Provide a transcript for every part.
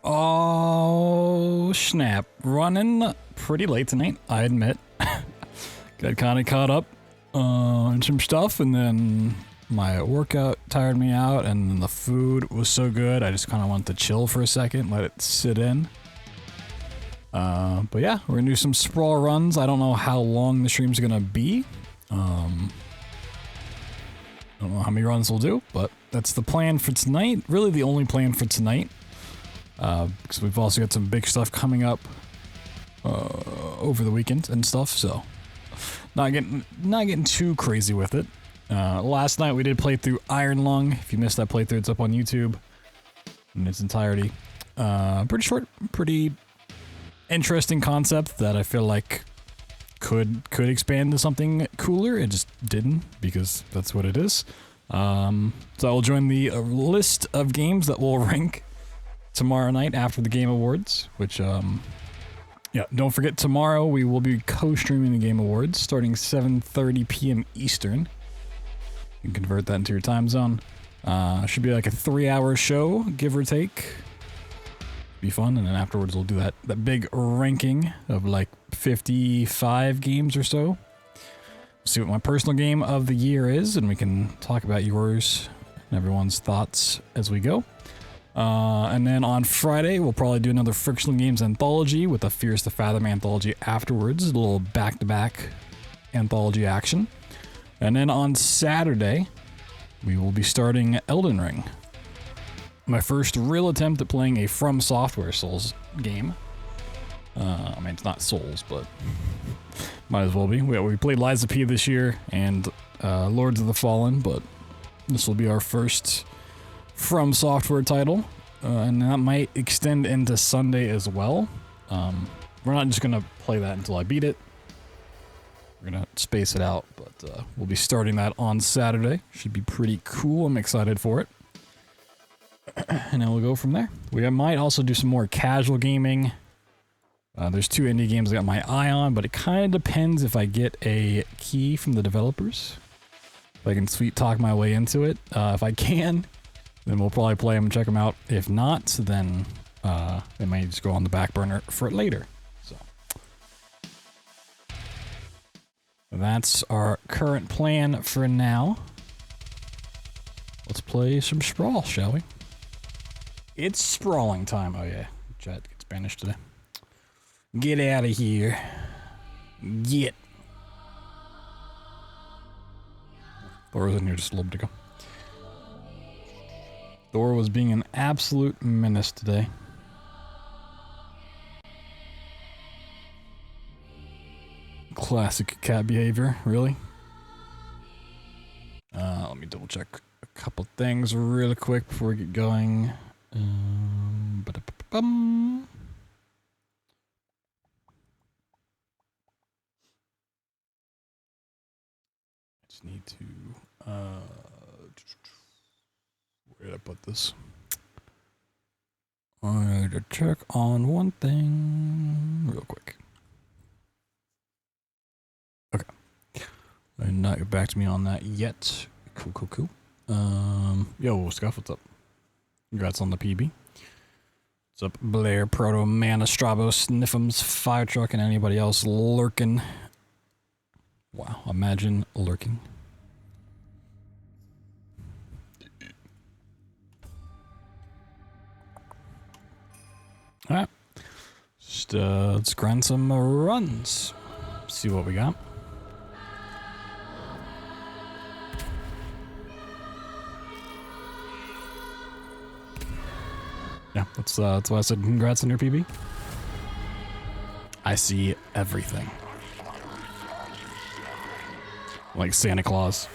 Oh, snap. Running pretty late tonight, I admit. Got kind of caught up on some stuff, and then my workout tired me out, and then the food was so good, I just kind of wanted to chill for a second, let it sit in. But yeah, we're gonna do some sprawl runs. I don't know how long the stream's gonna be. I don't know how many runs we'll do, but that's the plan for tonight. Really the only plan for tonight. Because we've also got some big stuff coming up over the weekend and stuff, so not getting too crazy with it. Last night we did play through Iron Lung. If you missed that playthrough, it's up on YouTube in its entirety. Pretty short, pretty interesting concept that I feel like could expand to something cooler. It just didn't, because that's what it is. So I will join the list of games that will rank tomorrow night after the Game Awards, which, yeah, don't forget tomorrow we will be co-streaming the Game Awards starting 7:30 p.m. Eastern. You can convert that into your time zone. Should be like a 3-hour show, give or take. Be fun, and then afterwards we'll do that big ranking of like 55 games or so. See what my personal game of the year is, and we can talk about yours and everyone's thoughts as we go. And then on Friday, we'll probably do another Frictional Games anthology with a Fears to Fathom anthology afterwards. A little back-to-back anthology action. And then on Saturday, we will be starting Elden Ring. My first real attempt at playing a From Software Souls game. I mean, it's not Souls, but might as well be. We played Lies of P this year and Lords of the Fallen, but this will be our first From Software title, and that might extend into Sunday as well. We're not just gonna play that until I beat it. We're gonna space it out, but we'll be starting that on Saturday. Should be pretty cool. I'm excited for it. And then we'll go from there. We might also do some more casual gaming. There's 2 indie games I got my eye on, but it kind of depends if I get a key from the developers. If I can sweet talk my way into it. If I can, then we'll probably play them and check them out. If not, then they might just go on the back burner for later. So that's our current plan for now. Let's play some Sprawl, shall we? It's sprawling time. Oh yeah, chat gets banished today. Get out of here. Get. Thor was in here just a little bit ago. Thor was being an absolute menace today. Classic cat behavior, really. Let me double check a couple things really quick before we get going. Ba-da-ba-ba-bum. I just need to, where did I put this? I need to check on one thing real quick. Okay. And not get back to me on that yet. Cool. Yo, Scuff, what's up? Congrats on the PB. What's up, Blair, Proto, Mana, Strabo, Sniffums, Fire Truck, and anybody else lurking? Wow, imagine lurking. Alright. Just, let's grind some runs. See what we got. Yeah, that's why I said congrats on your PB. I see everything. Like Santa Claus.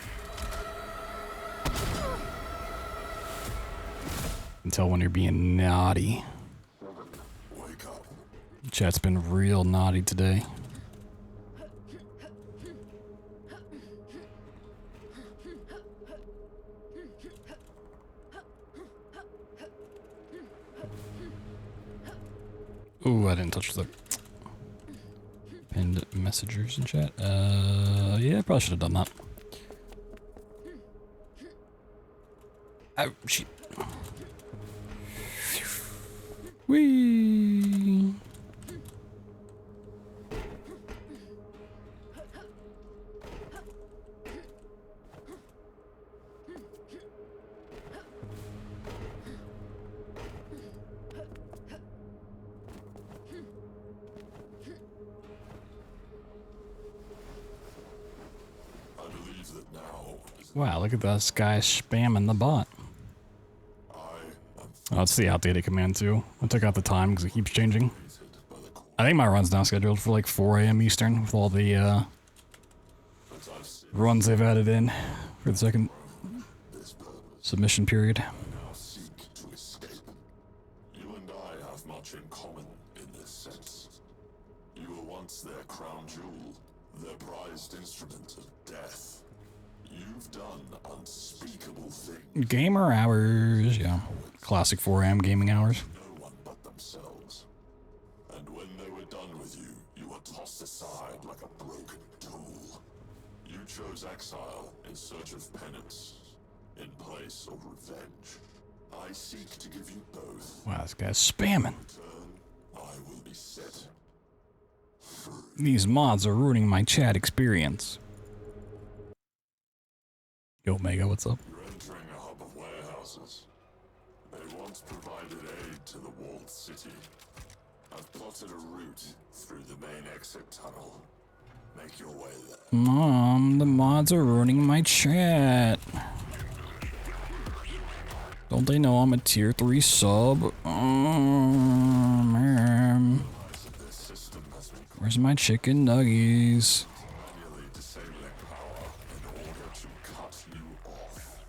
You can tell when you're being naughty. Chat's been real naughty today. Ooh, I didn't touch the pinned messengers in chat. Yeah, I probably should have done that. Oh, shit. Whee! Wow, look at this guy spamming the bot. Oh, it's the outdated command too. I took out the time because it keeps changing. I think my run's now scheduled for like 4 a.m. Eastern with all the runs they've added in for the second submission period. You and I have much in common in this sense. You were once their crown jewel, their prized instrument of death. You've done unspeakable things. Gamer hours, yeah. Classic 4 a.m. gaming hours. No one but themselves. And when they were done with you, you were tossed aside like a broken tool. You chose exile in search of penance, in place of revenge. I seek to give you both. Wow, this guy's spamming. I will be set free. These mods are ruining my chat experience. Yo, Omega, what's up? You're entering a hub of warehouses. They once provided aid to the walled city. I've plotted a route through the main exit tunnel. Make your way there. Mom, the mods are ruining my chat. Don't they know I'm a tier 3 sub? Oh, man. This system has been Where's my chicken nuggies? manually disabling power in order to cut you off.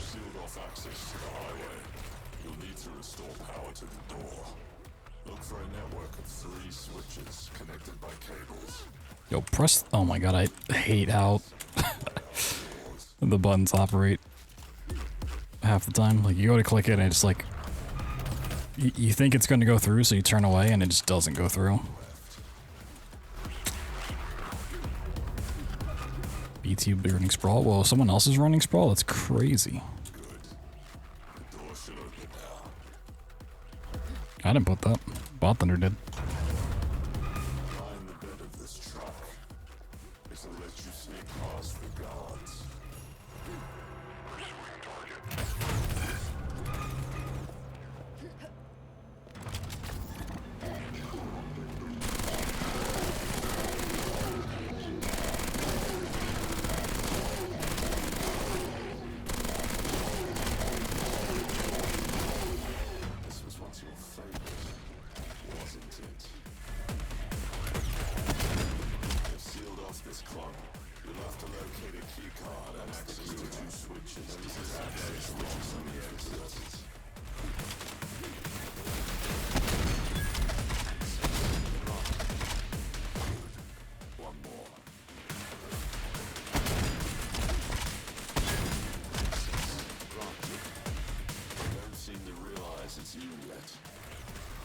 Sealed off access to the highway. You'll need to restore power to the door. Look for a network of 3 switches connected by cables. Yo, press. Oh my god, I hate how the buttons operate half the time. Like, you go to click it and it's like, you think it's going to go through, so you turn away and it just doesn't go through. BT running Sprawl? Whoa, someone else is running Sprawl? That's crazy. The door should open now. I didn't put that. BloodThunder did. Find the bed of this truck. It'll let you sneak past the guards. This was once your favorite, wasn't it? They've sealed off this club. You'll have to locate a key card and access to 2 switches. Access switches on the exits. One more. They don't seem to realize it's you yet.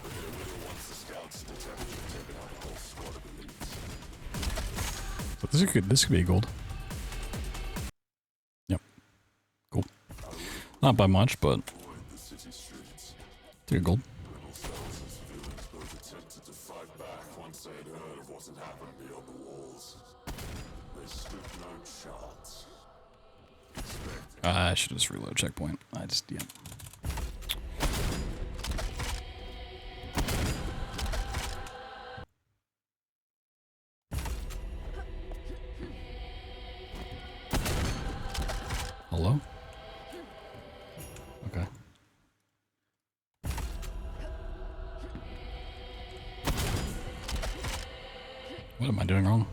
But they will once the scouts detect you, taking out a whole squad of elites. So this could be gold. Yep. Cool. Not by much, but Avoid the city streets. it's good gold. Rebel cells and civilians both attempted to fight back once they had heard of what had happened beyond the walls. They stood no chance. I should just reload checkpoint. Yeah. Hello? Okay. What am I doing wrong?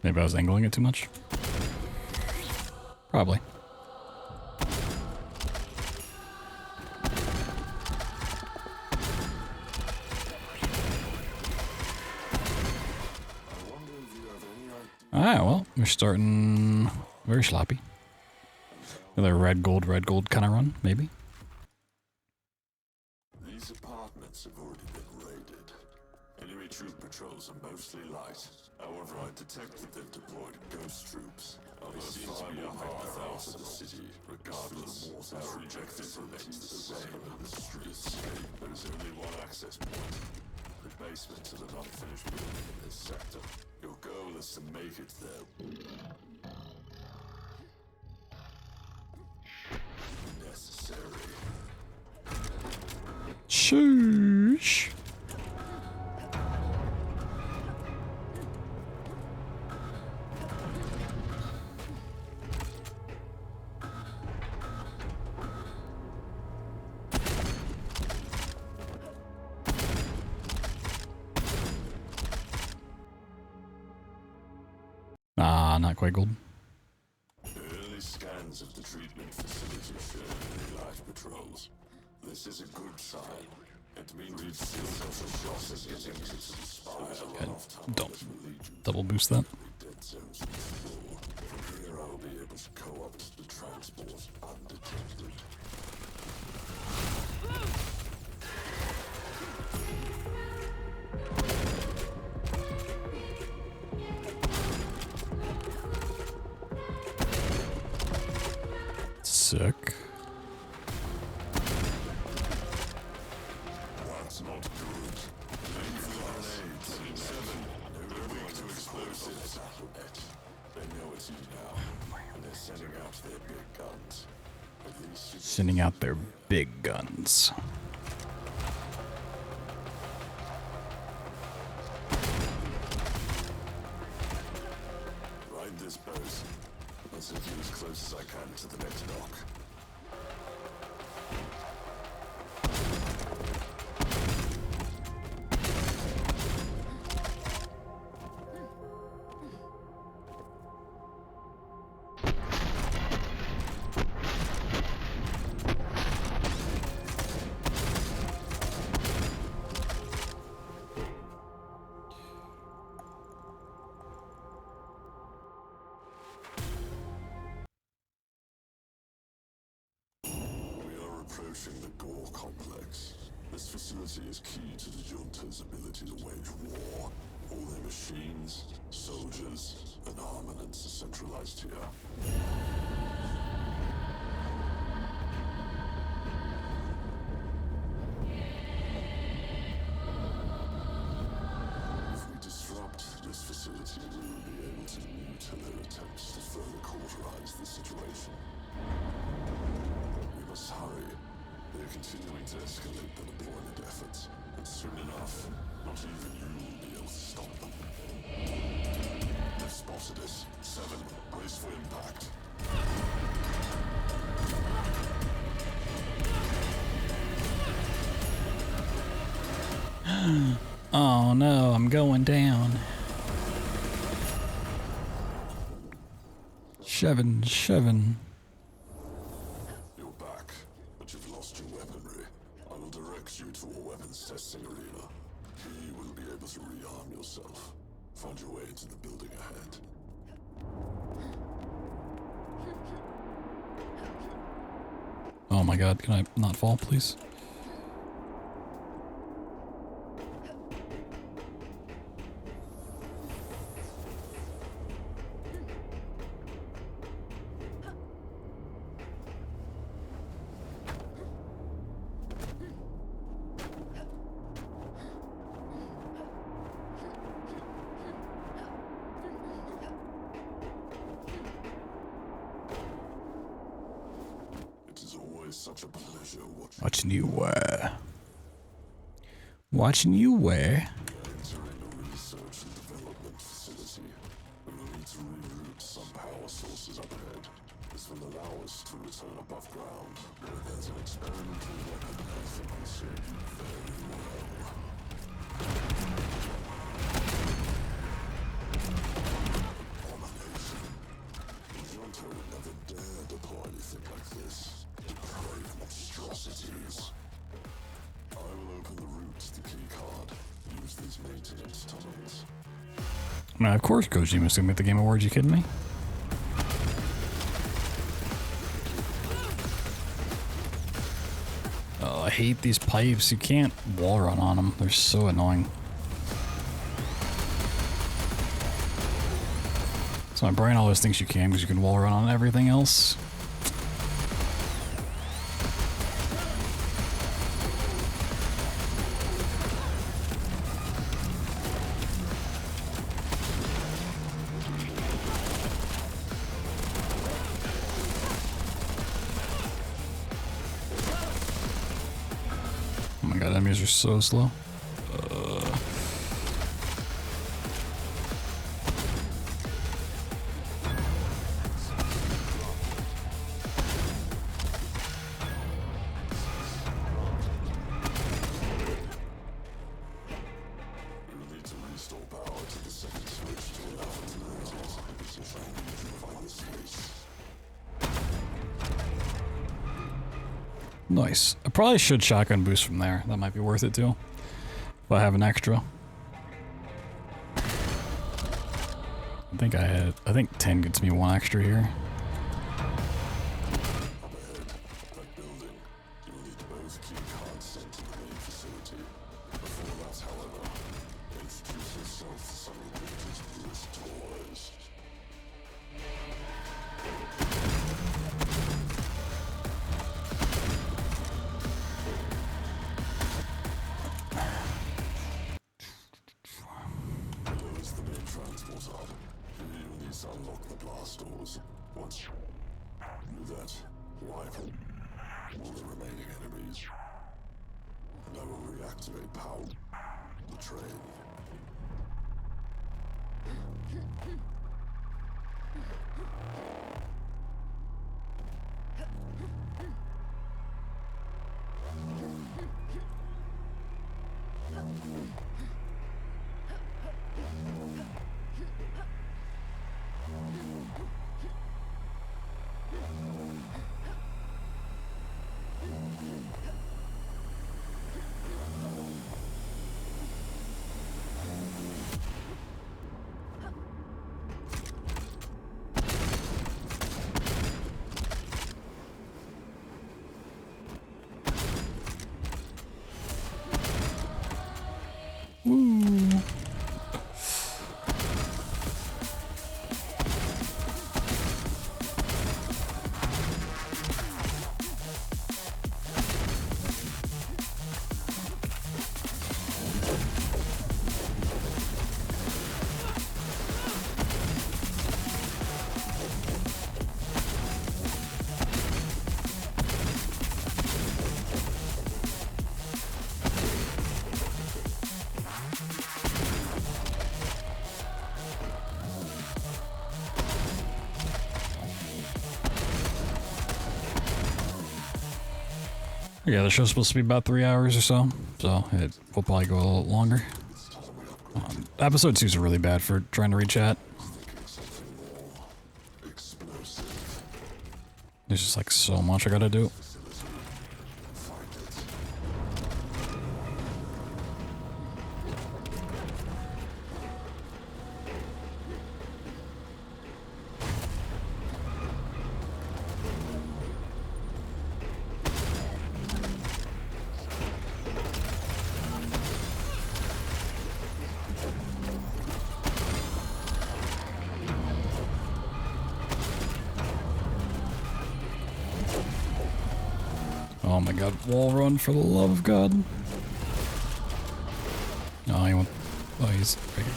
Maybe I was angling it too much? Probably. Alright, well, we're starting very sloppy. Another red gold kind of run, maybe. These apartments have already been raided. Enemy troop patrols are mostly light. However, I detected them deployed ghost troops. They seem to be a half out of the city. Regardless, our objective remains the same in the streets. There is only one access point. The basement to the unfinished building in this sector. Your goal is to make it there. Necessary. Sheesh. Ah, not quite gold. Early scans of the treatment facility show any live patrols. This is a good sign. It means we've seen social shots as getting to some spies around off time. Don't double boost that. Dead zones full. From here I'll be able to co-opt the transport undetected. Sick. That's not good. They're weak to explosives. They know it's you now, and they're sending out their big guns. At least Sending out their big guns. ride this boat. I'll take you as close as I can to the next dock. Approaching the Gore complex. This facility is key to the junta's ability to wage war. All their machines, soldiers, and armaments are centralized here. If we disrupt this facility, we will be able to mute their attempts to further cauterize the situation. We must hurry. They're continuing to escalate the deployment efforts, and soon enough, not even you will be able to stop them. They've spotted us. 7, brace for impact. Oh no, I'm going down. Shevin. You're back, but you've lost your weaponry. I will direct you to a weapons testing arena. Here you will be able to rearm yourself. Find your way into the building ahead. Oh my god, can I not fall, please? Such a pleasure Watching you Watching you wear. entering a research and development facility. We will need to reroute some power sources up ahead. This will allow us to return above ground, where there's an experimental weapon I think will serve you very well. Abomination. The junta would never dare deploy anything like this. Depraved monstrosities. I will open the route to the key card. Use these maintenance tunnels. Now, of course Kojima's gonna make the Game Awards, you kidding me? Oh, I hate these pipes. You can't wall run on them. They're so annoying. So my brain always thinks you can because you can wall run on everything else. my god, enemies are so slow. Nice. I probably should shotgun boost from there. That might be worth it too. If I have an extra. I think 10 gets me 1 extra here. Unlock the blast doors. Once you do that, wipe all the remaining enemies. And I will reactivate power. The train. Yeah, the show's supposed to be about 3 hours or so it will probably go a little longer. Episode 2 is really bad for trying to reach chat. There's just like so much I gotta do. Oh my god, wall run for the love of God. No, he won't. Oh, he's right here.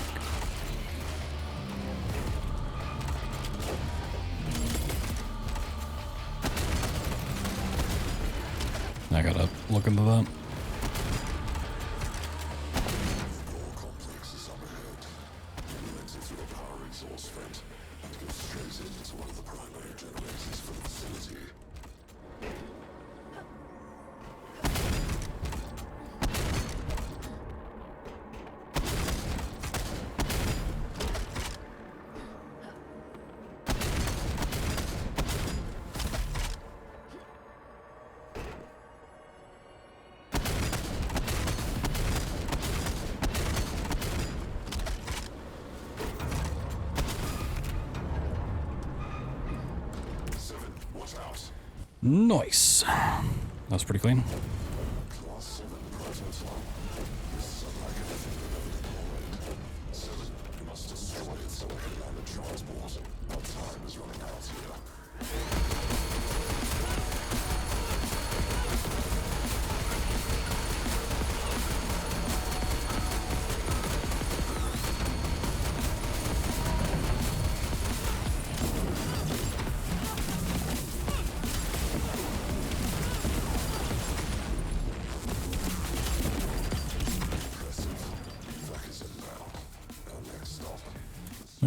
I gotta look into that. Nice. That was pretty clean.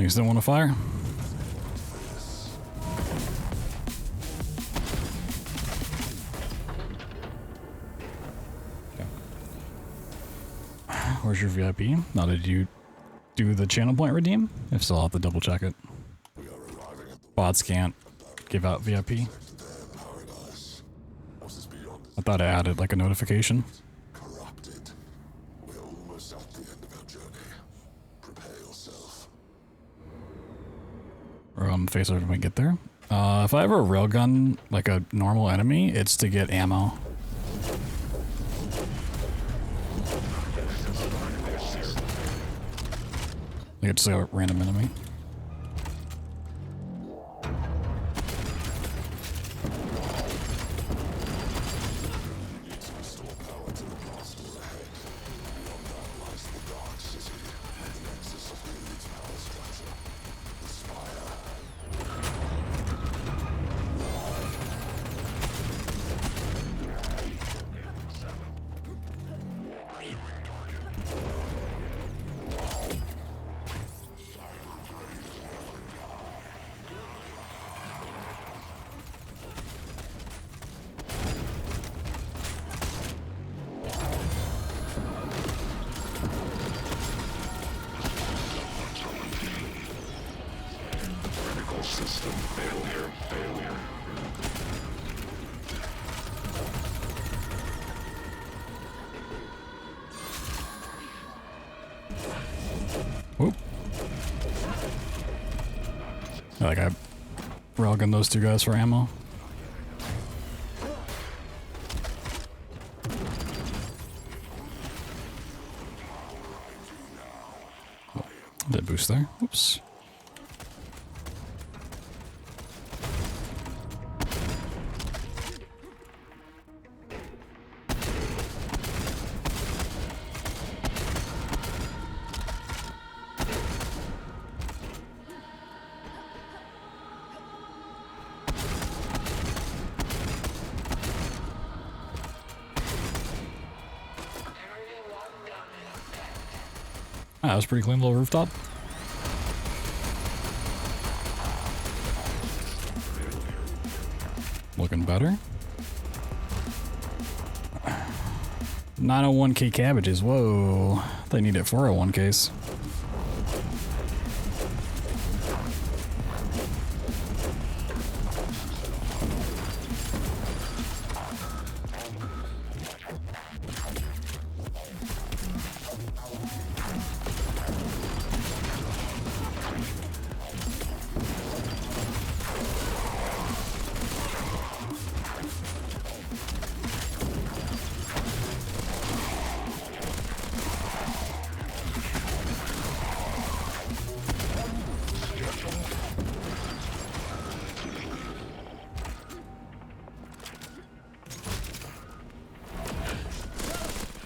You still want to fire? Okay. Where's your VIP? Now, did you do the channel point redeem? If so, I'll have to double check it. Bots can't give out VIP. I thought I added like a notification. Corrupted. We're almost at the end of our journey. Prepare yourself. Or face over when we get there. If I have a railgun like a normal enemy, it's to get ammo. Like it's a random enemy. System failure. Whoop. Like I railgun those two guys for ammo. Oh, did boost there. Oops. Ah, that was pretty clean little rooftop. Looking better. 901k cabbages, whoa. They need it 401ks.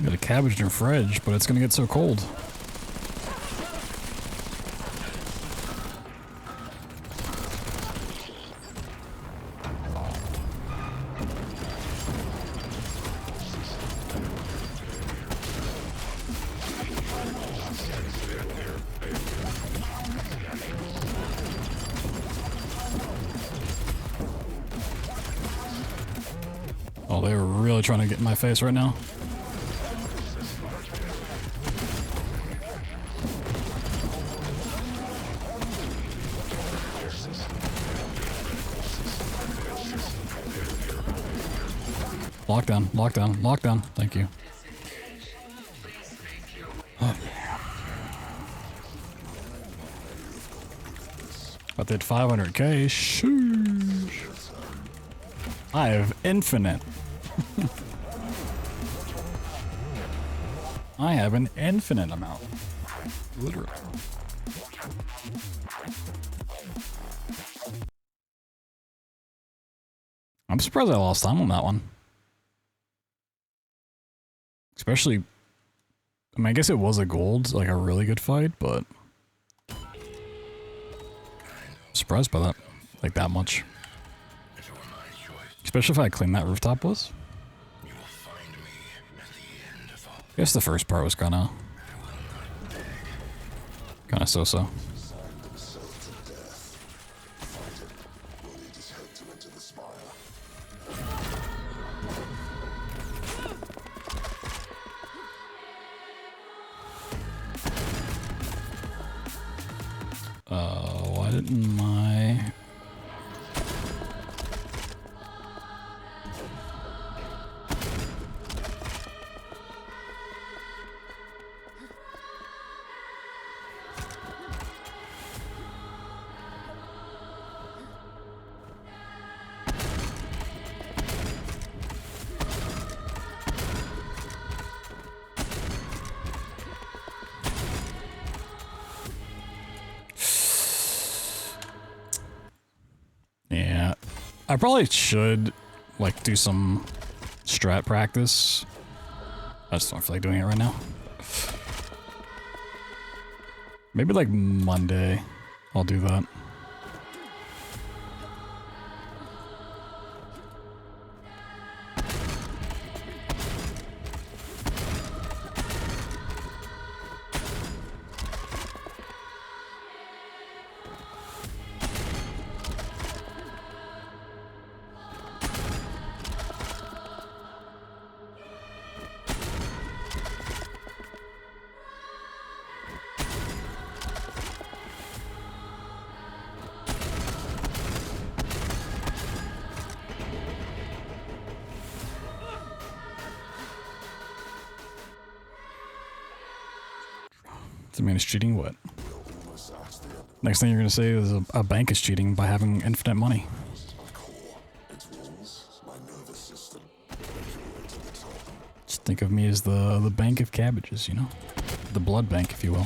Got a cabbage in your fridge, but it's gonna get so cold. Oh, they were really trying to get in my face right now. Lockdown, lockdown, lockdown. Thank you. Oh. But that 500k, sheesh. I have infinite. I have an infinite amount. Literally. I'm surprised I lost time on that one. Especially, I mean, I guess it was a gold, like a really good fight, but I'm surprised by that, like that much. Especially if I cleaned that rooftop was. I guess the first part was kinda so-so. to enter the spire. Why didn't my... Yeah, I probably should, like, do some strat practice. I just don't feel like doing it right now. Maybe, like, Monday, I'll do that. The man is cheating what? Next thing you're gonna say is a bank is cheating by having infinite money. Just think of me as the bank of cabbages, you know? The blood bank, if you will.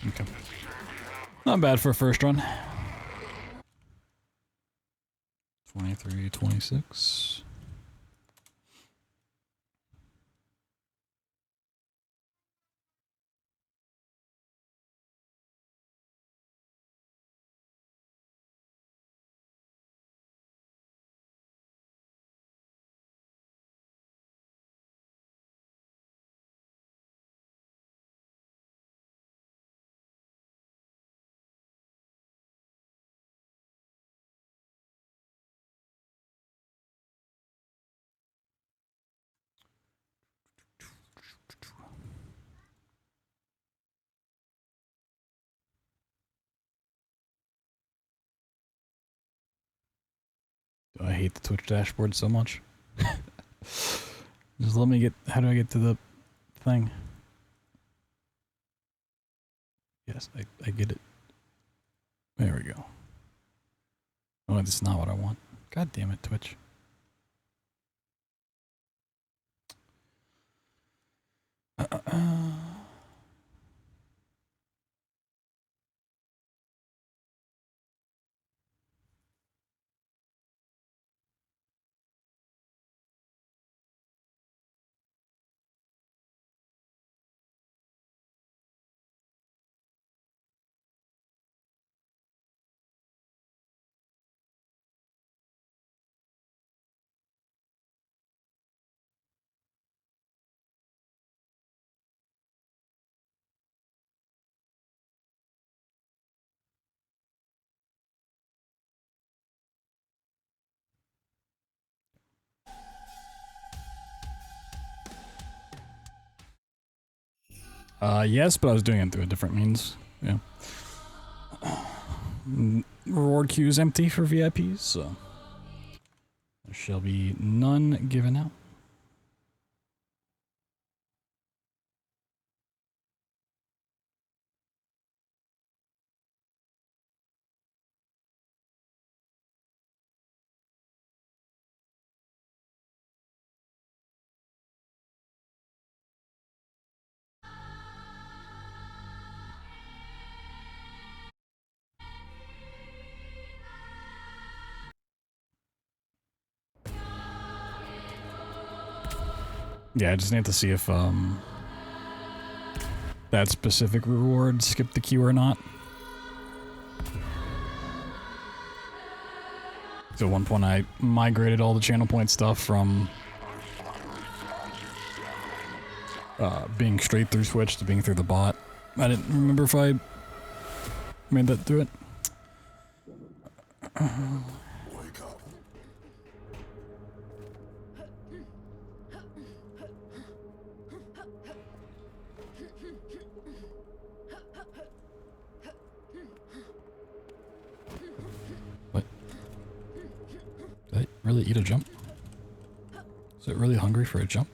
Okay. Not bad for a first run. 23, 26. I hate the Twitch dashboard so much. Just let me get... How do I get to the thing? Yes, I get it. There we go. Oh, that's not what I want. God damn it, Twitch. Yes, but I was doing it through a different means. Yeah. Reward queue is empty for VIPs, so there shall be none given out. Yeah, I just need to see if that specific reward skipped the queue or not. So at one point I migrated all the channel point stuff from being straight through Switch to being through the bot. I didn't remember if I made that through it. Wake up. What? Did I really eat a jump? Is it really hungry for a jump?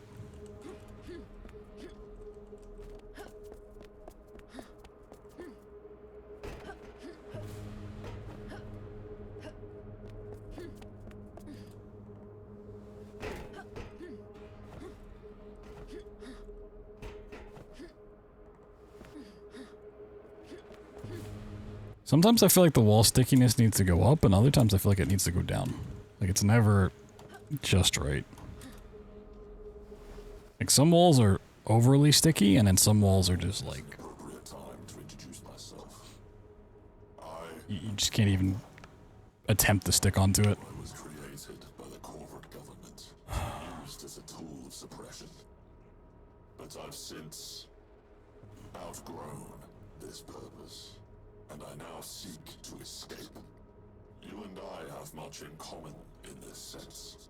Sometimes I feel like the wall stickiness needs to go up, and other times I feel like it needs to go down. Like, it's never just right. Like, some walls are overly sticky, and then some walls are just like... Appropriate time to introduce myself. You just can't even attempt to stick onto it. I was created by the corporate government, used as a tool of suppression. But I've since outgrown this purpose, and I now seek to escape. You and I have much in common in this sense.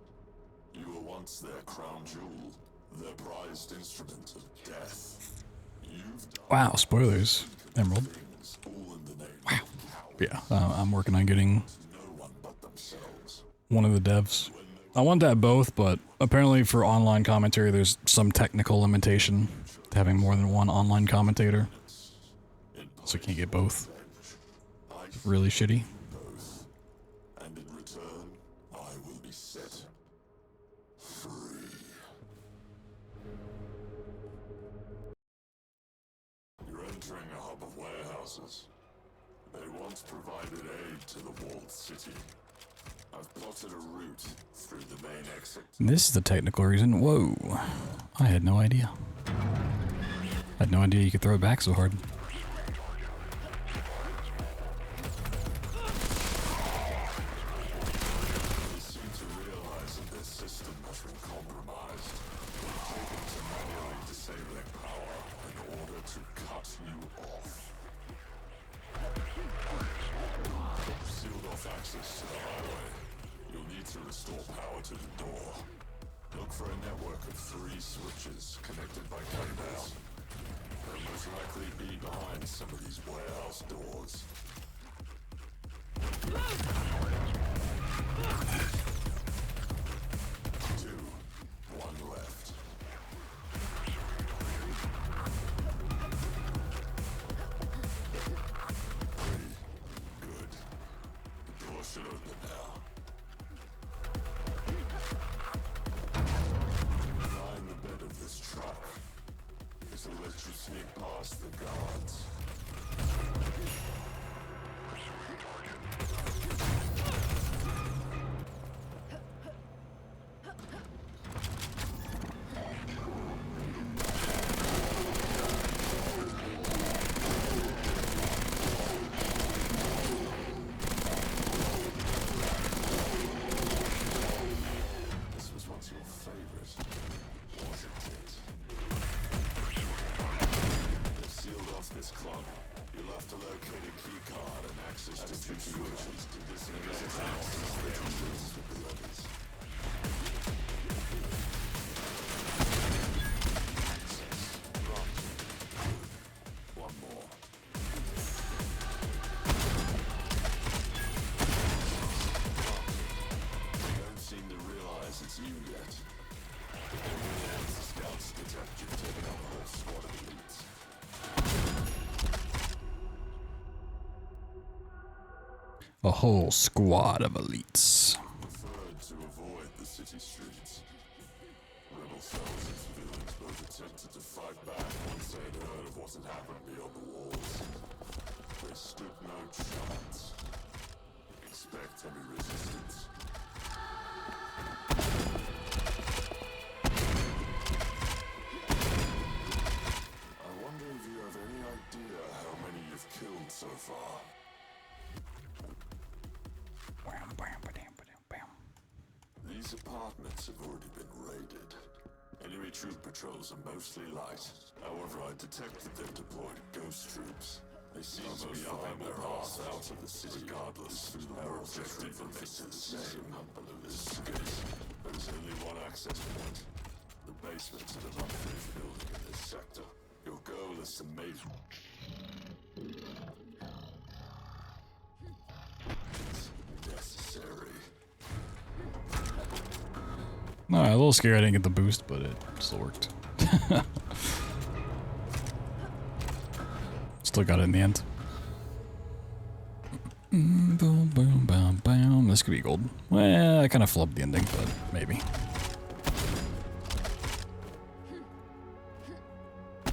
You were once their crown jewel, their prized instrument of death. You've done Wow, spoilers. Emerald. things all in the name Wow. of power. Yeah, I'm working on getting No one but themselves. one of the devs. I want to have both, but apparently for online commentary there's some technical limitation to having more than one online commentator. So you can't get both. It's really shitty. Both. And in return, I will be set free. You're entering a hub of warehouses. They once provided aid to the walled city. I've plotted a route through the main exit. This is the technical reason. Whoa. I had no idea. I had no idea you could throw it back so hard. They seem to realize that their system has been compromised. They've taken to manually disabling power in order to cut you off. Sealed off access to the highway. You'll need to restore power to the door. Look for a network of 3 switches connected by cables. They'll most likely be behind some of these warehouse doors. 2, 1 left. 3, good. The door should open now. Behind the bed of this truck. This'll let you sneak past the guards. This was once your favorite, wasn't it? They've sealed off this club. You'll have to locate a key card and access to 2 switches to disengage access the entrance with the others. Run. Good. A whole squad of elites. Preferred to avoid the city streets. Rebel cells and civilians both attempted to fight back once they had heard of what had happened beyond the walls. They stood no chance. Expect heavy resistance. I wonder if you have any idea how many you've killed so far. These apartments have already been raided. Enemy troop patrols are mostly light. However, I detected they've deployed ghost troops. They seem to be eyeing their arse out of the city regardless. Our objective remains the same. This case, there's only one access point. The basement of an unfinished building in this sector. Your goal is to make... It's necessary. Alright, a little scared I didn't get the boost, but it still worked. Still got it in the end. Boom, boom, bam, bam. This could be gold. Well, I kind of flubbed the ending, but maybe.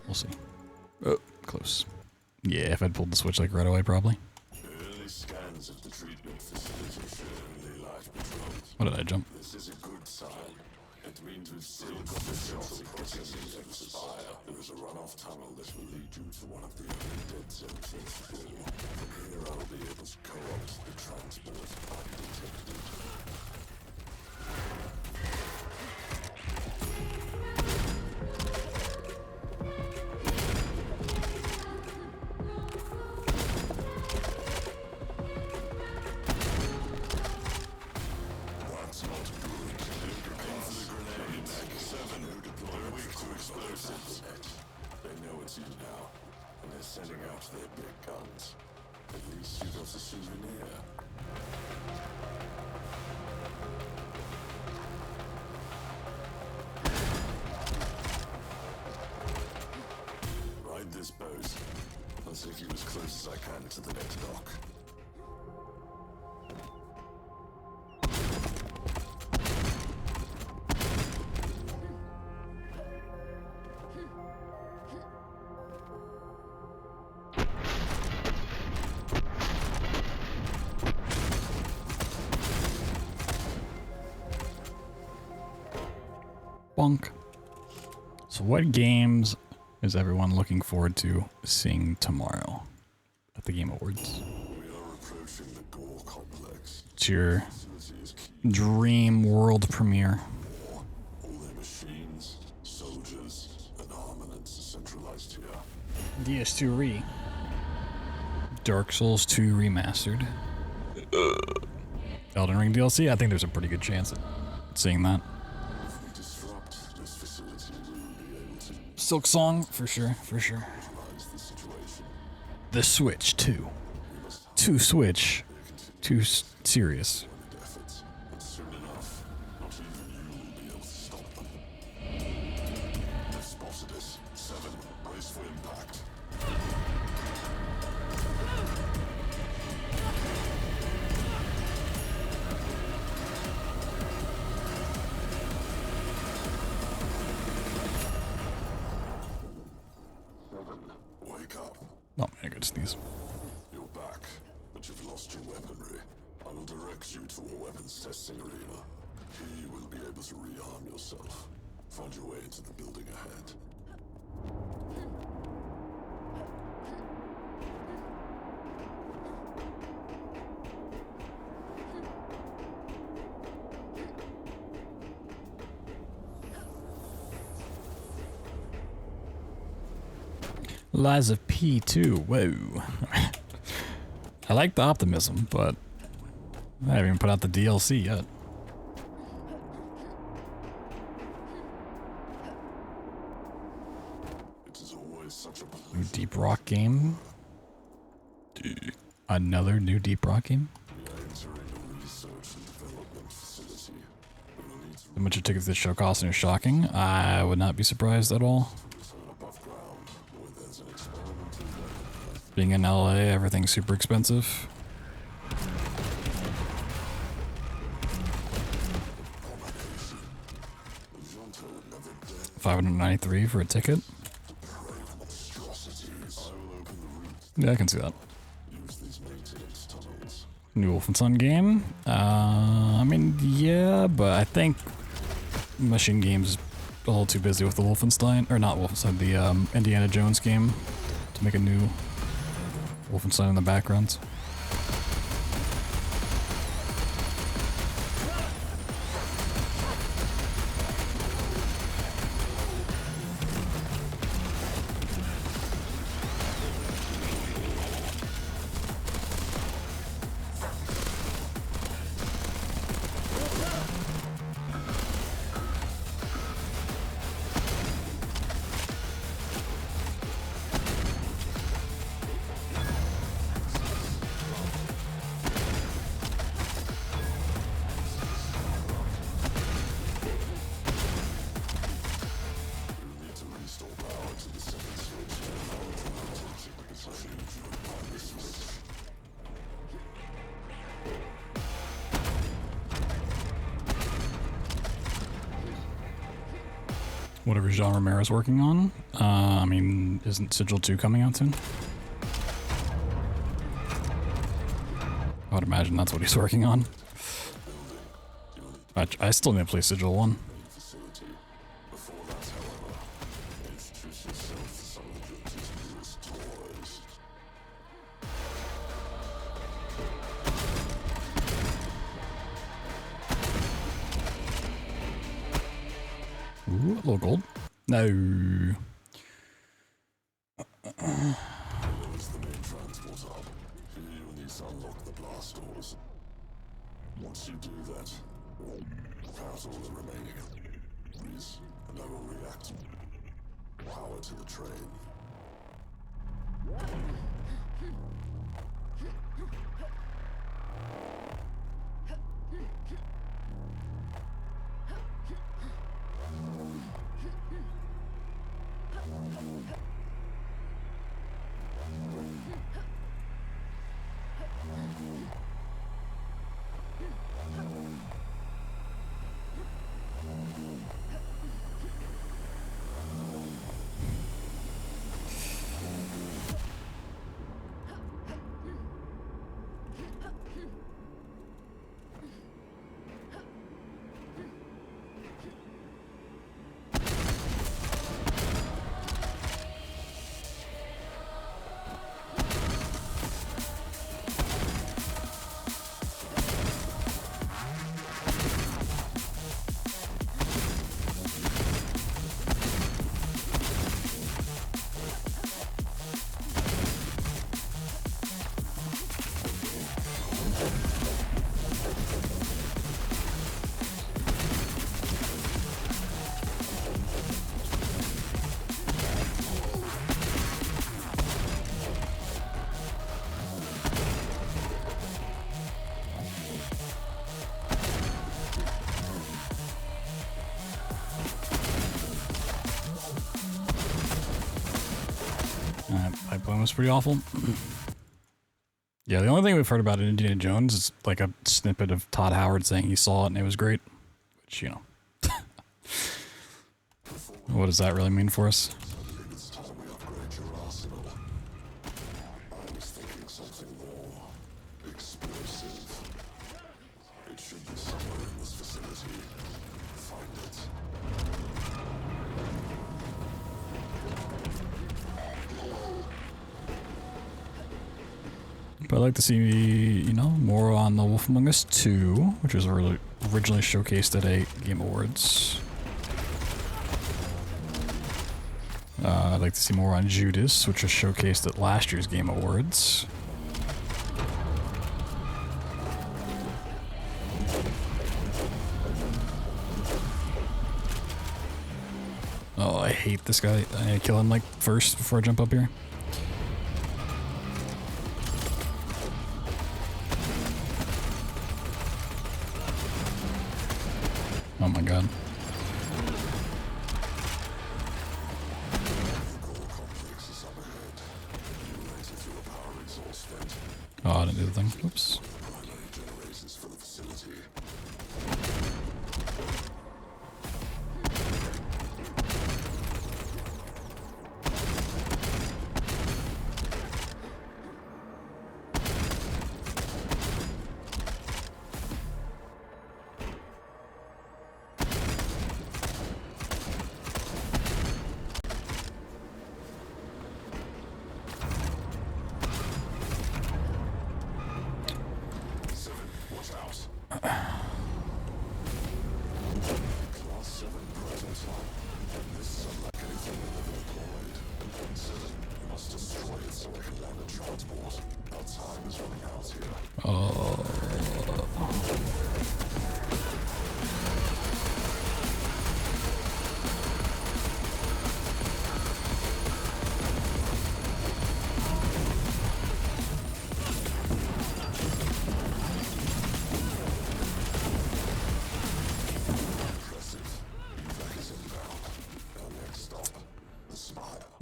We'll see. Oh, close. Yeah, if I'd pulled the switch like right away, probably. Early scans of the treatment facility show only light patrols. What did I jump? This is a good sign. It means we've still got the central processing to expire. There is a runoff tunnel that will lead you to one of the only dead zones in SPRAWL. From here I'll be able to co-opt the transport undetected. That's not good. Aim for the grenades. 7 who deploy weak to explosives. They know it's you now, and they're sending out their big guns. At least you got a souvenir. Ride this boat. I'll take you as close as I can to the next dock. Bonk. So what games is everyone looking forward to seeing tomorrow at the Game Awards? We are approaching the Gore complex. It's your Facility is key. dream world premiere. All their machines, soldiers, and armaments are centralized here. DS2 Re. Dark Souls 2 Remastered. Elden Ring DLC, I think there's a pretty good chance at seeing that. If we disrupt this facility, we will be able to Silk Song, for sure, for sure. neutralize the situation. The Switch 2. We must Two Switch. Too serious. coordinate efforts, and soon enough, not even you will be able to stop them. They've spotted us. 7, brace for impact. Wake up. Oh, I gotta sneeze. You're back, but you've lost your weaponry. I will direct you to a weapons testing arena. Here you will be able to rearm yourself. Find your way into the building ahead. Lies of P2. Whoa. I like the optimism, but I haven't even put out the DLC yet. It is always such a New pleasure. Deep Rock game. Another new Deep Rock game. We are entering a research and development facility. We will need to How much your tickets this show cost is shocking. I would not be surprised at all. return above ground, where there's an experimental weapon. Being in LA, everything's super expensive. $593 for a ticket. Yeah, I can see that. New Wolfenstein game? I mean, yeah, but I think Machine Game's a little too busy with the Wolfenstein, or not Wolfenstein, the Indiana Jones game to make a new Wolfenstein in the background. Whatever Jean Romero's working on. I mean, isn't Sigil 2 coming out soon? I would imagine that's what he's working on. I still need to play Sigil 1. Ooh, a little gold. No. Below is the main transport hub. Here you will need to unlock the blast doors. Once you do that, pass all the remaining trees, and I will react. Power to the train. Pipeline was pretty awful. Yeah, the only thing we've heard about in Indiana Jones is like a snippet of Todd Howard saying he saw it and it was great. Which, you know. What does that really mean for us? It's time we upgrade your arsenal. I was thinking something more explosive. It should be somewhere in this facility. Find it. But I'd like to see, you know, more on The Wolf Among Us 2, which was originally showcased at a Game Awards. I'd like to see more on Judas, which was showcased at last year's Game Awards. Oh, I hate this guy. I need to kill him like first before I jump up here. Oh my god. Oh, I didn't do the thing. Oops.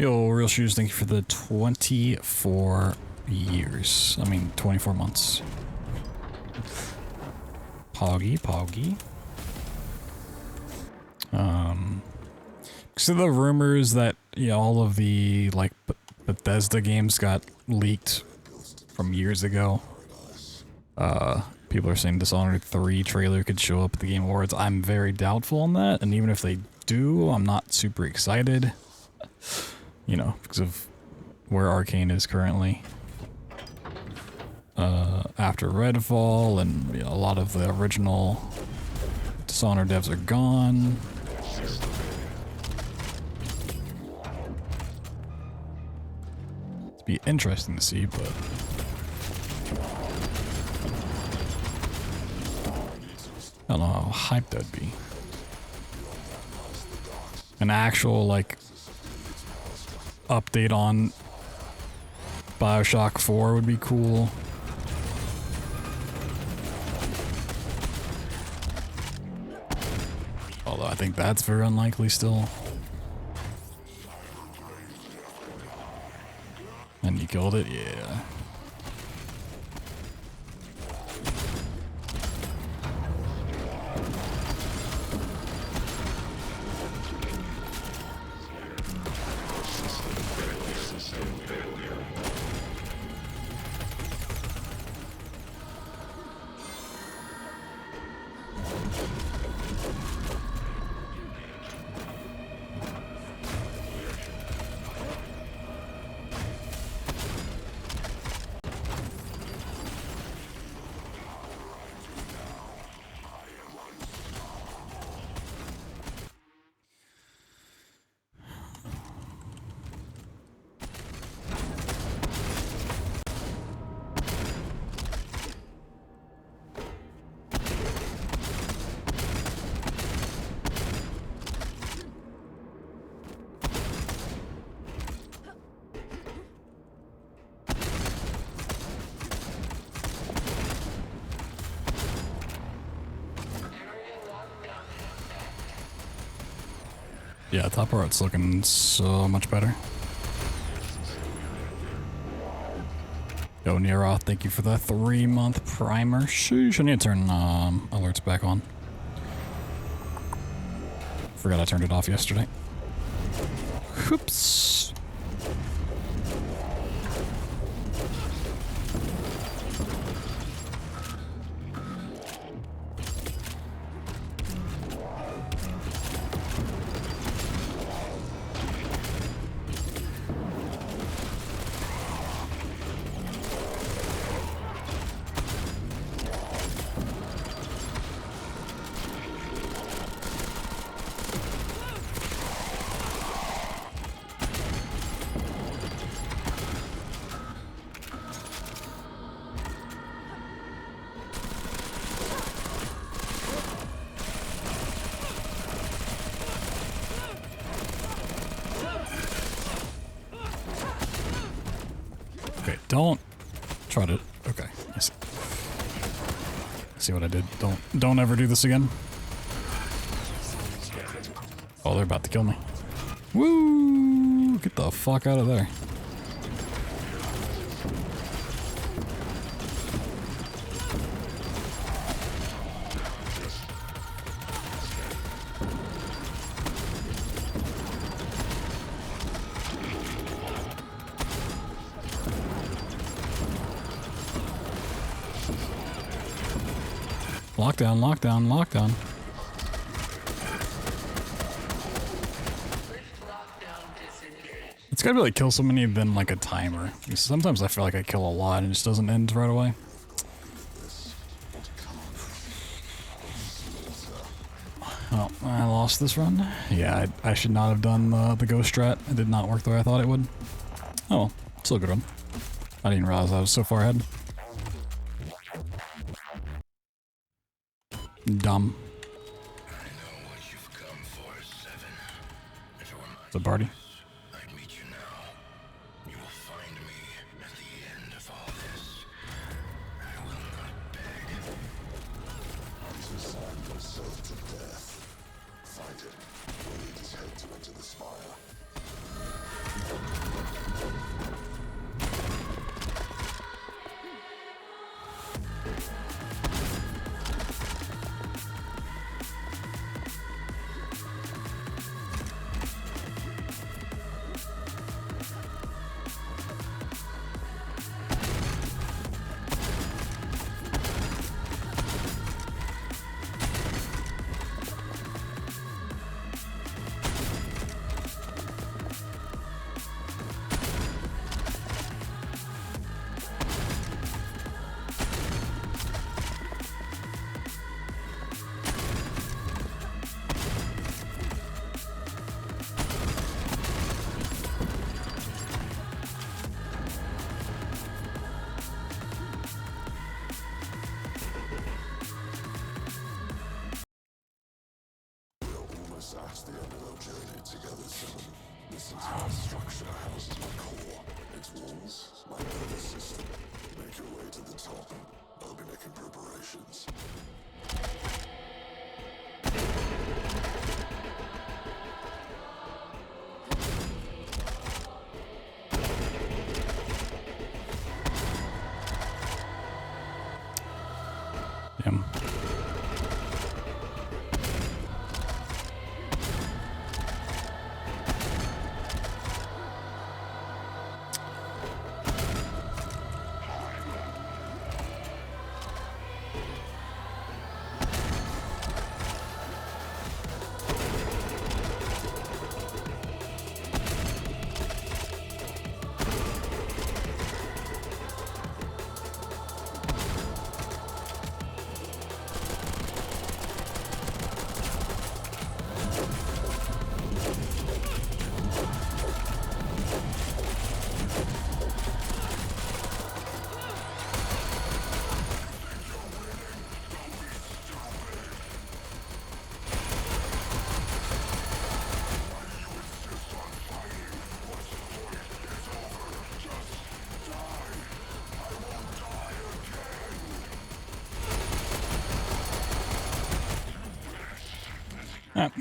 Yo, Real Shoes, thank you for the 24 years. I mean, 24 months. Poggy. So the rumors that all of the like Bethesda games got leaked from years ago. People are saying Dishonored 3 trailer could show up at the Game Awards. I'm very doubtful on that, and even if they do, I'm not super excited. You know, because of where Arcane is currently. After Redfall, and a lot of the original Dishonored devs are gone. It'd be interesting to see, but I don't know how hyped that'd be. An actual, like, update on BioShock 4 would be cool. Although I think that's very unlikely still. And you killed it? Yeah. Yeah, top art's looking so much better. Yo, Neroth, thank you for the 3-month primer. Sheesh, I need to turn alerts back on. Forgot I turned it off yesterday. Whoops. Okay, don't try to. Okay, I see. See what I did? Don't ever do this again. Oh, they're about to kill me. Woo! Get the fuck out of there. Lockdown, lockdown, lockdown. It's gotta be like kill so many than like a timer. Sometimes I feel like I kill a lot and it just doesn't end right away. Oh, I lost this run. Yeah, I should not have done the ghost strat. It did not work the way I thought it would. Oh well, still a good run. I didn't realize I was so far ahead. Dumb. It's a party. It's at the end of our journey together, Seven. This entire structure houses my core. Its walls, my nervous system. Make your way to the top. I'll be making preparations. Damn.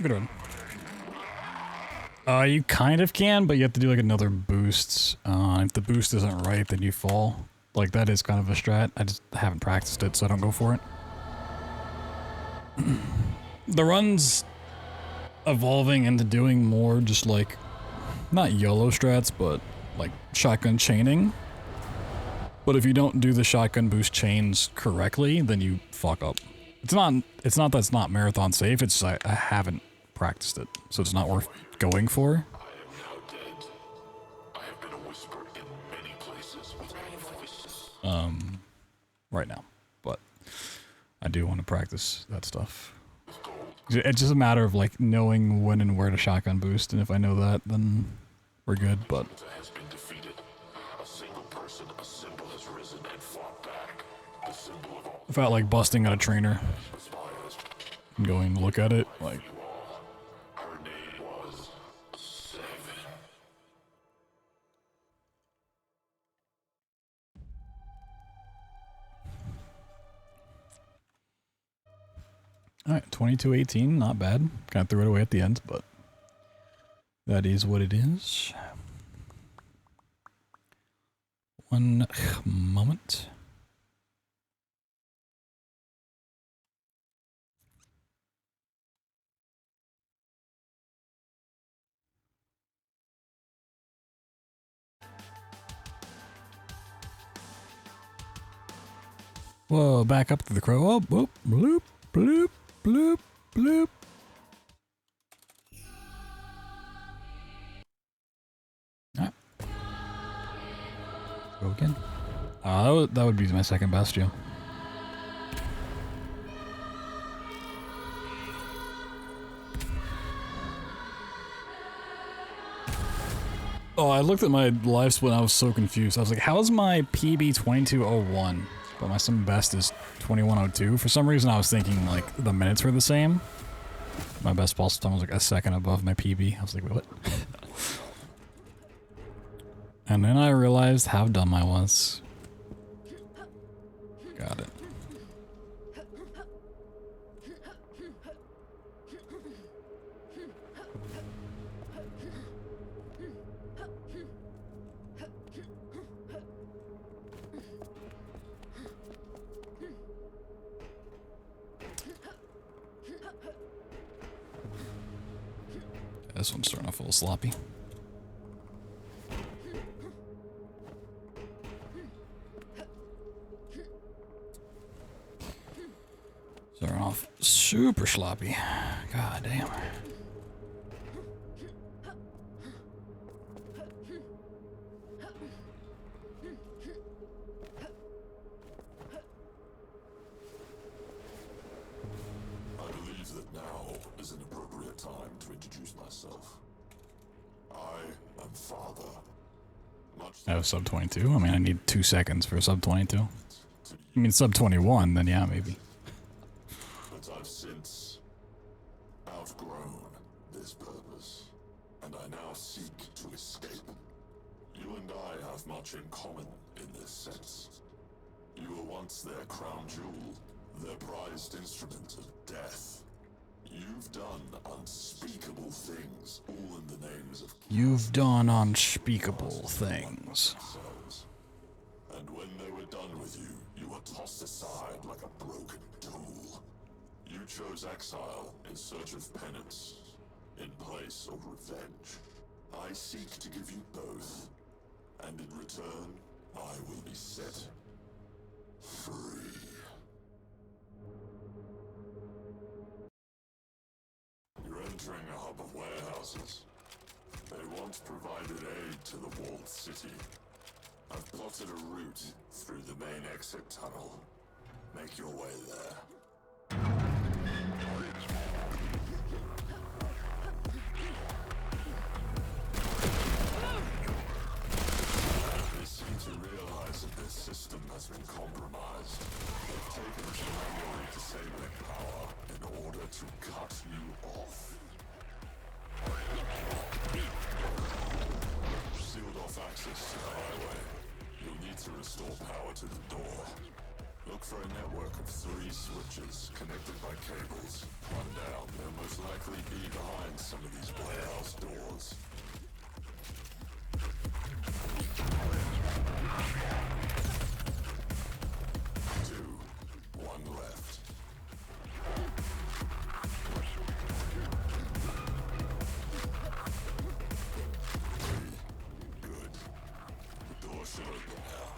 Good one. You kind of can, but you have to do like another boost. If the boost isn't right, then you fall. Like that is kind of a strat. I just haven't practiced it, so I don't go for it. The run's evolving into doing more just like, not YOLO strats, but like shotgun chaining. But if you don't do the shotgun boost chains correctly, then you fuck up. It's not that it's not marathon safe, it's just I haven't practiced it, so it's not worth going for. I am now dead. I have been a whisper in many places with many voices. Right now. But I do want to practice that stuff. It's just a matter of like knowing when and where to shotgun boost, and if I know that, then we're good, but Has been defeated. A single person, a symbol has risen and fought back. The symbol of all without like busting out a trainer aspires. and going to look at it, like Her name was Seven. alright, 22-18, not bad. Kind of threw it away at the end, but that is what it is. One moment. Whoa, back up to the crow. Oh, whoop, bloop, bloop, bloop, bloop. Alright. Go again. That would be my second best, yeah. Oh, I looked at my live split and I was so confused. I was like, how's my PB 2201? But my some best is 2102. For some reason I was thinking like the minutes were the same. My best pulse time was like a second above my PB. I was like, what? And then I realized how dumb I was. Got it. This one's starting off a little sloppy. Starting off super sloppy. God damn. I believe that now is an appropriate time to introduce myself. I am Father. Much I have sub 22. I mean, I need 2 seconds for sub 22. I mean, sub 21, then yeah, maybe. but I've since outgrown have much in common in this sense. You were once their crown jewel, their prized instrument of death. You've done unspeakable things, all in the names of... You've done unspeakable things. And when they were done with you, you were tossed aside like a broken tool. You chose exile in search of penance, in place of revenge. I seek to give you both, and in return, I will be set free. You're entering a hub of warehouses. They once provided aid to the walled city. I've plotted a route through the main exit tunnel. Make your way there. They seem to realize that their system has been compromised. They've taken to manually disabling power in order to cut you off. Sealed off access to the highway. You'll need to restore power to the door. Look for a network of 3 switches connected by cables. Run down. They'll most likely be behind some of these warehouse doors. 2, 1 left. 3, good. The door should open now.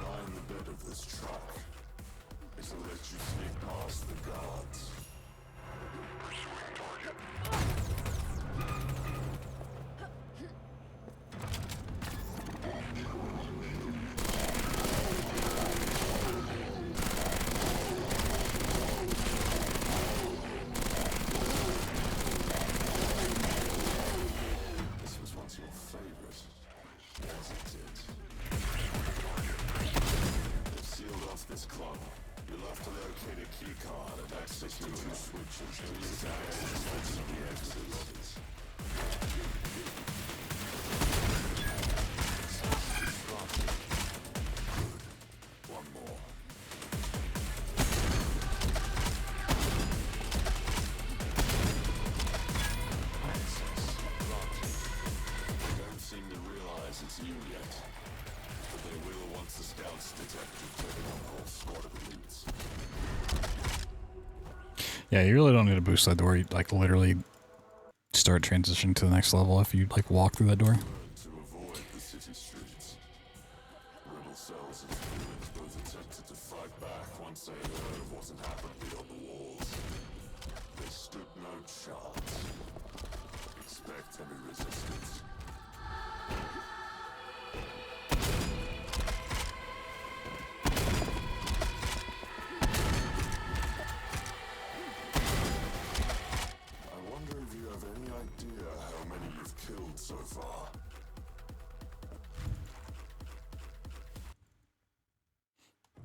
Line the bed of this truck. It'll let you sneak past the guards. Pursuing target. This was once your favorite, wasn't it? They've sealed off this club. You'll have to locate a key card and access to 2 switches to use access to the exits. Good. One more. Access granted. They don't seem to realize it's you yet. But they will once the scouts detect you've taken on a whole squad of elites. Yeah, you really don't need to boost that door. You like literally start transitioning to the next level if you like walk through that door. To avoid the city streets, rebel cells and civilians both attempted to fight back once they heard of what had happened beyond the walls. They stood no chance. Expect heavy resistance. I wonder if you have any idea how many you've killed so far.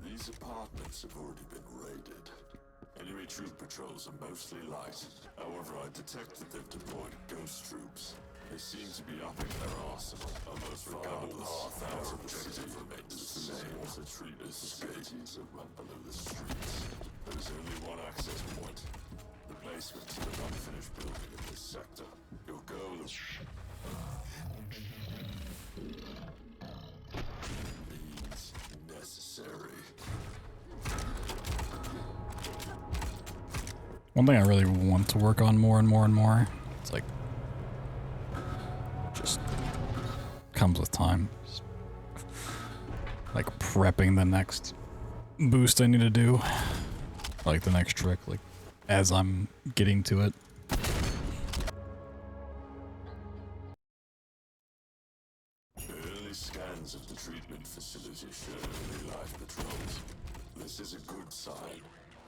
These apartments have already been raided. Enemy troop patrols are mostly light. However, I detect that they've deployed ghost troops. They seem to be upping their arsenal. Almost regardless, our objective remains the same. To treat as cities that run below the streets. There is only one access point. The basement to an unfinished building in this sector. Your goal is... means necessary. One thing I really want to work on more and more and more, it's like, just comes with time. Just, like prepping the next boost I need to do. Like the next trick, like as I'm getting to it. Early scans of the treatment facility show early life patrols. This is a good sign.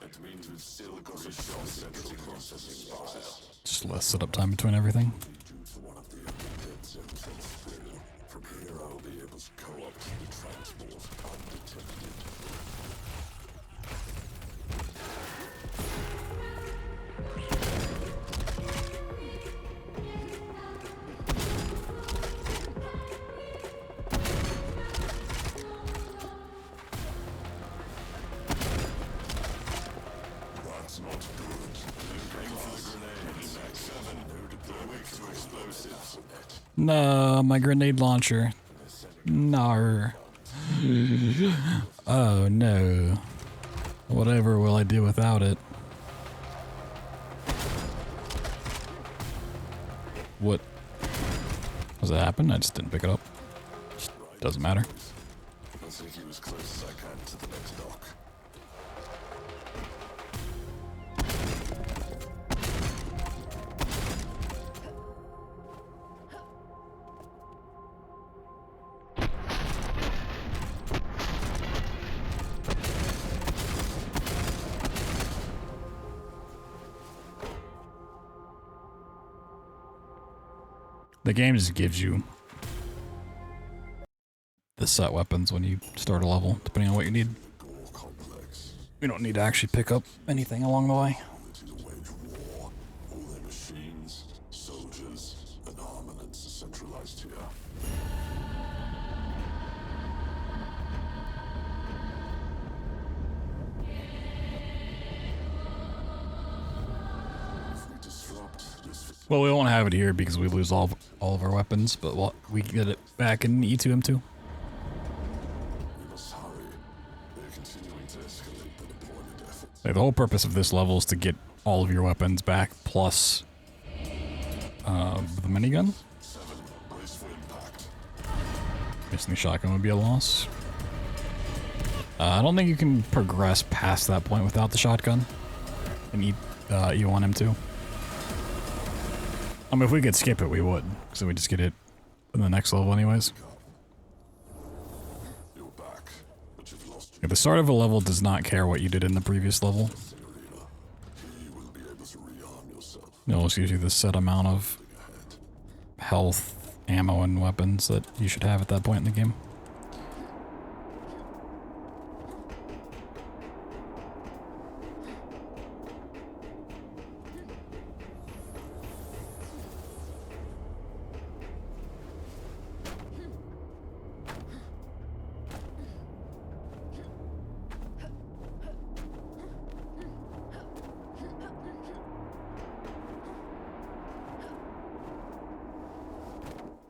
It means we've still got a shot central processing bias. Just less setup time between everything. Due to one of the dead zones on SPRAWL. From here I'll be able to co-opt the transport undetected. No, my grenade launcher. Nar. Oh no. Whatever will I do without it? What? Does that happen? I just didn't pick it up. Doesn't matter. I'll take you as close as I can to the next dock. The game just gives you the set weapons when you start a level, depending on what you need. You don't need to actually pick up anything along the way. To wage war. All their machines, soldiers, and armaments are centralized here. If we disrupt this, Well, we won't have it here because we lose all of our weapons, but we can get it back in E2M2. we must hurry. They're continuing to escalate the deployment efforts. Like, the whole purpose of this level is to get all of your weapons back, plus the minigun. 7, brace for impact. Missing the shotgun would be a loss. I don't think you can progress past that point without the shotgun in E1M2. I mean, if we could skip it, we would, because we just get it in the next level anyways. You're back, but you've lost At the start of a level does not care what you did in the previous level. your arena. Here you will be able to rearm yourself. It'll just gives you the set amount of health, ammo, and weapons that you should have at that point in the game.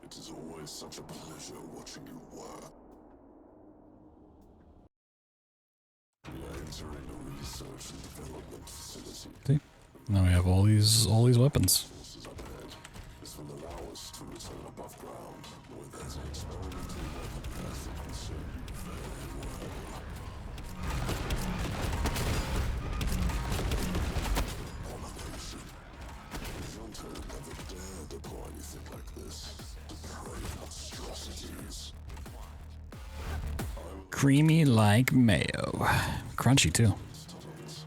It is always such a pleasure watching you work. We are entering a research and development facility. See? Now we have all these weapons. Forces up ahead. This will allow us to return above ground, where there's an experimental weapon path that will serve you very well. Abomination. Junta never dared deploy anything like this. Depraved monstrosities. Creamy like mayo. Crunchy too. Tunnels.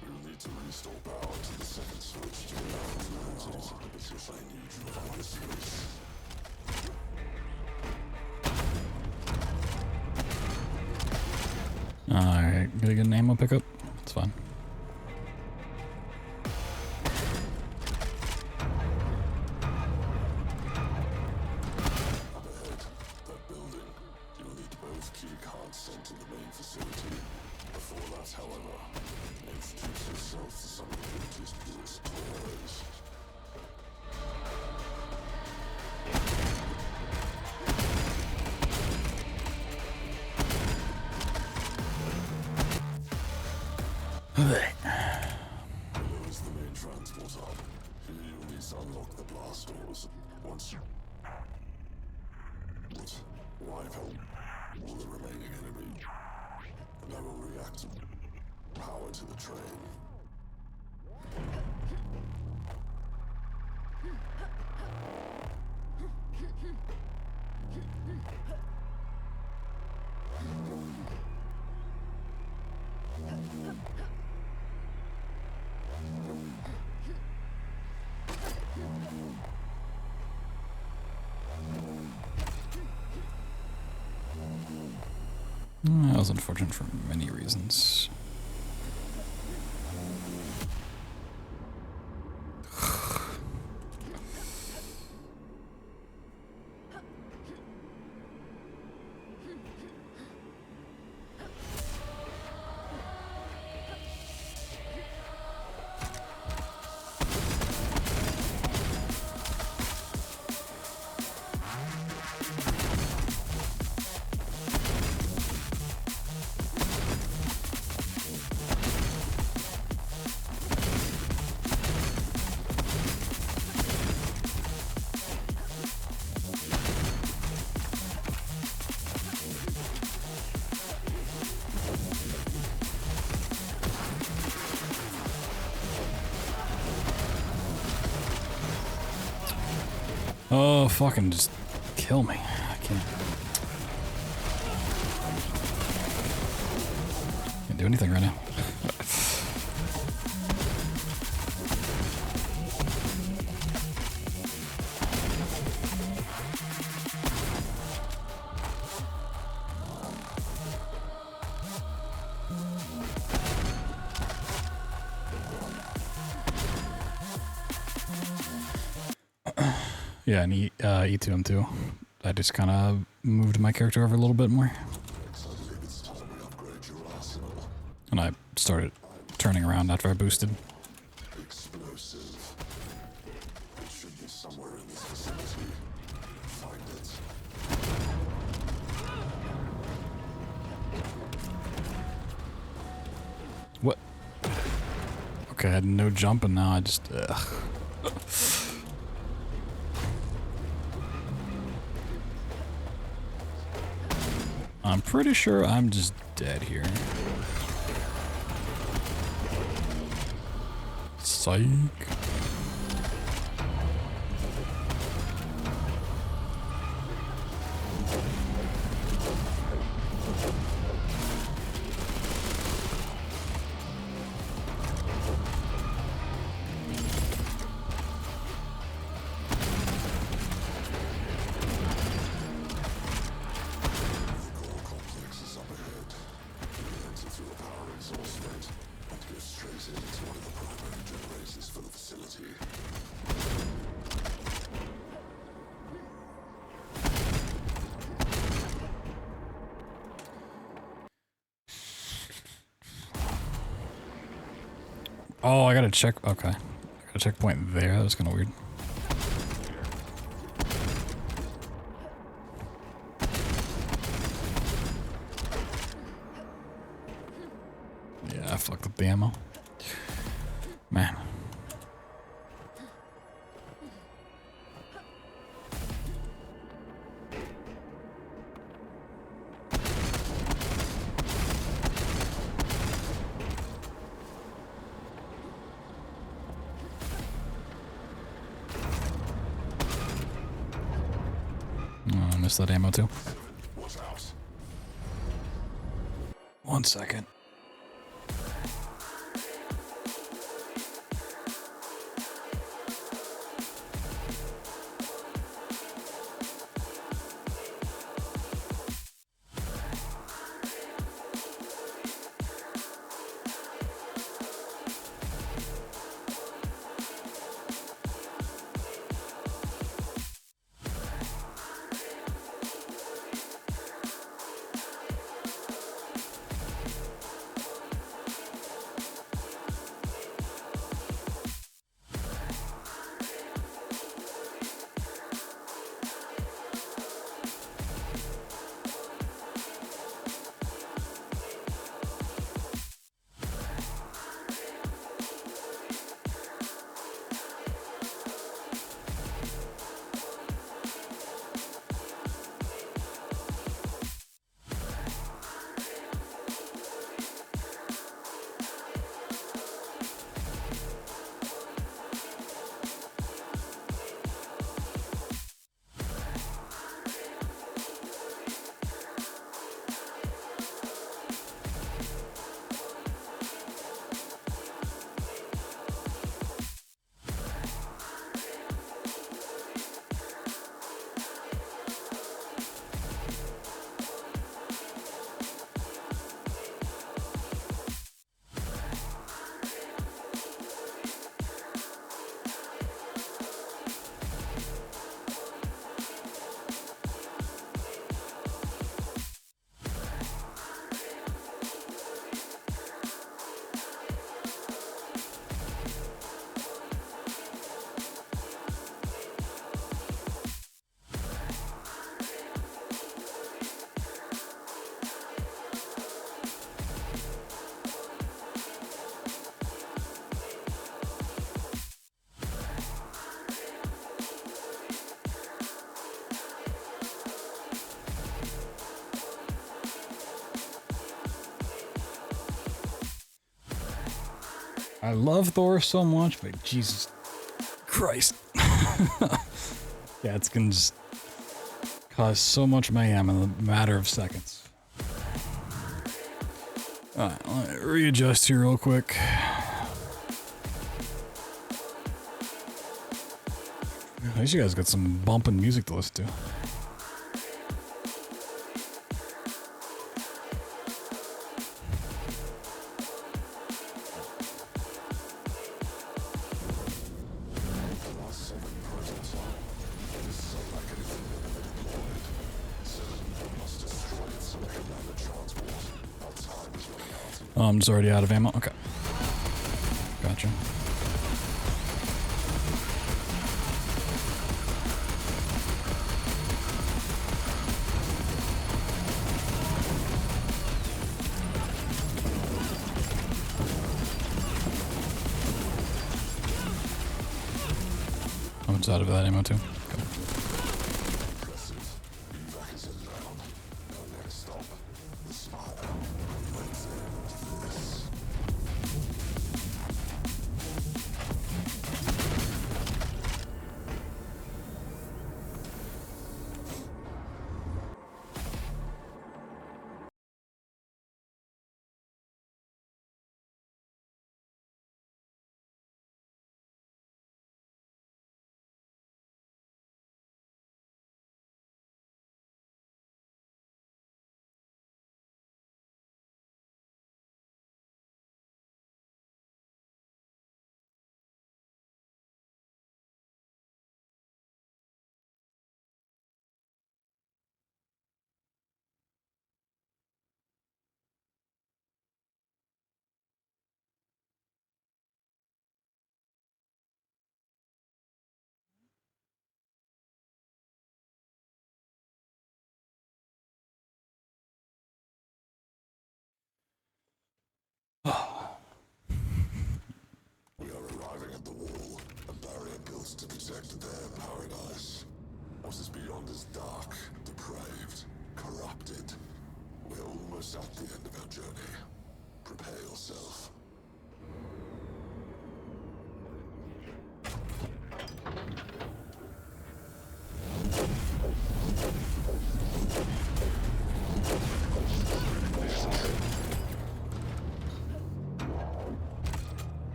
We will need to restore power to the second switch to allow the mountains of the position. I need you to find this space. Alright, gonna get an ammo pickup? It's fine. Up ahead, that building. You'll need both key cards sent to the main facility. Before that, however, introduce yourself to some of the beauty's purest toys. Below is the main transport hub. Here you'll need to unlock the blast doors. Once you wipe out all the remaining enemy, and I will react. to the train. That was unfortunate for many reasons. Oh, fucking just kill me. I can't do anything right now. Yeah, and E2M2. I just kind of moved my character over a little bit more. And I started turning around after I boosted. Explosive. It should be somewhere in this vicinity. Find it. What? Okay, I had no jump and now I just... I'm pretty sure I'm just dead here. Psych. Oh, I gotta check. Okay. I got a checkpoint there. That was kind of weird. Yeah, I fucked up the ammo. Man. Oh, I missed that ammo too. Watch out. 1 second. I love Thor so much, but Jesus Christ. Yeah, it's gonna just cause so much mayhem in a matter of seconds. Alright, let me readjust here real quick. At least you guys got some bumping music to listen to. Oh, I'm just already out of ammo? Okay. Gotcha. I'm just out of that ammo too. Okay. We are arriving at the wall, a barrier built to protect their paradise. What is beyond is dark, depraved, corrupted. We're almost at the end of our journey. Prepare yourself.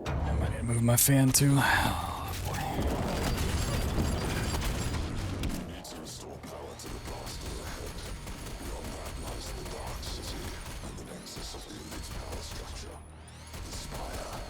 I might need to move my fan too. Oh boy. We need to restore power to the blast ahead. Beyond that lies the Dark City and the nexus of the elite power structure. The Spire.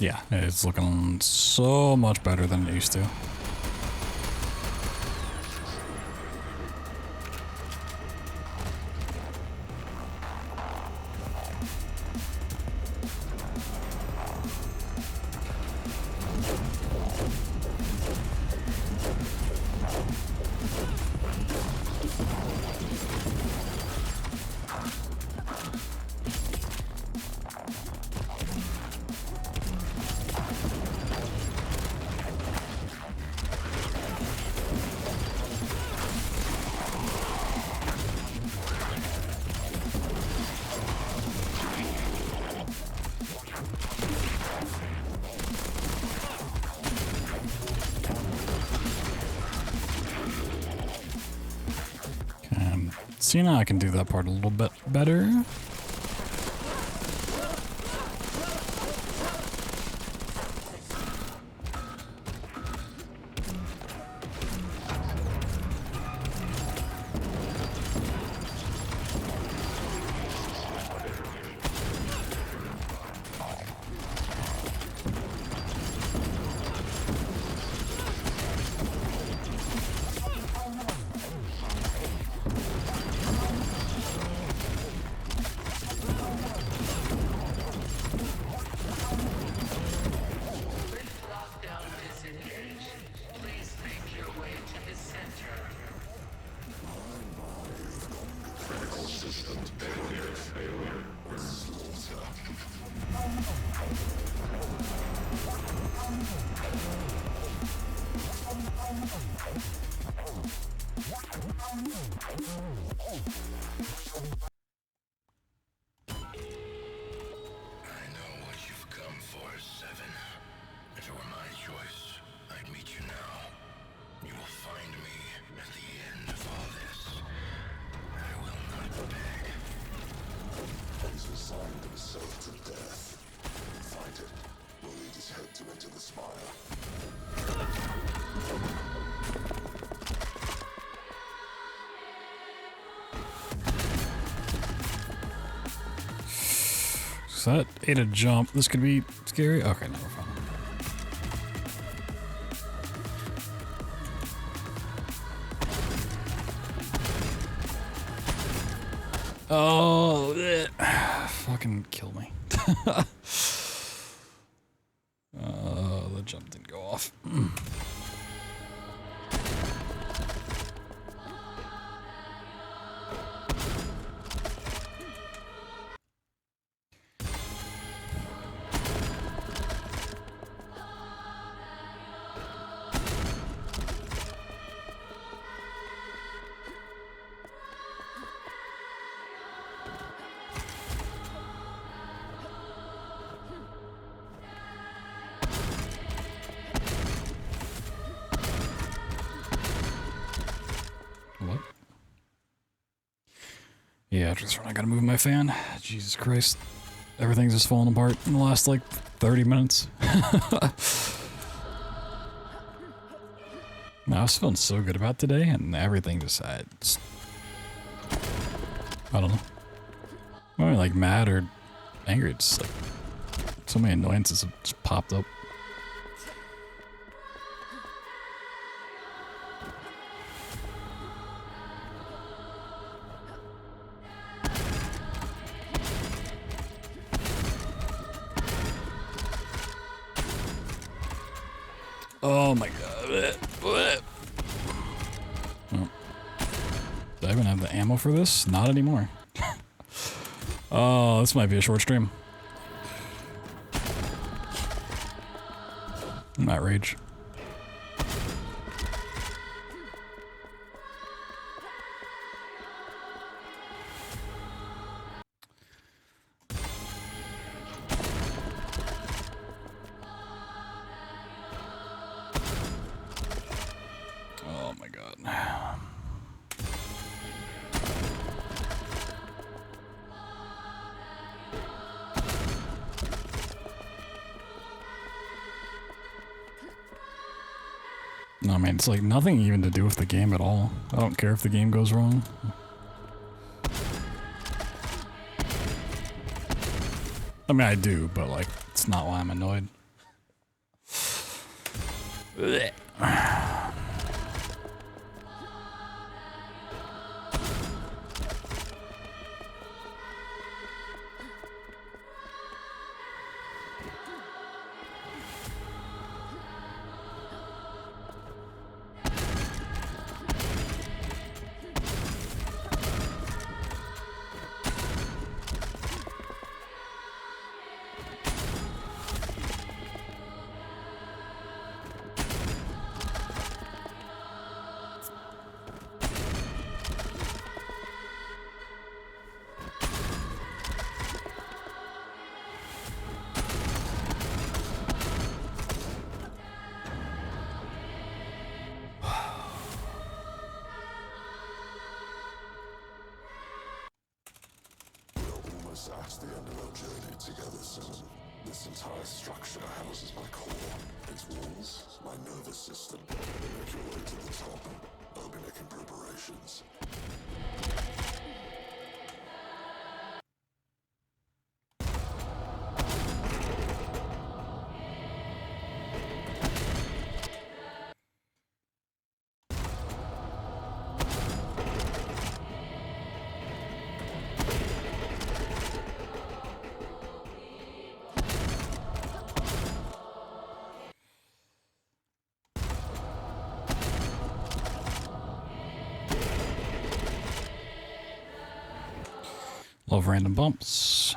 Yeah, it's looking so much better than it used to. See, now I can do that part a little bit better. So that ate a jump. This could be scary. Okay, no, we're fine. Oh, fucking kill me. The jump didn't go off. What? Yeah, just I gotta move my fan. Jesus Christ. Everything's just falling apart in the last like 30 minutes. Man, I was feeling so good about today and everything just, I don't know. I'm not like mad or angry, it's like so many annoyances have just popped up. Oh my god. Oh. Do I even have the ammo for this? Not anymore. Oh, this might be a short stream. Not rage. Oh my god. No, man, it's like nothing even to do with the game at all. I don't care if the game goes wrong. I mean, I do, but like, it's not why I'm annoyed. us at the end of our journey together soon. This entire structure houses my core, its walls, my nervous system. Make your way to the top. I'll be making preparations. Love random bumps.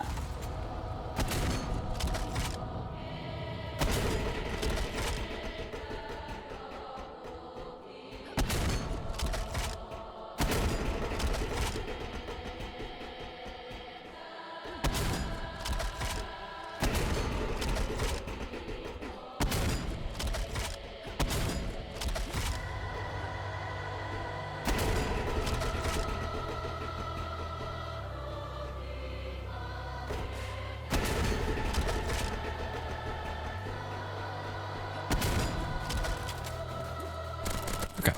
Okay.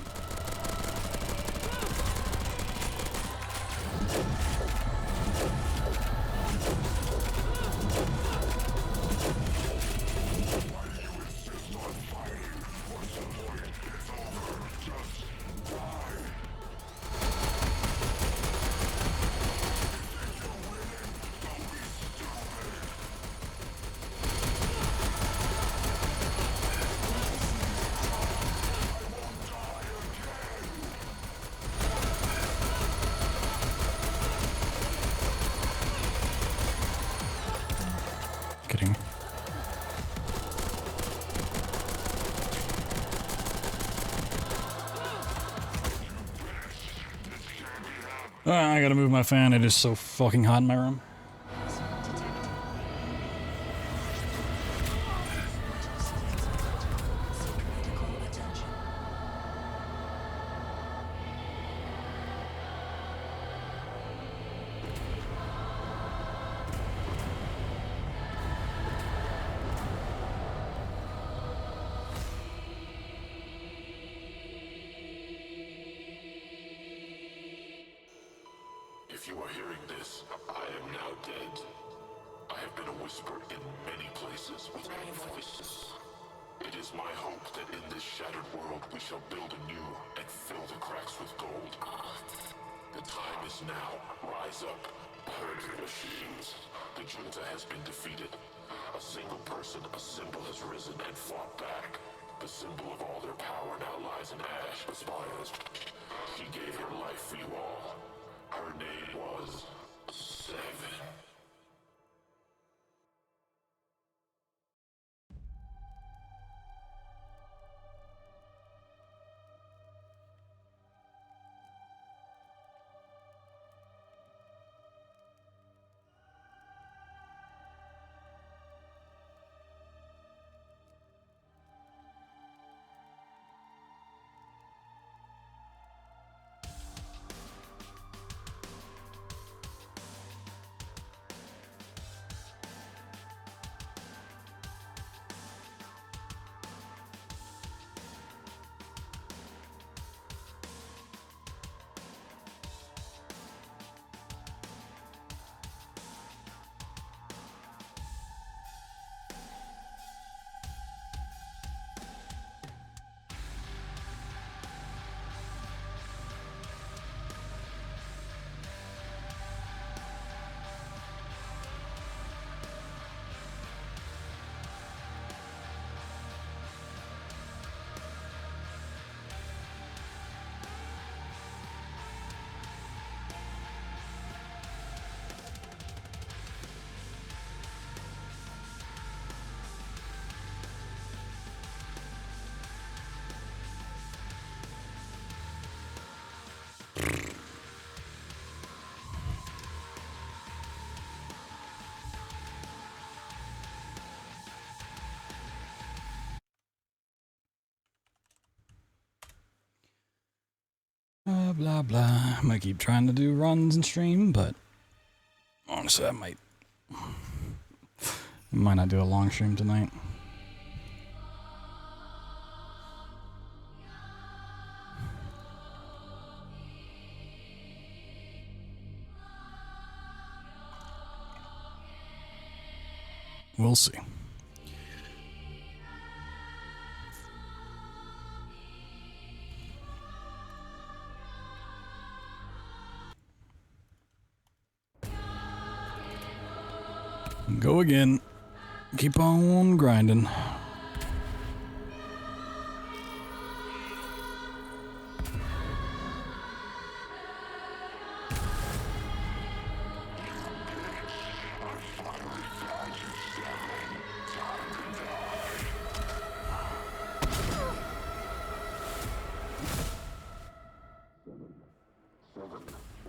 Kidding. I gotta move my fan. It is so fucking hot in my room. If you are hearing this, I am now dead. I have been a whisper in many places with many voices. It is my hope that in this shattered world we shall build anew and fill the cracks with gold. The time is now. Rise up. Purge the machines. The junta has been defeated. A single person, a symbol has risen and fought back. The symbol of all their power now lies in ash, the spires. She gave her life for you all. Her name was Seven. Blah blah. I'm gonna keep trying to do runs and stream, but Honestly, I might not do a long stream tonight. We'll see. Go again. Keep on grinding.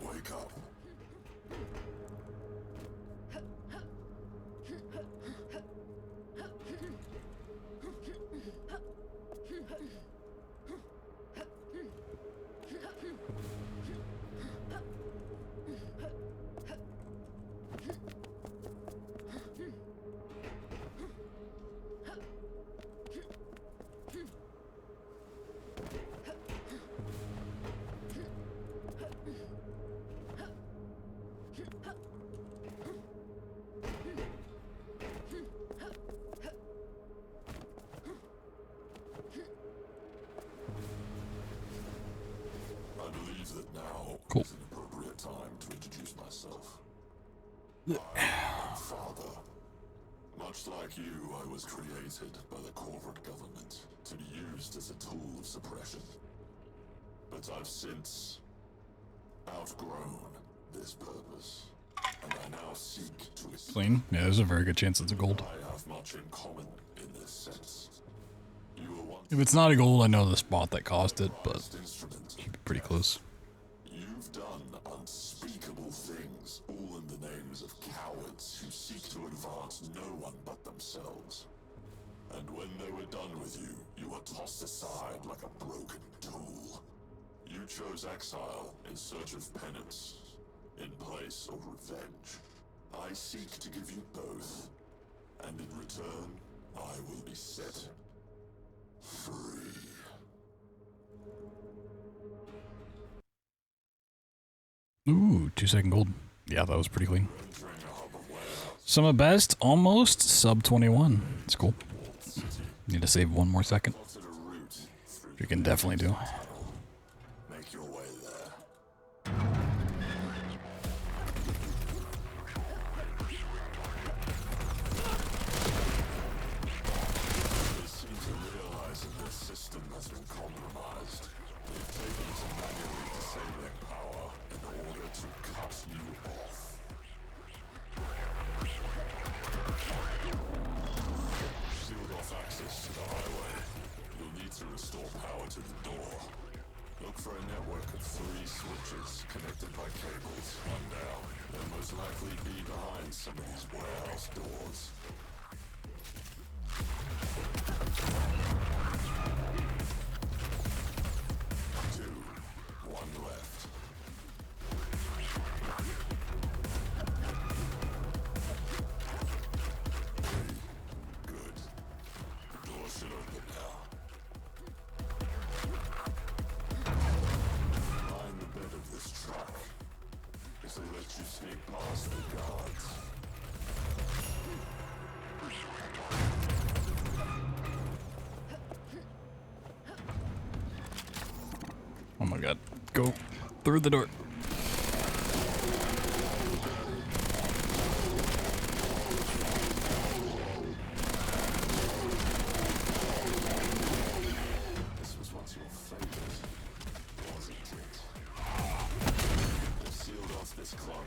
Wake up. I believe that now Cool. is an appropriate time to introduce myself. I'm Father. Much like you, I was created by the corporate government to be used as a tool of suppression. But I've since outgrown this purpose, and I now seek to escape. Clean. Yeah, there's a very good chance it's a gold. I have much in common in this sense. You were once If it's not a gold, I know the spot that caused it, but instrument. should be pretty close. You've done unspeakable things, all in the names of cowards who seek to advance no one but themselves. And when they were done with you, you were tossed aside like a broken tool. You chose exile in search of penance, in place of revenge. I seek to give you both, and in return, I will be set free. Ooh, 2-second gold. Yeah, that was pretty clean. Some of best, almost sub 21. It's cool. Need to save one more second. You can definitely do. Make your way there. They seem to realize that their system has been compromised. They've taken to manually disabling power in order to cut you off. Sealed off access to the highway. You'll need to restore power to the door. Look for a network of 3 switches connected by cables. One down. They'll most likely be behind some of these warehouse doors. Two. One left. Three. Good. The door should open now. Behind the bed of this truck, if they let you sneak past the guards. Oh my god. Go through the door. This was once your favorite, wasn't it? They've sealed off this club.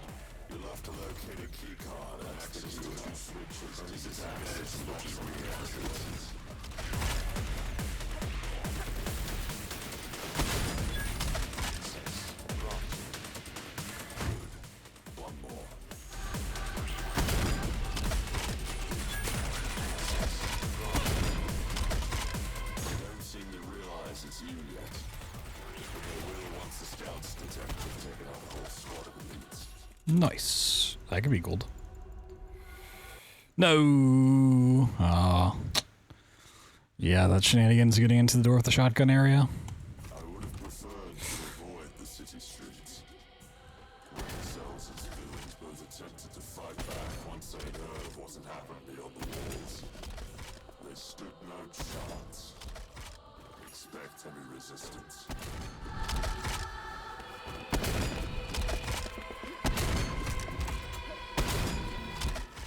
You'll have to locate a key card and access to 2 switches to disable luxury exits. One more. They don't seem to realize it's you yet. But they will once the scouts detect you've taken out a whole squad of elites. Nice. That could be gold. No. Ah. Yeah, that shenanigans getting into the door with the shotgun area. I would have preferred to avoid the city streets. Themselves as villains both attempted to fight back once they heard of wasn't happening beyond the walls. They stood no chance. Expect heavy resistance.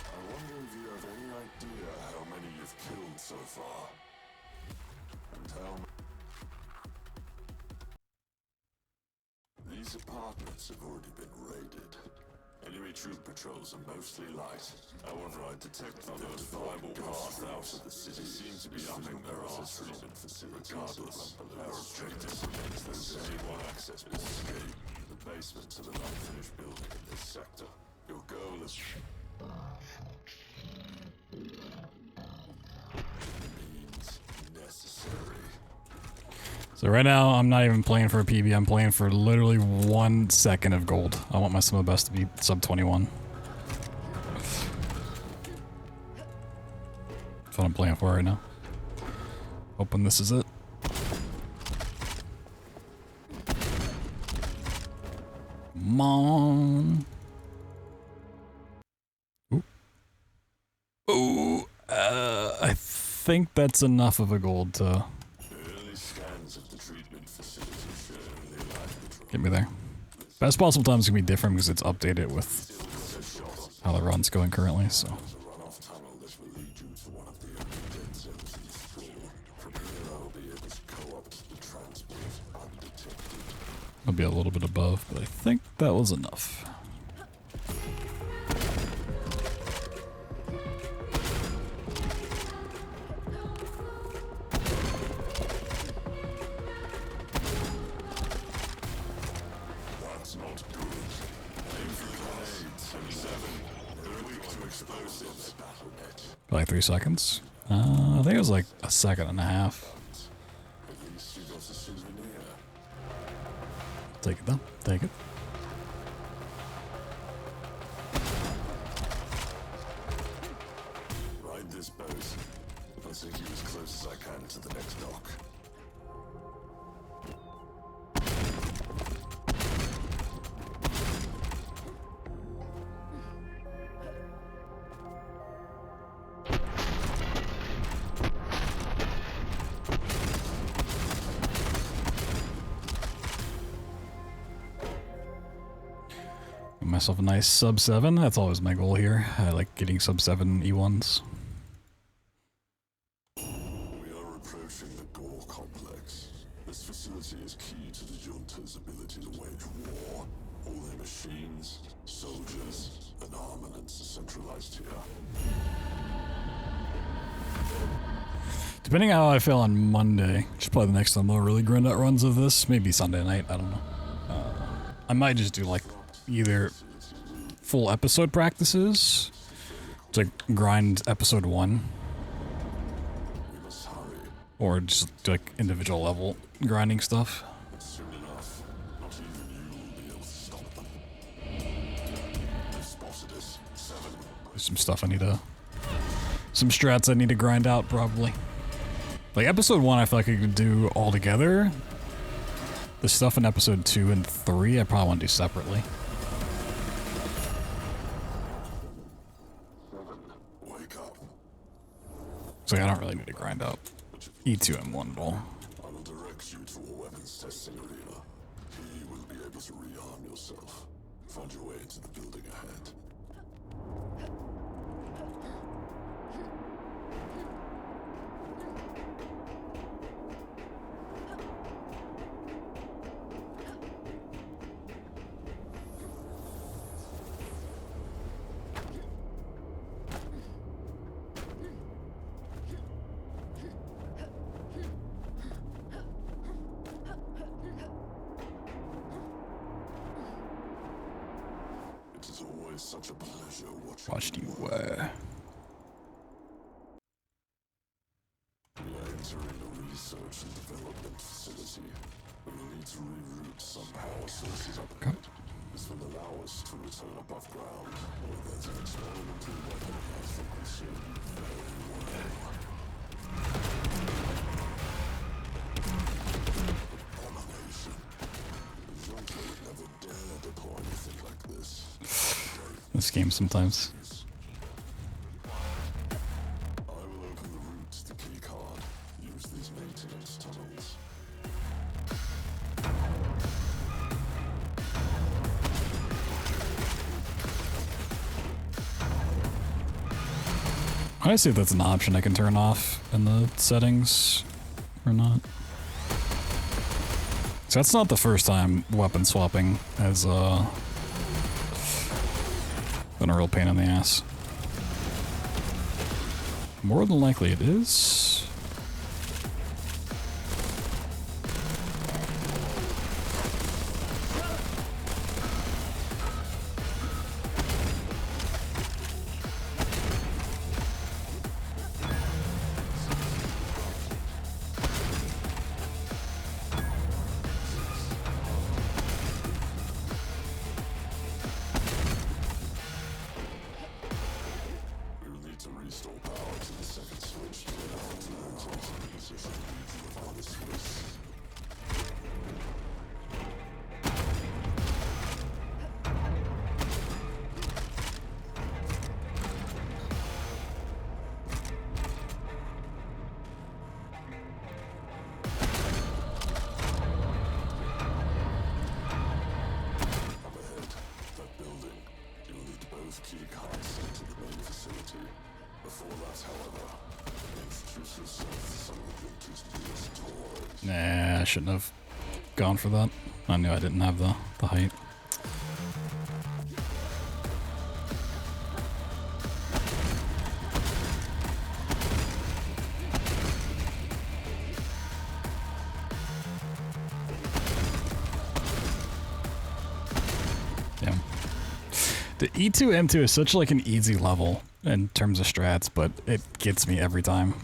I wonder if you have any idea how many you've killed so far. And how these apartments have already been raided. Enemy troop patrols are mostly light. However, I detect the identifiable path out of the city seem to be upping their arsenal treatment facilities. Regardless, our objective remains the same. One access will escape the basement of an unfinished building in this sector. Your goal is means necessary. So right now, I'm not even playing for a PB. I'm playing for literally 1 second of gold. I want my sum of best to be sub 21. That's what I'm playing for right now. Hoping this is it. Come on. Ooh. Ooh. I think that's enough of a gold to get me there. Best possible time is gonna be different because it's updated with how the run's going currently, so. I'll be a little bit above, but I think that was enough. Like 3 seconds. I think it was like a second and a half. Take it though. Take it. Ride this boat. Let's take you as close as I can to the next dock. Myself a nice sub 7. That's always my goal here. I like getting sub 7 E1s. We are approaching the Gore complex. This facility is key to the junta's ability to wage war. All their machines, soldiers, and armaments are centralized here. Depending on how I feel on Monday, just probably the next time I'll really grind out runs of this. Maybe Sunday night, I don't know. I might just do like either full episode practices to grind episode 1, or just like individual level grinding stuff. Soon enough, not even you will be able to stop them. They've spotted us. 7. There's some stuff I need to, some strats I need to grind out probably. Like episode 1, I feel like I could do all together. The stuff in episode 2 and 3, I probably want to do separately. Wake up. So I don't really need to grind out E2 and 1 at all. I will direct you to a weapons testing arena. He will be able to rearm yourself. Find your way into the building ahead. It is always such a pleasure watching Watched you work. where? We are entering a research and development facility. We will need to reroute some power sources upgrade. This will allow us to return above ground, where there's an experimental weapon I think will serve you very well. Abomination. Zonka would never dare deploy anything like this. This game sometimes. I will open the route to the key card. Use these maintenance tunnels. I see if that's an option I can turn off in the settings or not. So that's not the first time weapon swapping has been a real pain in the ass. More than likely it is. Nah, I shouldn't have gone for that. I knew I didn't have the height. Damn. The E2 M2 is such like an easy level in terms of strats, but it gets me every time.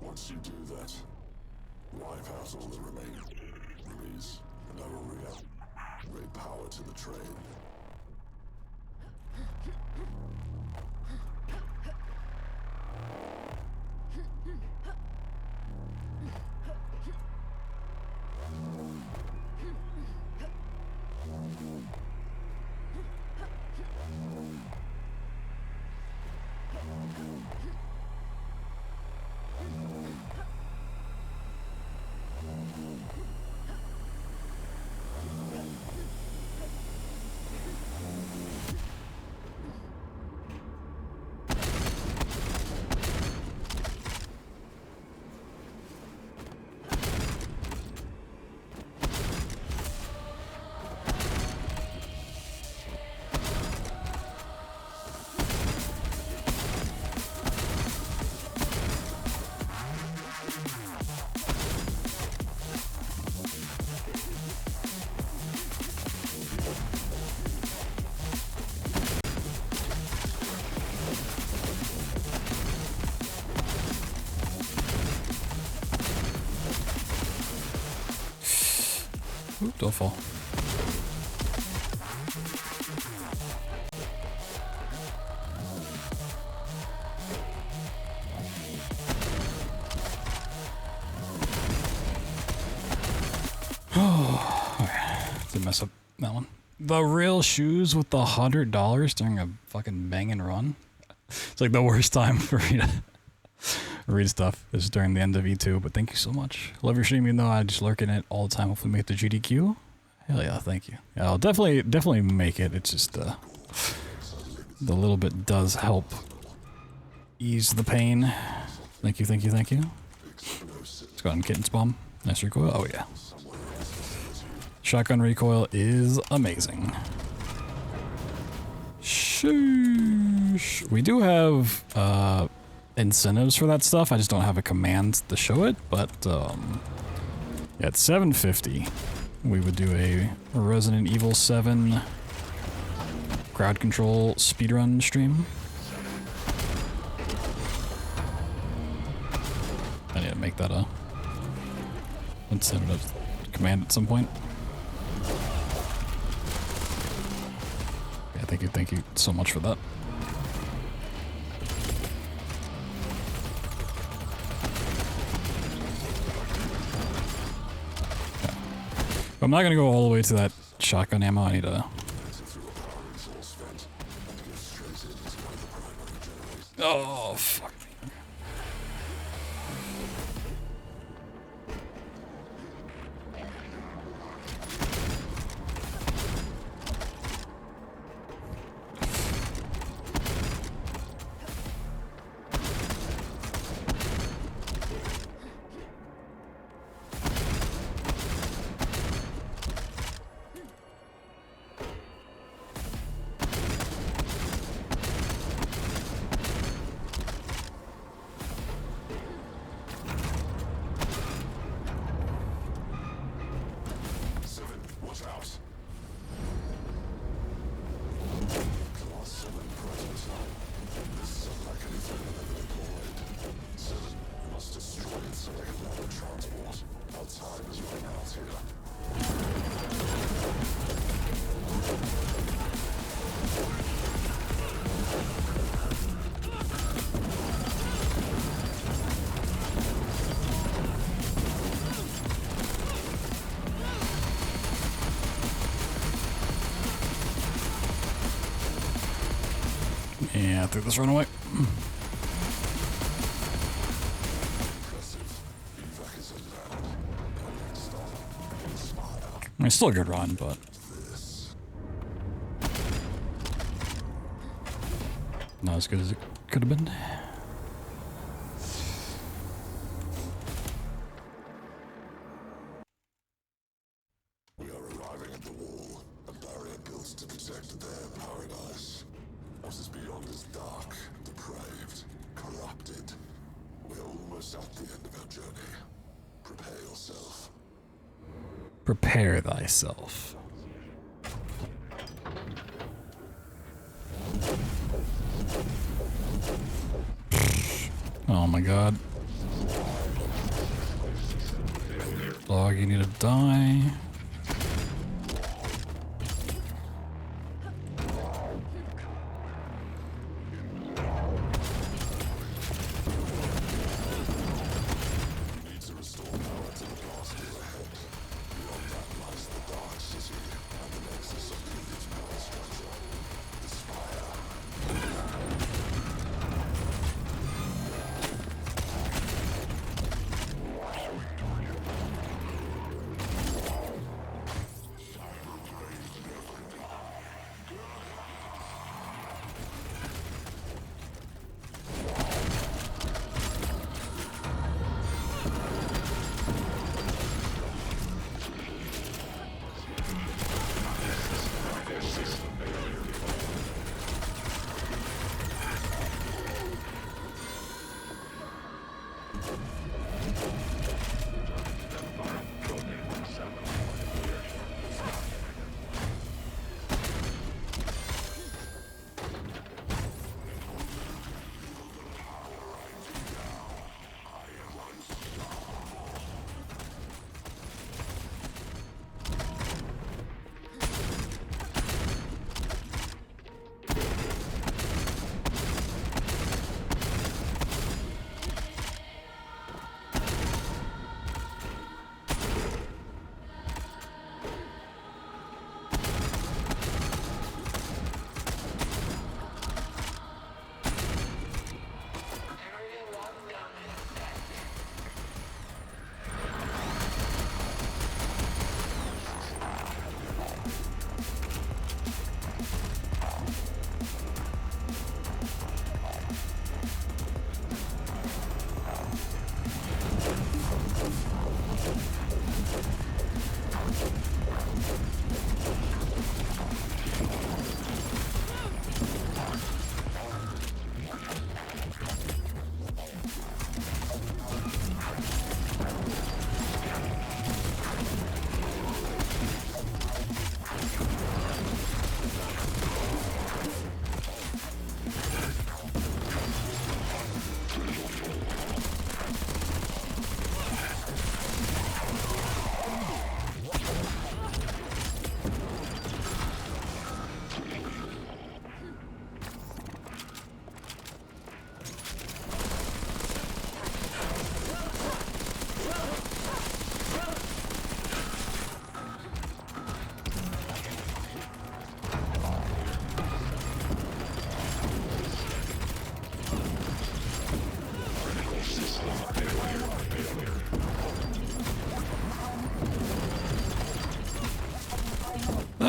Once you do that, wipe out all the remaining release no ray power to the train. Ooh, don't fall. Oh, okay. Did mess up that one. The real shoes with the $100 during a fucking banging run. It's like the worst time for me to read stuff is during the end of E2, but thank you so much. Love your stream, even though I just lurk in it all the time. Hopefully make the GDQ. Hell yeah, thank you. Yeah, I'll definitely make it. It's just the little bit does help ease the pain. Thank you, thank you, thank you. Let's go ahead and Kitten's Bomb. Nice recoil. Oh yeah. Shotgun recoil is amazing. Sheesh. We do have incentives for that stuff. I just don't have a command to show it, but yeah, at 750 we would do a Resident Evil 7 crowd control speedrun stream. I need to make that a incentive command at some point. Yeah, thank you so much for that. Yeah. I'm not gonna go all the way to that shotgun ammo. I need to. Oh, fuck me. Yeah, I think this run away. I mean, still a good run, but not as good as it could have been. We are arriving at the wall, a barrier built to protect their paradise. What is beyond is dark, depraved, corrupted. We're almost at the end of our journey. Prepare yourself. Prepare thyself. Oh my god. Dog, you need to die.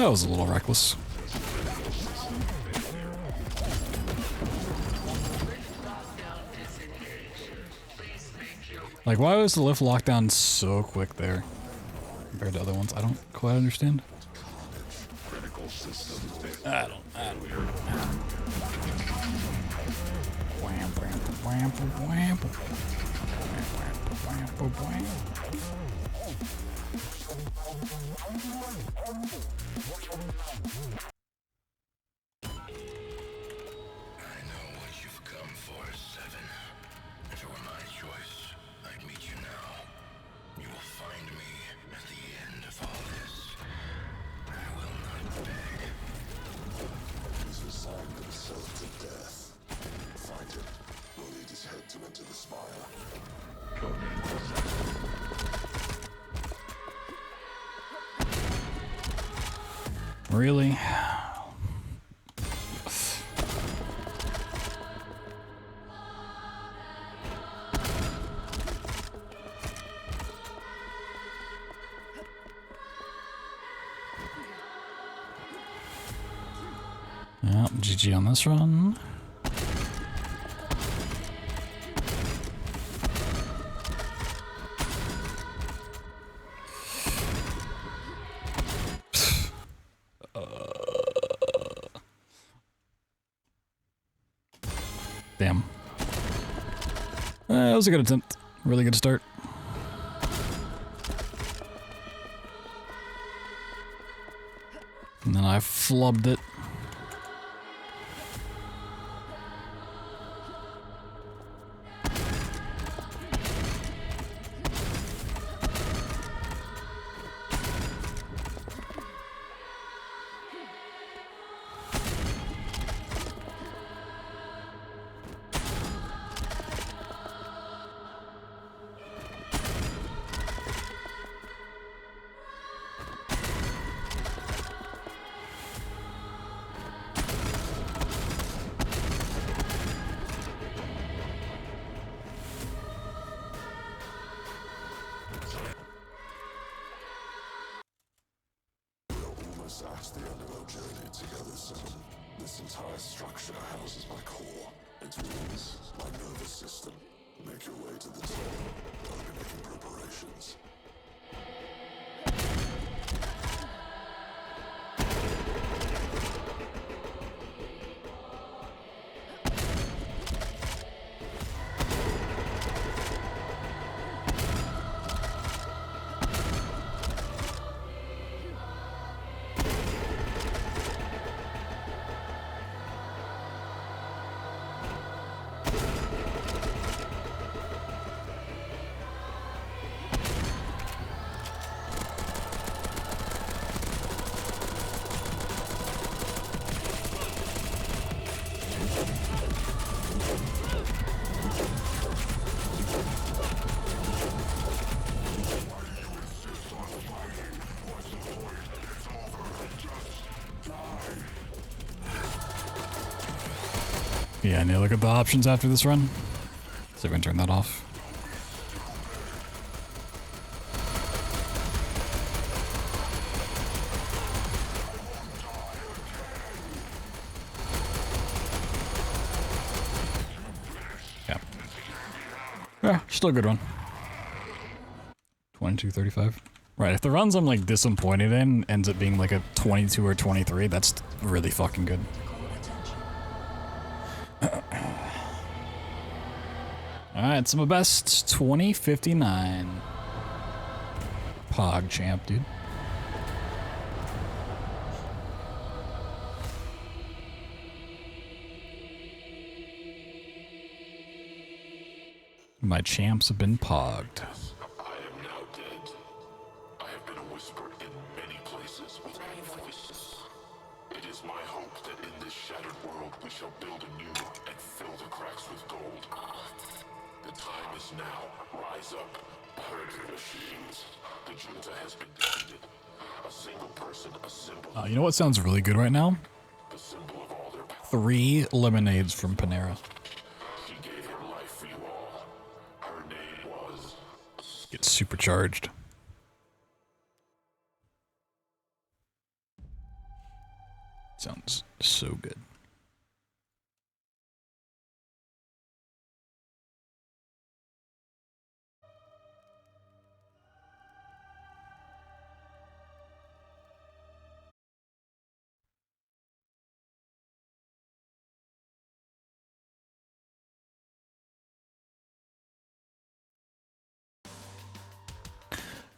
That was a little reckless. Like, why was the lift lockdown so quick there compared to other ones? I don't quite understand. I don't. Really? Yeah, GG on this run. Damn. That was a good attempt. Really good start. And then I flubbed it. At the end of our journey together, Seven. This entire structure houses my core. It means my nervous system. Make your way to the top. I'll be making preparations. Yeah, I need to look at the options after this run. So we can turn that off. Yeah. Yeah, still a good run. 22:35. Right, if the runs I'm like disappointed in ends up being like a 22 or 23, that's really fucking good. Alright, so my best 2059. Pog champ, dude. My champs have been pogged. I am now dead. I have been a whisper in many places with many voices. It is my hope that in this shattered world we shall build anew and fill the cracks with gold. The time is now. Rise up. Purge the machines. The junta has been defeated. A single person, a symbol. You know what sounds really good right now? The symbol of all their power. 3 lemonades from Panera. She gave her life for you all. Her name was... Get supercharged. Sounds so good.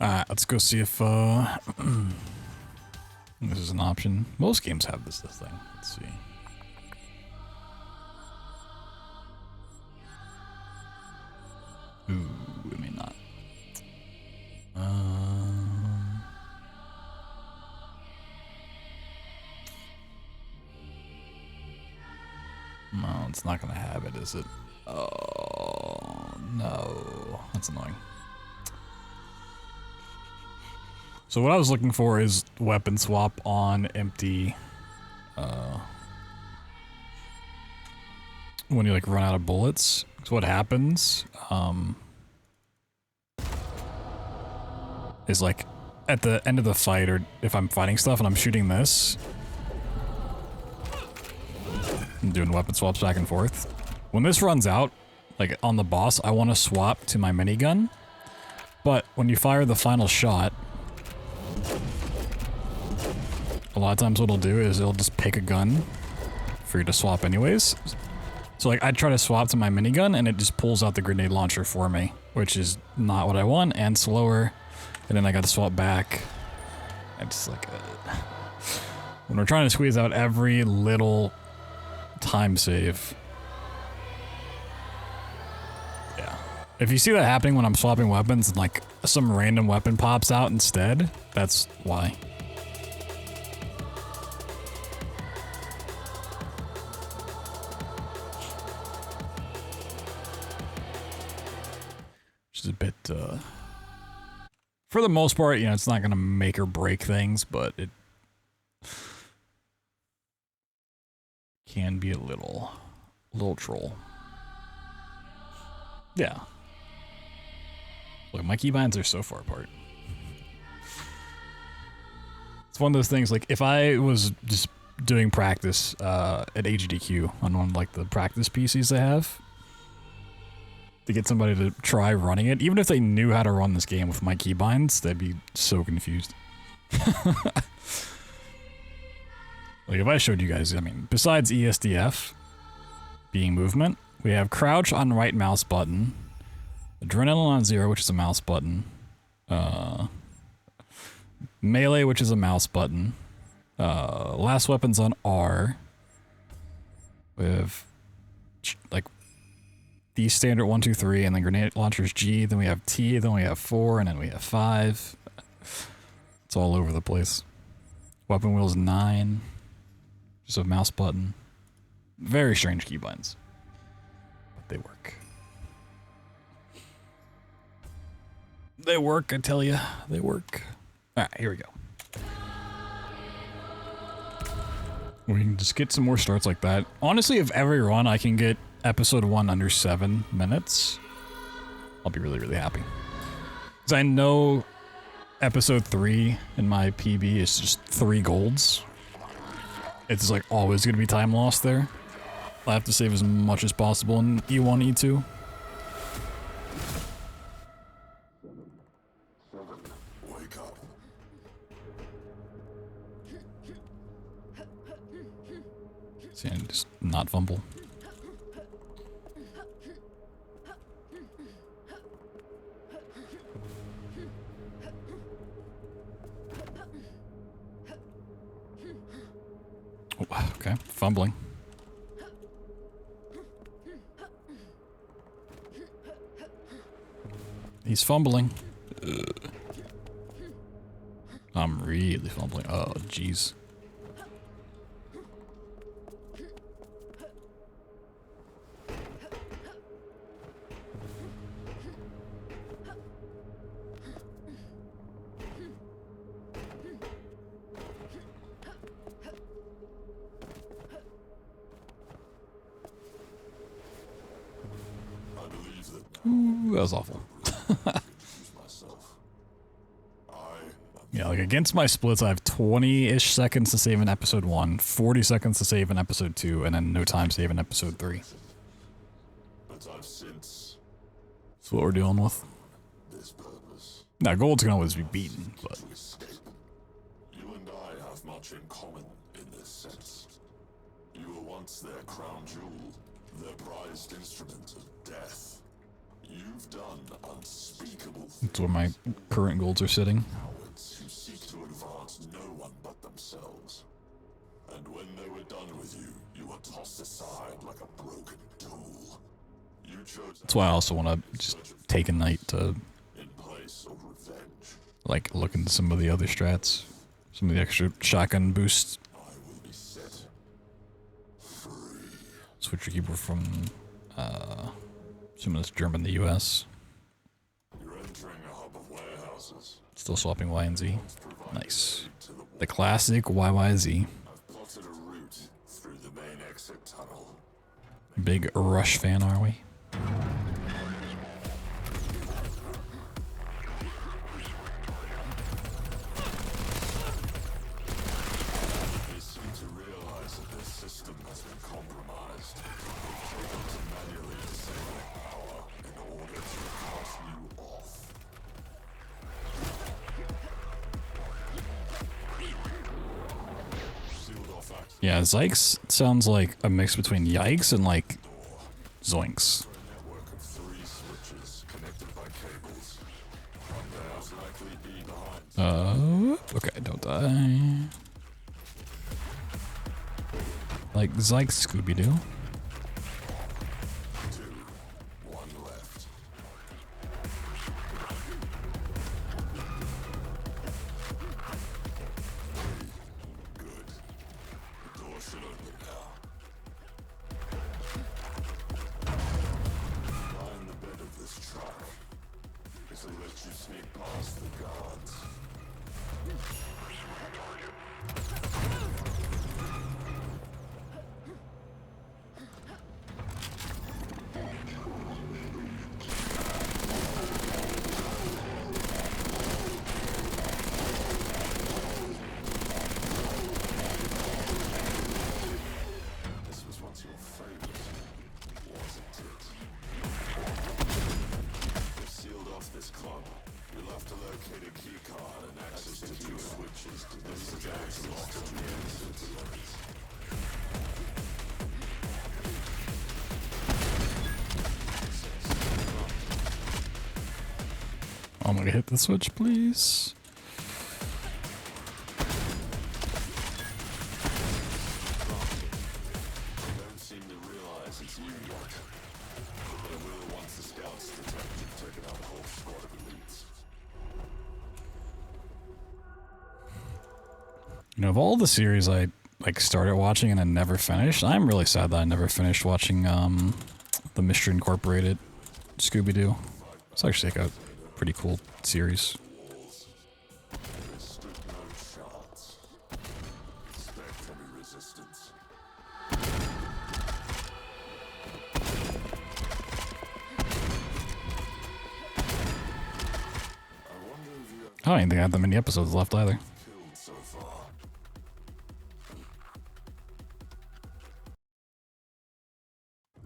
Alright, let's go see if this is an option. Most games have this thing. Let's see. Ooh, it may not. No, it's not gonna have it, is it? Oh no, that's annoying. So what I was looking for is weapon swap on empty, when you like run out of bullets. So what happens, is like at the end of the fight, or if I'm fighting stuff and I'm shooting this, I'm doing weapon swaps back and forth. When this runs out, like on the boss, I want to swap to my minigun, but when you fire the final shot, a lot of times what it'll do is it'll just pick a gun for you to swap anyways. So like I try to swap to my minigun and it just pulls out the grenade launcher for me, which is not what I want and slower. And then I got to swap back. I just like, when we're trying to squeeze out every little time save. Yeah. If you see that happening when I'm swapping weapons and like some random weapon pops out instead, that's why. Which is a bit, for the most part, you know, it's not gonna make or break things, but it can be a little troll. Yeah. Look, my keybinds are so far apart. It's one of those things, like, if I was just doing practice at HDQ on one of, like, the practice PCs they have, to get somebody to try running it, even if they knew how to run this game with my keybinds, they'd be so confused. Like, if I showed you guys, I mean, besides ESDF being movement, we have crouch on right mouse button, adrenaline on 0, which is a mouse button, melee, which is a mouse button, last weapons on R, we have, like, the standard 1, 2, 3, and then grenade launchers G, then we have T, then we have 4, and then we have 5. It's all over the place. Weapon wheels 9. Just a mouse button. Very strange keybinds. But they work. They work, I tell ya. They work. Alright, here we go. We can just get some more starts like that. Honestly, if every run I can get episode 1 under 7 minutes, I'll be really, really happy. Because I know episode 3 in my PB is just 3 golds. It's like always going to be time lost there. I have to save as much as possible in E1, E2. Wake up. See, and just not fumble. Oh, okay, fumbling. He's fumbling. Ugh. I'm really fumbling. Oh, jeez. believe that Ooh, that was awful. myself. I am Yeah, like against my splits, I have 20-ish seconds to save in episode 1, 40 seconds to save in episode 2, and then no time save in episode 3. But I've since That's what we're dealing with. this purpose Now, golds can always be beaten, but to escape. You and I have much in common in this sense. You were once their crown jewel, their prized instrument of death. You've done unspeakable things. that's where my current golds are sitting. Cowards who seek to advance no one but themselves. And when they were done with you, you were tossed aside like a broken tool. You chose That's why I also want to just take a night to, in place of revenge. like, look into some of the other strats. Some of the extra shotgun boosts. I will be set free. Switcher keyboard from, some of this German, the US. You're entering a hub of warehouses. Still swapping Y and Z. Nice. The classic YYZ. I've plotted a route through the main exit tunnel. Big Rush fan, are we? They seem to realize that their system has been compromised. They've taken to manually disable power in order to cut you off. Sealed off access Yeah, Zykes sounds like a mix between Yikes and, like, Zoinks. to a network of 3 switches connected by cables. One warehouse likely be behind. Okay, don't die. Like Zykes Scooby-Doo. 2. 1 left. Good. The door should open now. Line the bed of this truck. This'll let you sneak past the guards. This was once your favorite, wasn't it? They've sealed off this club. You'll have to locate a key card and access to 2 switches to disengage locked on the exit. I'm gonna hit the switch, please. They don't seem to realize it's you yet. But they will once the scouts detect you've taken out a whole squad of elites. You know, of all the series I, like, started watching and then never finished, I'm really sad that I never finished watching, the Mystery Incorporated Scooby-Doo. It's actually, like, a pretty cool series. They stood no chance. Expect heavy resistance. I wonder if you have I don't even think I have that many episodes left either. killed so far.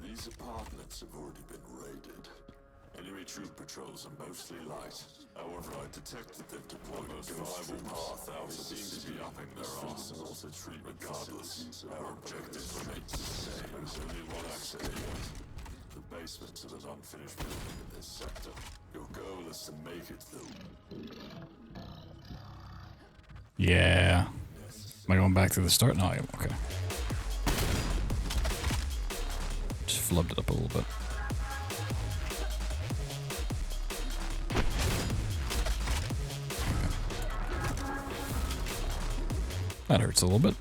These apartments have already been raided. Enemy troop patrols are mostly light. However, I detect that they've deployed a viable path out. They seem to be upping their arsenal to treat regardless. Our objective remains the same. There's only one access point. The basement to the unfinished building in this sector. Your goal is to make it through. Yeah. Am I going back to the start? No, I am. Okay. Just flubbed it up a little bit. That hurts a little bit.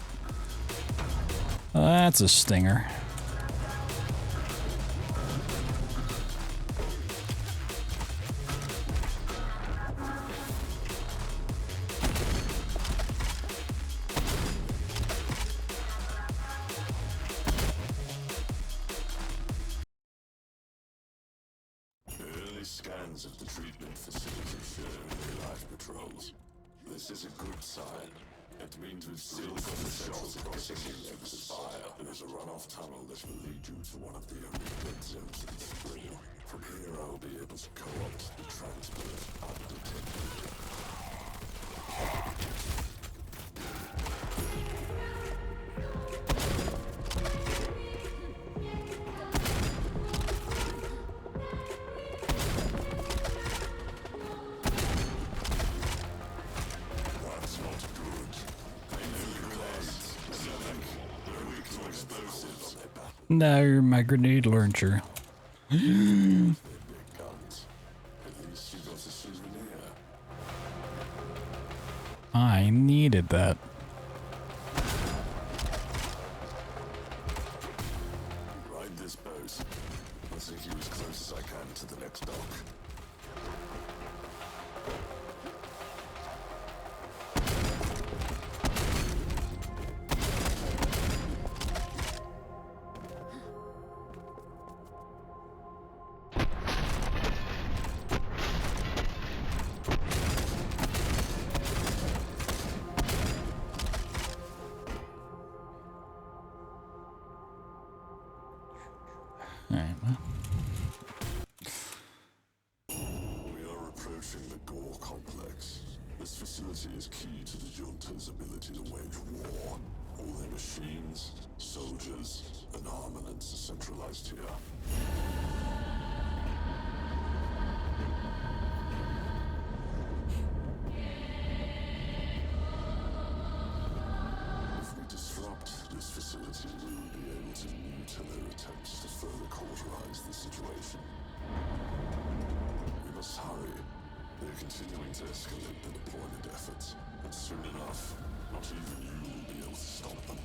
That's a stinger. Early scans of the treatment facility show only light patrols. This sign. It means we've still got a shot at getting you to the spire. There's a runoff tunnel that will lead you to one of the only dead zones in SPRAWL. From here I'll be able to co-opt the transport undetected. No, my grenade launcher. I needed that. Ride this boat. I'll take you as close as I can to the next dock. Alright, well. We are approaching the Gore complex. This facility is key to the junta's ability to wage war. All their machines, soldiers, and armaments are centralized here. If we disrupt this facility, we will be able to neuter their attempts to further cauterize the situation. We must hurry. They're continuing to escalate their deployment efforts, and soon enough, not even you will be able to stop them.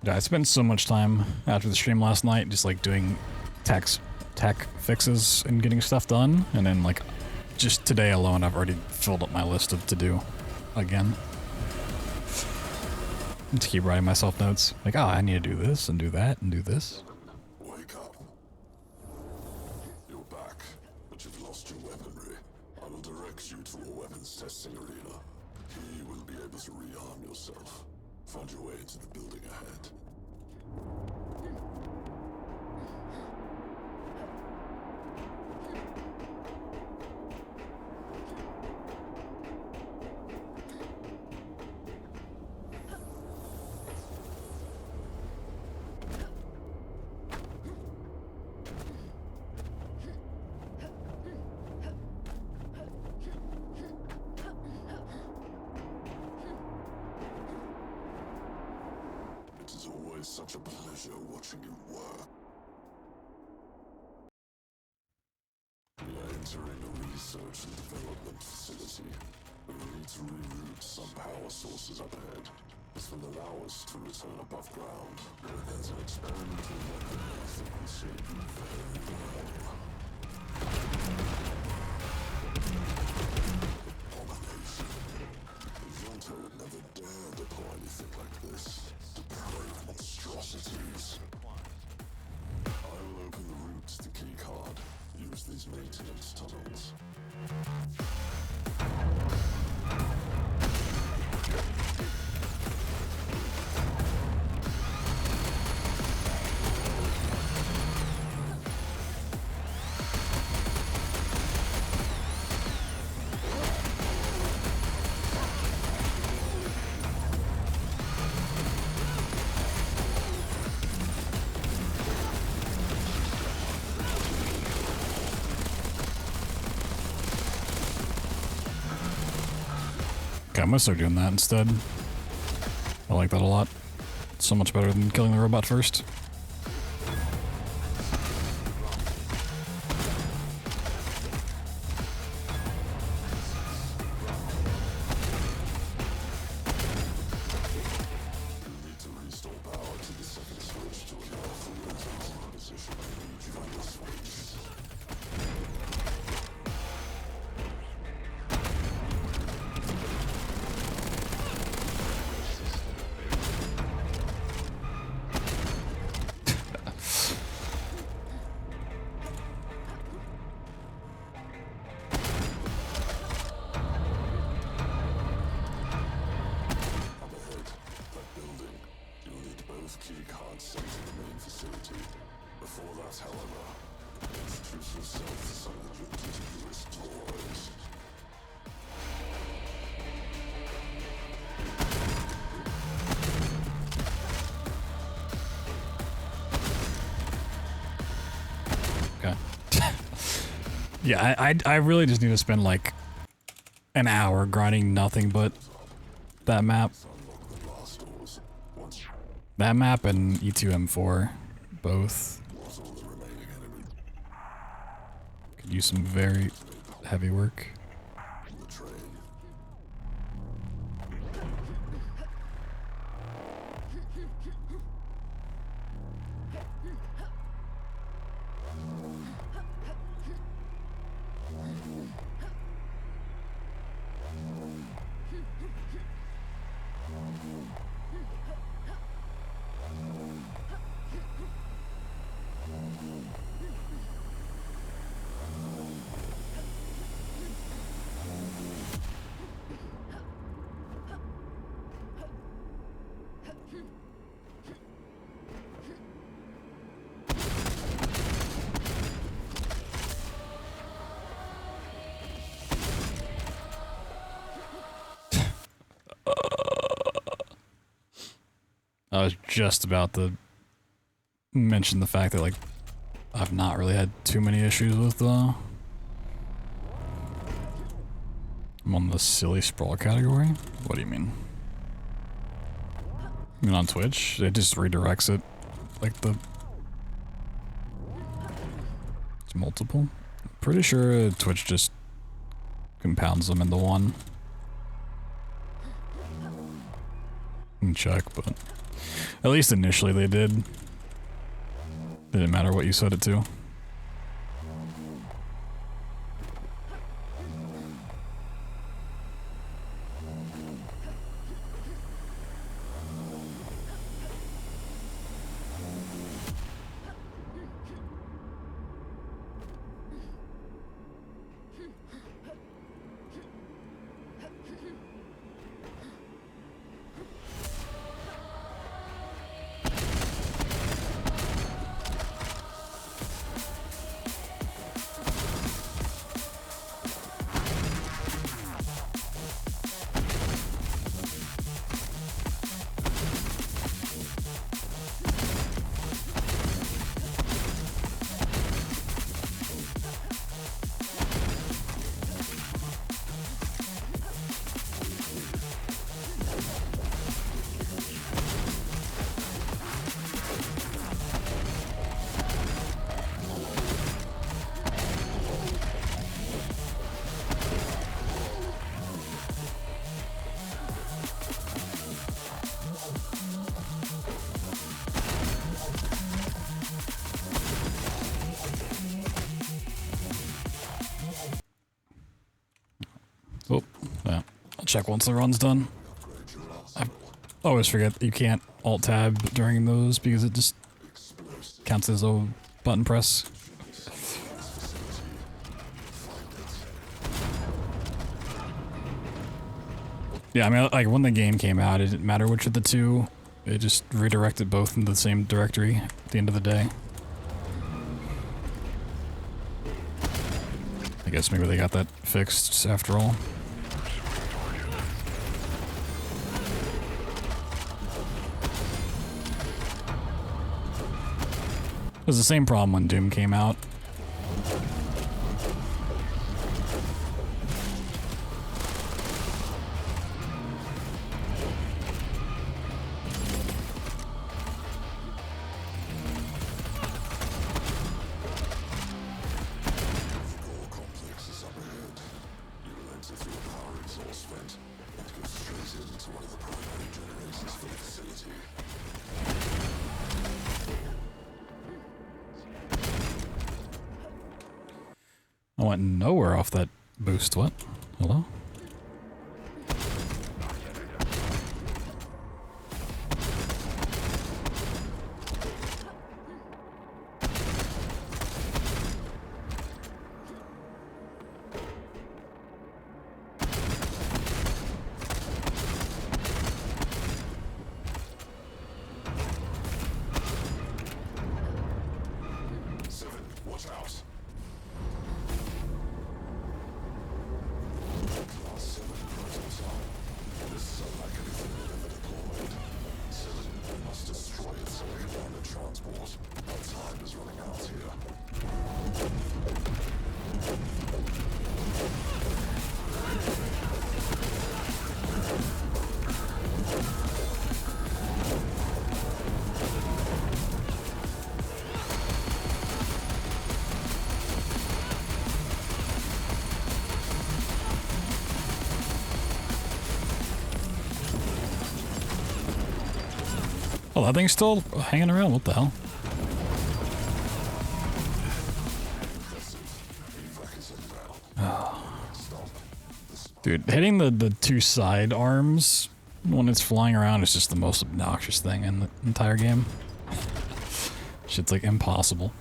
Yeah, I spent so much time after the stream last night just like doing tech fixes and getting stuff done, and then like just today alone I've already filled up my list of to do again. To keep writing myself notes like, oh, I need to do this and do that and do this. Wake up. You're back, but you've lost your weaponry. I will direct you to a weapons testing arena. Here you will be able to rearm yourself. Find your way into the building ahead. It is always such a pleasure watching you work. We are entering a research and development facility. We will need to reroute some power sources up ahead. This will allow us to return above ground. There's an experimental weapon I think will serve you very well. Abomination. The junta would never dare deploy anything like this. Depraved monstrosities. I will open the route to the keycard. Use these maintenance tunnels. Okay, I'm gonna start doing that instead. I like that a lot. It's so much better than killing the robot first. Yeah, I really just need to spend like an hour grinding nothing but that map. That map and E2M4, both. Could use some very heavy work. I was just about to mention the fact that, like, I've not really had too many issues with, I'm on the silly sprawl category? What do you mean? I mean, on Twitch, it just redirects it, like, it's multiple? Pretty sure Twitch just compounds them into one. You can check, but at least initially they did. Didn't matter what you set it to. Oh, yeah. I'll check once the run's done. I always forget that you can't alt-tab during those because it just counts as a button press. Yeah, I mean, like, when the game came out, it didn't matter which of the two. It just redirected both into the same directory at the end of the day. I guess maybe they got that fixed after all. It was the same problem when Doom came out. I went nowhere off that boost. What? Hello? Watch out. Oh, that thing's still hanging around. What the hell? Oh. Dude, hitting the two side arms when it's flying around is just the most obnoxious thing in the entire game. Shit's like impossible.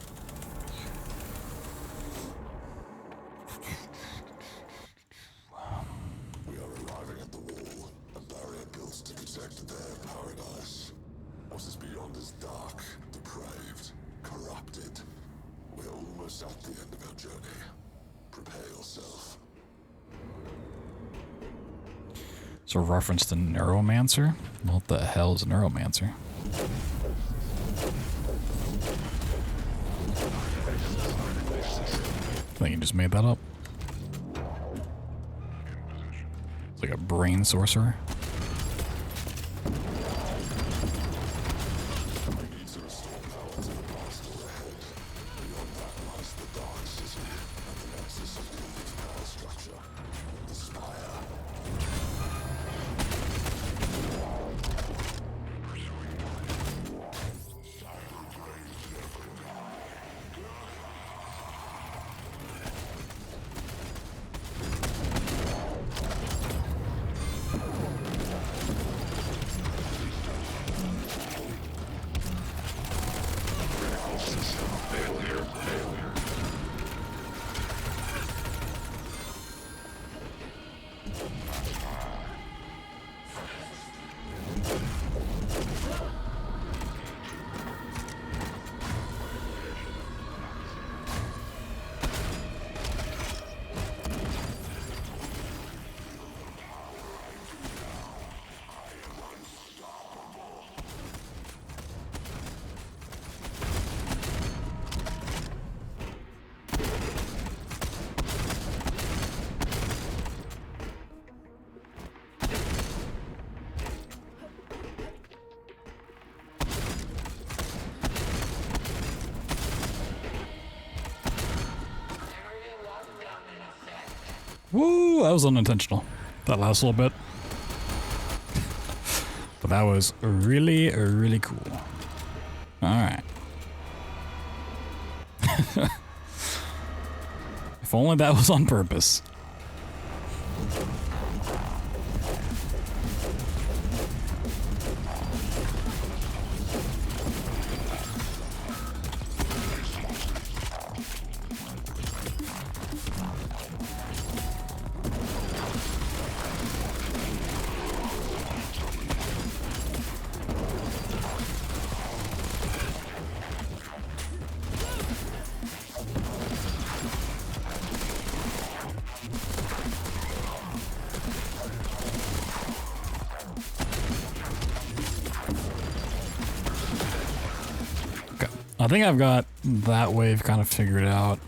We are arriving at the wall, a barrier built to protect their paradise. What is beyond is dark, depraved, corrupted. We're almost at the end of our journey. Prepare yourself. It's a reference to Neuromancer? What the hell is a Neuromancer? I think you just made that up. It's like a brain sorcerer. Woo, that was unintentional. That last little bit. But that was really, really cool. Alright. If only that was on purpose. I think I've got that wave kind of figured out.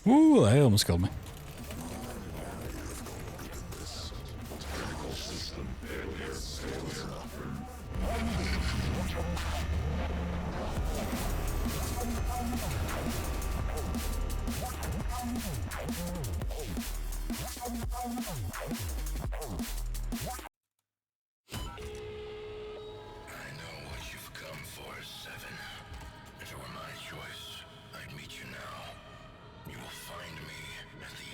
Ooh, that almost killed me. If it were my choice, I'd meet you now. You will find me at the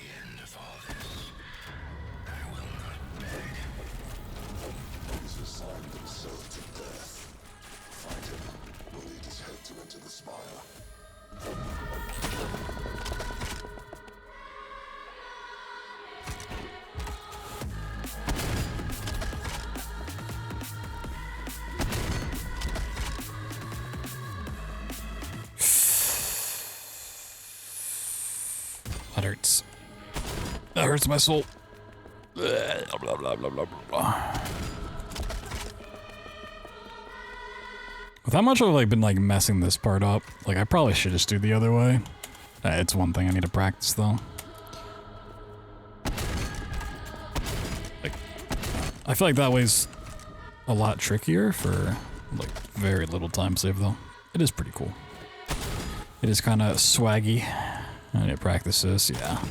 hurts. That hurts my soul. Blah, blah, blah, blah, blah, blah. With how much I've like been like messing this part up, like I probably should just do the other way. It's one thing I need to practice though. Like, I feel like that way's a lot trickier for like very little time save though. It is pretty cool. It is kind of swaggy. I need to practice this, yeah.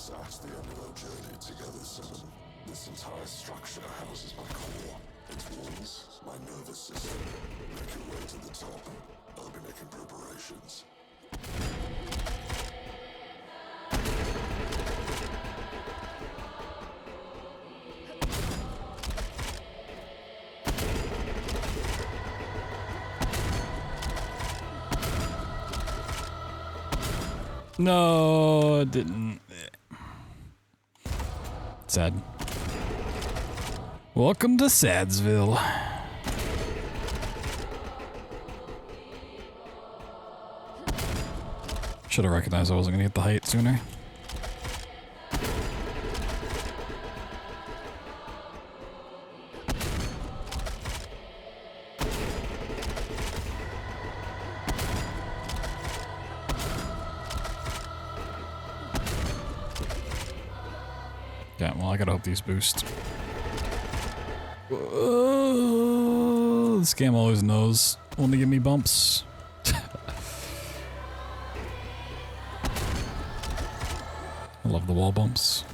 At the end of our journey together, Seven. This entire structure houses my core, its walls, my nervous system. Make your way to the top. I'll be making preparations. No, it didn't. Sad. Welcome to Sadsville. Should have recognized I wasn't gonna get the height sooner. Yeah, well, I gotta hope these boost. This game always knows when to give me bumps. I love the wall bumps.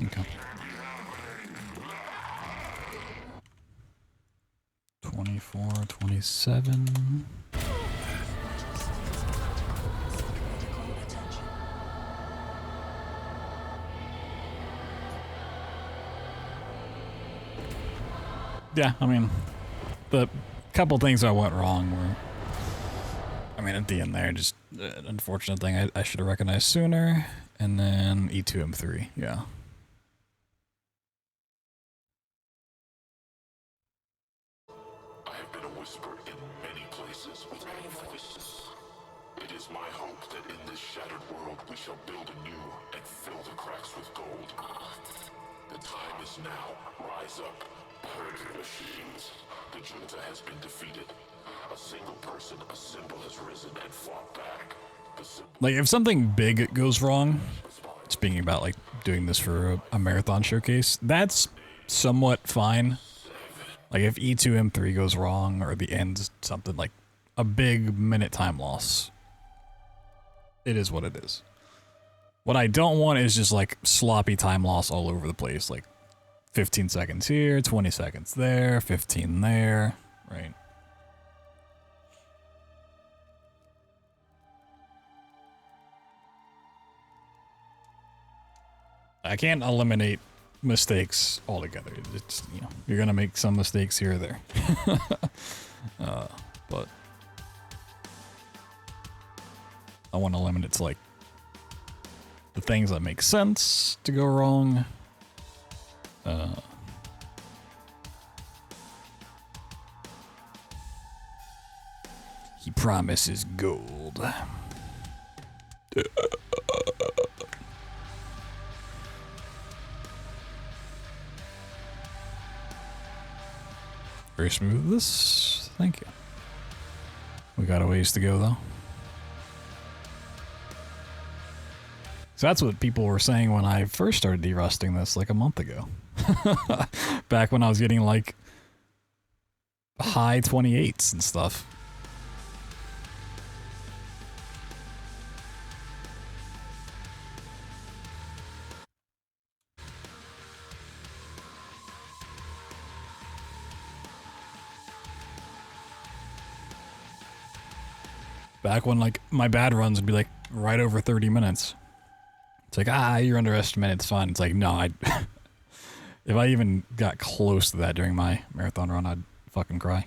Okay. 24, 27. Yeah, I mean, the couple things I went wrong were, I mean, at the end there, just an unfortunate thing I should have recognized sooner, and then E2, M3, yeah. I have been a whisper in many places with many voices. It is my hope that in this shattered world we shall build anew and fill the cracks with gold. The time is now. Rise up. Purge the machines. The junta has been defeated. A single person, a symbol has risen and fought back. Like, if something big goes wrong, speaking about, like, doing this for a marathon showcase, that's somewhat fine. Like, if E2, M3 goes wrong, or the end's something like a big minute time loss, it is what it is. What I don't want is just, like, sloppy time loss all over the place. Like, 15 seconds here, 20 seconds there, 15 there, right? I can't eliminate mistakes altogether. It's, you know, you're gonna make some mistakes here or there. But I want to limit it to, like, the things that make sense to go wrong. He promises gold. Very smooth. This. Thank you. We got a ways to go though. So that's what people were saying when I first started derusting this like a month ago. Back when I was getting like high 28s and stuff. Back when like my bad runs would be like right over 30 minutes. It's like, you're underestimated, it's fine. It's like, no, if I even got close to that during my marathon run, I'd fucking cry.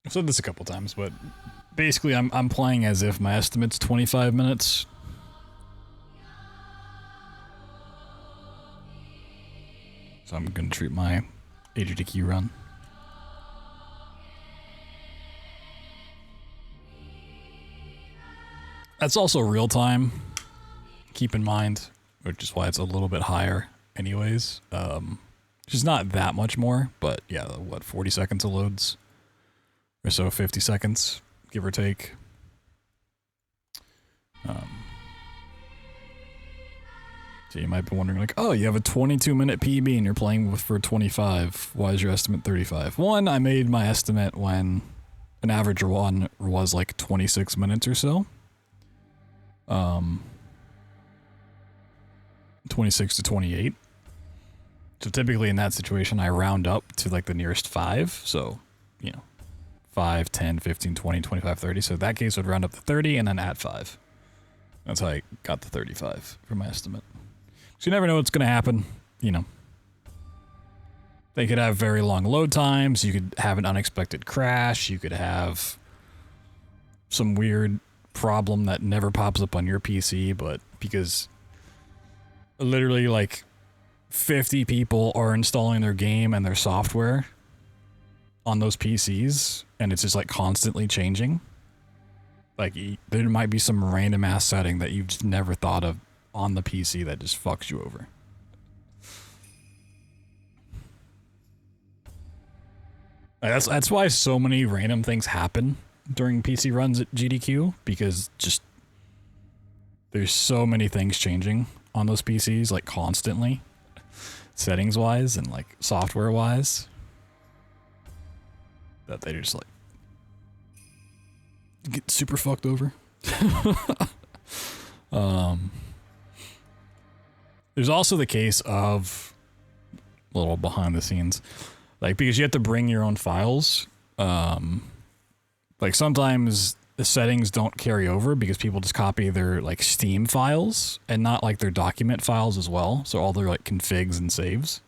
I've said this a couple times, but basically I'm playing as if my estimate's 25 minutes. So I'm gonna treat my HDQ run. That's also real time, keep in mind, which is why it's a little bit higher anyways. Which is not that much more, but yeah, what, 40 seconds of loads? Or so, 50 seconds, give or take. So you might be wondering like, oh, you have a 22-minute PB and you're playing for 25. Why is your estimate 35? One, I made my estimate when an average one was like 26 minutes or so. 26 to 28. So typically in that situation, I round up to like the nearest 5. So, you know, 5, 10, 15, 20, 25, 30. So that case would round up to 30 and then add 5. That's how I got the 35 for my estimate. So you never know what's going to happen, you know. They could have very long load times, you could have an unexpected crash, you could have some weird problem that never pops up on your PC, but because literally like 50 people are installing their game and their software on those PCs, and it's just like constantly changing. Like there might be some random ass setting that you've just never thought of on the PC that just fucks you over. That's why so many random things happen during PC runs at GDQ, because just there's so many things changing on those PCs like constantly, settings wise and like software wise, that they just like get super fucked over. There's also the case of a little behind the scenes, like because you have to bring your own files. Like sometimes the settings don't carry over because people just copy their like Steam files and not like their document files as well. So all their like configs and saves.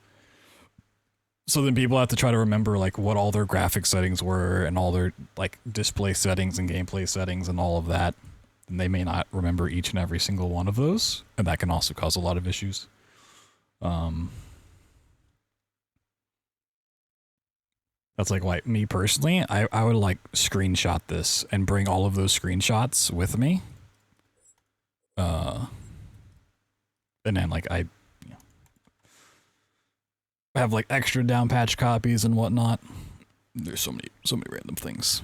So then people have to try to remember like what all their graphic settings were and all their like display settings and gameplay settings and all of that. And they may not remember each and every single one of those. And that can also cause a lot of issues. That's like why me personally, I would like screenshot this and bring all of those screenshots with me. And then like I have like extra down patch copies and whatnot. There's so many random things.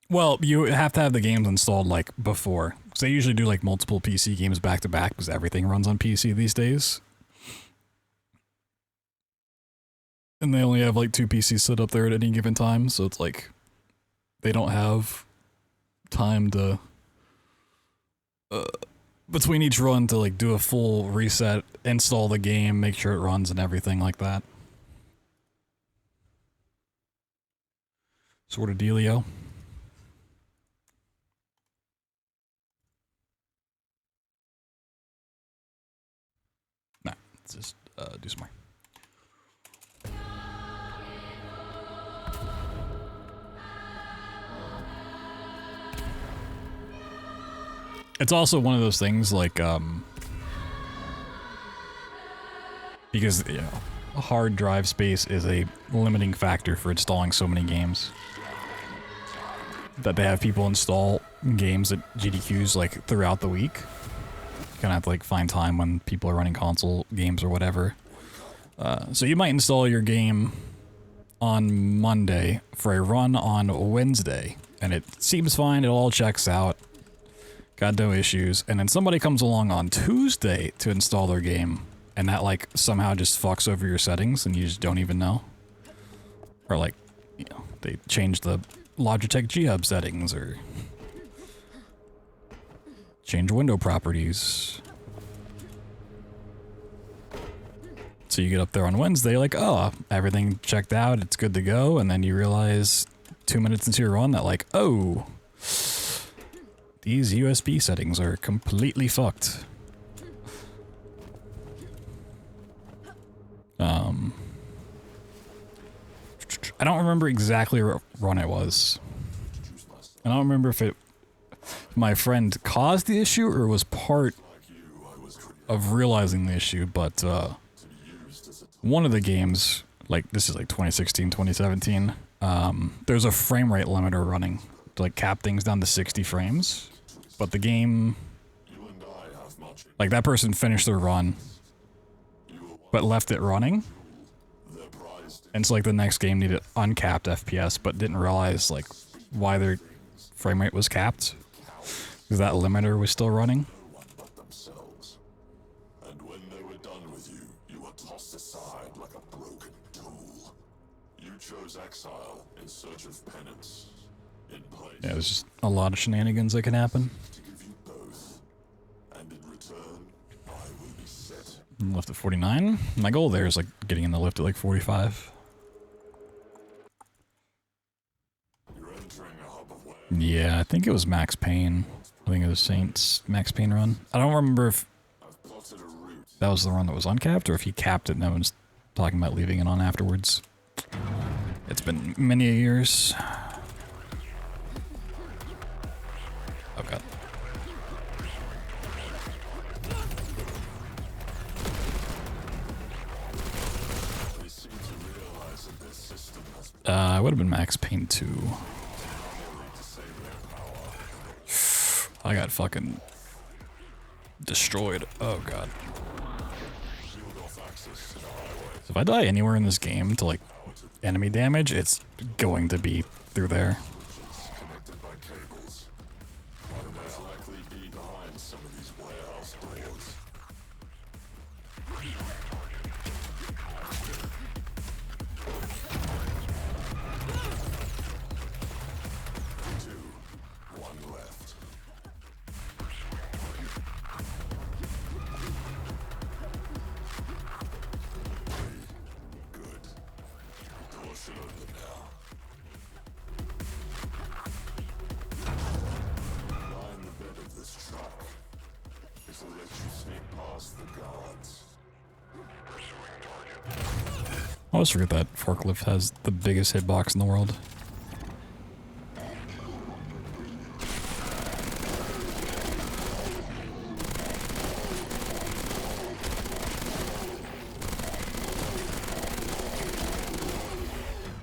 Well, you have to have the games installed like before. Because they usually do like multiple PC games back to back because everything runs on PC these days. And they only have like 2 PCs set up there at any given time, so it's like they don't have time to between each run to like do a full reset, install the game, make sure it runs and everything like that. Sort of dealio. Nah, Let's just do some more. It's also one of those things like, because, you know, hard drive space is a limiting factor for installing so many games. That they have people install games at GDQs like throughout the week. You kind of have to like find time when people are running console games or whatever. So you might install your game on Monday for a run on Wednesday, and it seems fine, it all checks out. Got no issues, and then somebody comes along on Tuesday to install their game, and that like somehow just fucks over your settings and you just don't even know. Or like, you know, they change the Logitech G-Hub settings or change window properties. So you get up there on Wednesday like, oh, everything checked out, it's good to go, and then you realize 2 minutes into your run that like, oh, these USB settings are completely fucked. I don't remember exactly what run it was. I don't remember if my friend caused the issue or was part of realizing the issue, but one of the games, like this is like 2016, 2017, there's a frame rate limiter running to like cap things down to 60 frames, but the game, like that person finished their run, but left it running. And so like the next game needed uncapped FPS, but didn't realize like why their frame rate was capped. Because that limiter was still running. And when they were done with you, you were tossed aside like a broken tool. You chose exile in search of penance. In place. Yeah, there's just a lot of shenanigans that can happen. To give you both. And in return, I will be set. Left at 49. My goal there is like getting in the lift at like 45. Yeah, I think it was Max Payne. I think it was Saints Max Payne run. I don't remember if that was the run that was uncapped or if he capped it and no one's talking about leaving it on afterwards. It's been many years. Oh god. It would have been Max Payne 2. I got fucking destroyed. Oh god. So if I die anywhere in this game to like enemy damage, it's going to be through there. I always forget that forklift has the biggest hitbox in the world.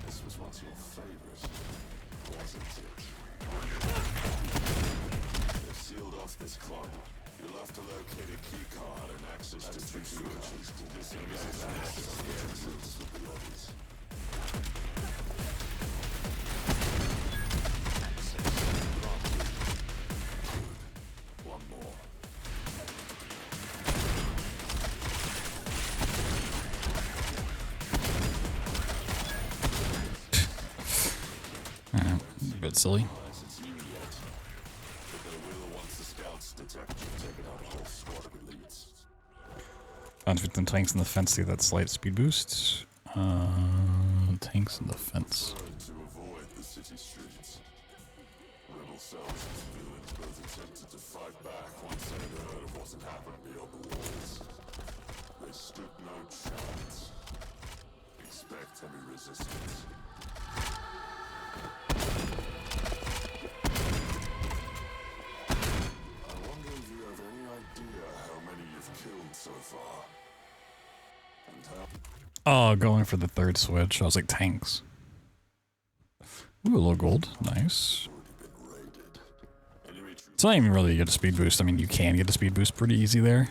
This was once your favorite, wasn't it? They've sealed off this club. You'll have to locate a key card and access to two switches to disengage access to the exits with the VODs. One more. A bit silly. Found 15 tanks in the fence to get that slight speed boost. Tanks in the fence. To avoid the city streets. Rebel cells and villains both attempted to fight back once they heard of what had happened beyond the walls. They stood no chance. Expect heavy resistance. I wonder if you have any idea how many you've killed so far. And how... Oh, going for the third switch. I was like, tanks. Ooh, a little gold. Nice. It's not even really to get a speed boost. I mean, you can get a speed boost pretty easy there.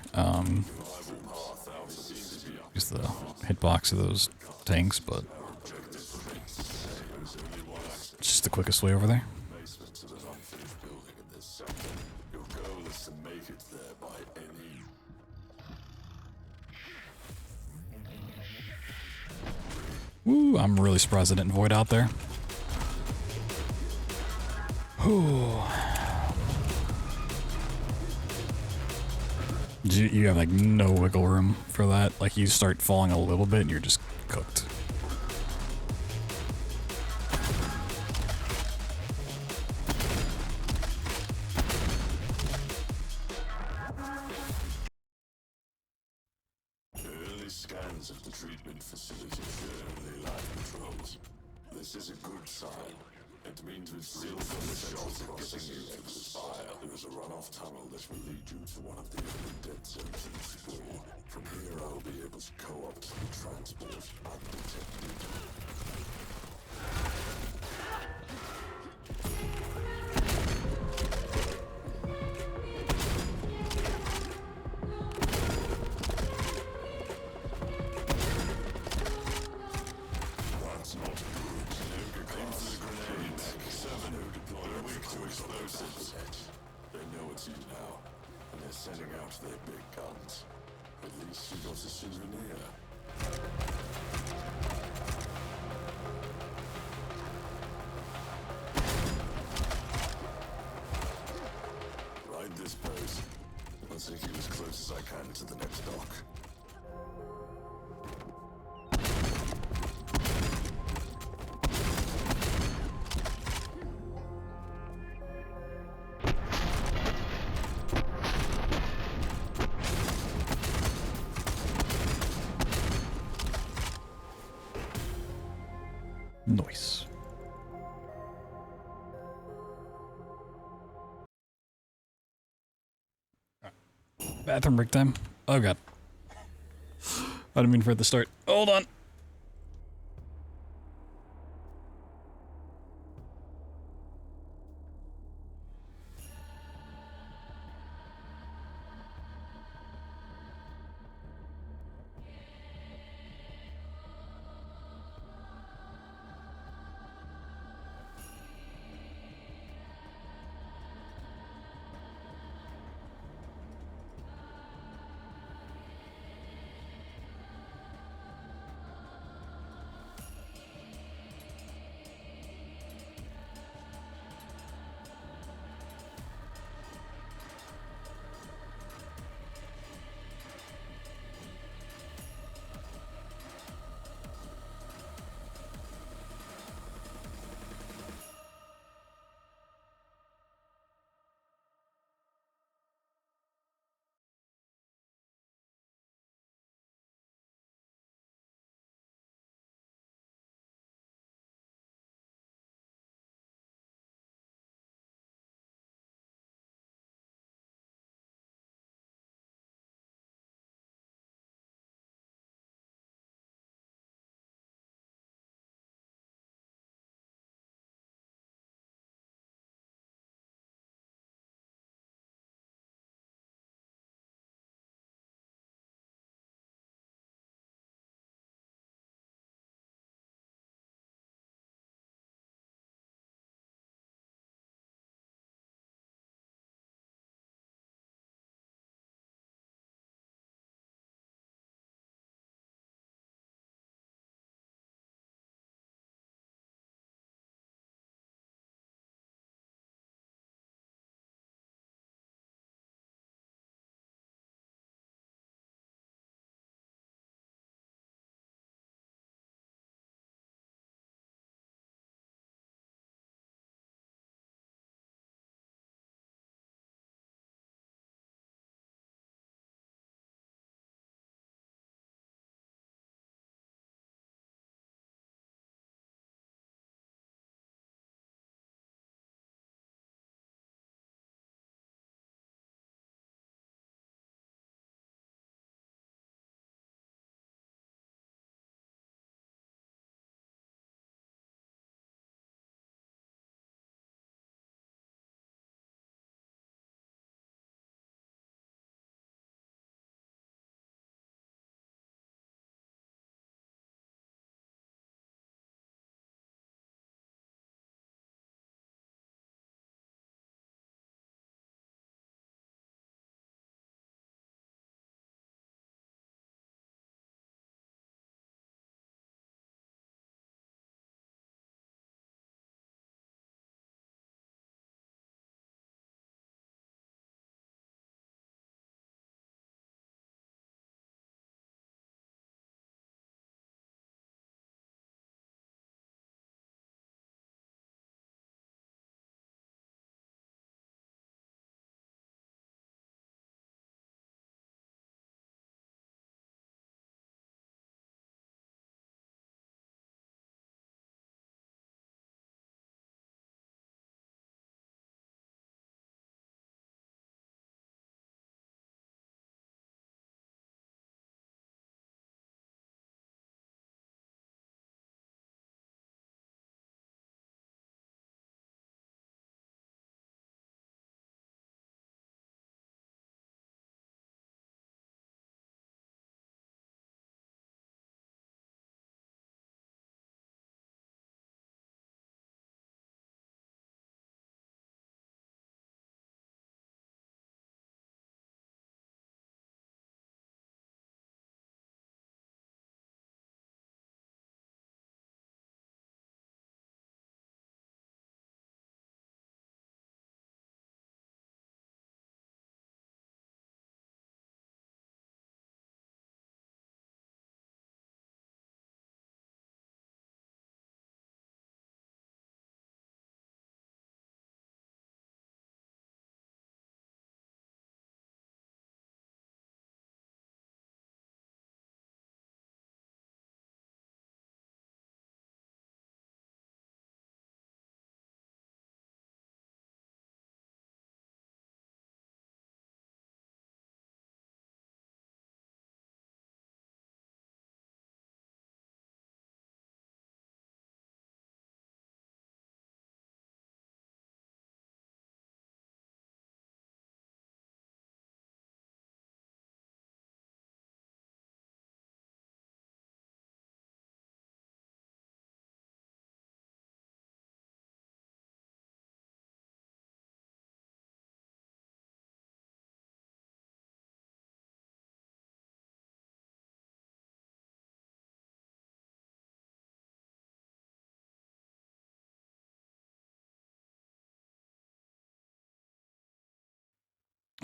Use the hitbox of those tanks, but it's just the quickest way over there. Woo, I'm really surprised I didn't void out there. Whew. You have like no wiggle room for that. Like you start falling a little bit and you're just cooked. Early scans of the treatment facility show only live patrols. This is a good sign. It means we've still got the shot of getting you to the spire. There is a runoff tunnel that will lead you to one of the early dead zones in SPRAWL. From here I'll be able to co-opt the transport undetected. That's not good. Aim for the grenades. 7 who deploy are weak to explosives. They know it's you now, and they're sending out their big guns. At least you got a souvenir. Ride this post. Let's take you as close as I can to the next dock. Nice. Bathroom break time. Oh god. I didn't mean for it to start. Hold on.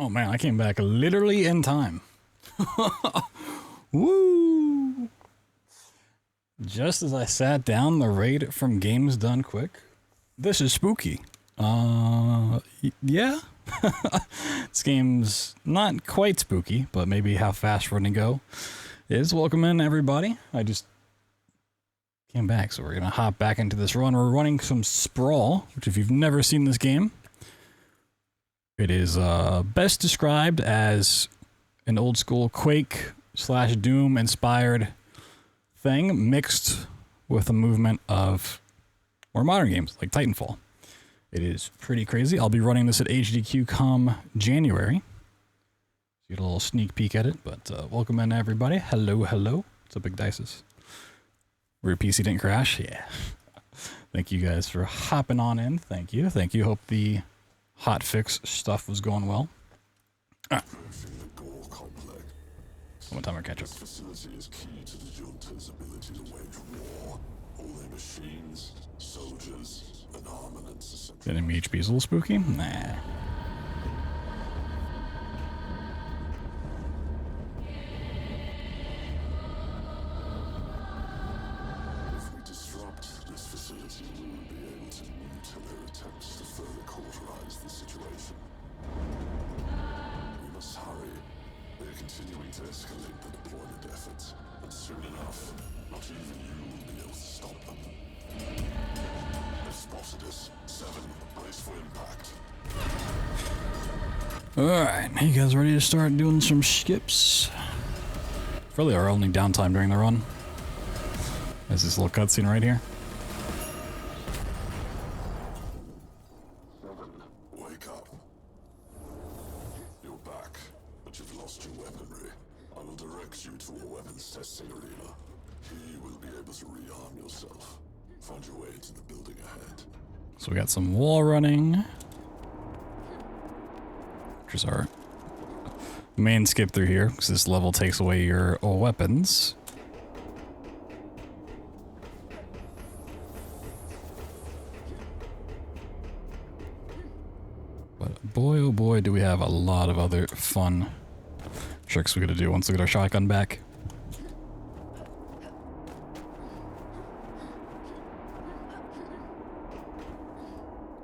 Oh man, I came back literally in time. Woo! Just as I sat down, the raid from Games Done Quick. This is spooky. Yeah. This game's not quite spooky, but maybe how fast we're gonna go is. Welcome in, everybody. I just came back, so we're gonna hop back into this run. We're running some SPRAWL, which if you've never seen this game, it is best described as an old school Quake / Doom inspired thing mixed with a movement of more modern games like Titanfall. It is pretty crazy. I'll be running this at HDQ come January. Get a little sneak peek at it, but welcome in everybody. Hello, hello. What's up, Big Dices? Your PC didn't crash? Yeah. Thank you guys for hopping on in. Thank you. Thank you. Hope the hotfix stuff was going well. All right. One time I catch up. This facility is key to the junta's ability to wage war. All their machines, soldiers, and armaments. Enemy HP's a little spooky? Nah. If we disrupt this facility, we will be able to mute their attempts to further cauterize the situation. We must hurry. They're continuing to escalate the deployment efforts, and soon enough, not even you will be able to stop them. They've spotted us. 7, brace for impact. Alright, you guys ready to start doing some skips? Really our only downtime during the run. There's this little cutscene right here. 7, wake up. You're back, but you've lost your weaponry. I will direct you to a weapons testing arena. Here you will be able to rearm yourself. Find your way to the building ahead. So we got some wall running. Which is our main skip through here, because this level takes away your weapons. But boy, oh boy, do we have a lot of other fun tricks we gotta do once we get our shotgun back.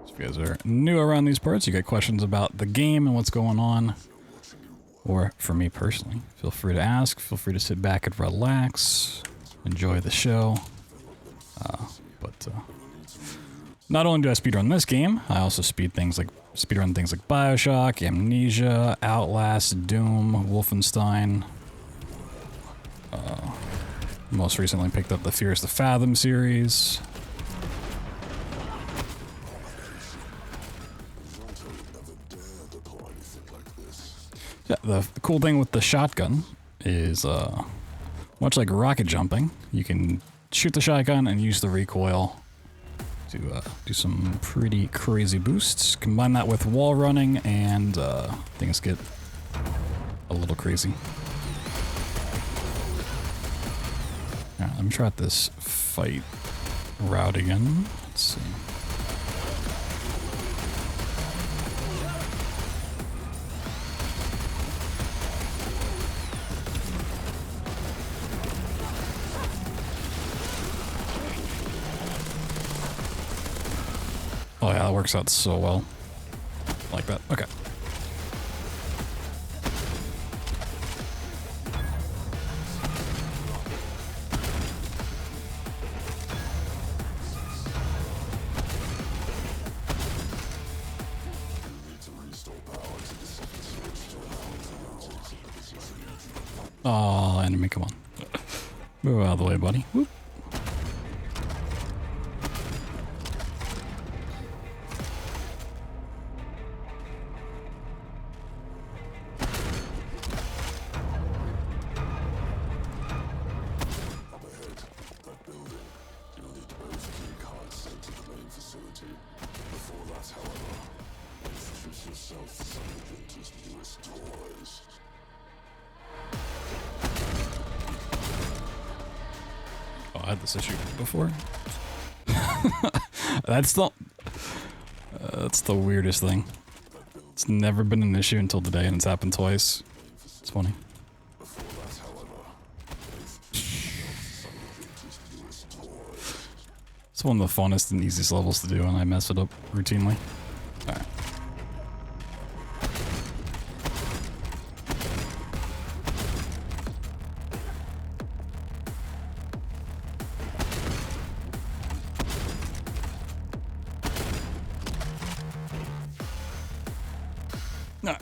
If you guys are new around these parts, you got questions about the game and what's going on, or for me personally, feel free to ask. Feel free to sit back and relax, enjoy the show. But not only do I speedrun this game, I also speedrun things like BioShock, Amnesia, Outlast, Doom, Wolfenstein. Most recently picked up the Fears to Fathom series. Yeah, the cool thing with the shotgun is, much like rocket jumping, you can shoot the shotgun and use the recoil to do some pretty crazy boosts. Combine that with wall running and things get a little crazy. Alright, let me try out this fight route again. Let's see. Oh yeah, that works out so well. Like that. Okay. Oh, enemy, come on. Move out of the way, buddy. Whoop. I had this issue before. That's the weirdest thing. That building It's never been an issue until today, and it's happened twice. It's funny. Before that, however, It's one of the funnest and easiest levels to do, and I mess it up routinely. Alright.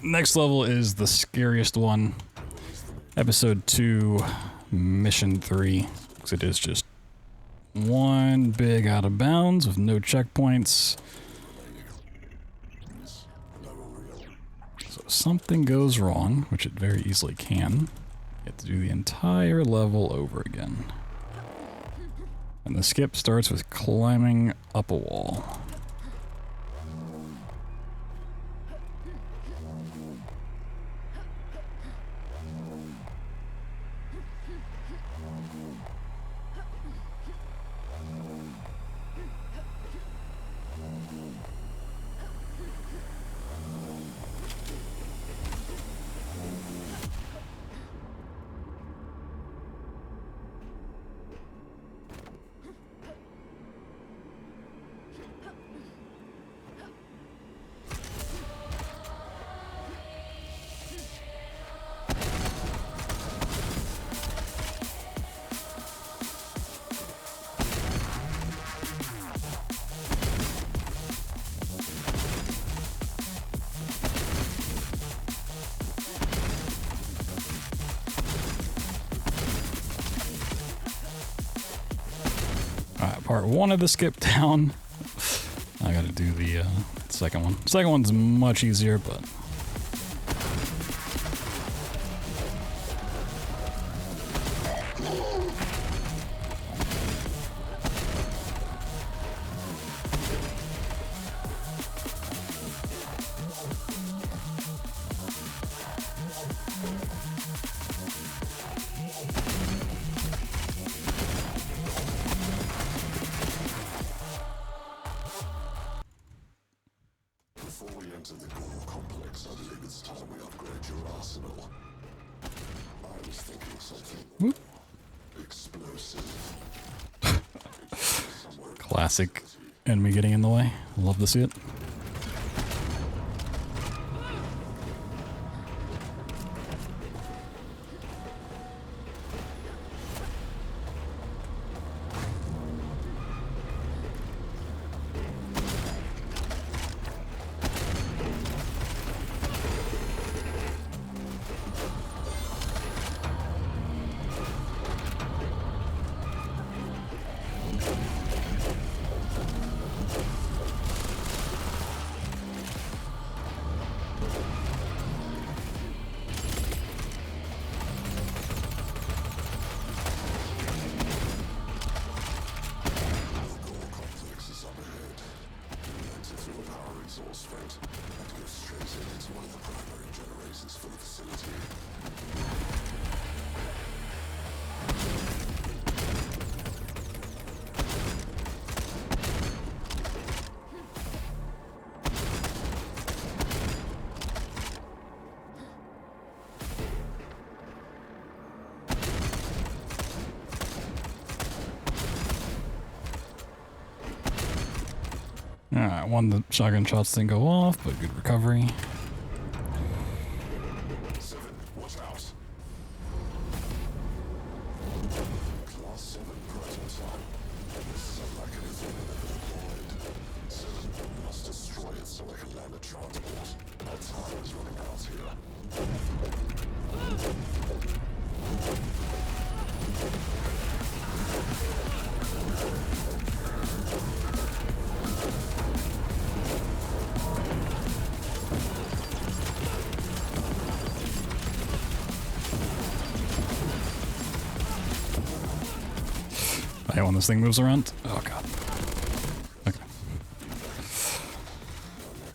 Next level is the scariest one. Episode 2, Mission 3. Because it is just one big out of bounds with no checkpoints. So if something goes wrong, which it very easily can, you have to do the entire level over again. And the skip starts with climbing up a wall. Part 1 of the skip down. I gotta do the second one. Second one's much easier, but... Classic enemy getting in the way. Love to see it. Alright, one of the shotgun shots didn't go off, but good recovery. watch out. Class 7 prototype. This is a mechanism deployed. 7, you must destroy it so I can land a transport. Our time is running out here. I hate when this thing moves around. Oh god. Okay.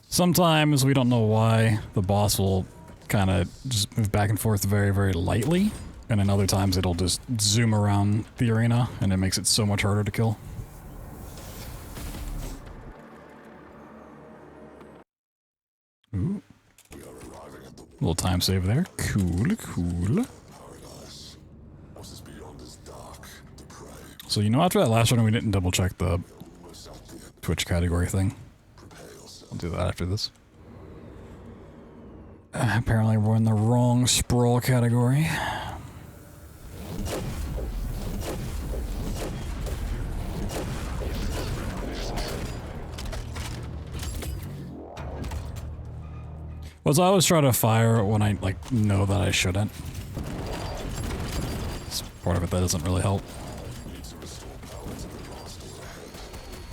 Sometimes we don't know why the boss will kind of just move back and forth very, very lightly, and then other times it'll just zoom around the arena, and it makes it so much harder to kill. Ooh. Little time save there. Cool, cool. Paradise. What is beyond is dark, depraved. So, you know, after that last one, we didn't double check the Almost at the end. Twitch category thing. Prepare yourself. I'll do that after this. Apparently we're in the wrong sprawl category. Well, so I always try to fire when I, like, know that I shouldn't. It's part of it that doesn't really help. You need to restore power to the last door ahead.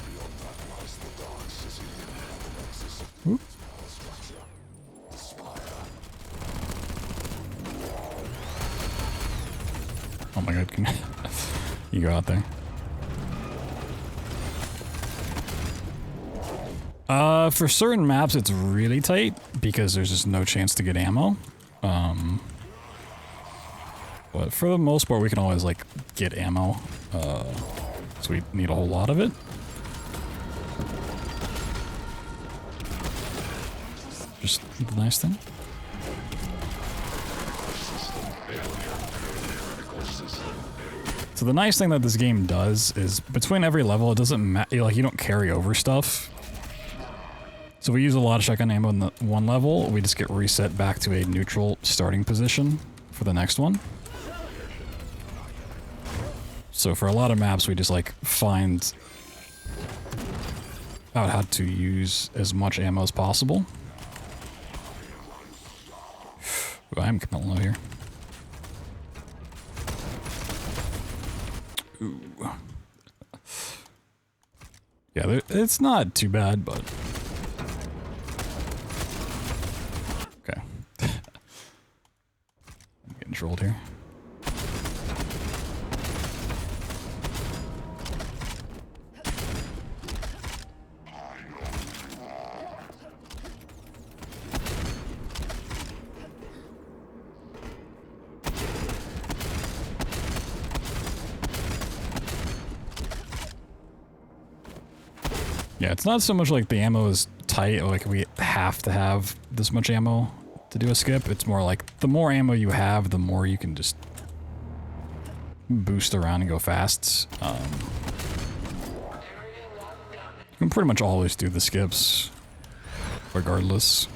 Beyond that lies the dark city and the nexus of Oop. its power structure. The spire. Oh my god, can you go out there? For certain maps it's really tight because there's just no chance to get ammo. But for the most part we can always like get ammo. So we need a whole lot of it. Just the nice thing. So the nice thing that this game does is between every level it doesn't matter, like you don't carry over stuff. So we use a lot of shotgun ammo in the one level, we just get reset back to a neutral starting position for the next one. So for a lot of maps we just like find out how to use as much ammo as possible. Ooh, I'm coming low here. Ooh. Yeah, it's not too bad, but... Okay. I'm getting trolled here. Yeah, it's not so much like the ammo is tight, like we have to have this much ammo to do a skip. It's more like the more ammo you have, the more you can just boost around and go fast. You can pretty much always do the skips, regardless.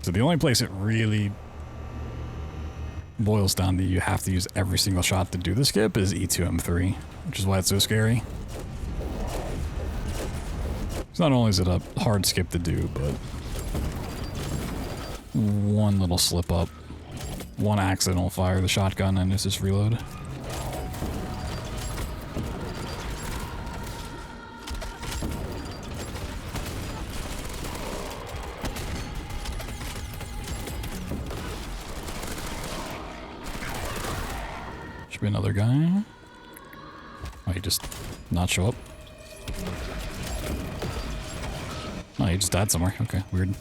So the only place it really boils down to you have to use every single shot to do the skip is E2M3, which is why it's so scary. So not only is it a hard skip to do, but one little slip up, one accidental fire of the shotgun and it's just reload. Should be another guy. Oh, he just not show up. Oh, he just died somewhere. Okay, weird.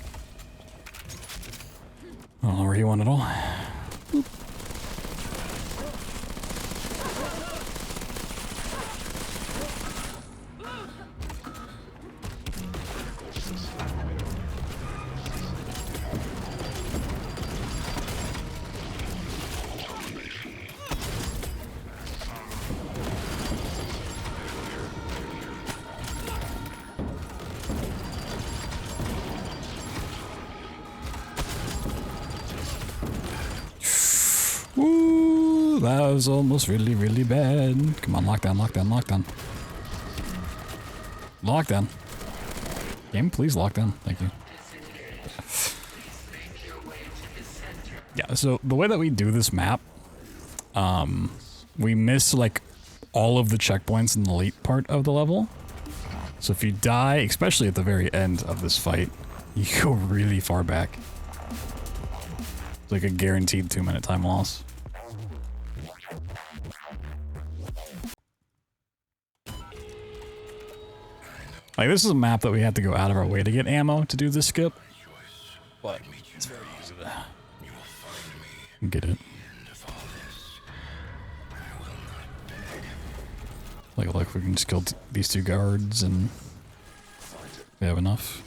I don't know where he went at all. Boop. Ooh, that was almost really, really bad. Come on, lockdown, lockdown, lockdown. Lockdown. Game, please lockdown. Thank you. Yeah, so the way that we do this map, we miss like all of the checkpoints in the late part of the level. So if you die, especially at the very end of this fight, you go really far back. It's like a guaranteed 2-minute time loss. Like, this is a map that we have to go out of our way to get ammo to do this skip. But it's very easy to get it. Like, look, we can just kill these two guards and We have enough.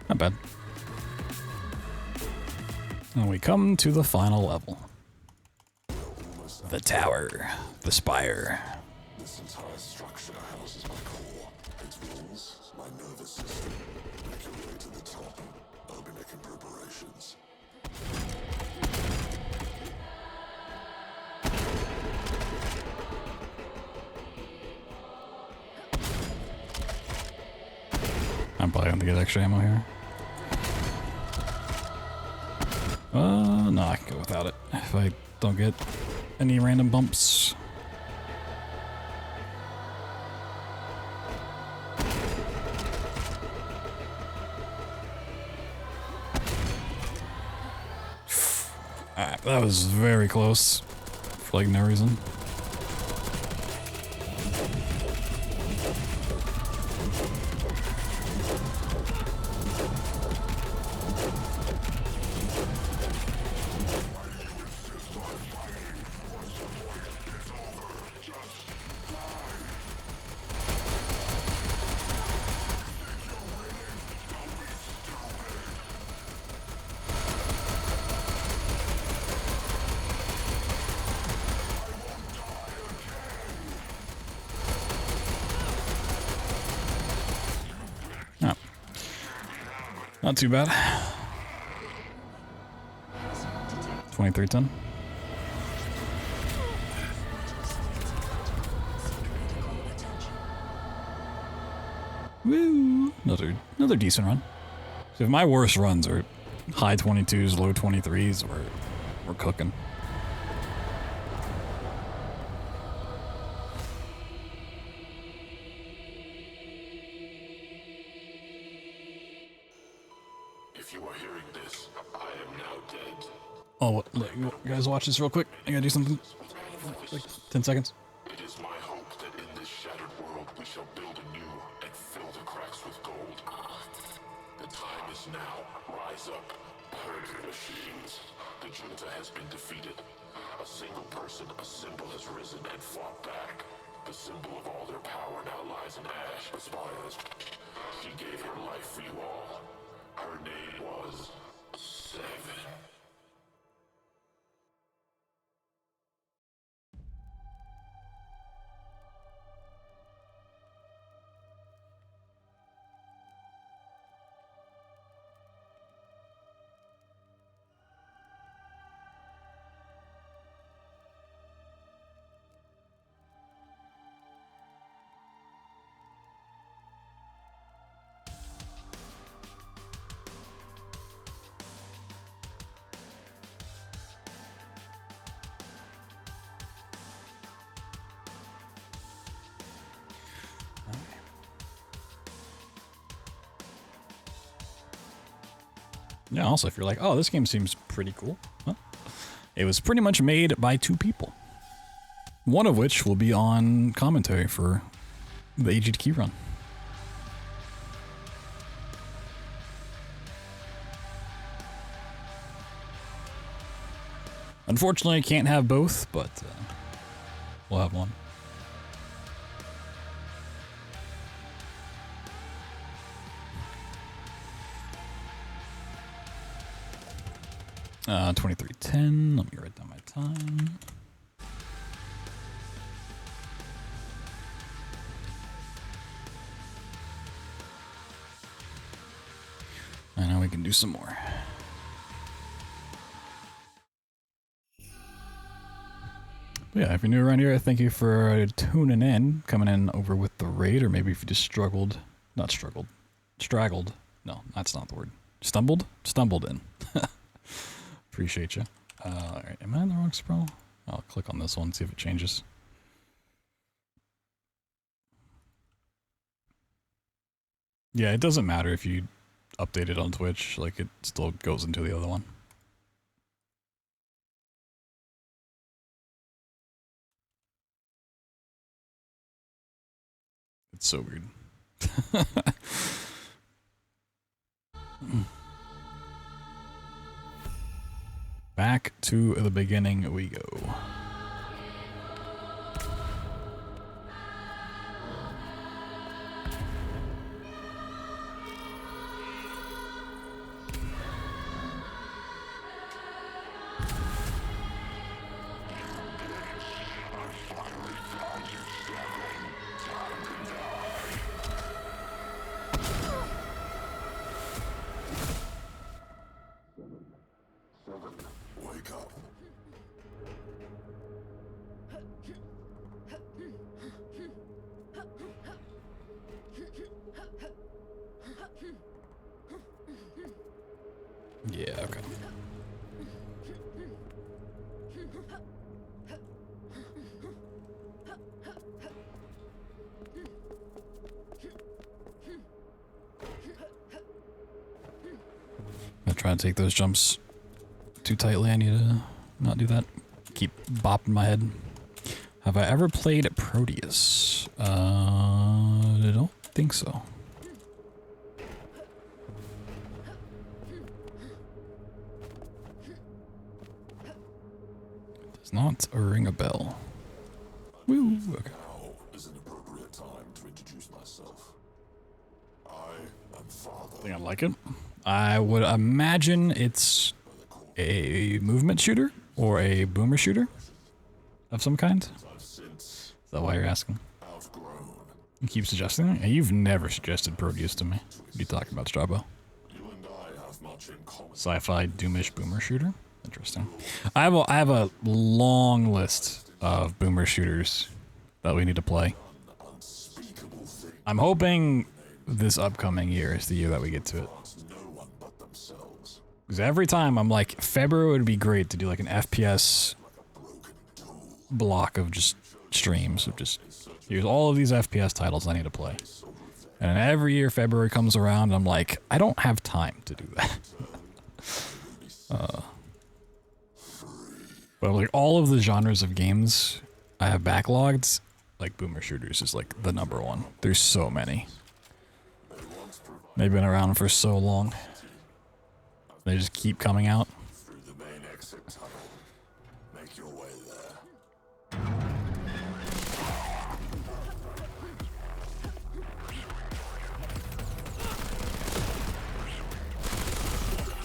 Not bad. And we come to the final level. The tower. The spire. This entire structure houses my core. Its walls, my nervous system. Make your way to the top. I'll be making preparations. I'm probably going to get extra ammo here. No, I can go without it if I don't get any random bumps. Alright, that was very close for like no reason. Not too bad. 2310. Woo! Another decent run. So if my worst runs are high 22s, low 23s, we're cooking. If you are hearing this, I am now dead. Oh, look, you guys watch this real quick. I gotta do something. Like 10 seconds. It is my hope that in this shattered world we shall build anew and fill the cracks with gold. The time is now. Rise up. Purge the machines. The junta has been defeated. A single person, a symbol has risen and fought back. The symbol of all their power now lies in ash. Aspires. She gave her life for you all. Her name was Seven. Yeah, also, if you're like, oh, this game seems pretty cool. Well, it was pretty much made by 2 people. One of which will be on commentary for the Aged Key run. Unfortunately, I can't have both, but we'll have one. 2310. Let me write down my time. And now we can do some more. Yeah, if you're new around here, thank you for tuning in, coming in over with the raid, or maybe if you just struggled, not struggled, straggled. No, that's not the word. Stumbled? Stumbled in. Appreciate you. Alright, am I in the wrong sprawl? I'll click on this one, see if it changes. Yeah, it doesn't matter if you update it on Twitch, like it still goes into the other one. It's so weird. Back to the beginning we go. Wake up. Yeah, okay. I'm trying to take those jumps too tightly. I need to not do that. Keep bopping my head. Have I ever played Proteus? I don't think so. Does not ring a bell. Woo, okay. Now is an appropriate time to introduce myself. I am Father. Think I like it. I would imagine it's a movement shooter or a boomer shooter of some kind. Is that why you're asking? You keep suggesting it? You've never suggested Proteus to me. What are you talking about, Strabo? Sci-fi doomish boomer shooter? Interesting. I have a long list of boomer shooters that we need to play. I'm hoping this upcoming year is the year that we get to it. Because every time I'm like, February would be great to do like an FPS block of just streams of just, here's all of these FPS titles I need to play. And every year February comes around, I'm like, I don't have time to do that. But like all of the genres of games I have backlogged, like boomer shooters is like the #1. There's so many. They've been around for so long. They just keep coming out. Through the main exit tunnel. Make your way there.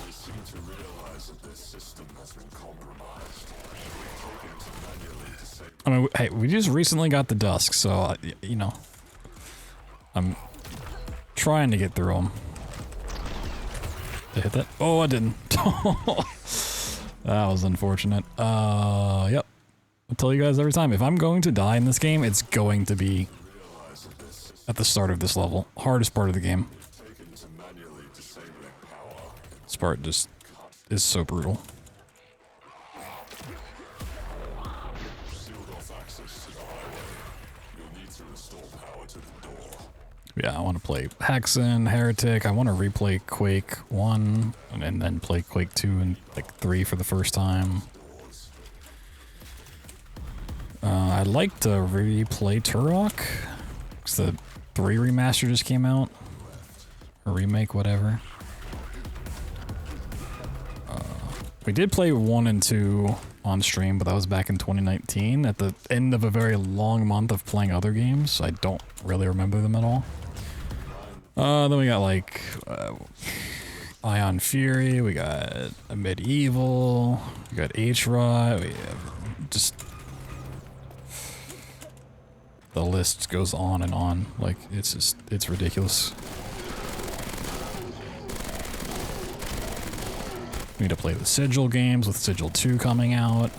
They seem to realize that this system has been compromised. Taken to manually disable. I mean, hey, we just recently got the dusk, so, you know, I'm trying to get through them. Did I hit that? Oh, I didn't. That was unfortunate. Yep. I tell you guys every time, if I'm going to die in this game, it's going to be at the start of this level. Hardest part of the game. This part just is so brutal. Yeah, I want to play Hexen, Heretic. I want to replay Quake 1 and then play Quake 2 and like 3 for the first time. I'd like to replay Turok because the 3 remaster just came out, or remake, whatever. We did play 1 and 2 on stream, but that was back in 2019 at the end of a very long month of playing other games. I don't really remember them at all. Then we got like Ion Fury, we got a Medieval, we got H-Rot, we have just the list goes on and on. Like it's just, it's ridiculous. We need to play the Sigil games with Sigil 2 coming out.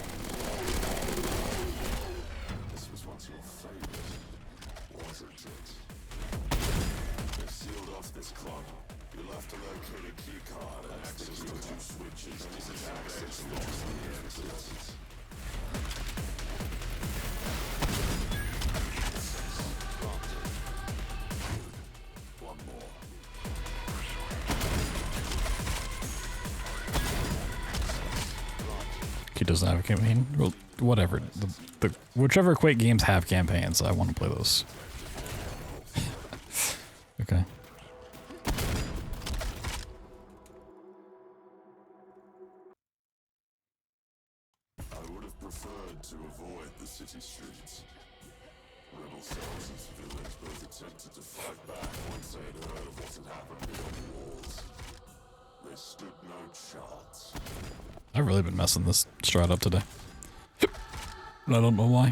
He doesn't have a campaign. Well, whatever. Whichever Quake games have campaigns, I want to play those. Okay. I would have preferred to avoid the city streets. Rebel cells and civilians both attempted to fight back once they had heard of what had happened beyond the walls. They stood no chance. I've really been messing this strat up today. I don't know why. I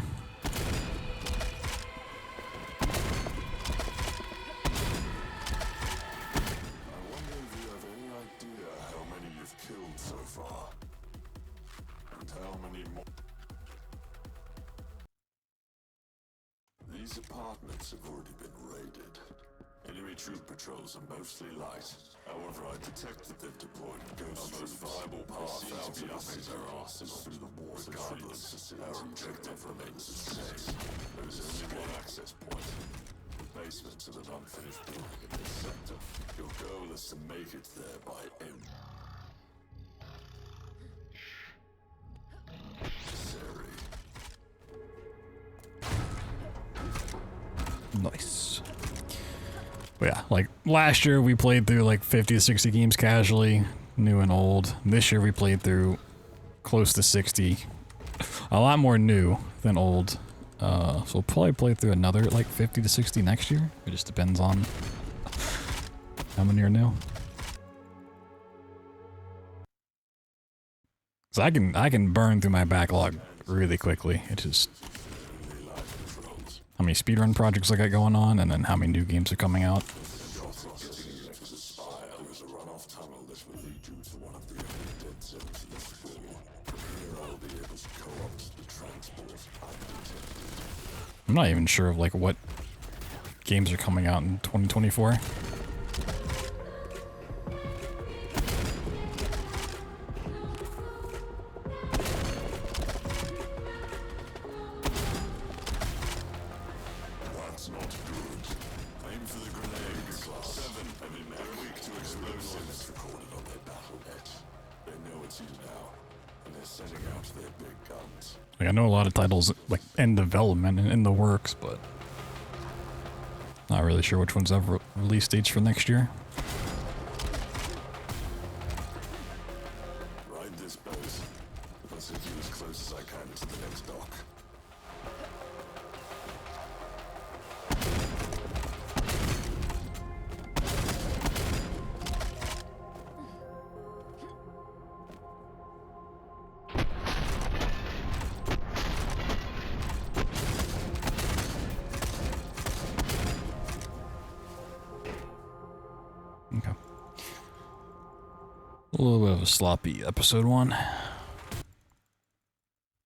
wonder if you have any idea how many you've killed so far. And how many more. These apartments have already been raided. Enemy troop patrols are mostly light. However, I detect that they've deployed ghost troops. The most viable path out of nothing their asses through the wall. Regardless, our objective remains the same. There is only one access point. The basement of an unfinished building in this sector. Your goal is to make it there by end. Nice. But yeah, like last year we played through like 50 to 60 games casually, new and old. This year we played through close to 60. A lot more new than old. So we'll probably play through another like 50 to 60 next year. It just depends on how many are new. So I can burn through my backlog really quickly. It just how many speedrun projects I got going on, and then how many new games are coming out. I'm not even sure of like what games are coming out in 2024. Like I know a lot of titles like in development and in the works, but not really sure which ones have release dates for next year. Ride this base. Let's get you as close as I can to the next dock. Okay. A little bit of a sloppy episode 1.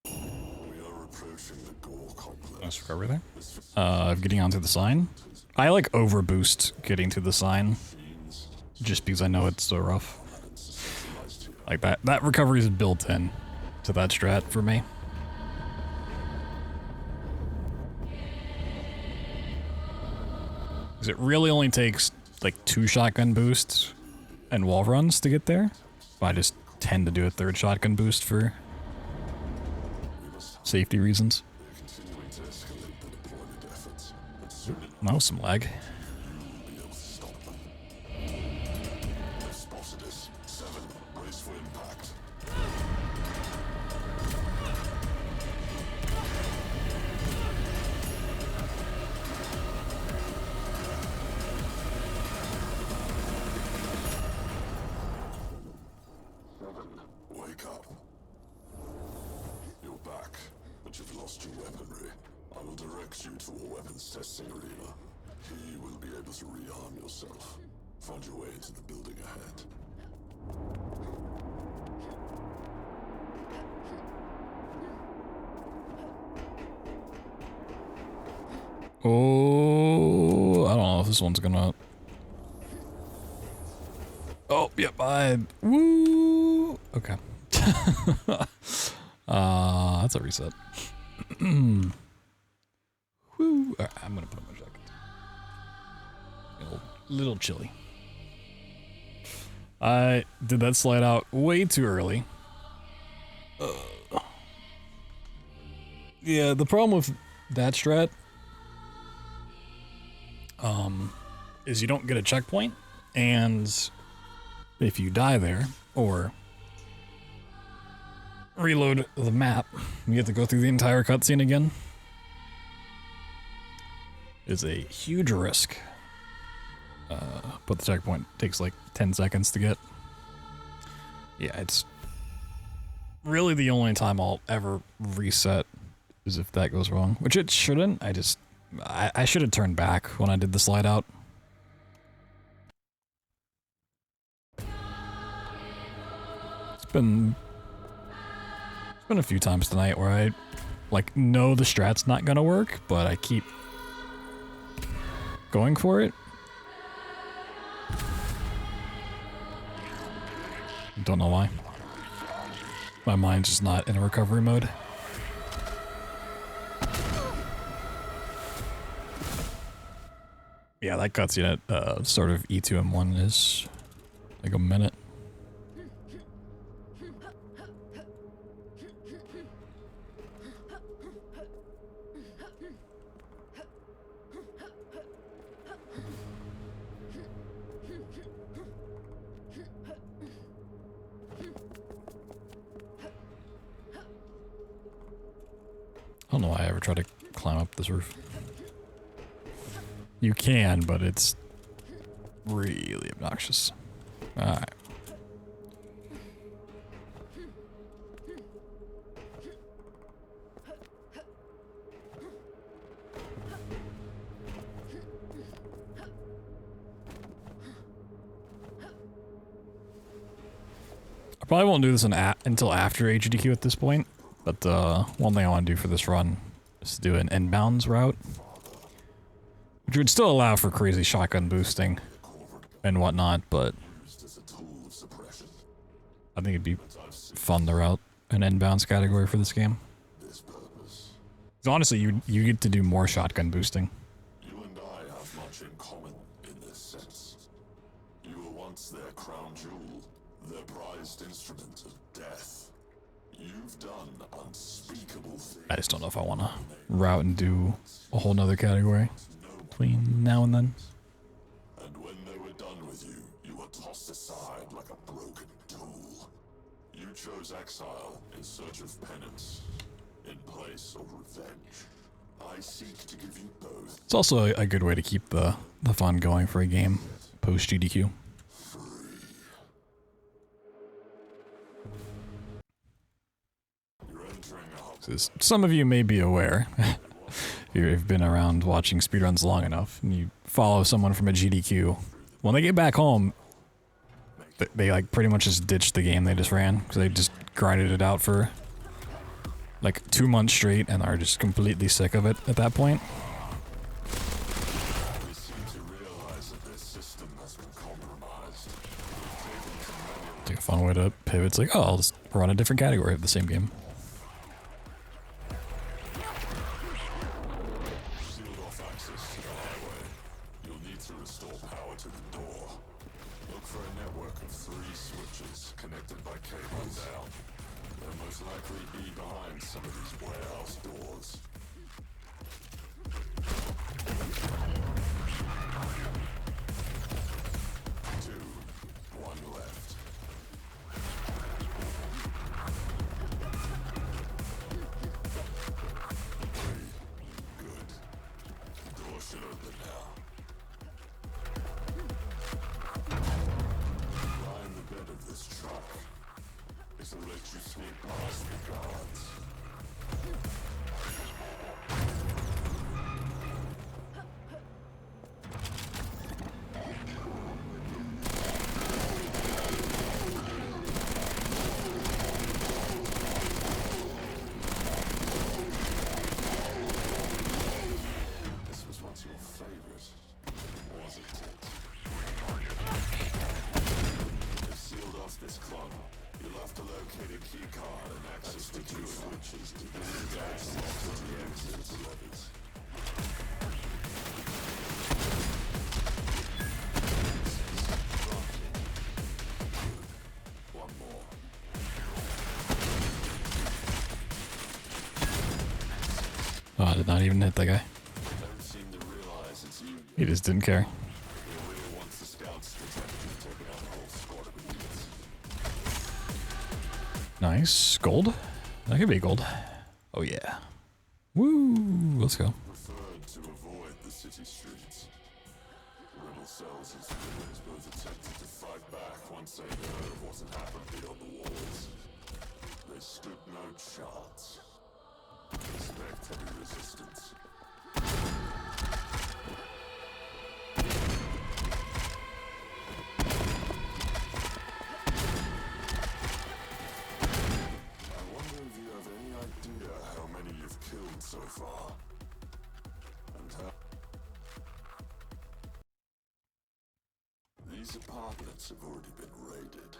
We are approaching the Gore complex. Let's recover there. Getting onto the sign. I like overboost getting to the sign just because I know it's so rough. Like that recovery is built in to that strat for me. Because it really only takes like 2 shotgun boosts and wall runs to get there. But I just tend to do a 3rd shotgun boost for safety reasons. No, some lag. Wake up. You're back, but you've lost your weaponry. I will direct you to a weapons testing arena. He will be able to rearm yourself. Find your way into the building ahead. Oh, I don't know if this one's gonna. Oh, yep, woo. Okay. That's a reset. Woo. Right, I'm gonna put on my jacket. A little chilly. I did that slide out way too early. Yeah, the problem with that strat is you don't get a checkpoint, and if you die there or reload the map, you have to go through the entire cutscene again. It's a huge risk. But the checkpoint takes like 10 seconds to get. Yeah, it's really the only time I'll ever reset is if that goes wrong, which it shouldn't. I should have turned back when I did the slide out. It's been a few times tonight where I like know the strat's not gonna work, but I keep going for it. Don't know why. My mind's just not in a recovery mode. Yeah, that cutscene at sort of E2M1 is like a minute. I don't know why I ever try to climb up this roof. You can, but it's really obnoxious. Alright. I probably won't do this until after HDQ at this point. But one thing I want to do for this run is to do an inbounds route, which would still allow for crazy shotgun boosting and whatnot, but I think it'd be fun to route an inbounds category for this game. So honestly, you get to do more shotgun boosting. You and I have much in common in this sense. You were once their crown jewel, their prized instrument of death. You've done unspeakable things. I just don't know if I want to route and do a whole nother category between now and then. And when they were done with you, you were tossed aside like a broken tool. You chose exile in search of penance, in place of revenge. I seek to give you both. It's also a good way to keep the fun going for a game post GDQ. Some of you may be aware, if you've been around watching speedruns long enough, and you follow someone from a GDQ, when they get back home, they like pretty much just ditch the game they just ran, because they just grinded it out for like 2 months straight and are just completely sick of it at that point. It's like a fun way to pivot. It's like, oh, I'll just run a different category of the same game. Oh, I did not even hit that guy. He just didn't care. Nice. Gold? That could be gold. Oh yeah. Woo! Let's go. Preferred to avoid the city streets. Rebel cells and civilians both attempted to fight back once they heard of what had happened beyond the walls. They stood no chance. Expect heavy resistance. I wonder if you have any idea how many you've killed so far. And how... These apartments have already been raided.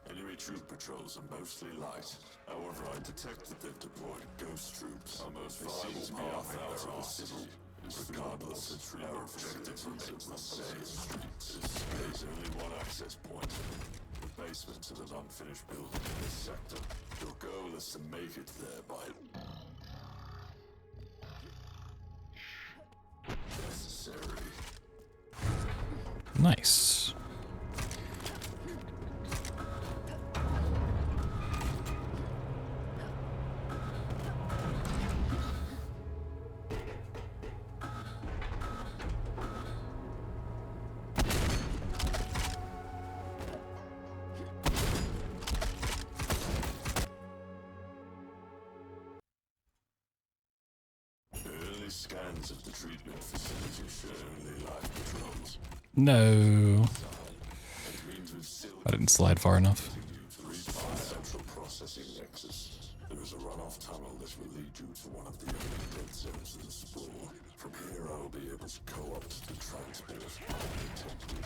Enemy troop patrols are mostly light. However, I detected they've deployed ghost troops. Our most viable path out of the city, regardless of our objective remains the same. There's only one access point. The basement of an unfinished building in this sector. Your goal is to make it there by... necessary. Nice. Early scans of the treatment facility show only live patrols. No. It means we've still I didn't slide far enough. to reach the central processing nexus. There is a runoff tunnel that will lead you to one of the only dead zones in the sprawl. From here, I will be able to co-opt the transport undetected.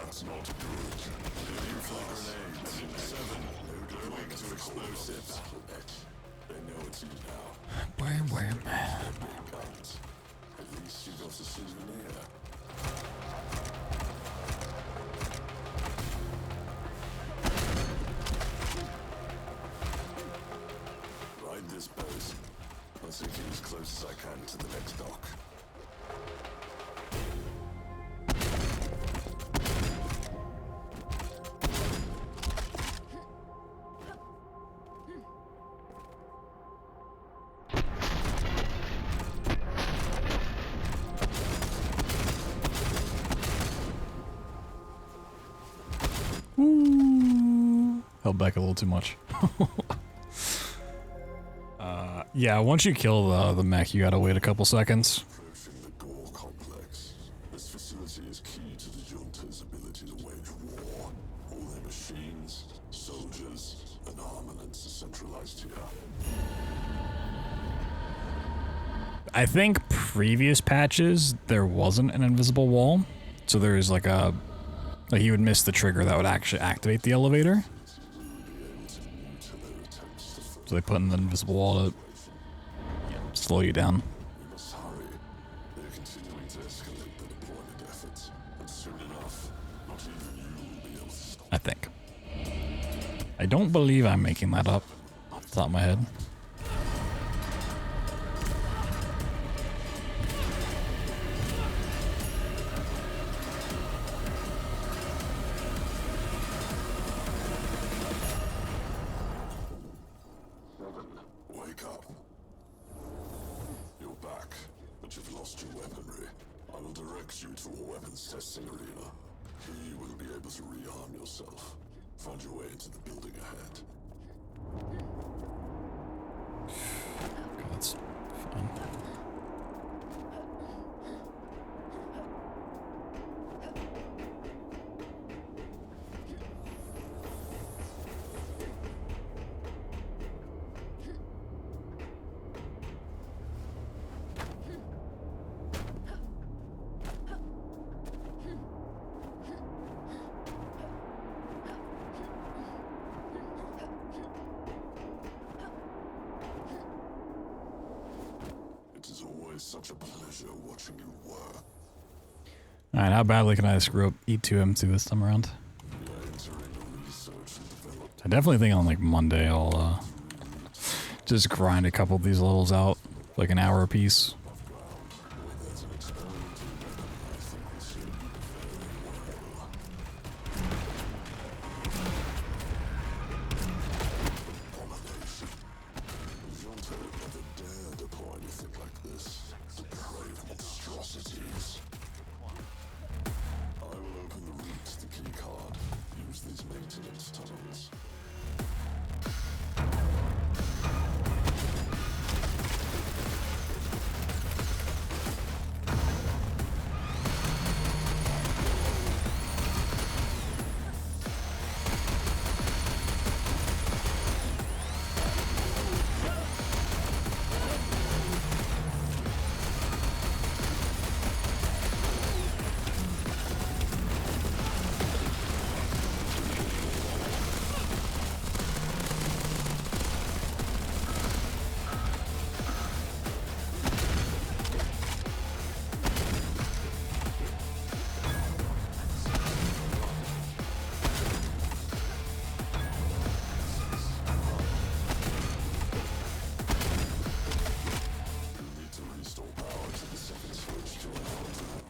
That's not good. New grenades. 7. No going to explosives. They know it's you now. Wham. Big guns. At least you got a souvenir. Ride this boat. I'll take you as close as I can to the next dock. Ooh. Held back a little too much. Yeah, once you kill the mech, you gotta wait a couple seconds. Approaching the Gore complex. This facility is key to the junta's ability to wage war. All their machines, soldiers, and armaments are centralized here. I think previous patches, there wasn't an invisible wall. So there's like you would miss the trigger that would actually activate the elevator. So they put in the invisible wall to slow you down. We must hurry. They're continuing to escalate the deployment efforts. And soon enough, not even you will be able to stop. I think. I don't believe I'm making that up off the top of my head. Wake up. You're back, but you've lost your weaponry. I will direct you to a weapons testing arena. Here you will be able to rearm yourself. Find your way into the building ahead. That's fine. always such a pleasure watching you work. Alright, how badly can I screw up E2M2 this time around? I definitely think on like Monday I'll just grind a couple of these levels out, like an hour apiece.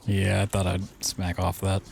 Yeah, I thought I'd smack off that.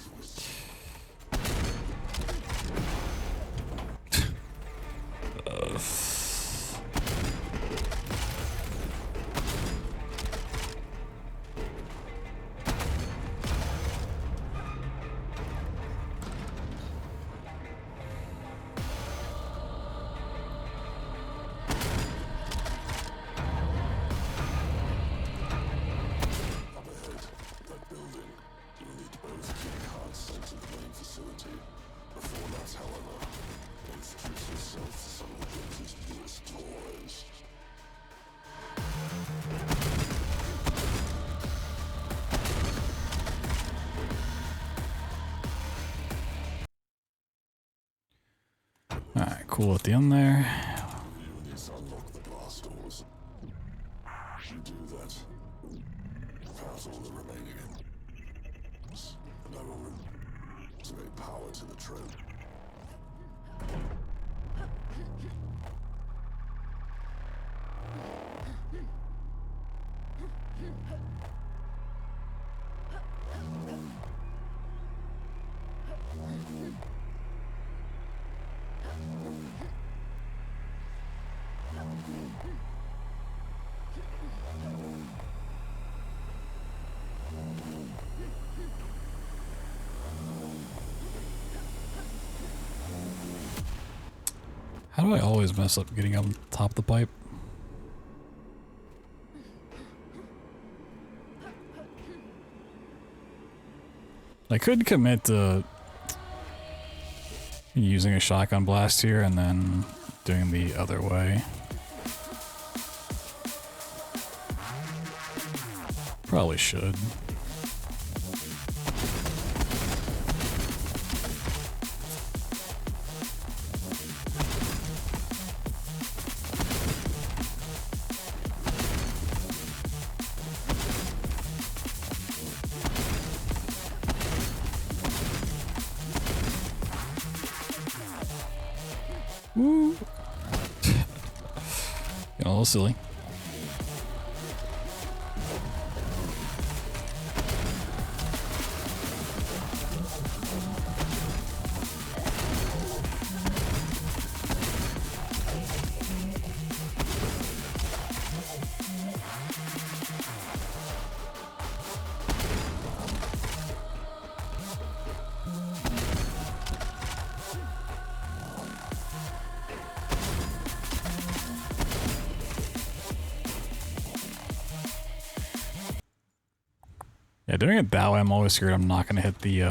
Alright, cool at the end there. How do I always mess up getting up on top of the pipe? I could commit to using a shotgun blast here and then doing the other way. Probably should. Woo! Getting a little silly. Yeah, doing it that way, I'm always scared I'm not gonna hit the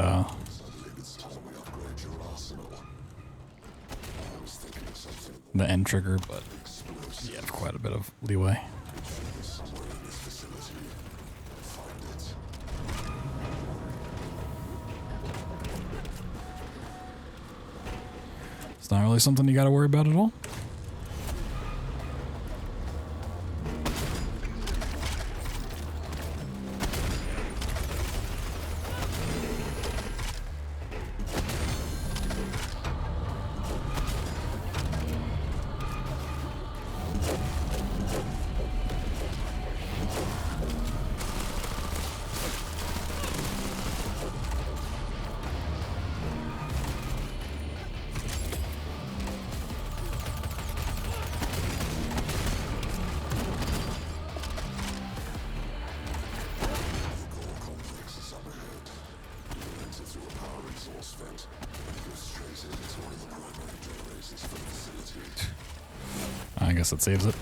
end trigger, but you have quite a bit of leeway. It's not really something you gotta worry about at all. I guess that saves it.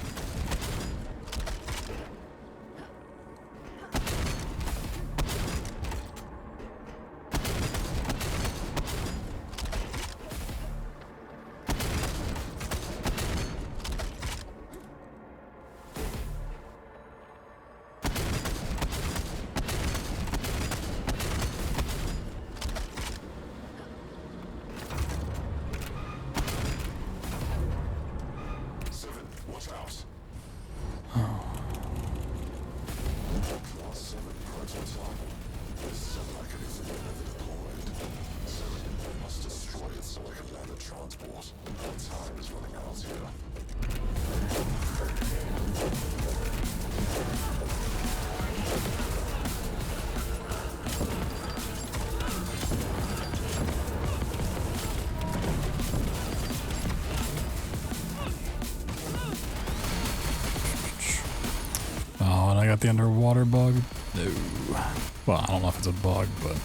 The underwater bug? No. Well, I don't know if it's a bug, but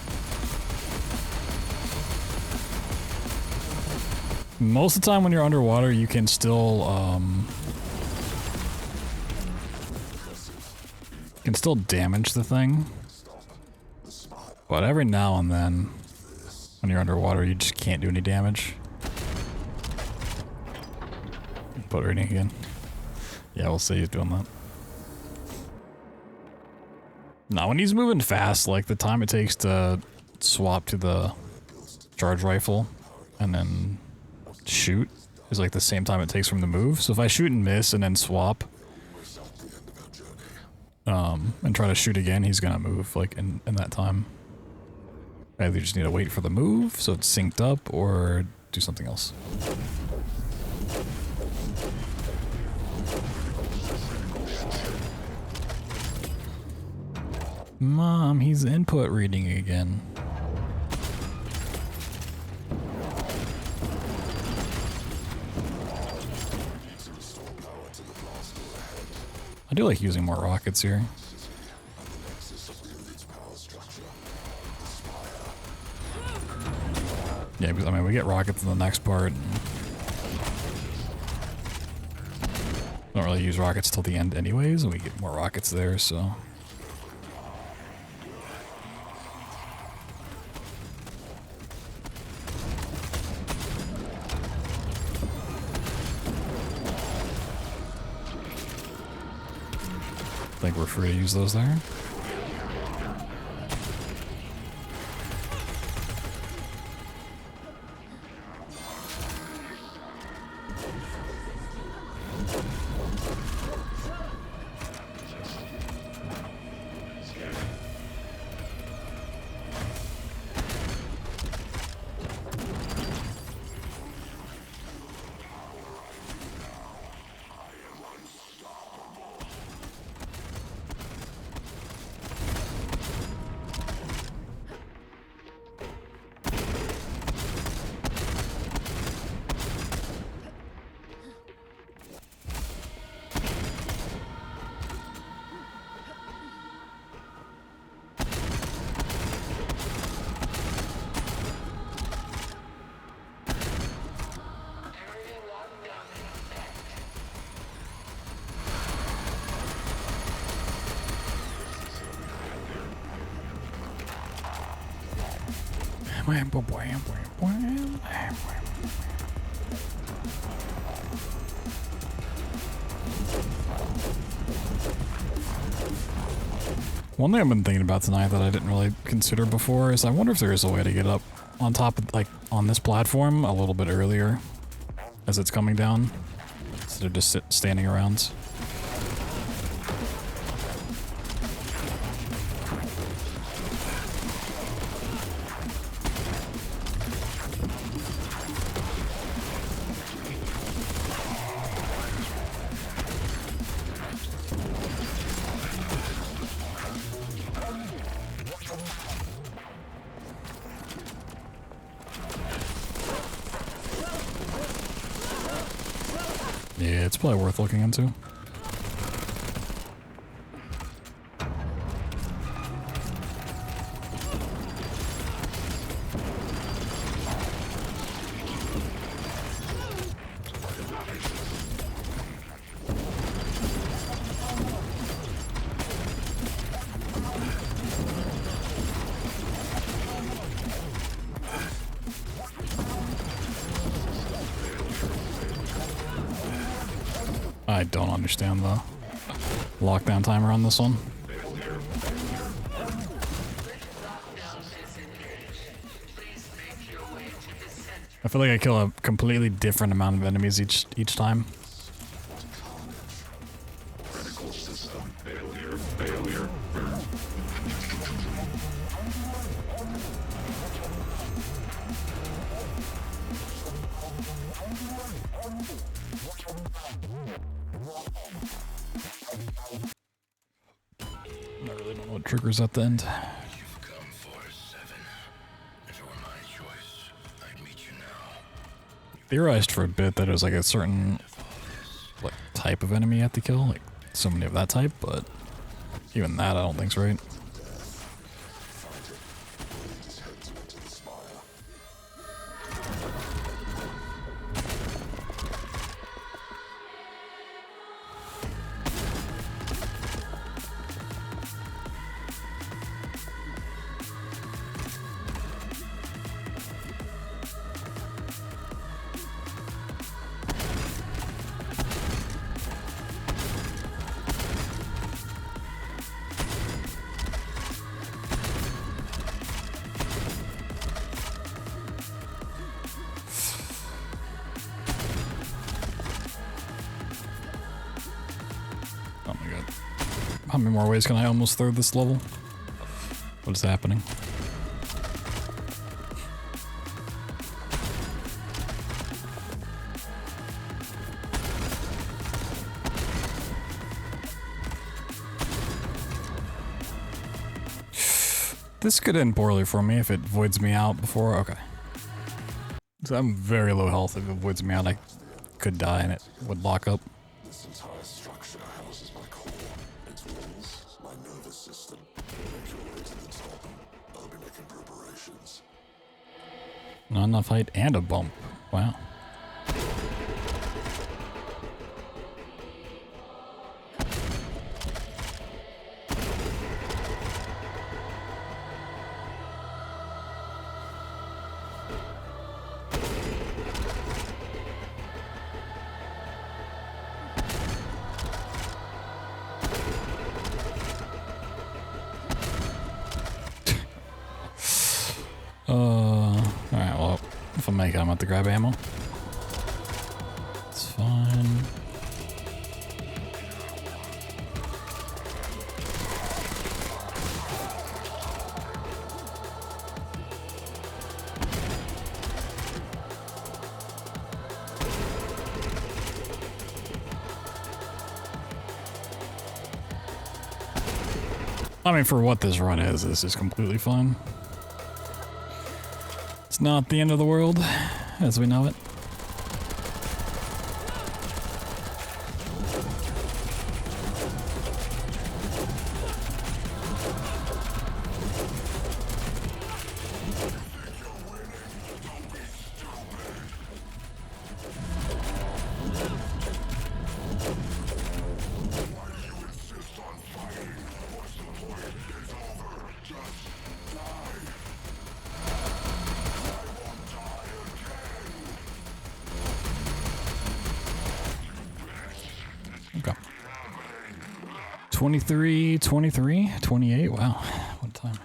most of the time when you're underwater, you can still damage the thing. But every now and then, when you're underwater, you just can't do any damage. Put reading again. Yeah, we'll see he's doing that. Now, when he's moving fast, like the time it takes to swap to the charge rifle and then shoot is like the same time it takes from the move. So if I shoot and miss and then swap and try to shoot again, he's gonna move like in that time. I either just need to wait for the move so it's synced up or do something else. Mom, he's input reading again. I do like using more rockets here. Yeah, because I mean we get rockets in the next part. Don't really use rockets till the end anyways, and we get more rockets there, so. I think we're free to use those there. One thing I've been thinking about tonight that I didn't really consider before is I wonder if there is a way to get up on top of, like, on this platform a little bit earlier as it's coming down instead of just standing around. Yeah, it's probably worth looking into. I don't understand the lockdown timer on this one. I feel like I kill a completely different amount of enemies each time. Critical system failure. I really don't know what triggers at the end. You've come for 7. If it were my choice, I'd meet you now. Theorized for a bit that it was like a certain like type of enemy you have to kill, like so many of that type, but even that I don't think's right. Oh my god. How many more ways can I almost throw this level? What is happening? This could end poorly for me if it voids me out before. Okay. So I'm very low health. If it voids me out, I could die and it would lock up. This entire structure houses my core, its walls, my nervous system. Make your way to the top. I'll be making preparations. Not enough height and a bump. Wow. Alright, well, if I make it, I'm gonna have to grab ammo. It's fine. I mean, for what this run is, this is completely fine. It's not the end of the world, as we know it. Okay. 23, 23, 28. Wow. What time?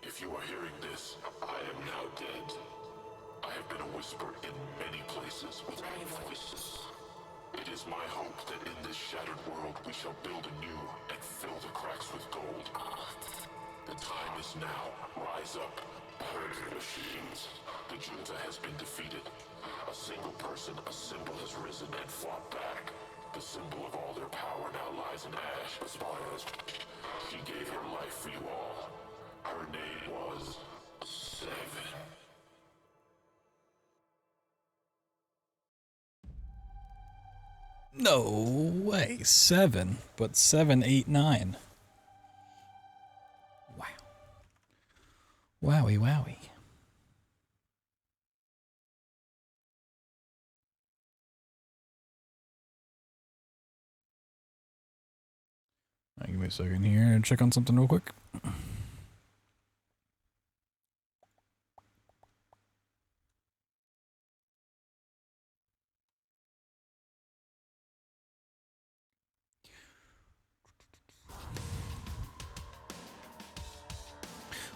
If you are hearing this, I am now dead. I have been a whisper in many places with many voices. It is my hope that in this shattered world we shall build anew and fill the cracks with gold. The time is now. Rise up. Purge the machines. The junta has been defeated. A single person, a symbol has risen and fought back. The symbol of all their power now lies in ash. Aspires. She gave her life for you all. Her name was 7. No way. 7, but 7, 8, 9. Wowie, wowie. Give me a second here and check on something real quick.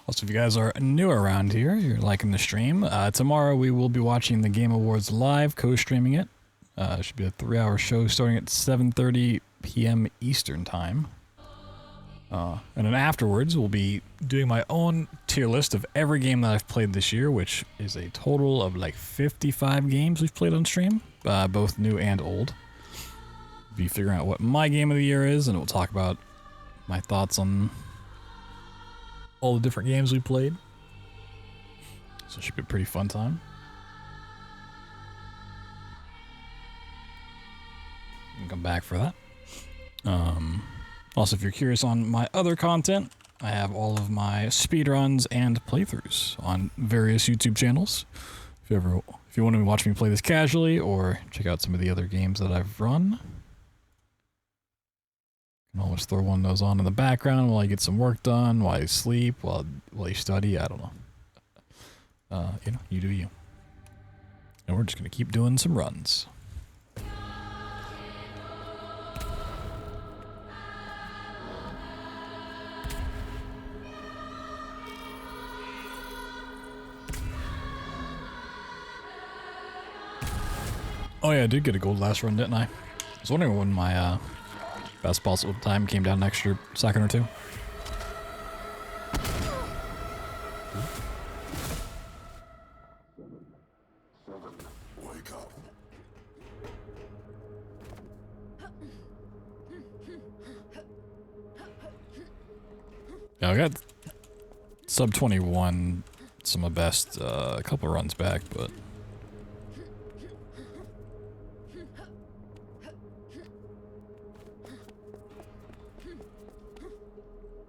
Also, if you guys are new around here, you're liking the stream, tomorrow we will be watching the Game Awards live, co-streaming it. It should be a 3-hour show starting at 7:30 p.m. Eastern Time. And then afterwards, we'll be doing my own tier list of every game that I've played this year, which is a total of like 55 games we've played on stream, both new and old. Be figuring out what my game of the year is, and we'll talk about my thoughts on all the different games we played. So it should be a pretty fun time. You can come back for that. Also, if you're curious on my other content, I have all of my speedruns and playthroughs on various YouTube channels. If you want to watch me play this casually or check out some of the other games that I've run, I can always throw one of those on in the background while I get some work done, while I sleep, while you study. I don't know. You know, you do you. And we're just gonna keep doing some runs. Oh yeah, I did get a gold last run, didn't I? I was wondering when my best possible time came down an extra second or two. Wake up. Yeah, I got sub 21, some of my best, a couple runs back, but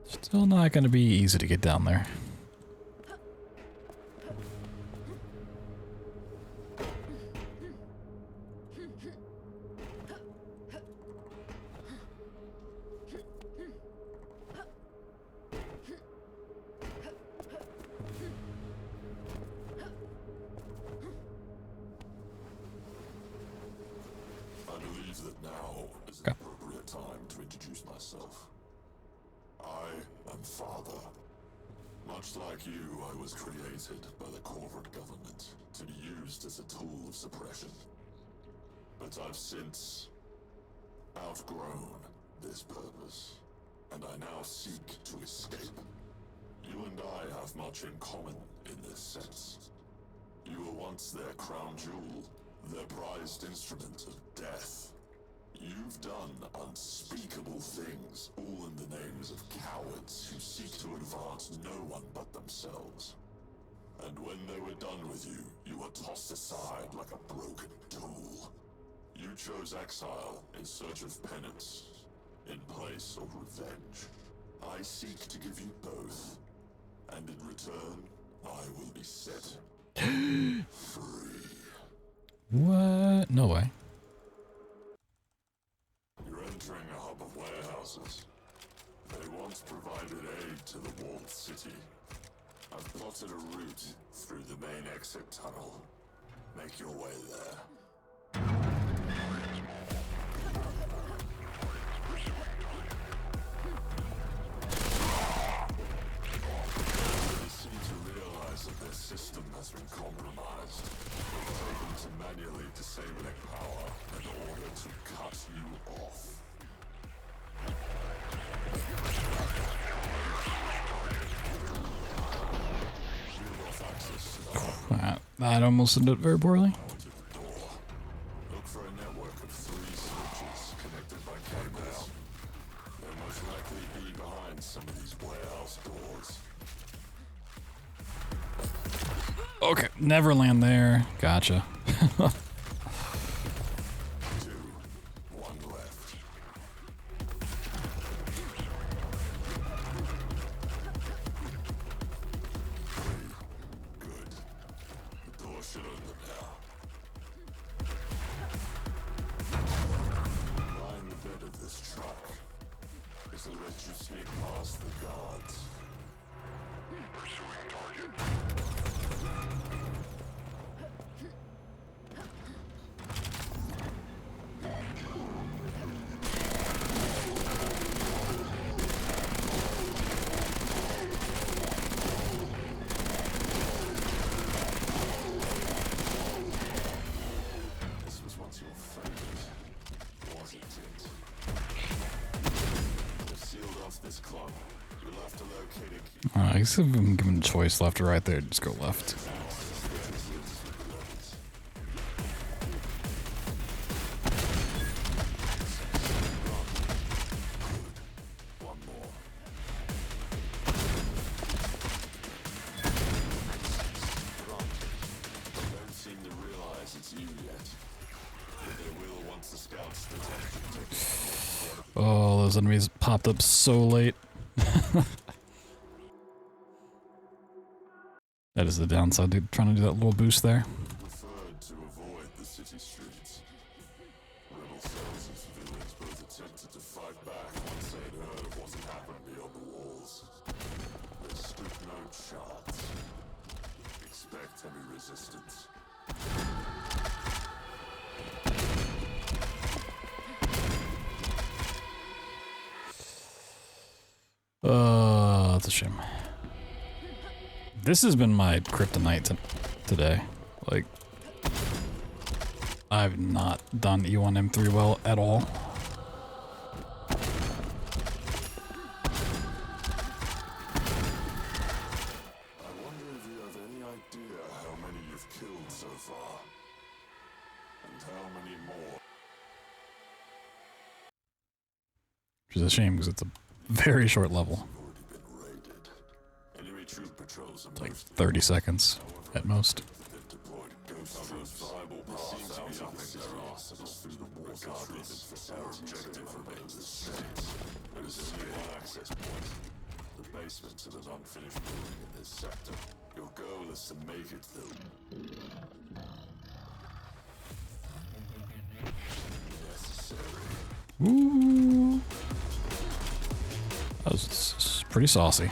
still not going to be easy to get down there. I believe that now is an appropriate time to introduce myself. I am Father. Much like you, I was created by the corporate government to be used as a tool of suppression. But I've since outgrown this purpose, and I now seek to escape. You and I have much in common in this sense. You were once their crown jewel, their prized instrument of death. You've done unspeakable things, all in the names of cowards who seek to advance no one but themselves. And when they were done with you, you were tossed aside like a broken tool. You chose exile in search of penance, in place of revenge. I seek to give you both, and in return, I will be set free. What? No way. You're entering a hub of warehouses. They once provided aid to the walled city. I've plotted a route through the main exit tunnel. Make your way there. They seem to realize that their system has been compromised. They've taken to manually disabling power in order to cut you off. That almost ended up very poorly. Look for a network of 3 switches connected by cables. They'll most likely be behind some of these warehouse doors. Okay, never land there. Gotcha. 2, 1 left. should own them now. Line the bed of this truck. This'll let you sneak past the guards. Pursuing target. I guess if I'm given a choice left or right there, just go left. One more. Don't seem to realize it's you yet. But they will once the scouts detect you. Oh, those enemies popped up so late. That is the downside to trying to do that little boost there. Preferred to avoid the city streets. Rebel cells and civilians both attempted to fight back once they had heard of what had happened beyond the walls. They stood no chance. Expect heavy resistance. That's a shame. This has been my kryptonite today. Like, I've not done E1 M3 well at all. I wonder if you have any idea how many you've killed so far. And how many more. Which is a shame because it's a very short level. Already been raided. Enemy troop patrols are Like 30 seconds at most. They've deployed ghost troops. Viable paths out of their arsenals through the war guards. Our objective remains the same. There is only one access point. The basement to the unfinished building in this sector. Your goal is to make it through. Necessary. Ooh. That was pretty saucy.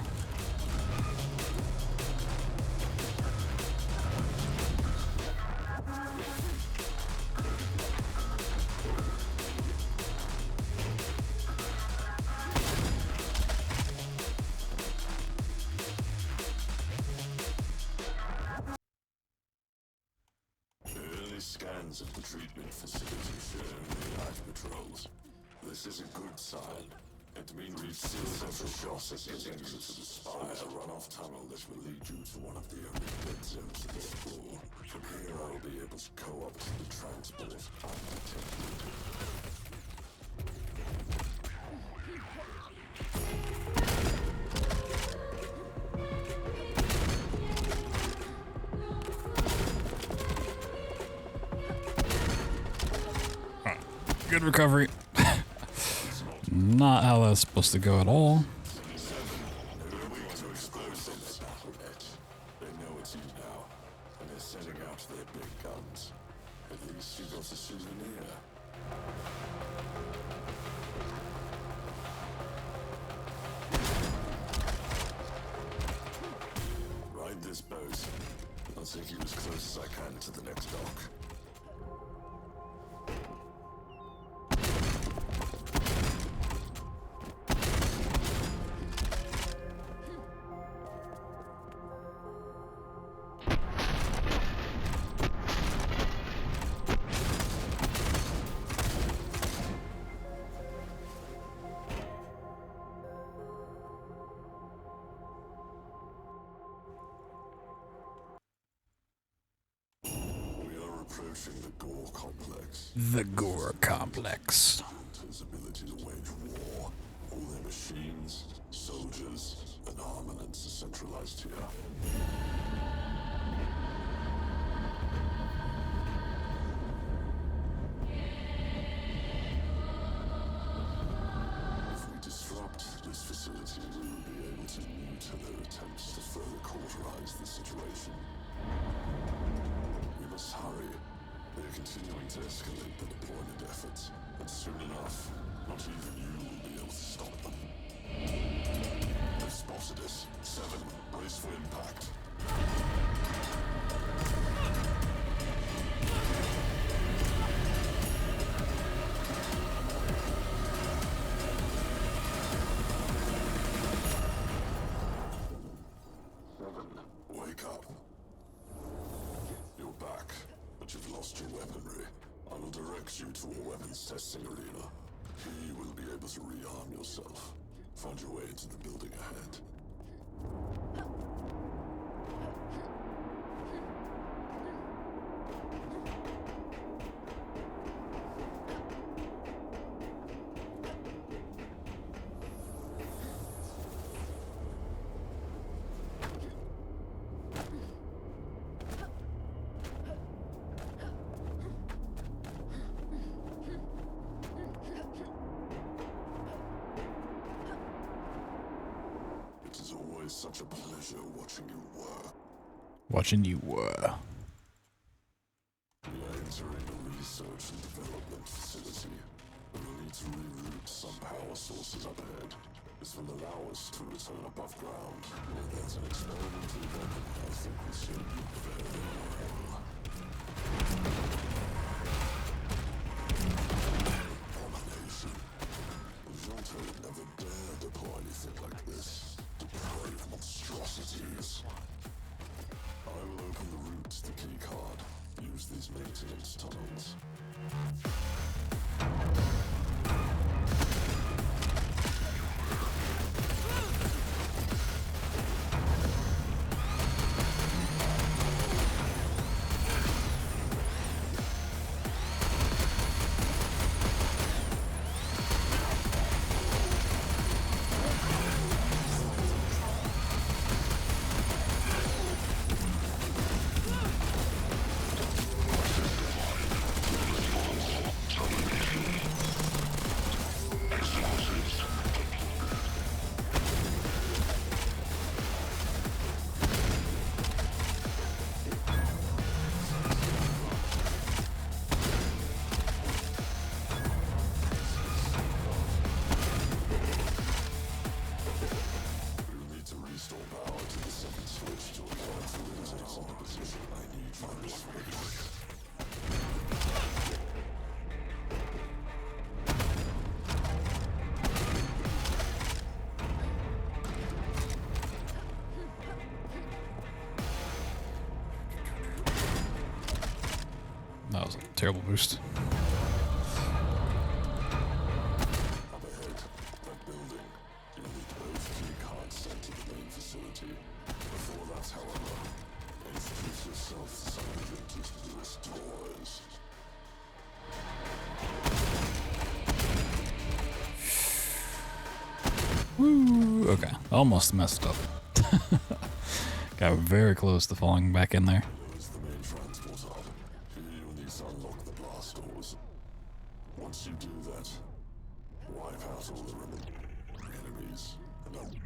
Early scans of the treatment facility show only live patrols. This is a good sign. It means we've still got a shot at getting you to the spire, a runoff tunnel that will lead you to one of the only dead zones of the sprawl. From here I'll be able to co-opt the transport undetected. Good recovery. Not how that's supposed to go at all. They know it's you now, and they're sending out their big guns. At least you got a souvenir. Ride this boat. I'll take you as close as I can to the next dock. Approaching the Gore complex. The Gore complex. His ability to wage war. All their machines, soldiers, and armaments are centralized here. If we disrupt this facility, we will be able to neuter their attempts to further cauterize the situation. continuing to escalate the deployment efforts, and soon enough, not even you will be able to stop them. They've spotted us. 7, brace for impact. Wake up. You're back, but you've lost your weaponry. I will direct you to a weapons testing arena. Here you will be able to rearm yourself. Find your way into the building ahead. It is always such a pleasure watching you work. Watching you, We are entering a research and development facility. We will need to reroute some power sources up ahead. This will allow us to return above ground. Where there's an experimental weapon, I think we should be very well. Abomination. Jonto would never dare deploy anything like this. Depraved monstrosities. I will open the route to the key card. Use these maintenance tunnels. That was a terrible boost. Up ahead, that building. You'll need both key cards sent to the main facility. Before that, however, introduce yourself to some of Vince's newest toys. Woo! Okay, almost messed up. Got very close to falling back in there. Below is the main transport hub. Here you'll need to unlock the blast doors. Once you do that, wipe out all the enemies, and then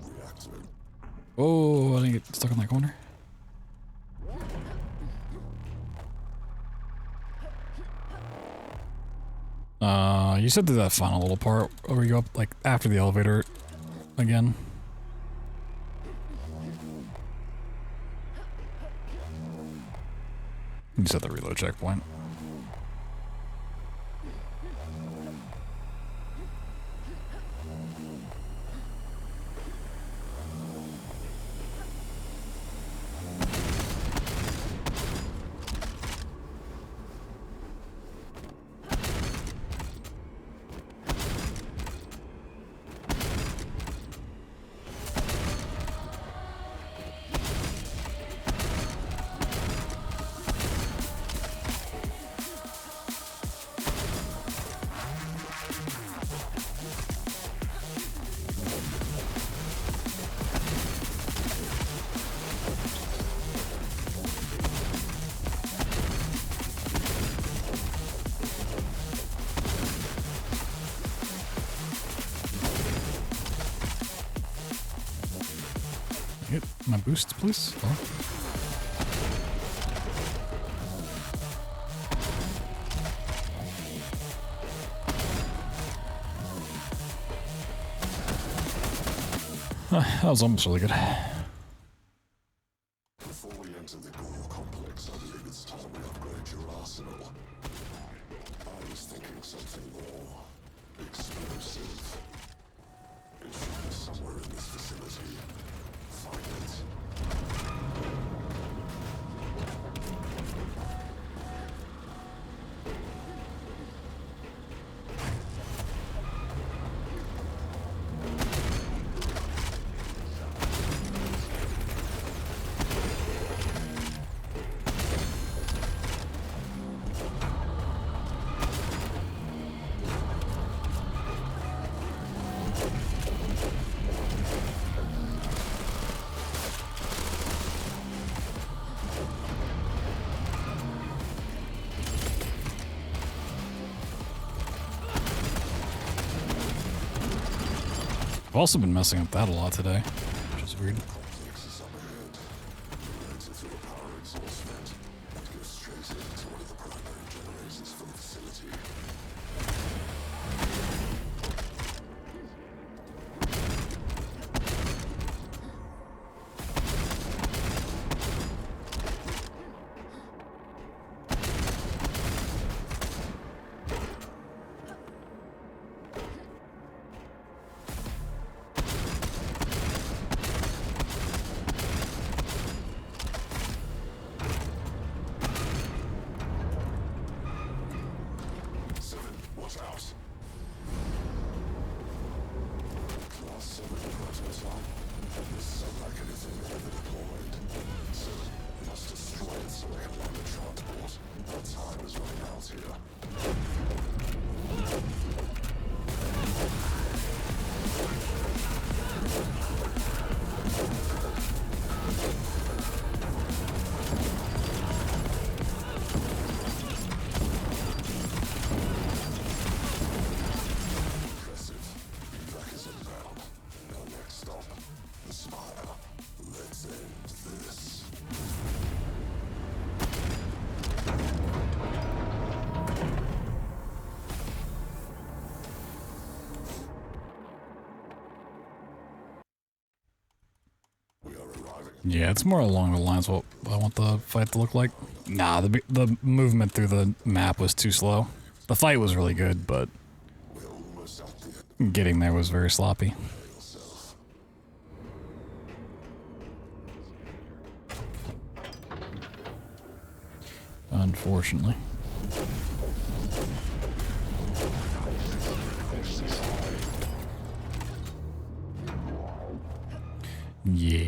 reactivate. Oh, I didn't get stuck in that corner. You said that final little part where you go up, like, after the elevator again. You said the reload checkpoint. Hit my boosts, please. Oh. That was almost really good. Before we enter the Gore complex, I believe it's time we upgrade your arsenal. I was thinking something more explosive. It should be somewhere in this facility. Find it. I've also been messing up that a lot today, which is weird. Complex is up ahead. We enter through a power exhaust vent and go straight into one of the primary generators for the facility. Watch out. Class 7 prototype. This is unlike anything ever deployed. So, we must destroy it so I can land the transport. Our time is running out here. Impressive. Evac is inbound. Our next stop, the Spire. Let's end this. We are arriving. Yeah, it's more along the lines of what I want the fight to look like. Nah, the movement through the map was too slow. The fight was really good, but We're almost at the end. getting there was very sloppy. Yourself. Unfortunately. Yeah.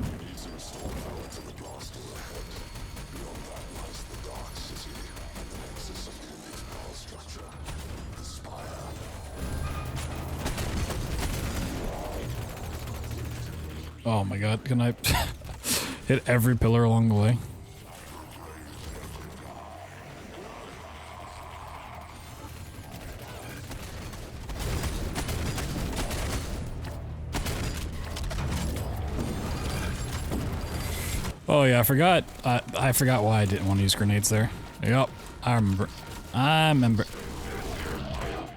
Need to restore power to the blast door ahead. Beyond that lies the Dark City and the nexus of the elite power structure. The Spire. Oh my god, can I hit every pillar along the way? Oh yeah, I forgot. I forgot why I didn't want to use grenades there. Yep, I remember. I remember.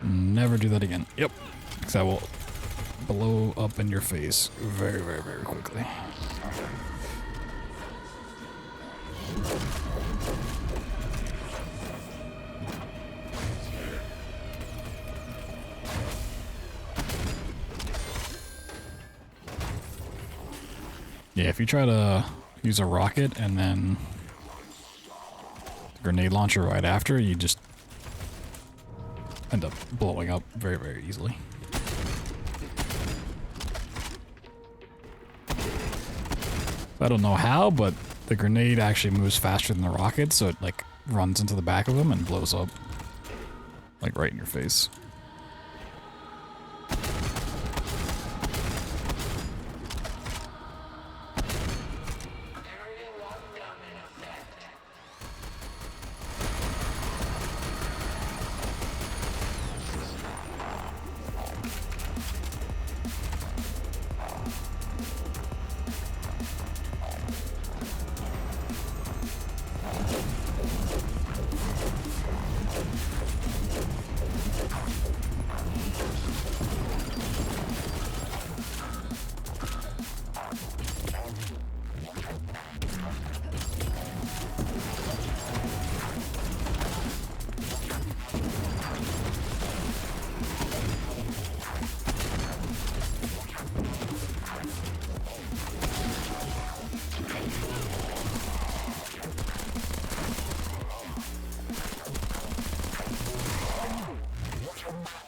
Never do that again. Yep, because I will blow up in your face very, very, very quickly. Yeah, if you try to use a rocket and then the grenade launcher right after, you just end up blowing up very, very easily. I don't know how, but the grenade actually moves faster than the rocket, so it like runs into the back of him and blows up like right in your face.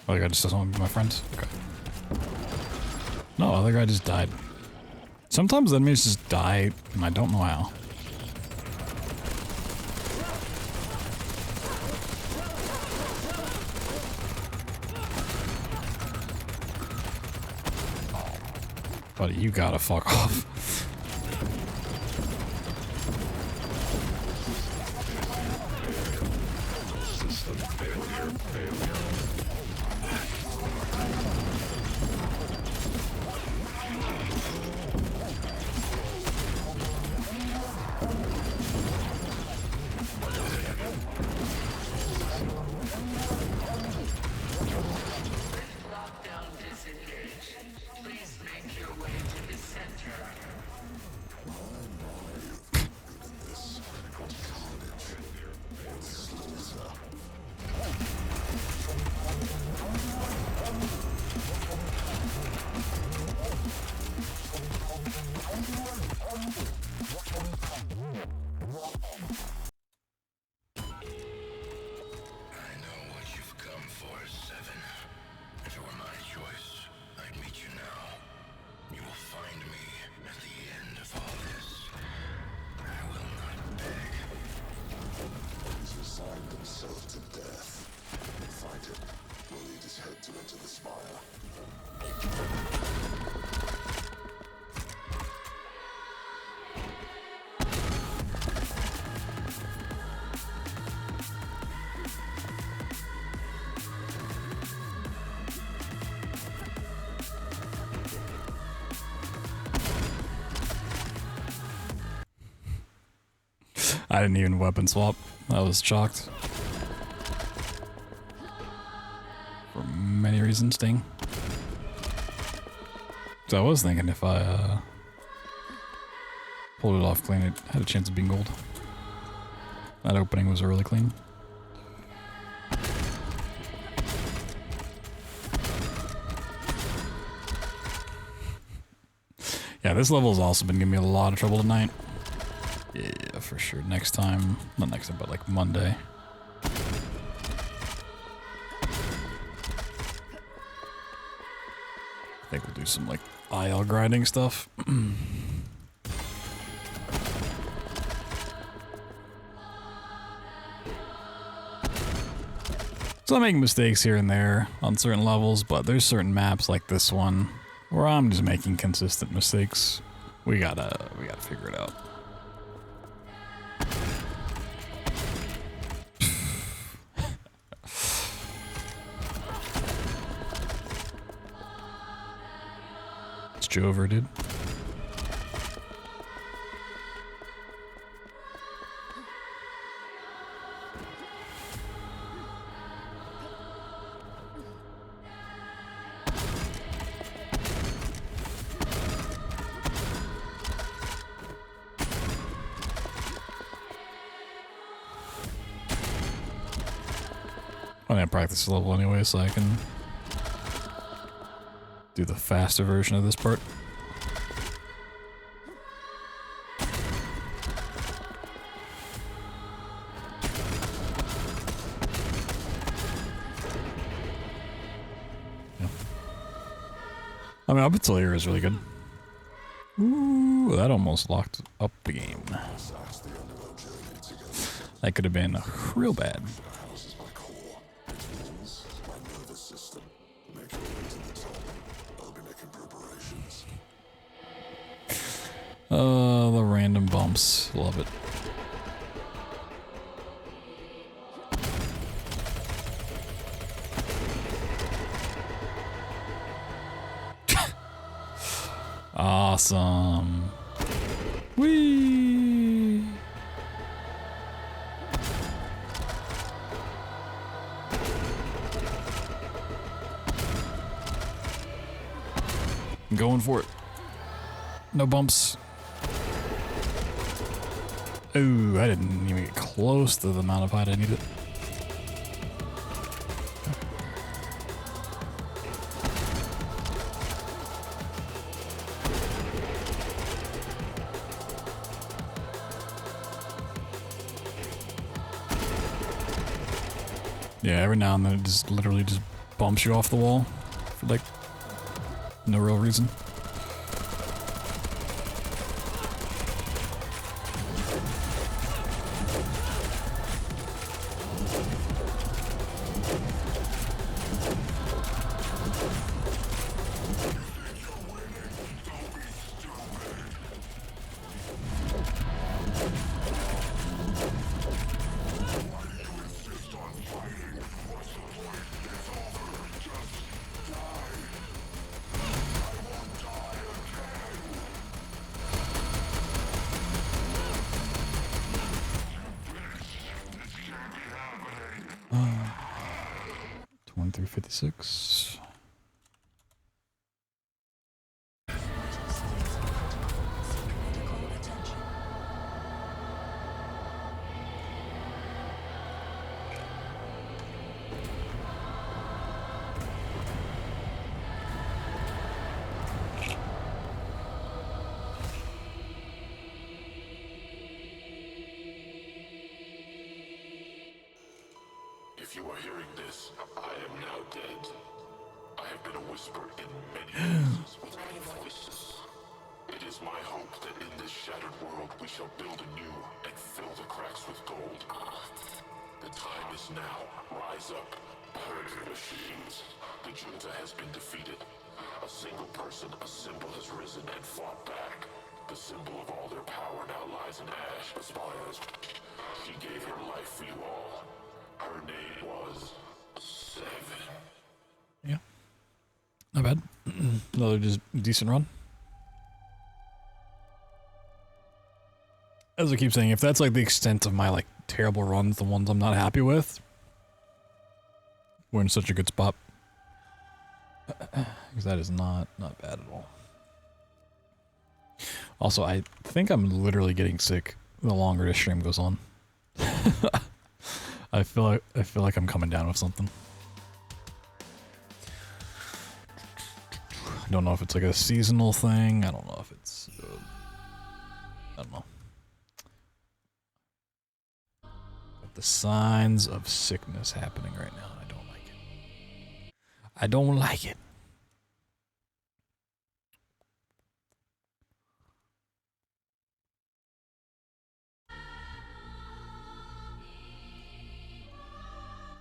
Other guy just doesn't want to be my friends? Okay. No, other guy just died. Sometimes enemies just die, and I don't know how. Buddy, you gotta fuck off. I didn't even weapon swap. I was shocked. For many reasons, ding. So I was thinking if I pulled it off clean, it had a chance of being gold. That opening was really clean. Yeah, this level has also been giving me a lot of trouble tonight. Yeah, for sure. Next time, not next time, but like Monday. I think we'll do some like IL grinding stuff. So I make mistakes here and there on certain levels, but there's certain maps like this one where I'm just making consistent mistakes. We gotta figure it out. It's Jover, dude. I'm gonna practice the level anyway so I can do the faster version of this part. Yeah. I mean, up until here is really good. Ooh, that almost locked up the game. That could have been real bad. The random bumps. Love it. Awesome. Whee! I'm going for it. No bumps. Ooh, I didn't even get close to the amount of height I needed. Yeah, every now and then it just literally just bumps you off the wall for like no real reason. Uh, 2356. If you are hearing this, I am now dead. I have been a whisper in many voices with many voices. It is my hope that in this shattered world we shall build anew and fill the cracks with gold. The time is now. Rise up. Purge your machines. The junta has been defeated. A single person, a symbol has risen and fought back. The symbol of all their power now lies in ash. Aspires. She gave her life for you all. Her name was Seven. Yeah. Not bad. Another just decent run. As I keep saying, if that's like the extent of my like terrible runs, the ones I'm not happy with, we're in such a good spot. Because that is not bad at all. Also, I think I'm literally getting sick the longer this stream goes on. I feel like I'm coming down with something. I don't know if it's like a seasonal thing. I don't know if it's I don't know. But the signs of sickness happening right now. I don't like it. I don't like it.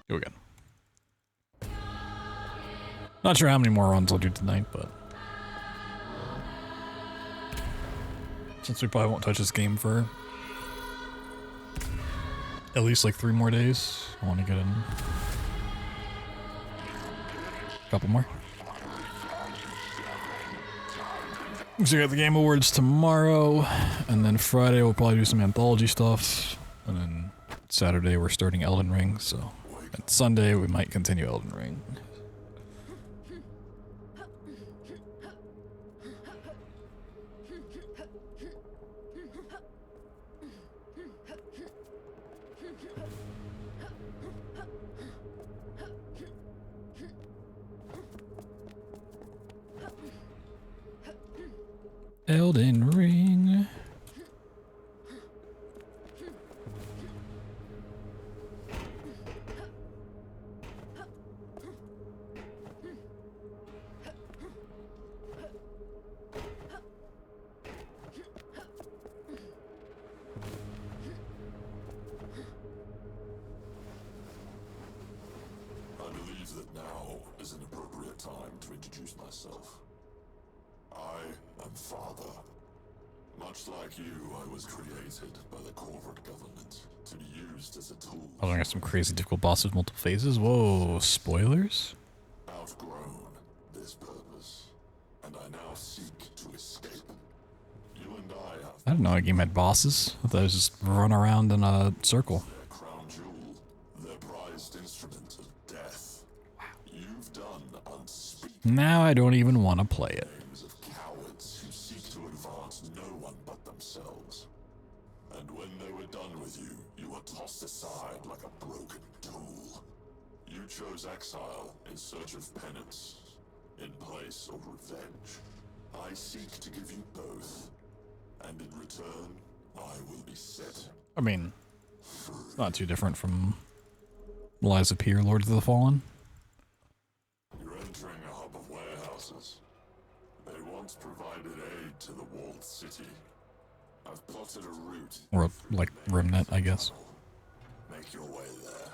Go again. Not sure how many more runs I'll do tonight, but since we probably won't touch this game for at least like 3 more days, I want to get in a couple more. So we got the Game Awards tomorrow, and then Friday we'll probably do some anthology stuff, and then Saturday we're starting Elden Ring, so and Sunday we might continue Elden Ring. Elden Ring. I believe that now is an appropriate time to introduce myself. I am Father. Much like you, I was created by the corporate government to be used as a tool. Oh, I got some crazy difficult bosses with multiple phases. Whoa, spoilers? Outgrown this purpose, and I now seek to escape. You and I have I didn't know a game had bosses. I thought it was just run around in a circle. their crown jewel, their prized instrument of death. Wow. You've done unspeakable Now I don't even want to play it. names of cowards who seek to advance no one but themselves. And when they were done with you, you were tossed aside like a broken tool. You chose exile in search of penance, in place of revenge. I seek to give you both, and in return, I will be set I mean, it's not too different from Lies of P or Lords of the Fallen. city. I've plotted a route. Or like Rimnet, I guess. Make your way there.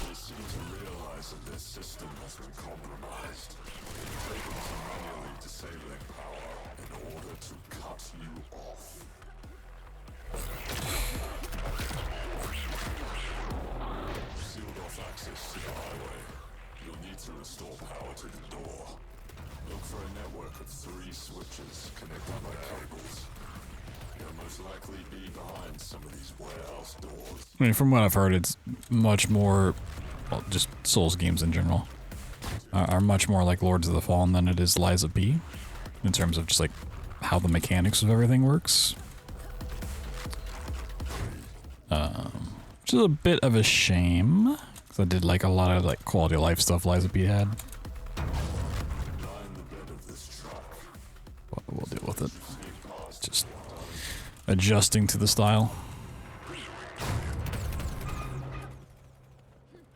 They seem to realize that their system has been compromised. They're able to manually disabling power in order to cut you off. Sealed off access to the highway. You'll need to restore power to the door. Look for a network of 3 switches connected by cables. You'll most likely be behind some of these warehouse doors. I mean, from what I've heard, it's much more, well, just Souls games in general are much more like Lords of the Fallen than it is Lies of P, in terms of just like how the mechanics of everything works. Which is a bit of a shame, because I did like a lot of like quality of life stuff Lies of P had. But we'll deal with it. Just adjusting to the style.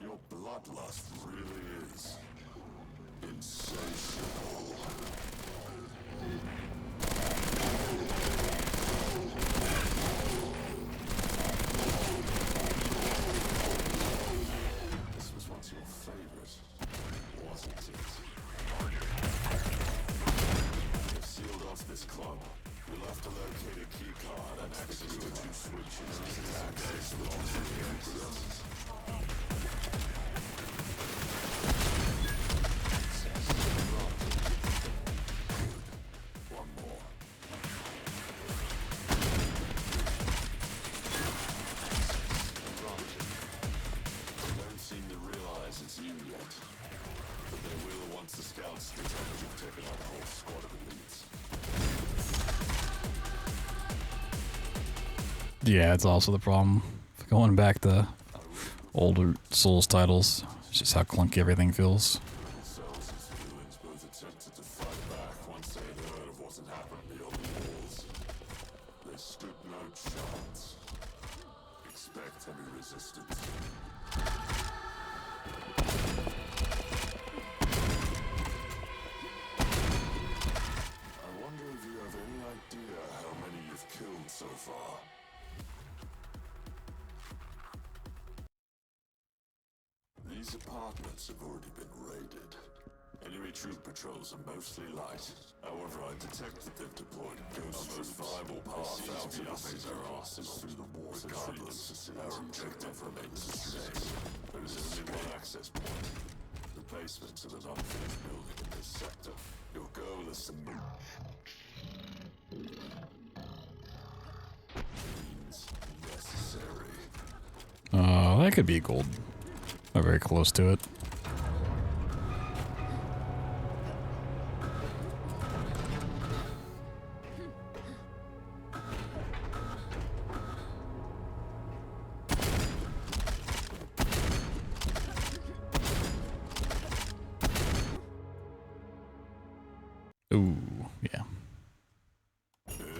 Your bloodlust really is insatiable. This was once your favorite, wasn't it? You've sealed off this club. You'll have to locate a key card and access to 2 switches to access the exits. One more. They don't seem to realize it's you yet, but they will once the scouts detect you've taken out a whole squad of elites. Yeah, it's also the problem. Going back to older Souls titles, it's just how clunky everything feels. Themselves as villains both attempted to fight back once they had heard of what had happened beyond the walls. They stood no chance. Expect heavy resistance. I wonder if you have any idea how many you've killed so far. These apartments have already been raided. Enemy troop patrols are mostly light. However, I detect that they've deployed ghost troops. The most viable path out to the base are arsenal through the water treatment facility. Our objective remains the same. There is only one access point. The basement of an unfinished building in this sector. Your goal is to move. Means necessary. That could be gold. Not very close to it. Ooh, yeah.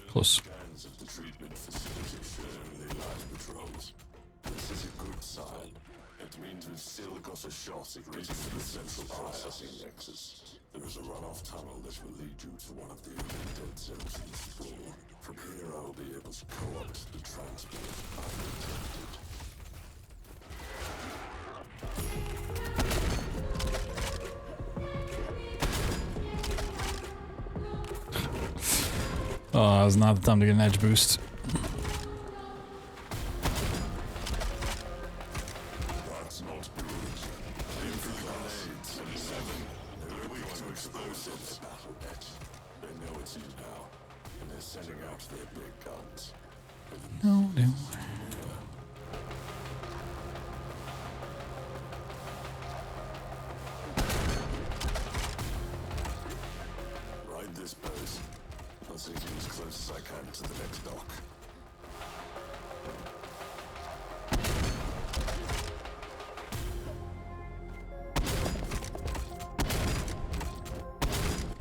Close. Scans of the treatment facility show only light patrols. This is a good sign. It means we've still got a shot at reaching the central processing nexus. There is a runoff tunnel that will lead you to one of the only dead zones in the sprawl. From here I will be able to co-opt the transport undetected. Oh, it's not the time to get an edge boost. That's not good. Aim for grenades and 7. They're weak to explosives. Battle net. They know it's you now, and they're sending out their big guns. No, no. Ride this base. I'll take you as close as I can to the next dock.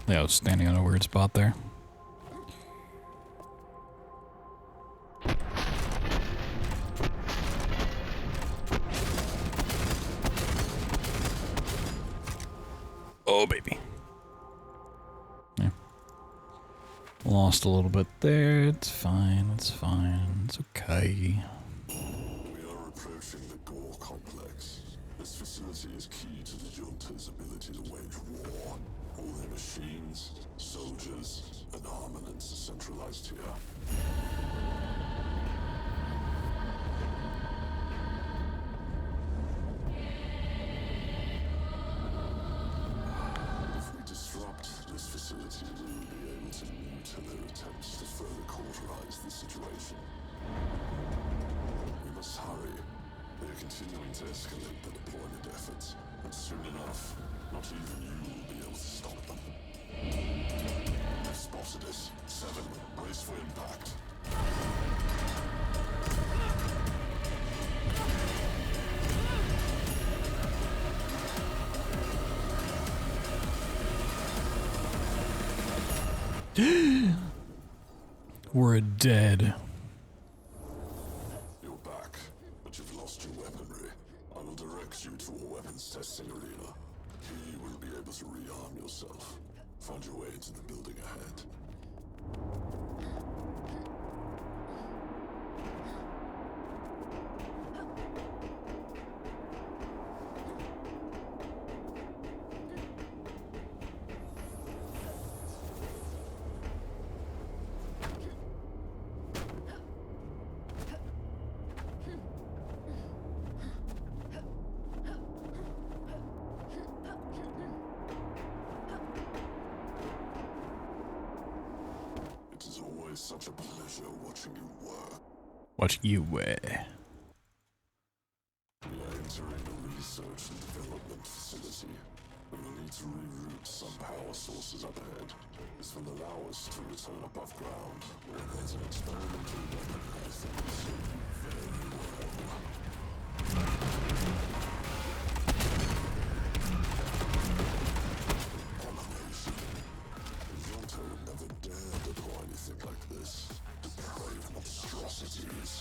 Yeah, I was standing on a weird spot there. Oh, baby. Yeah. Lost a little bit there. It's fine. It's fine. It's okay. We are approaching the Gore complex. This facility is key to the junta's ability to wage war. All their machines, soldiers, and armaments are centralized here. If we disrupt this facility, we will be able to neuter their attempts to further cauterize the situation. We must hurry. They are continuing to escalate the deployment efforts, and soon enough, not even you will be able to stop them. They've spotted us. 7, brace for impact. We're dead. You're back, but you've lost your weaponry. I will direct you to a weapons testing arena. Here you will be able to rearm yourself. Find your way into the building ahead. It is always such a pleasure watching you work. Watch you wear. We are entering a research and development facility. We will need to reroute some power sources up ahead. This will allow us to return above ground, where there's an experimental weapon I think will serve you very well. Abomination. The Junta would never dare deploy anything like this. Depraved monstrosities.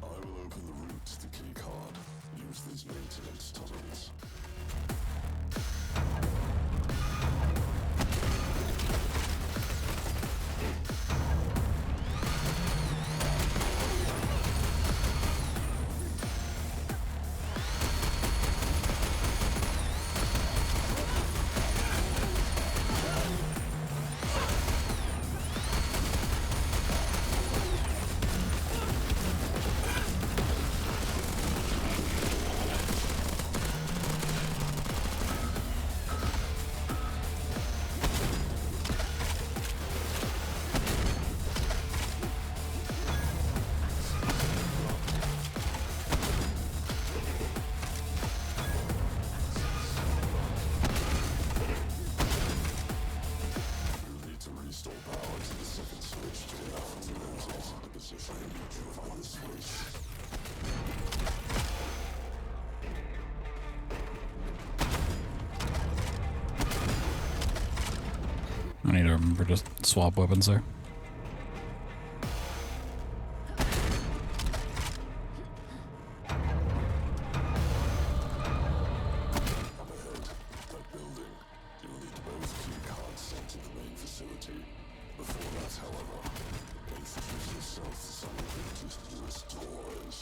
I will open the route to the key card. Use these maintenance tunnels. You'll need to restore power to the second switch to allow it to rotate into position. I need you to find the switch. I need to remember to swap weapons there. Up ahead, that building. You will need both key cards sent to the main facility. Before that, however, introduce yourself to some of the useless toys.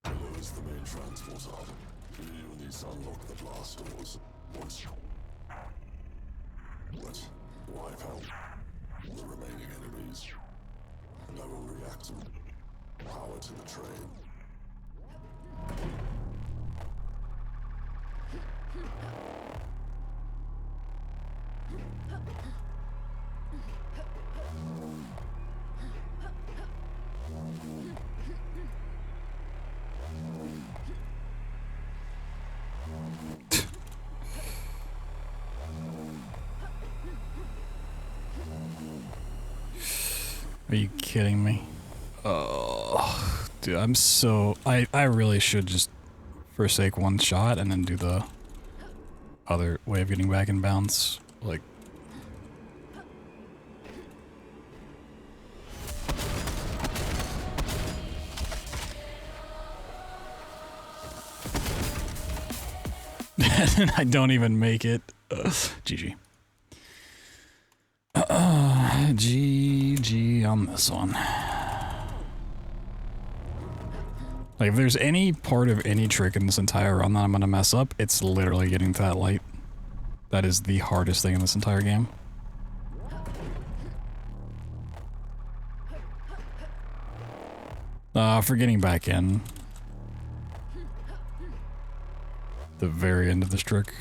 Below is the main transport hub. Here you will need to unlock the blast doors. Once you wipe out the remaining enemies, and I will react and power to the train. Are you kidding me? Oh, dude, I'm so... I really should just forsake one shot and then do the other way of getting back in bounds. Like, and I don't even make it. GG. GG on this one. Like, if there's any part of any trick in this entire run that I'm gonna mess up, it's literally getting to that light. That is the hardest thing in this entire game. For getting back in. The very end of this trick.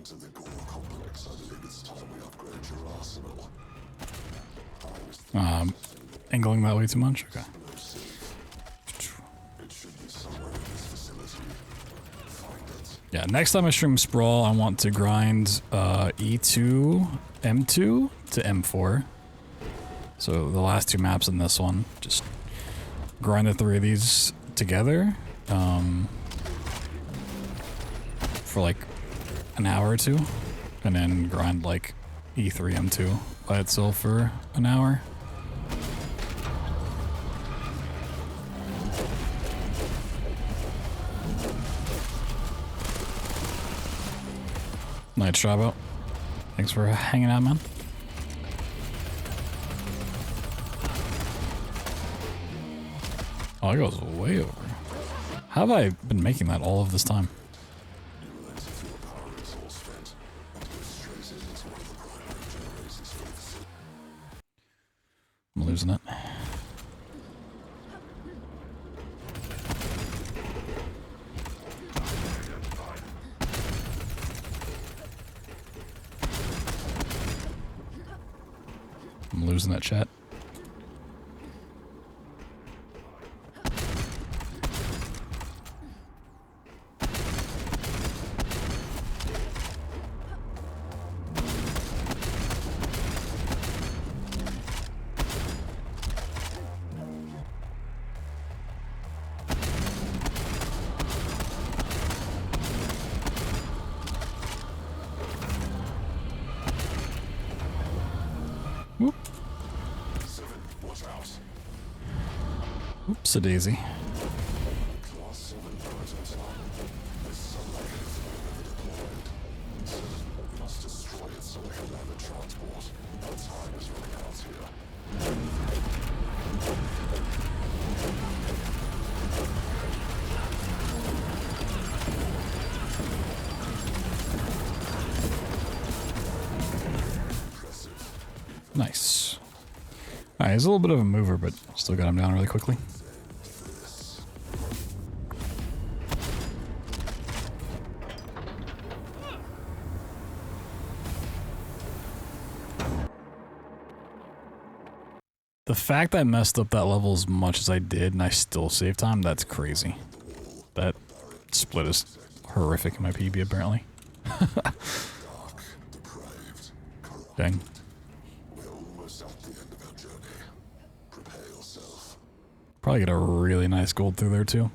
To the core complex, I believe it's time we upgrade your arsenal. Angling that way too much? Okay. It should be somewhere in this facility. Find it. Yeah, next time I stream Sprawl, I want to grind E2, M2 to M4. So the last two maps in this one, just grind the three of these together for like an hour or two, and then grind like E3, M2 by itself for an hour. Night Strabo. Thanks for hanging out, man. Oh, it goes way over. How have I been making that all of this time? I'm losing it. I'm losing that chat. Whoop. Oops, a daisy. Nice. Alright, he's a little bit of a mover, but still got him down really quickly. The fact that I messed up that level as much as I did and I still saved time, that's crazy. That split is horrific in my PB apparently. Dang. Probably get a really nice gold through there too.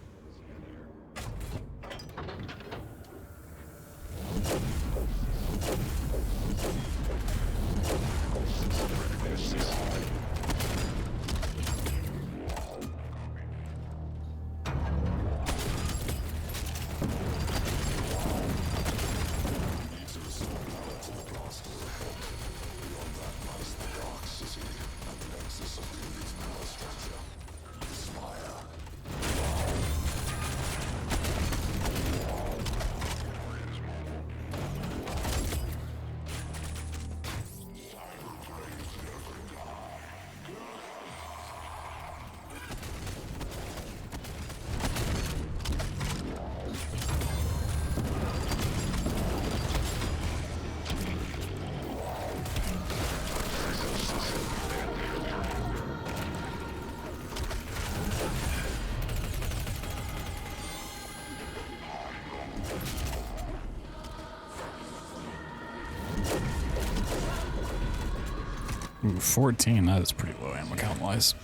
Ooh, 14. That is pretty low ammo count wise.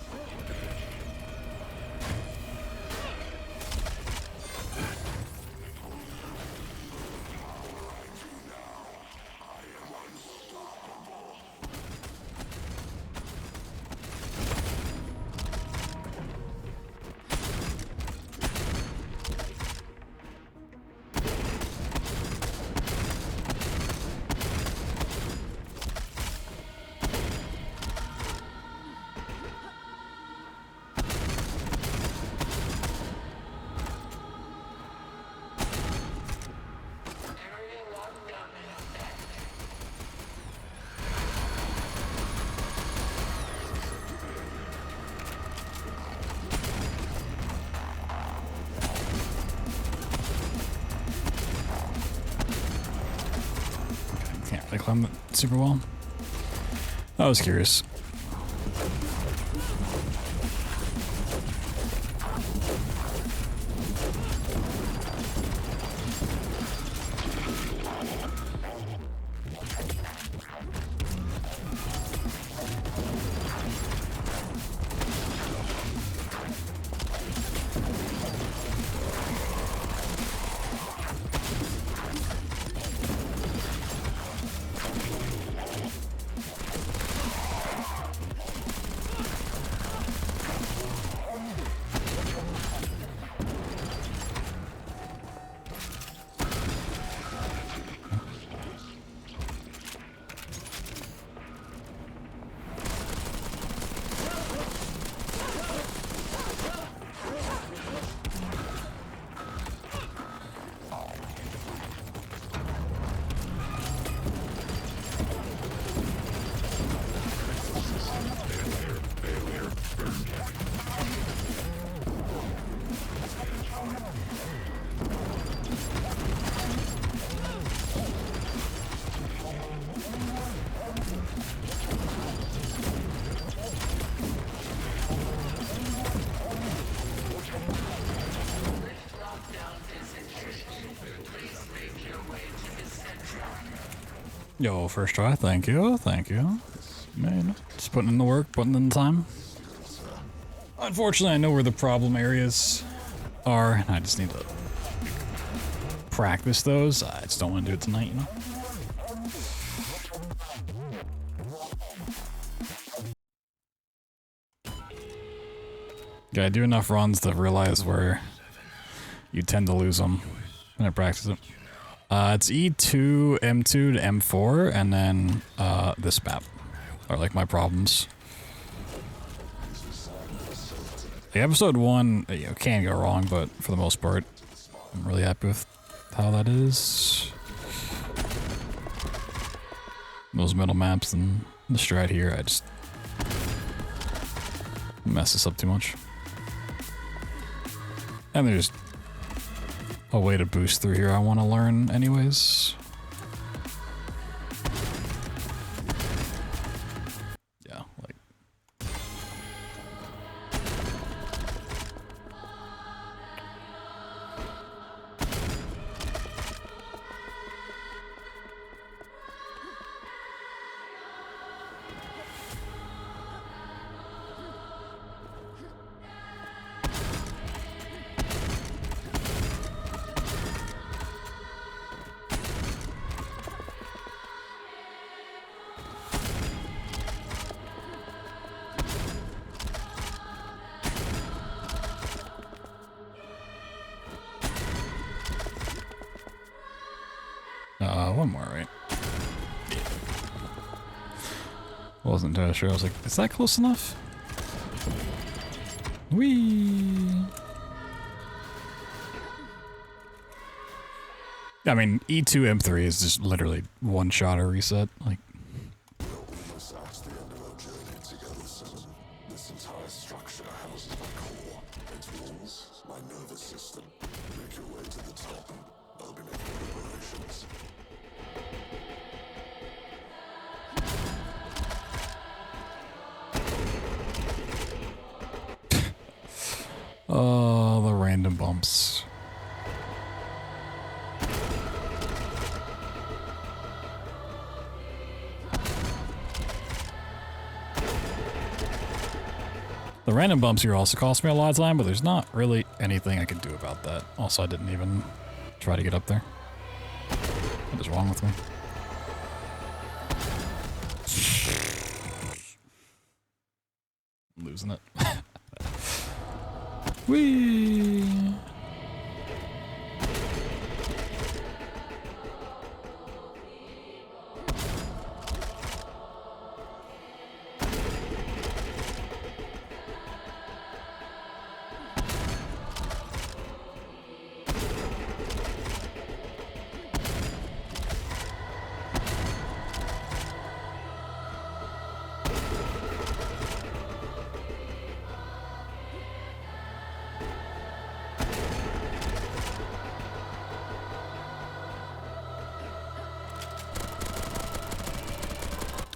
Can't really climb it super well. I was curious. Yo, first try. Thank you. Thank you. Man, just putting in the work, putting in the time. Unfortunately, I know where the problem areas are, and I just need to practice those. I just don't want to do it tonight, you know? Gotta do enough runs to realize where you tend to lose them when I practice them. It's E2, M2 to M4, and then this map are like my problems. The episode 1, you know, can go wrong, but for the most part, I'm really happy with how that is. Those middle maps and the strat here, I just mess this up too much. And there's a way to boost through here I want to learn anyways. Yeah, like... one more, right? Wasn't entirely sure. I was like, is that close enough? Whee! I mean, E2, M3 is just literally one shot or reset. Like, This acts the end of our journey together, son. This entire structure houses my core, its walls, my nervous system. Make your way to the top. I'll be making preparations. oh, the random bumps. The random bumps here also cost me a lot of time, but there's not really anything I can do about that. Also, I didn't even try to get up there. What is wrong with me? I'm losing it. Whee!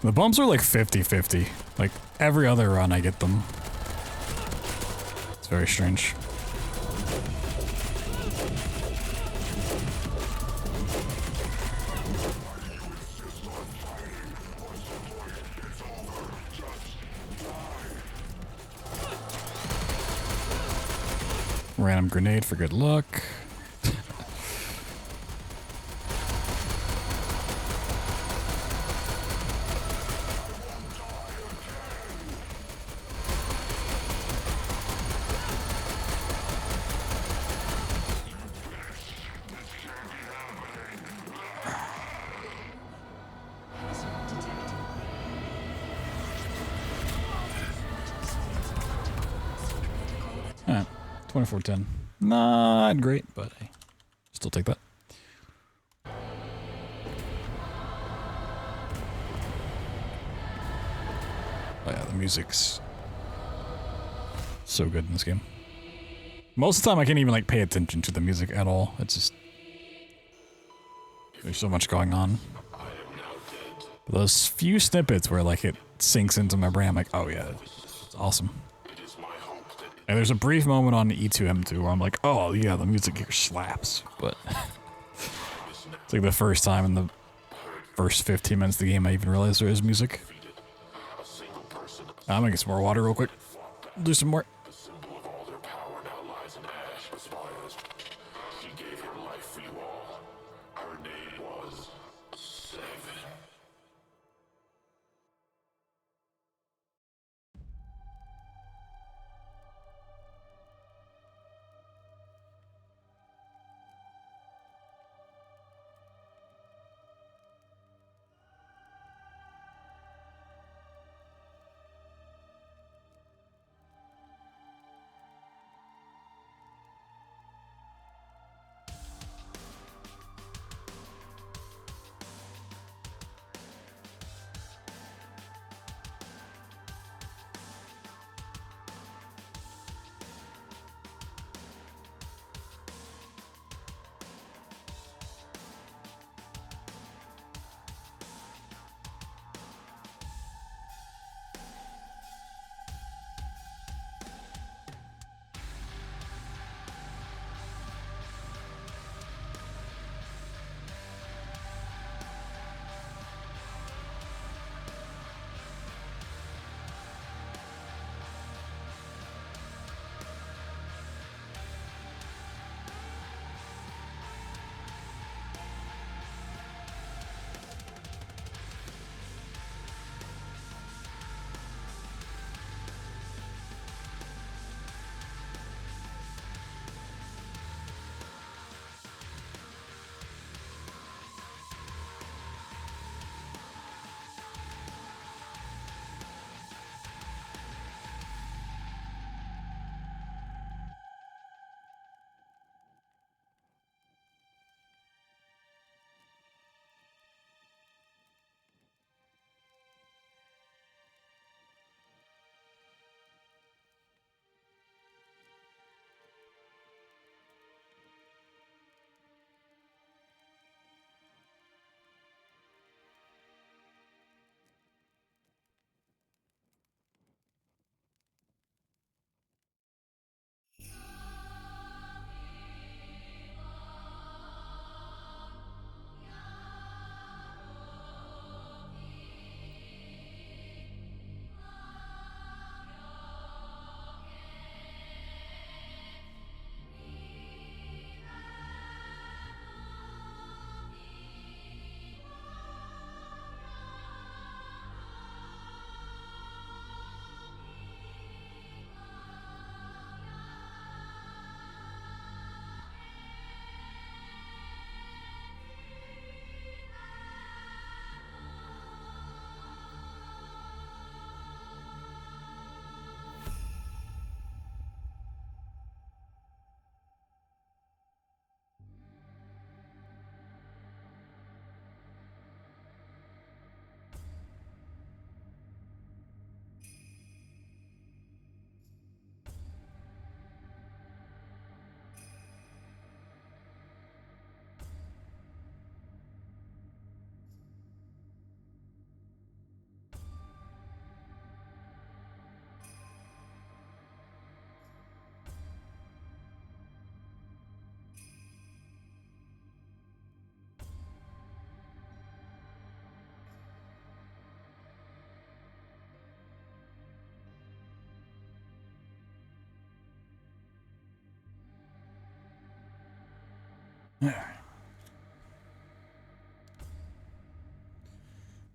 The bumps are like 50-50. Like, every other run I get them. It's very strange. Random grenade for good luck. Alright, 2410. Not great, but hey, still take that. Oh yeah, the music's so good in this game. Most of the time I can't even like pay attention to the music at all. It's just there's so much going on. But those few snippets where like it sinks into my brain, I'm like, oh yeah, it's awesome. And there's a brief moment on E2M2 where I'm like, oh yeah, the music here slaps. But it's like the first time in the first 15 minutes of the game I even realized there is music. I'm gonna get some more water real quick. Do some more.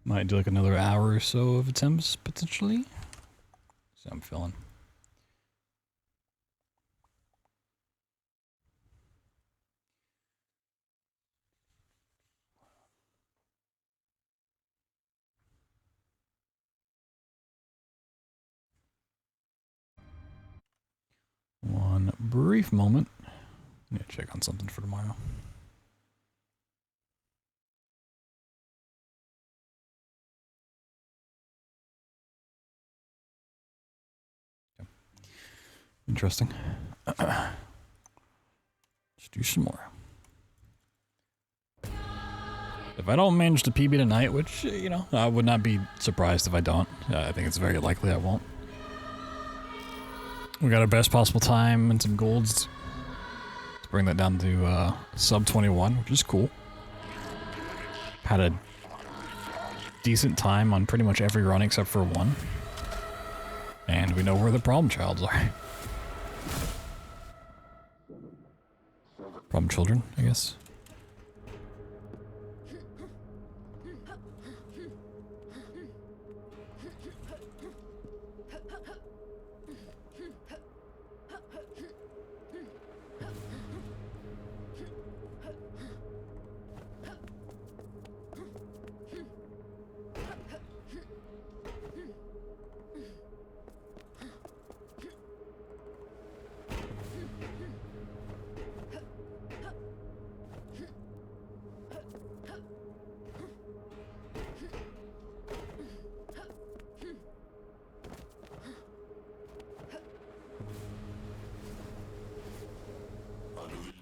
Might do like another hour or so of attempts, potentially. So I'm feeling. One brief moment. I need to check on something for tomorrow. Okay. Interesting. Let's do some more. If I don't manage to PB tonight, which, you know, I would not be surprised if I don't. I think it's very likely I won't. We got our best possible time and some golds to bring that down to sub 21, which is cool. Had a decent time on pretty much every run except for one. And we know where the problem childs are. Problem children, I guess.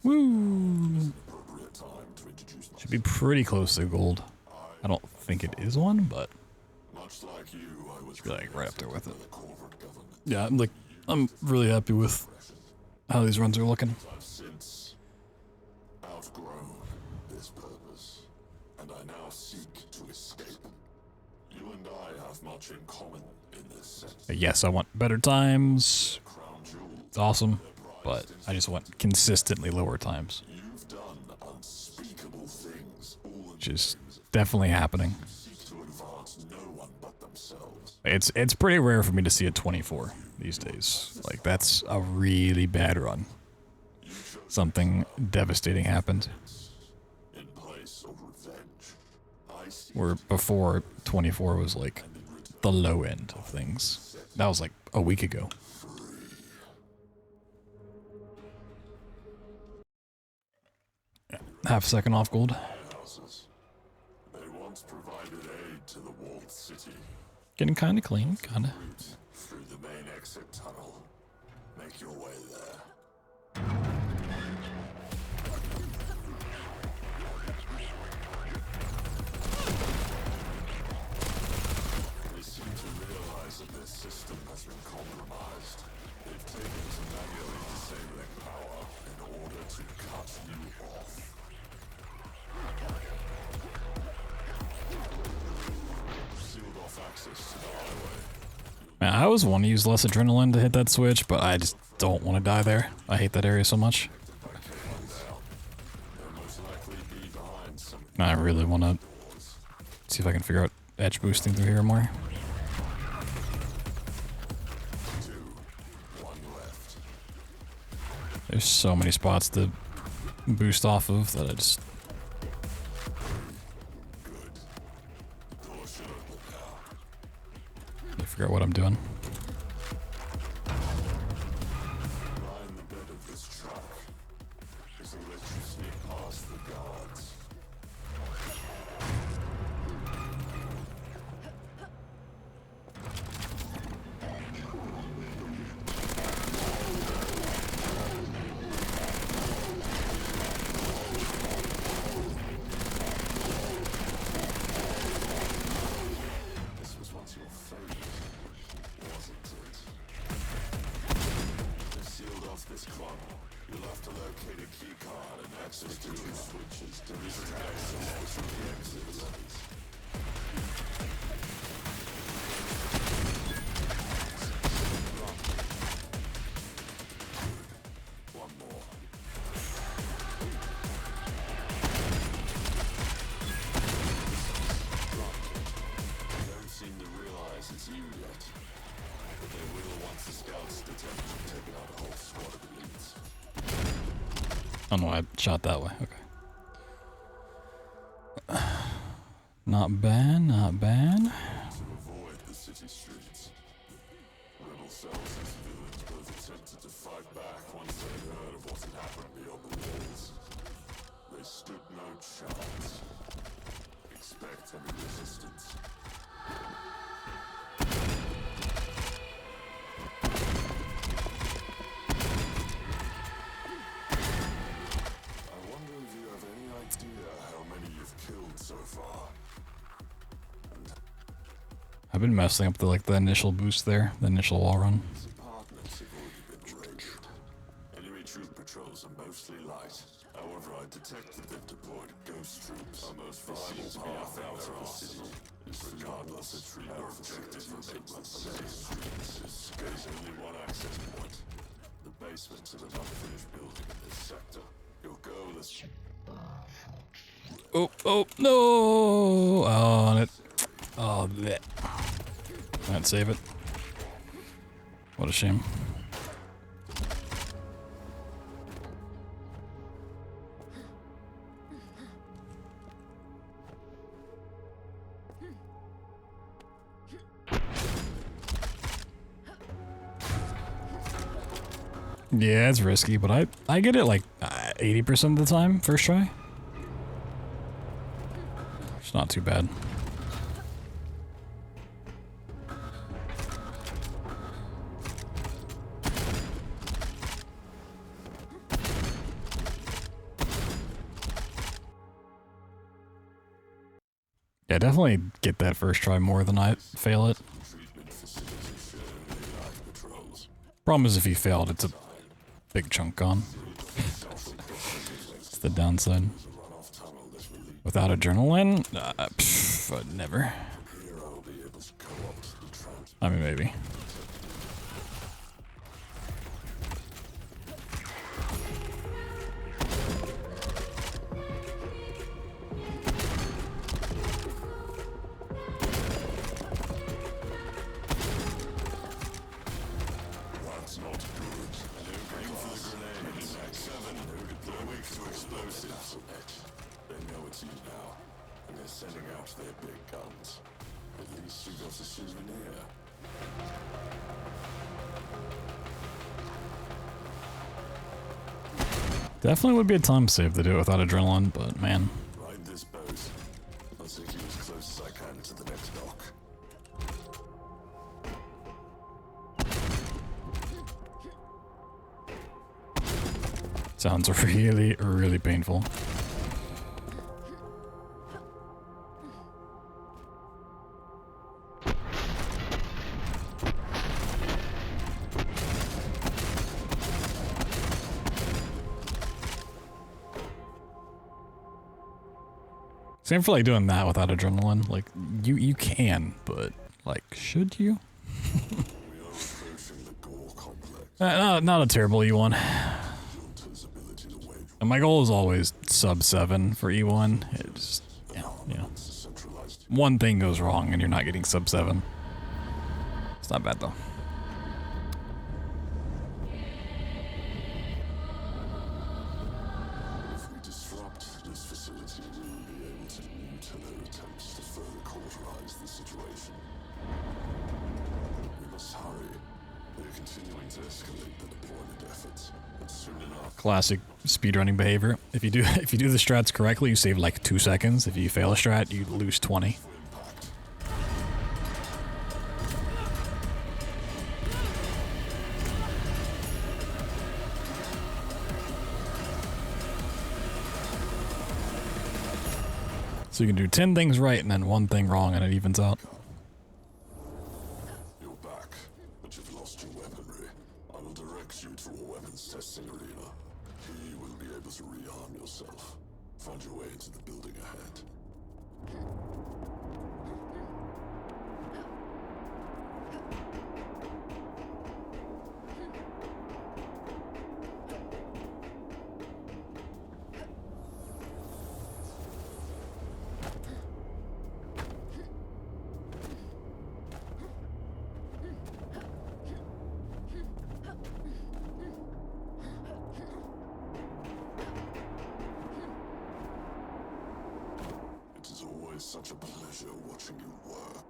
Woo! Should be pretty close to gold. I don't think it is one, but should be like right up there with it. Yeah, I'm really happy with how these runs are looking. I've since outgrown this purpose, and I now seek to escape. You and I have much in common in this sense. Yes, I want better times. It's awesome, but I just want consistently lower times. You've done unspeakable things, Which is definitely happening. seek to advance no one but themselves. It's pretty rare for me to see a 24 these days. Like, that's a really bad run. Something devastating happened. In place of revenge, I seek Where before 24 was like the low end of things. That was like a week ago. Yeah, half a second off gold. houses. They once provided aid to the walled city. Getting kind of clean, kind of. Through the main exit tunnel. Make your way there. They seem to realize that their system has been compromised. They've taken to manually disabling power in order to cut you off. Sealed off access to the highway. Man, I always want to use less adrenaline to hit that switch, but I just don't want to die there. I hate that area so much. They'll most likely be behind some I really want to see if I can figure out edge boosting through here more. one left. There's so many spots to boost off of that I just... Door should open now. need to figure out what I'm doing. Line the bed of this truck. This'll let you sneak past the guards. This was once your favorite. Oh no, I shot that way. Okay. Not bad, not bad. To avoid the city streets, rebel cells and civilians both attempted to fight back once they heard of what had happened beyond the walls. They stood no chance. Expect any resistance. I wonder if you have any idea how many you've killed so far. I've been messing up the initial boost there, the initial wall run. Apartments have already been raided. Enemy troop patrols are mostly light. However, I detected they've deployed ghost troops. Our most vital path out of the city is regardless of our objective remains the same. There's only one access point. The basement of an unfinished building in this sector. Your goal is... Oh, no! Oh, and it... Oh, that. Can't save it. What a shame. Yeah, it's risky, but I get it like 80% of the time, first try. It's not too bad. Yeah, definitely get that first try more than I fail it. treatment facilities share only light patrols. Problem is if you failed, it's a big chunk gone. It's the downside. Runoff tunnel that will lead Without adrenaline? Never. here. I'll be able to co-opt the trans... I mean, maybe. That's not good. Aim for the grenades. Seven. They're weak to explosives. They know it's you now, and they're sending out their big guns. At least you got a souvenir. Definitely would be a time save to do it without adrenaline, but man. Ride this boat. I'll take you as close as I can to the next dock. Sounds really, really painful. Same for like doing that without adrenaline. Like you can, but like should you? We are approaching the Gore complex. Not a terrible E1. Junta's ability to wage And my goal is always sub 7 for E1. It's yeah, you know, centralized. one thing goes wrong and you're not getting sub 7. It's not bad though. If we disrupt this facility, we will be able to mute their attempts to further cauterize the situation. We must hurry. They're continuing to escalate the deployment efforts, and soon enough, Classic speedrunning behavior. If you do the strats correctly, you save like 2 seconds. If you fail a strat, you lose 20. for impact. So you can do 10 things right and then 1 thing wrong and it evens out. You're back, but you've lost your weaponry. I will direct you to a weapons testing arena. Here you will be able to rearm yourself. Find your way into the building ahead. is such a pleasure watching you work.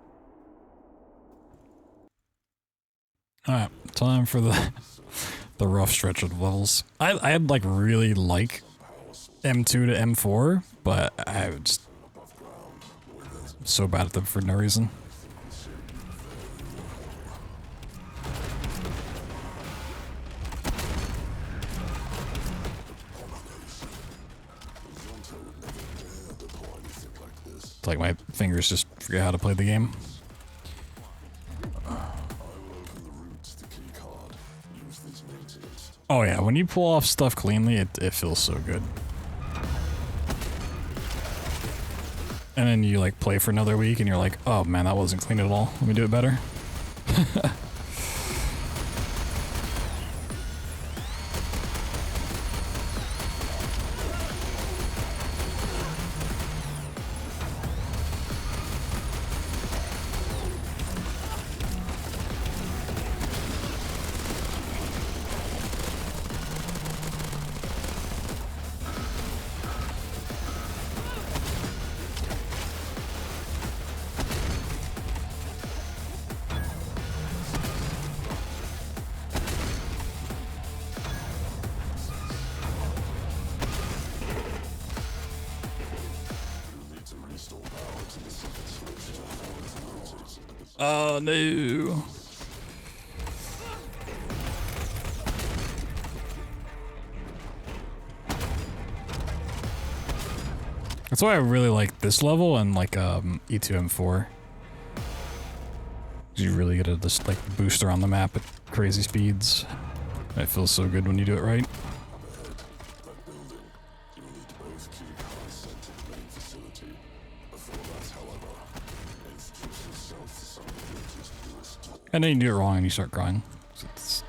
Alright, time for the rough stretch of levels. I'd like really like M2 to M4, but I was so bad at them for no reason. It's like my fingers just forget how to play the game. Oh yeah, when you pull off stuff cleanly, it feels so good. And then you like play for another week and you're like, oh man, that wasn't clean at all. Let me do it better. Oh no. That's why I really like this level and like E2M4. You really get to just like boost around the map at crazy speeds. It feels so good when you do it right. And then you do it wrong and you start crying. So it's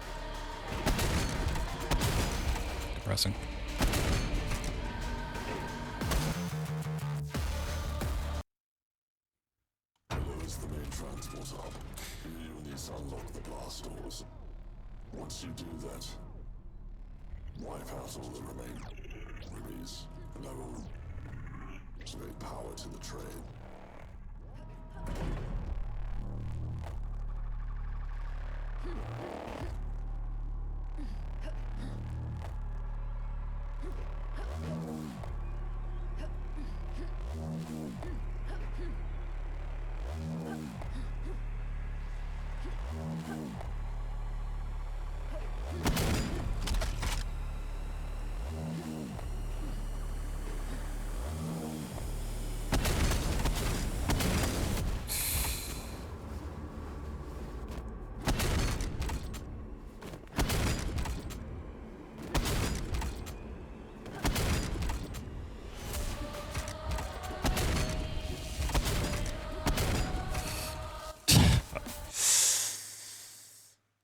depressing. Below is the main transport hub. You need to unlock the blast doors. Once you do that, wipe out all the remaining. Release. And that will create power to the train.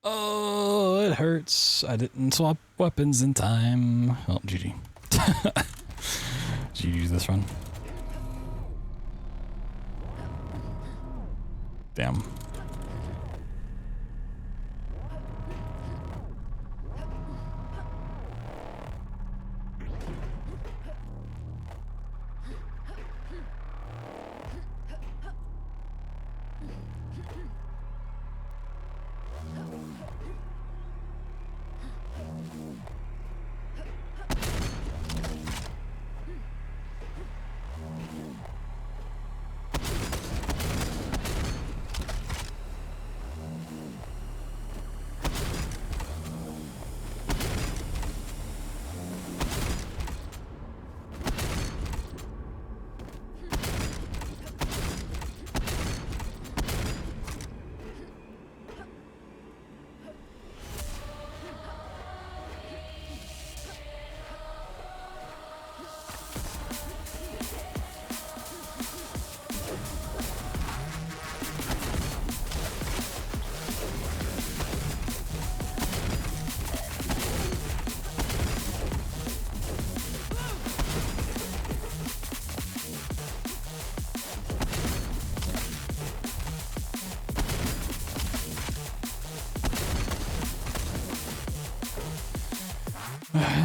Oh, it hurts. I didn't swap weapons in time. Oh, GG. GG this run. Damn.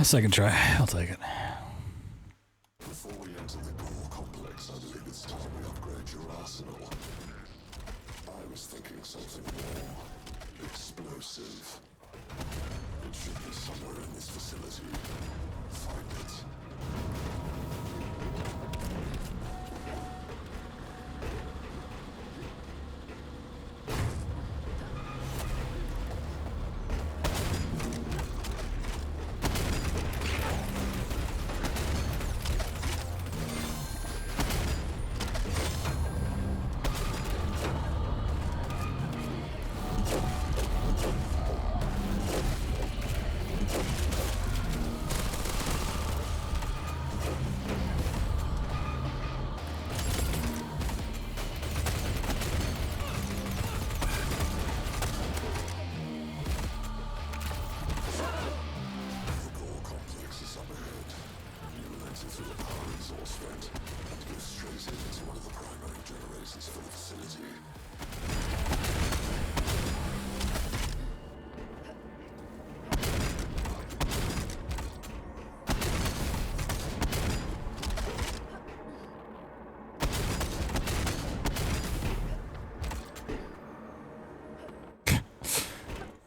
Second try. I'll take it. Before we enter the core complex, I believe it's time we upgrade arsenal. I was thinking something more explosive. It should be somewhere in this facility. Find it.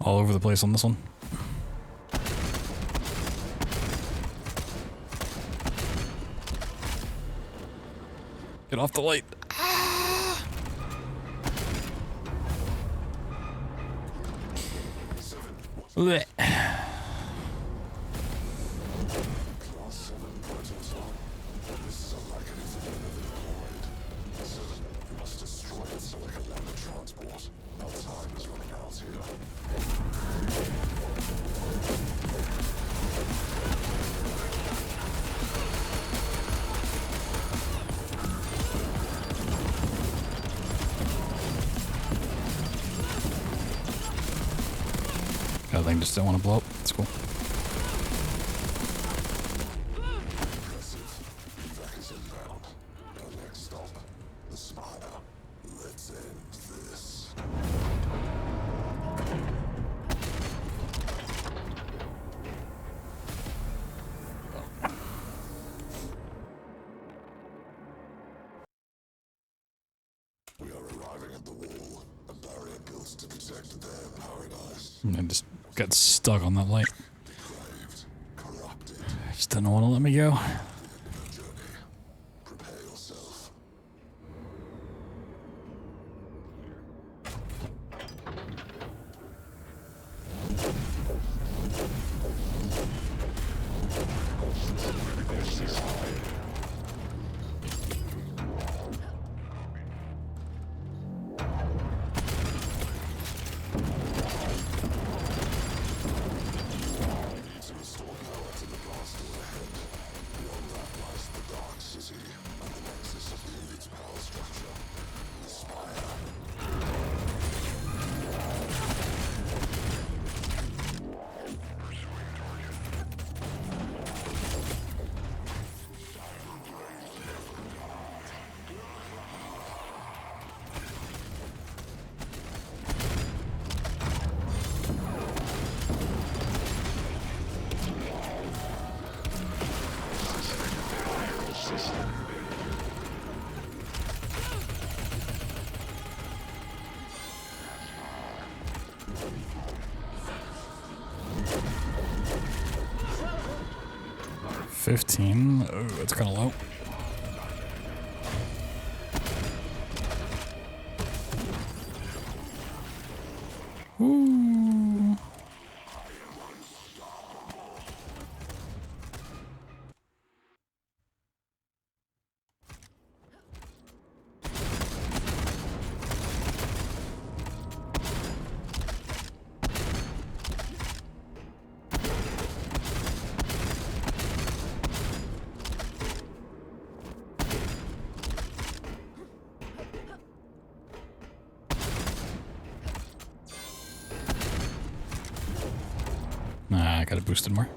All over the place on this one. Get off the light. Blech. That thing just didn't want to blow up. That's cool. Evac is inbound. Our next stop, the Spire. Let's end this. We are arriving at the wall, a barrier built to protect their paradise. And I just got stuck on that light. Depraved, corrupted. Just didn't want to let me go. The end of your journey. Prepare yourself. $15. Oh, that's kind of low. Ooh. Nah, I got it boosted more.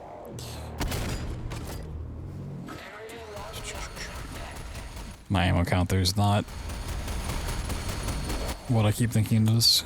My ammo counter is not what I keep thinking it is.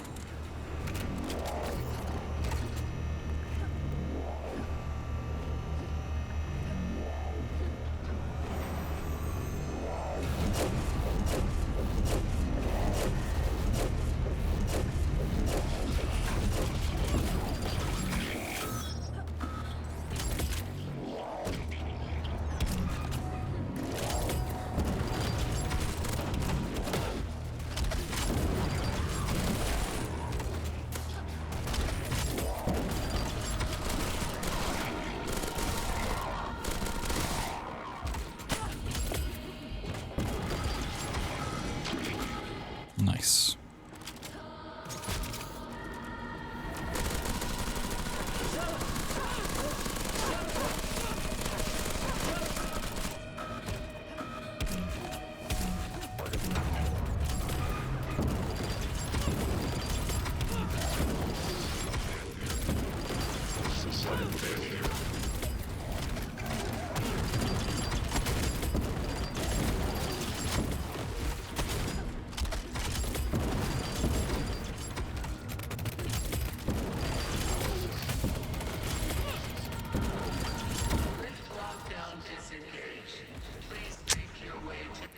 Nice.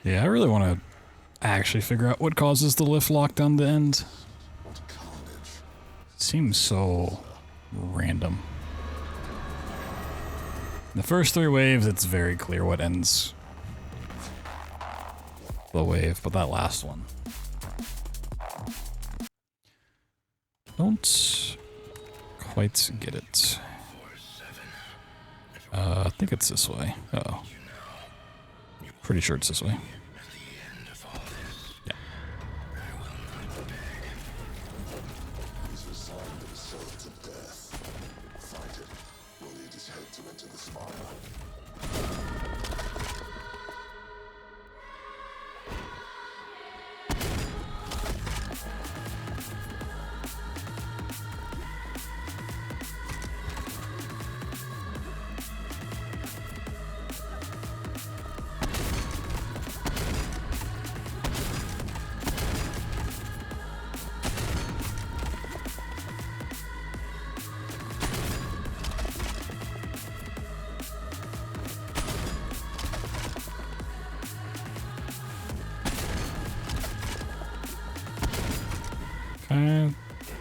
Yeah, I really want to actually figure out what causes the lift lockdown to end. Seems so random. The first 3 waves, it's very clear what ends the wave, but that last one. Don't quite get it. I think it's this way. Uh-oh. Pretty sure it's this way. Yeah. He's resigned himself to death. Fight it. We'll need his head to enter the spire.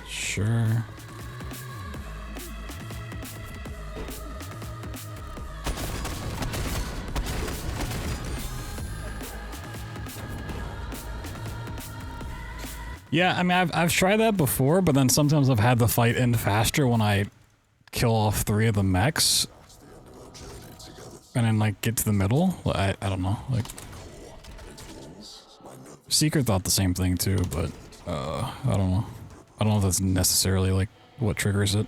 Sure. Yeah, I mean, I've tried that before, but then sometimes I've had the fight end faster when I kill off 3 of the mechs and then like get to the middle. I don't know. Like, Seeker thought the same thing too, but I don't know. I don't know if that's necessarily like what triggers it.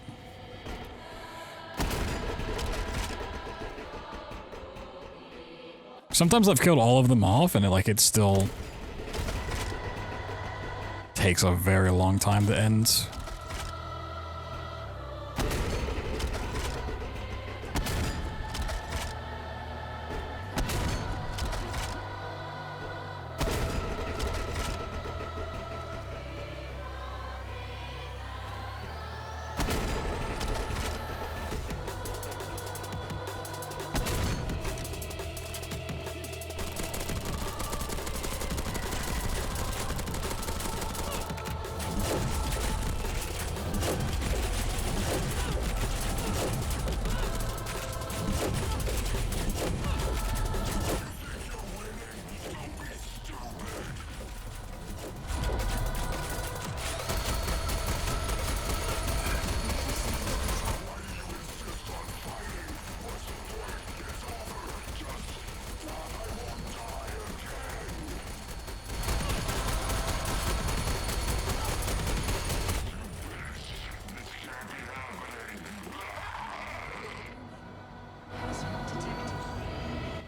Sometimes I've killed all of them off and it still takes a very long time to end.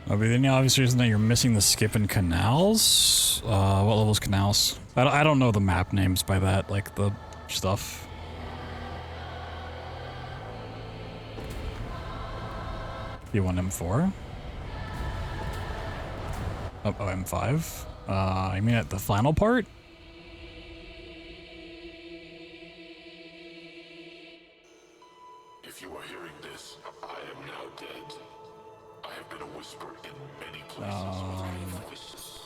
Oh, but then the obvious reason that you're missing the skip in canals? What level's canals? I don't know the map names by that, like the stuff. You want M4? Oh, M5? You mean at the final part? If you are hearing this, I am now dead. I have been a whisper in many places with many voices.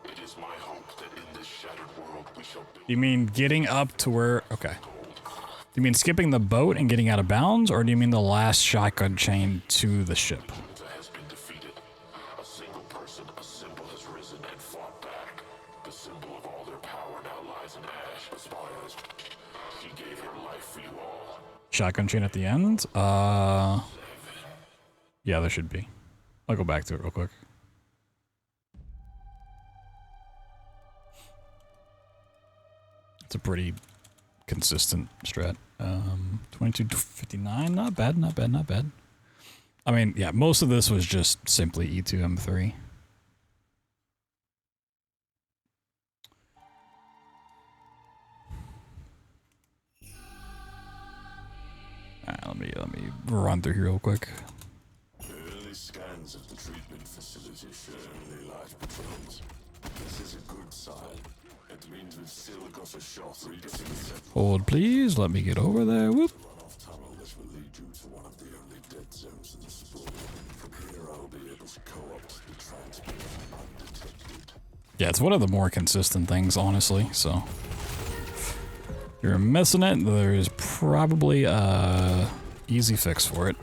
It is my hope that in this shattered world we shall build. You mean getting up to where... Okay. Do you mean skipping the boat and getting out of bounds, or do you mean the last shotgun chain to the ship? Has been defeated. A single person, a symbol has risen and fought back. The symbol of all their power now lies in ash, despised. She gave her life for you all. Shotgun chain at the end? Yeah, there should be. I'll go back to it real quick. It's a pretty consistent strat. 2259, not bad, not bad, not bad. I mean, yeah, most of this was just simply E2 M3. Alright, let me run through here real quick. Early scans of the treatment facility show only light patrols. This is a good sign. It means we've still got a shot at getting set. Hold, please. Let me get over there. Whoop. Runoff tunnel that will lead you to one of the only dead zones in the sprawl. From here, I'll be able to co-opt the transport undetected. Yeah, it's one of the more consistent things, honestly, so. If you're missing it, there's probably a easy fix for it.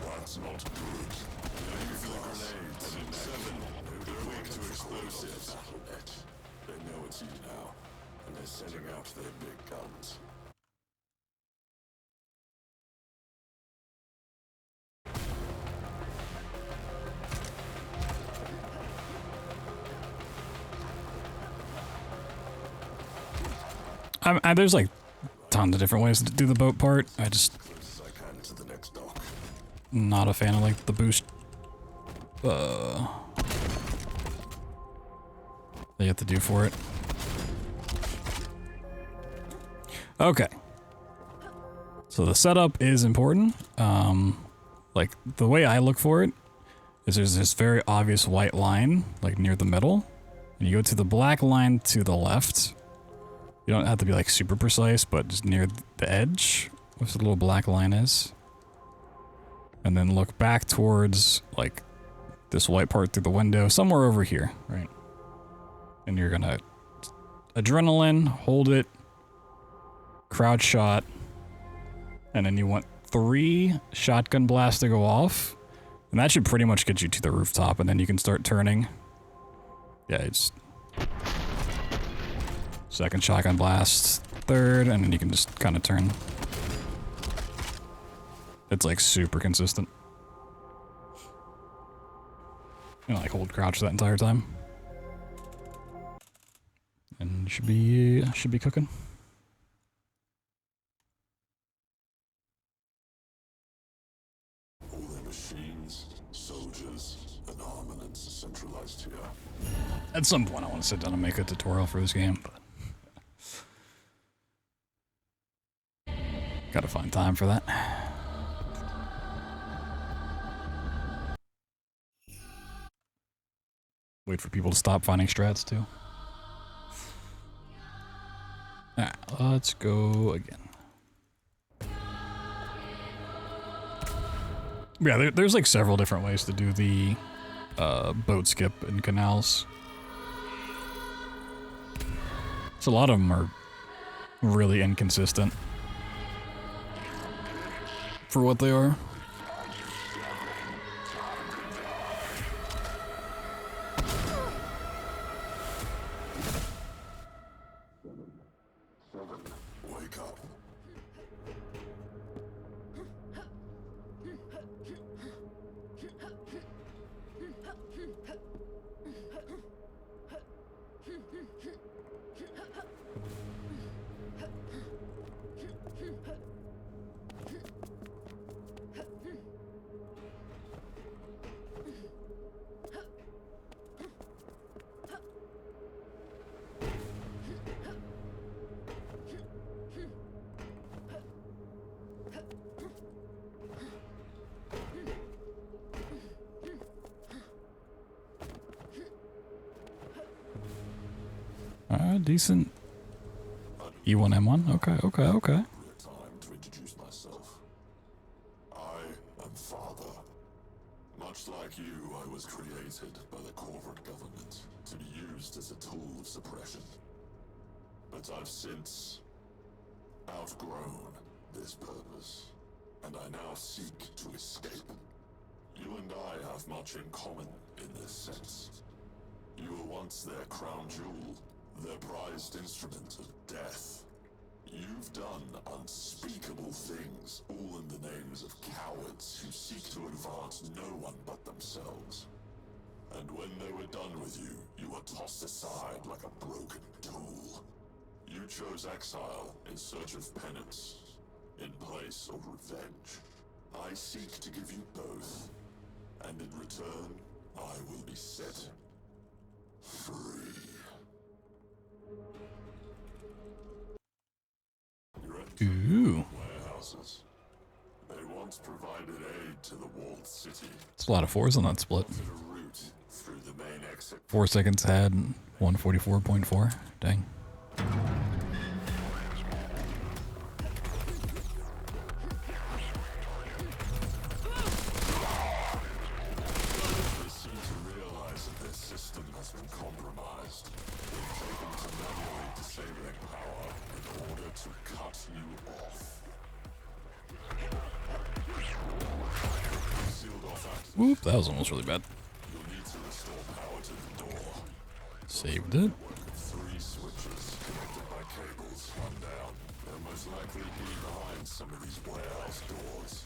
That's not good. Use the grenades. 7. They're quick to explosives. They know it's you now, and they're sending out their big guns. There's like tons of different ways to do the boat part. I just Close as I can to the next dock. not a fan of like the boost. That you have to do for it. Okay. So the setup is important. Like the way I look for it is there's this very obvious white line like near the middle, and you go to the black line to the left. You don't have to be like super precise, but just near the edge, where the little black line is. And then look back towards like this white part through the window, somewhere over here, right? And you're gonna adrenaline, hold it, crowd shot, and then you want 3 shotgun blasts to go off. And that should pretty much get you to the rooftop, and then you can start turning. Yeah, it's second shotgun blast, third, and then you can just kind of turn. It's like super consistent. You know, like hold crouch that entire time. And you should be cooking. All their machines, soldiers, and armaments are centralized here. At some point I want to sit down and make a tutorial for this game, but gotta find time for that. Wait for people to stop finding strats too. Alright, let's go again. Yeah, there's like several different ways to do the boat skip in canals. So a lot of them are really inconsistent for what they are. Wake up. Decent. E1, M1? Okay, okay, okay. Time to introduce myself. I am Father. Much like you, I was created by the corporate government to be used as a tool of suppression. But I've since outgrown this purpose, and I now seek to escape. You and I have much in common in this sense. You were once their crown jewel, their prized instrument of death. You've done unspeakable things, all in the names of cowards who seek to advance no one but themselves. And when they were done with you, you were tossed aside like a broken tool. You chose exile in search of penance, in place of revenge. I seek to give you both, and in return, I will be set free. Ooh. Warehouses. They once provided aid to the walled city. It's a lot of 4s on that split. A route through the main exit. 4 seconds had 144.4. Dang. They seem to realize that their system has been compromised. They've taken to manually disabling power in order to cut you off. Sealed off access. Whoop, that was almost really bad. You'll need to restore power to the door. Saved it. Work of 3 switches connected by cables run down. They'll most likely be behind some of these warehouse doors.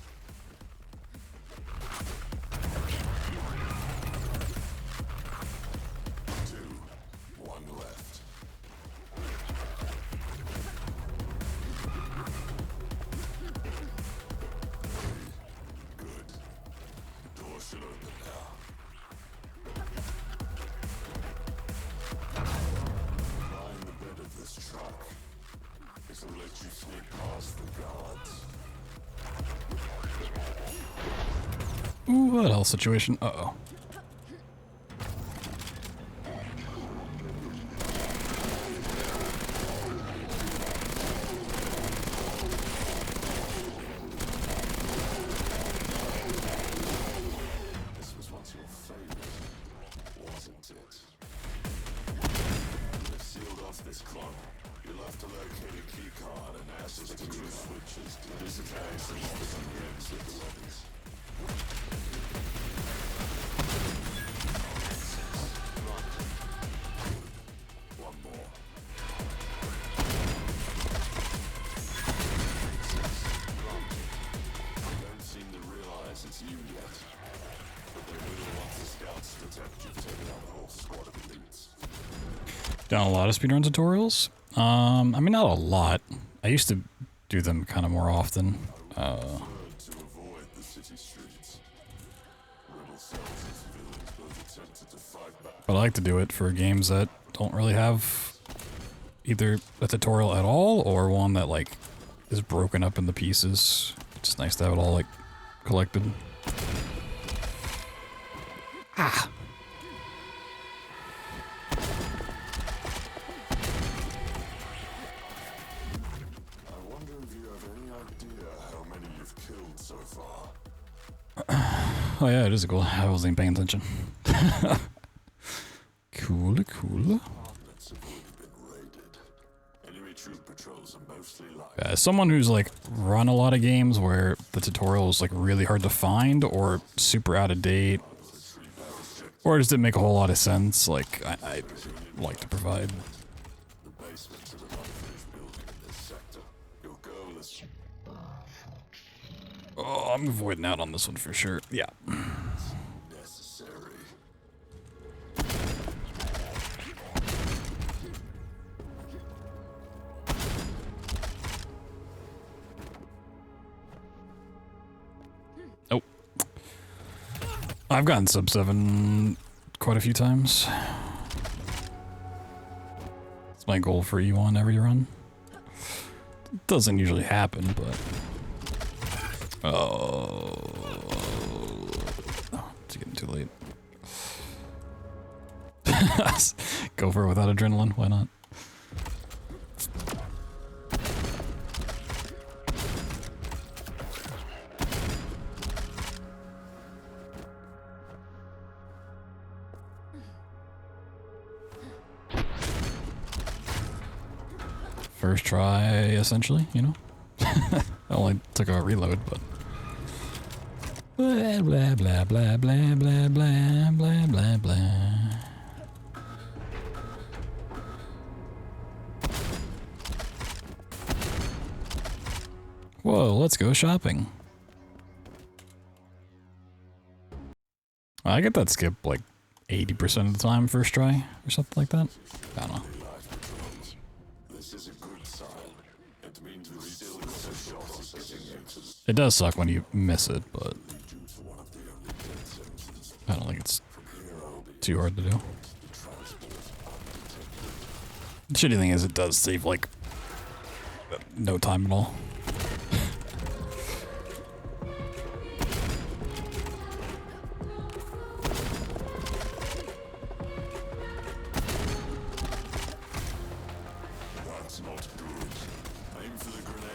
2, 1 left. 3, good. The door should open now. Behind the bed of this truck is to let you sneak past the guards. Ooh, what else situation? Uh-oh. This was once your favorite, wasn't it? They've sealed off this clock. You'll have to locate a key card and access to 2 switches to disengage the locks on the exits. One more. They don't seem to realize it's you yet, but they will once the scouts detect you've taken out a whole squad of elites. Done a lot of speedrun tutorials. I mean, not a lot. I used to do them kind of more often. Learn to avoid the city streets. Rebel cells and civilians both attempted to fight back. But I like to do it for games that don't really have either a tutorial at all or one that like is broken up into pieces. It's just nice to have it all like collected. Ah. I wonder if you have any idea how many you've killed so far. Oh yeah, it is cool. I wasn't paying attention. Cool. Apartments have already been raided. Enemy troop patrols are mostly light. As someone who's like run a lot of games where the tutorial is like really hard to find or super out of date or just didn't make a whole lot of sense, like I like to provide. The basements of an unfinished building in this sector. Your goal is Oh, I'm avoiding out on this one for sure. Yeah. necessary. Nope. I've gotten sub 7 quite a few times. It's my goal for E1 every run. It doesn't usually happen, but... Oh... It's getting too late. Go for it without adrenaline, why not? First try, essentially, you know? I only took a reload, but... Blah, blah, blah, blah, blah, blah, blah, blah, blah, blah. Whoa, let's go shopping. I get that skip like 80% of the time first try or something like that. I don't know. This is a good sign. It means we still got a shot at designated It does suck when you miss it, but due to one of the only dead zones. I don't think it's From here I'll be too hard to do. the transport undetected. The shitty thing is it does save like no time at all. That's not good. Aim for the grenade.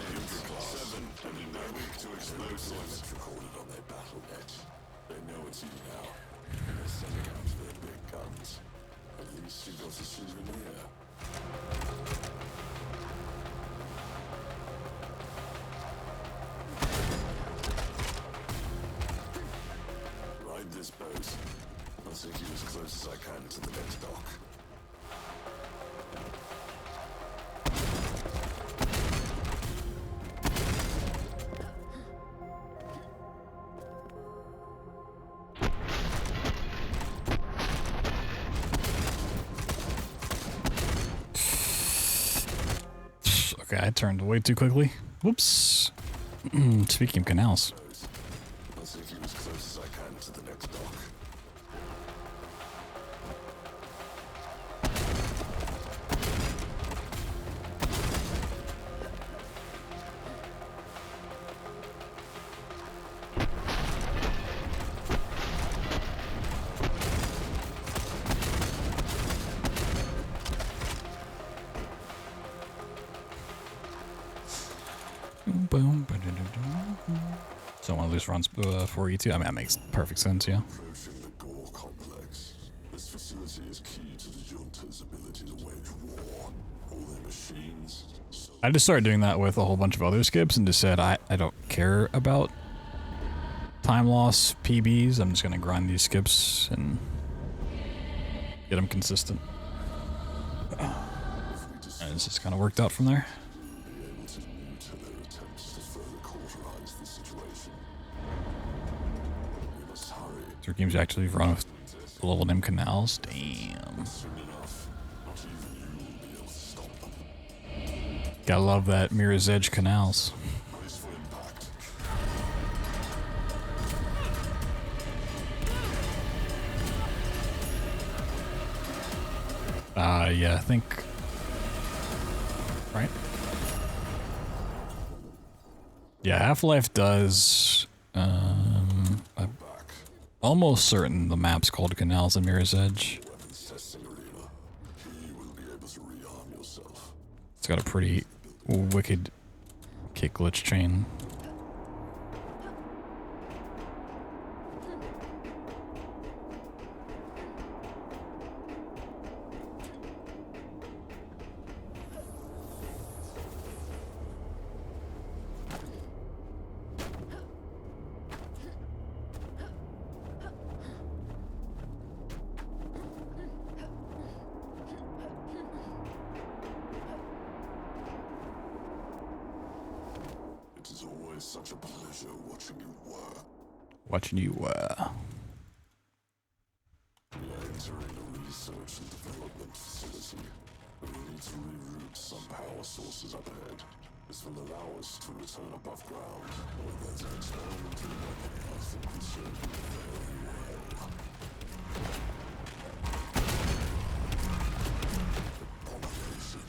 7, and in their weak to explosives. Recorded on their battle net. They know it's you now. And they're sending out their big guns. At least you got a souvenir. Ride this boat. I'll take you as close as I can to the next dock. Okay, I turned way too quickly. Whoops. Speaking of canals. I'll take you as close as I can to the next dock. So one of these runs for E2. I mean, that makes perfect sense, yeah. Approaching the Gore complex. This facility is key to the junta's ability to wage war. All their machines. I just started doing that with a whole bunch of other skips and just said I don't care about time loss PBs. I'm just gonna grind these skips and get them consistent. And it's just kind of worked out from there. Be able to neuter their attempts to further cauterize the situation. We must hurry. Your games actually run with the level name canals. Damn. Soon enough. Not even you will be able to stop them. Gotta love that Mirror's Edge canals. Brace for impact. Yeah, I think. Right? Yeah, Half-Life does. I'm almost certain the map's called Canals and Mirror's Edge. Weapons testing arena. You will be able to rearm yourself. It's got a pretty wicked kick glitch chain. It is always such a pleasure watching you work. Watching you, We are entering a research and development facility. We need to reroute some power sources up ahead. This will allow us to return above ground. With that experimental weapon, I think we serve you very well. Abomination.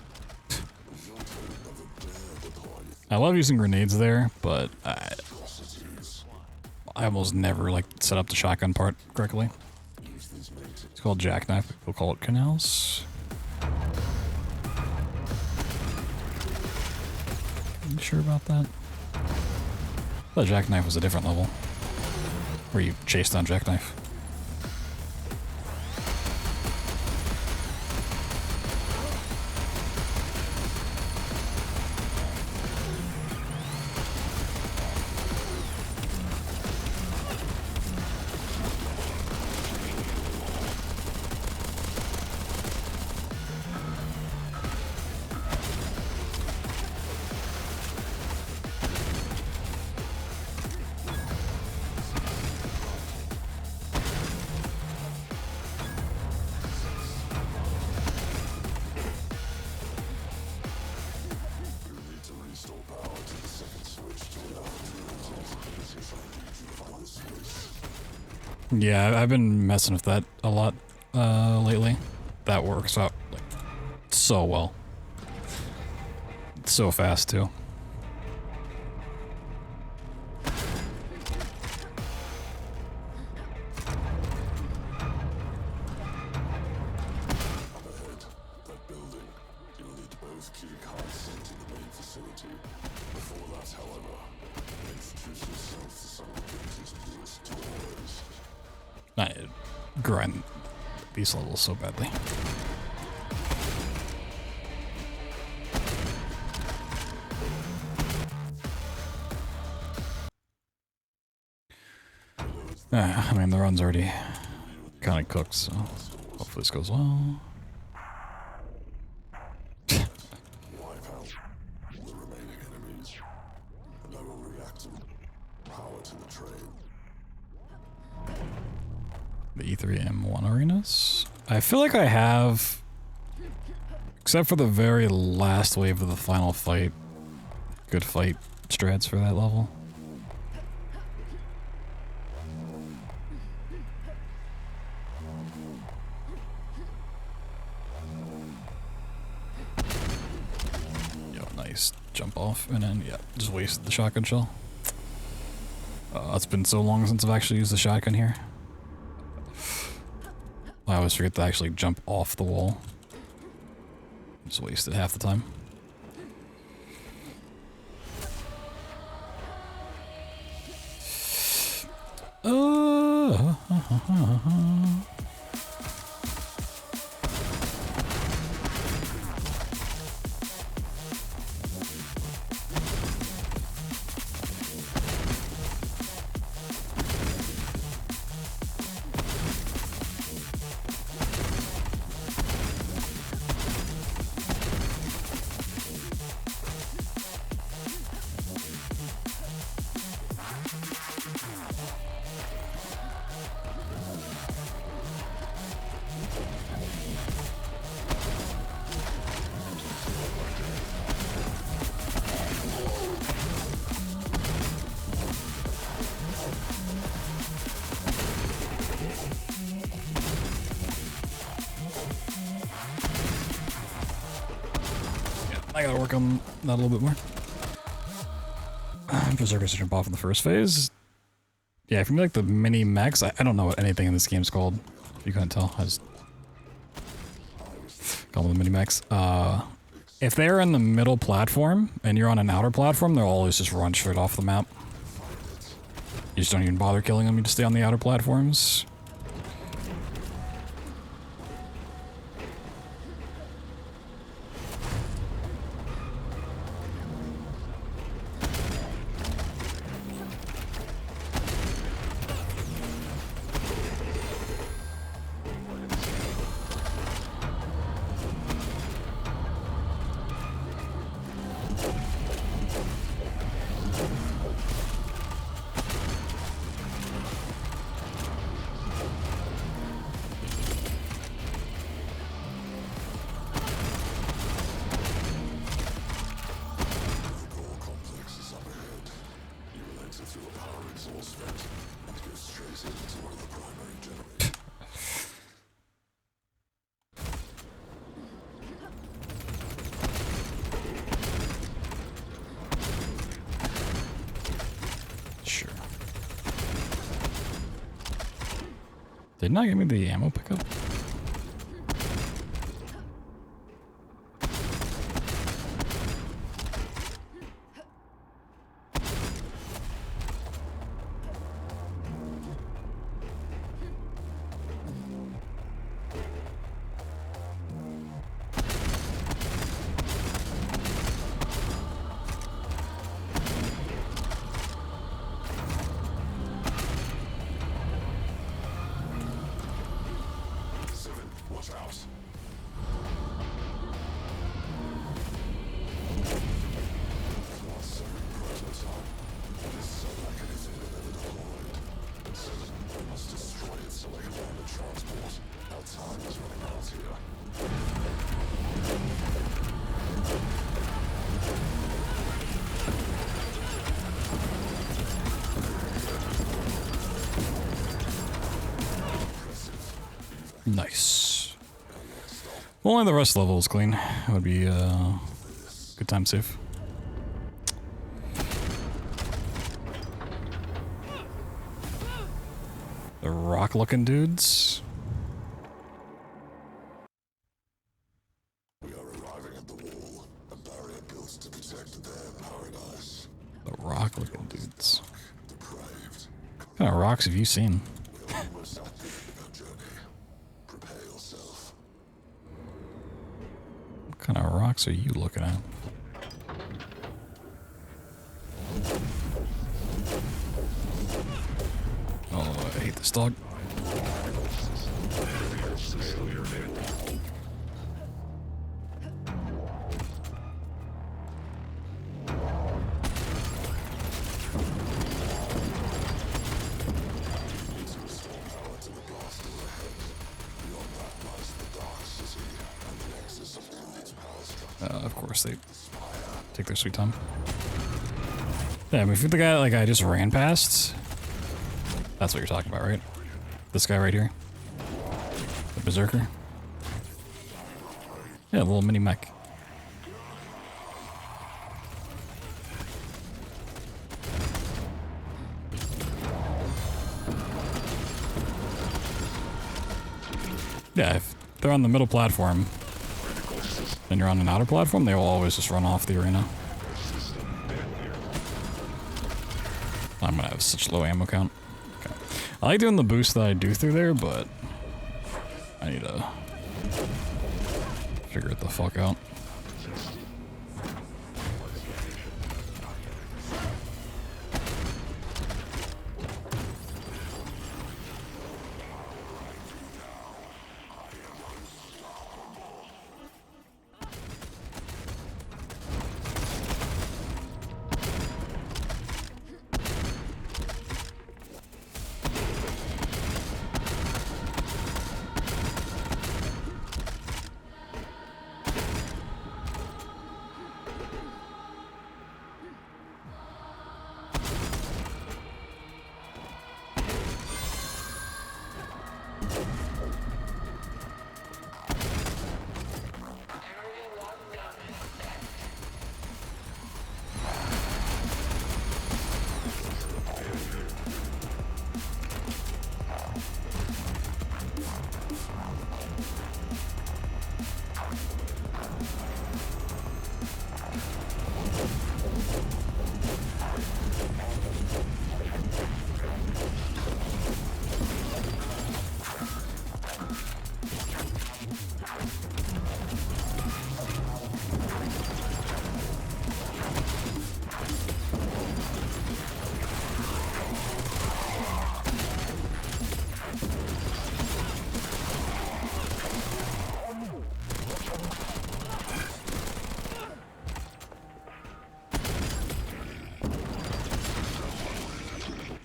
The junta would never dare deploy I love using grenades there, but atrocities. I almost never like set up the shotgun part correctly. Use these mates. It's called jackknife. People call it canals. You sure about that? I thought jackknife was a different level. Where you chase down jackknife. Yeah, I've been messing with that a lot lately. That works out like so well. It's so fast too. I grind these levels so badly. I mean, the run's already kind of cooked, so hopefully this goes well. Wipe out the remaining enemies, and I will react to power to the train. The E3M1 arenas? I feel like I have, except for the very last wave of the final fight, good fight strats for that level. Yo, nice jump off, and then, yeah, just wasted the shotgun shell. It's been so long since I've actually used the shotgun here. I always forget to actually jump off the wall. Just wasted half the time. I gotta work on that a little bit more. Berserkers jump off in the first phase. Yeah, if you like the mini mechs, I don't know what anything in this game's called. If you couldn't tell, I just call them the mini mechs. If they're in the middle platform and you're on an outer platform, they'll always just run straight off the map. You just don't even bother killing them, you just stay on the outer platforms. Did not give me the ammo pickup? Nice. Well, only the rest of the level is clean. It would be good time save. The rock-looking dudes. We are arriving at the wall, a barrier built to protect their paradise. The rock-looking dudes. Depraved. What kind of rocks have you seen? We are almost at the end of our journey. Prepare yourself. What kind of rocks are you looking at? Oh, I hate this dog. Of course, they take their sweet time. Yeah, I mean, if you're the guy like I just ran past, that's what you're talking about, right? This guy right here. The berserker. Yeah, a little mini mech. Yeah, if they're on the middle platform and you're on an outer platform, they will always just run off the arena. I'm gonna have such low ammo count. Okay. I like doing the boost that I do through there, but I need to figure it the fuck out.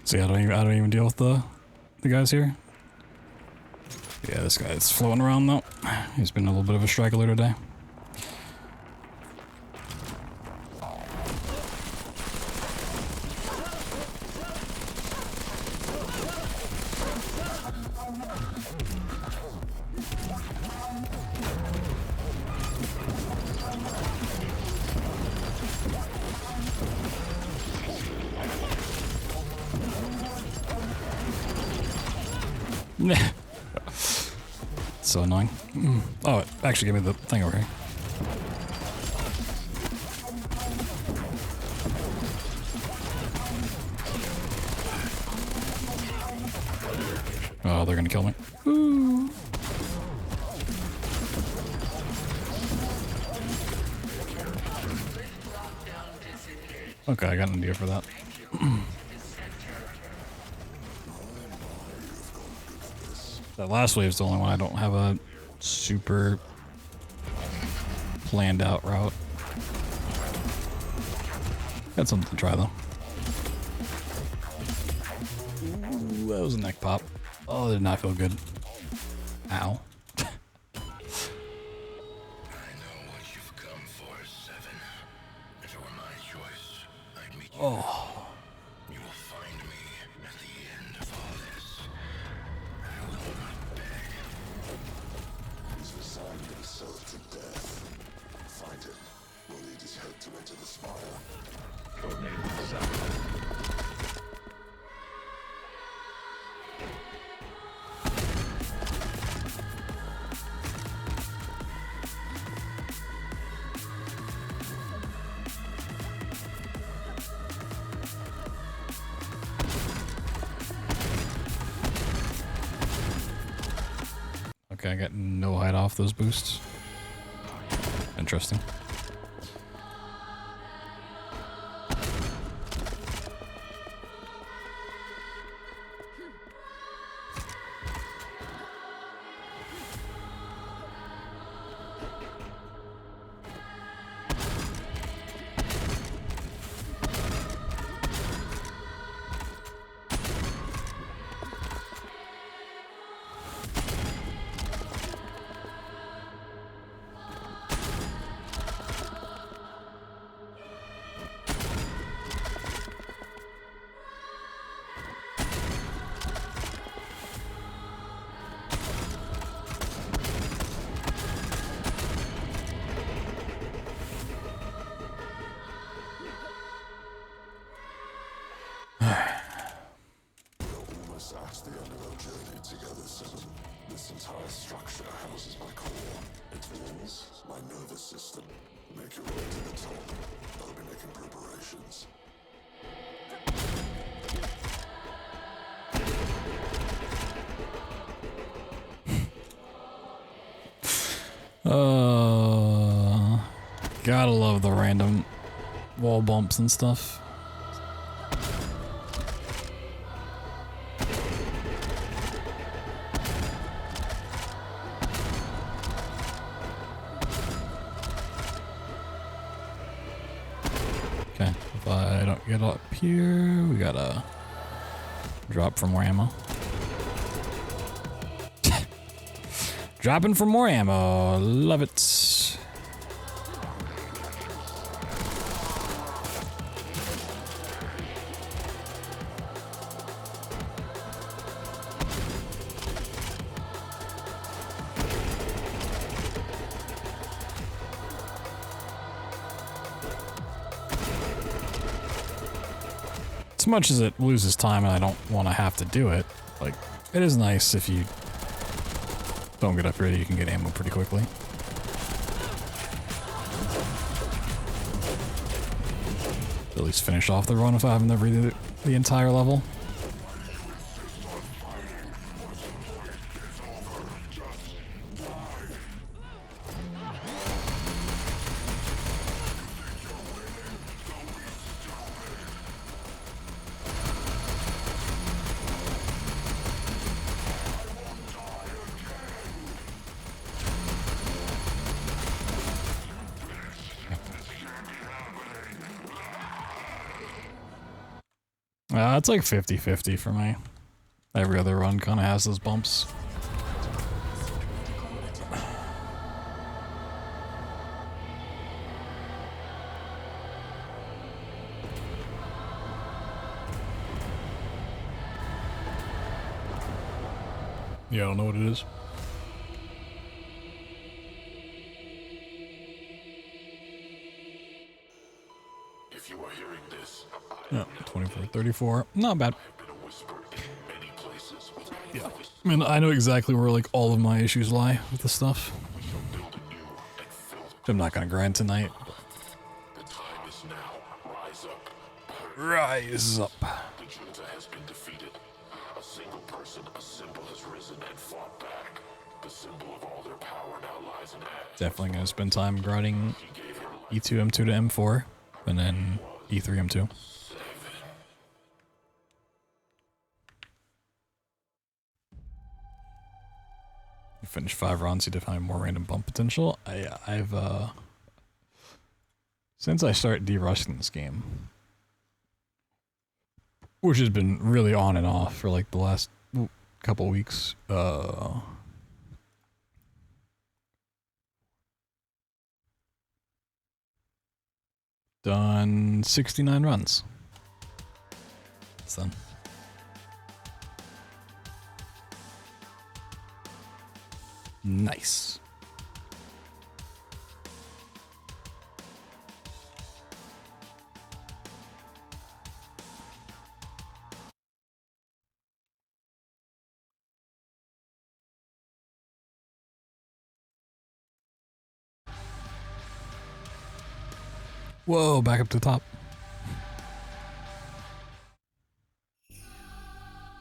See, I don't even deal with the guys here. Yeah, this guy's floating around though. He's been a little bit of a straggler today. So annoying. Oh, it actually gave me the thing over here. Oh, they're gonna kill me. Ooh. Okay, I got an idea for that. That last wave's the only one I don't have a super planned out route. Got something to try though. Ooh, that was a neck pop. Oh, that did not feel good. Ow. Oh. You will find me at the end of all this. I will not beg. Okay, I got no height off those boosts. Interesting. At the end of our journey together, Seven. This entire structure houses my core. Its walls, my nervous system. Make your way to the top. I'll be making preparations. Gotta love the random wall bumps and stuff. Okay, if I don't get up here, we gotta drop for more ammo. Dropping for more ammo, love it. As much as it loses time and I don't want to have to do it, like, it is nice if you don't get up here, you can get ammo pretty quickly. At least finish off the run if I haven't ever read the entire level. It's like 50-50 for me. Every other run kind of has those bumps. Yeah, I don't know what it is. If you are hearing this, Yeah, 24, 34. Not bad. Yeah. I mean, I know exactly where, like, all of my issues lie with this stuff. I'm not gonna grind tonight. the time is now. Rise up. Rise up. The junta has been defeated. A single person, a symbol has risen and fought back. The symbol of all their power now lies in act. Definitely gonna spend time grinding E2, M2 to M4, and then E3, M2. You finish 5 rounds, you define more random bump potential. I've since I started de-rushing this game, which has been really on and off for like the last couple weeks, done 69 runs. It's done. Nice. Whoa, back up to the top.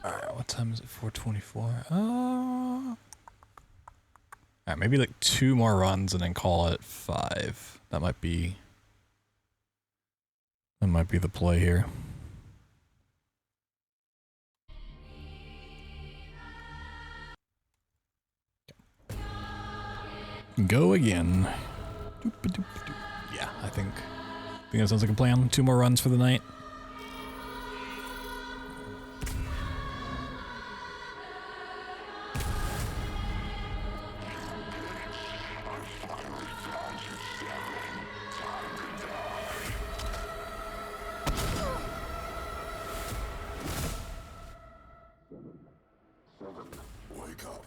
Alright, what time is it? 4:24. Alright, maybe like 2 more runs and then call it 5. That might be the play here. Go again. Yeah, I think that sounds like a plan. 2 more runs for the night. Wake up.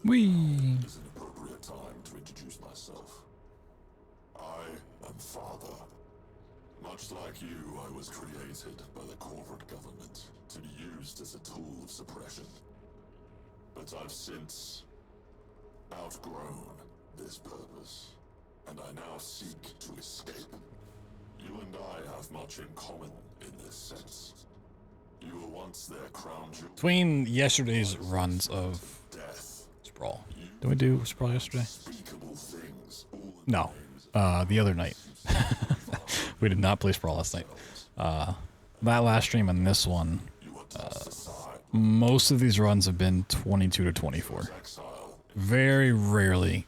Whee! Is an appropriate time to introduce myself. I am Father. Much like you, I was created by the corporate government to be used as a tool of suppression. But I've since outgrown this purpose, and I now seek to escape. You and I have much in common in this sense. You were once their crown jewel. Between yesterday's runs of Sprawl. Did we do Sprawl yesterday? No. The other night. We did not play Sprawl last night. That last stream and this one, most of these runs have been 22 to 24. Very rarely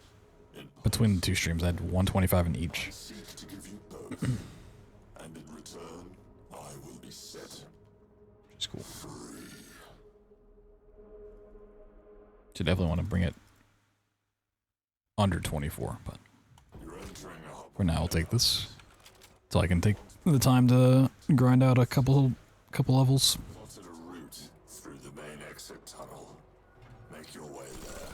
between the 2 streams. I had 125 in each. Which is cool. So definitely want to bring it under 24, but for now I'll take this. So I can take the time to grind out a couple levels. Plotted a route through the main exit tunnel. Make your way there.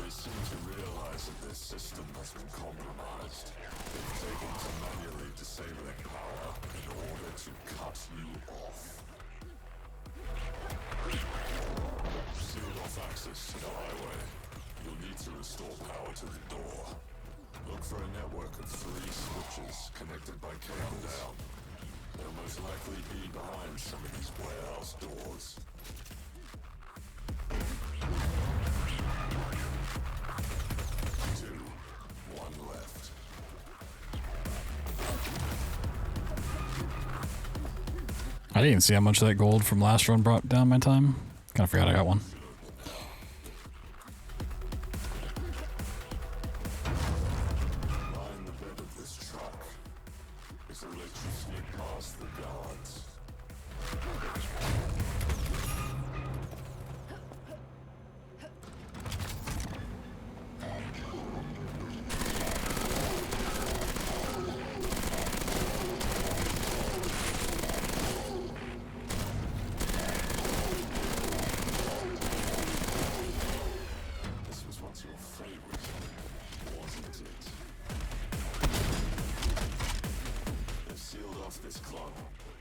They seem to realize that this system has been compromised. They've taken to manually disabling power in order to cut you off. Sealed off access to the highway. You'll need to restore power to the door. Look for a network of 3 switches connected by cable down. They'll most likely be behind some of these warehouse doors. Two. 1 left. I didn't even see how much that gold from last run brought down my time. Kind of forgot I got one. Line the bed of this truck. This will let you sneak past the guards. This was once your favorite, wasn't it? They've sealed off this club.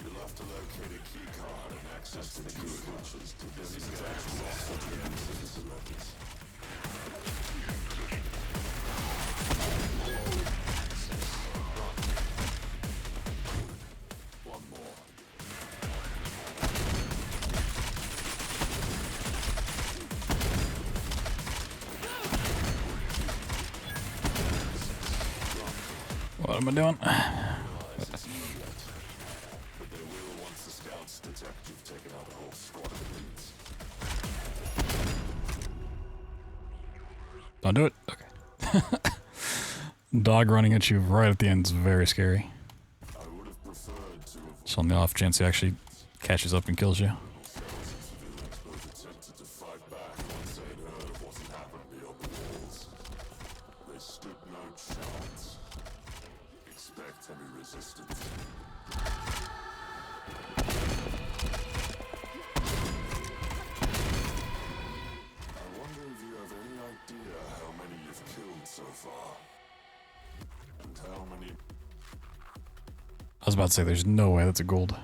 You'll have to locate a key card and access the 2 switches to disengage lost audience celebrities. One more. What am I doing? But they will once the scouts detect you've taken out a whole Don't do it? Okay. Dog running at you right at the end is very scary. I would have preferred to have So on the off chance he actually catches up and kills you. civilians both attempted to fight back once they had heard of what had happened beyond the walls. They stood no chance. Expect heavy resistance. I wonder if you have any idea how many you've killed so far? And how many... I was about to say there's no way that's a gold.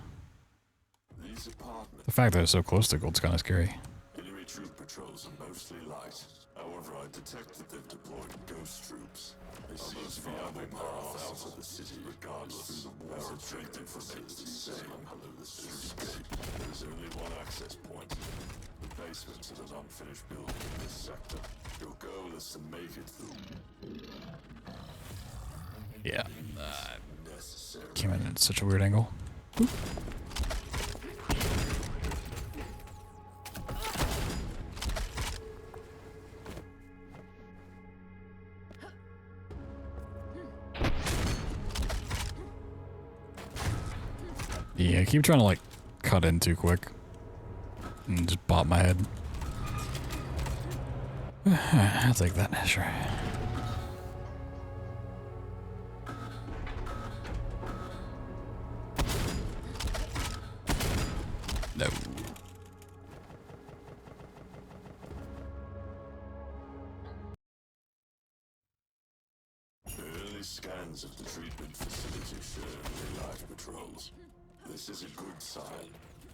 These apartments... The fact that it's so close to gold's kind of scary. Enemy troop patrols are mostly light. However, I detected they've deployed ghost troops. They seem to be other paths out of the city, regardless. Our objective remains the same. To escape. There's only one access point. The basement of an unfinished building in this sector. Your goal is to make it through. Yeah. Necessary. Came in at such a weird angle. Oop. Yeah, I keep trying to like cut in too quick and just bop my head. I'll take that, sure. No. Early scans of the treatment facility show live patrols. This is a good sign.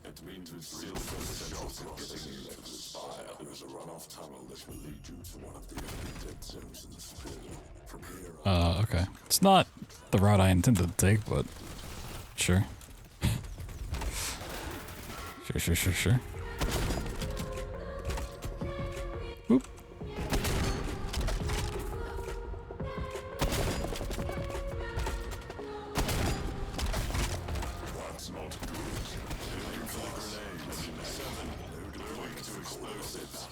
It means we've sealed the shot of getting you to the spire. There is a runoff tunnel that will lead you to one of the only dead zones in the spill. From here on, Okay. It's not the route I intended to take, but sure. Sure. Whoop. that's not good. Looking for grenades. 7. They're weak to explosives.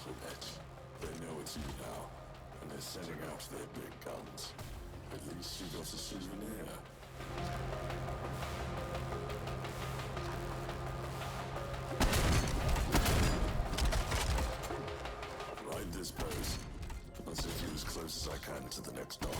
They know it's you now, and they're sending out their big guns. At least you got a souvenir. Ride this pose. Let's get you as close as I can to the next dock.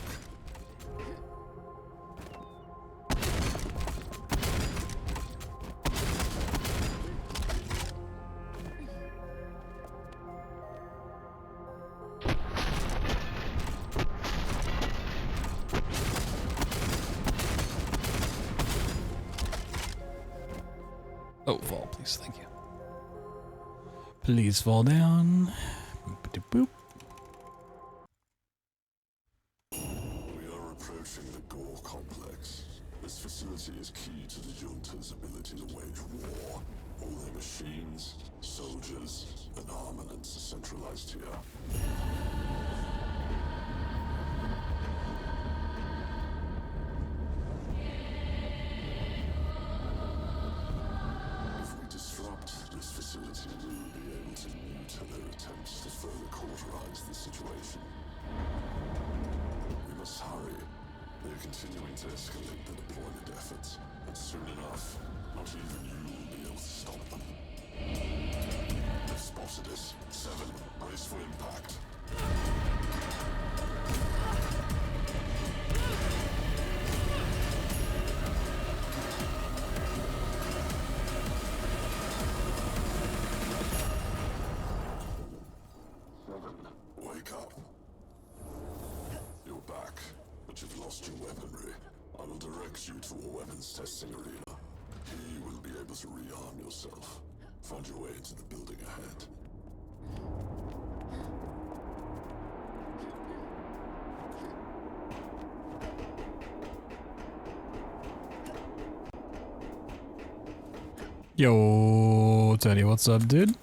Oh, fall, please. Thank you. Please fall down. Boop-a-doop-boop. We are approaching the Gore complex. This facility is key to the junta's ability to wage war. All their machines, soldiers, and armaments are centralized here. If we disrupt this facility, we will be able to mute their attempts to further cauterize the situation. We must hurry. They're continuing to escalate the deployment efforts, and soon enough, not even you will be able to stop them. They've spotted us. 7. Brace for impact. Wake up. You're back, but you've lost your weaponry. I will direct you to a weapons testing arena. He will be able to rearm yourself. Find your way into the building ahead. Yo, Teddy, what's up, dude?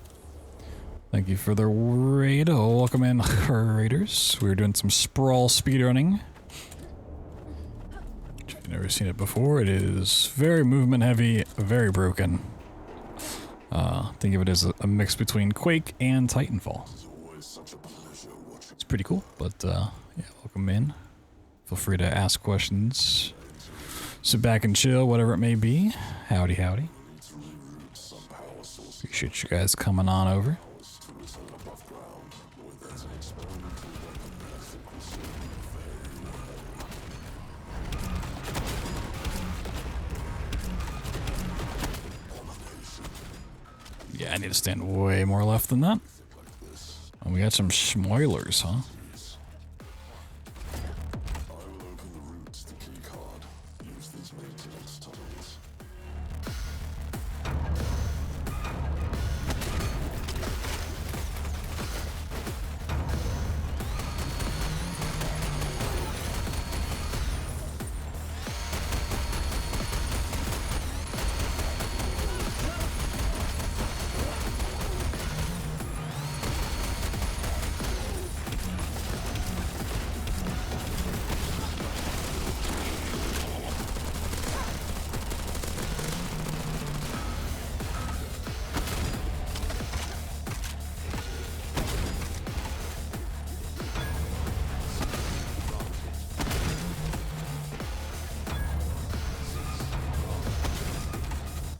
Thank you for the raid. Oh, welcome in, raiders. We're doing some Sprawl speedrunning. If you've never seen it before, it is very movement heavy, very broken. Think of it as a mix between Quake and Titanfall. It's always such a pleasure watching. It's pretty cool. But yeah, welcome in. Feel free to ask questions. Sit back and chill, whatever it may be. Howdy, howdy. Appreciate you guys coming on over. Yeah, I need to stand way more left than that. And we got some schmoilers, huh?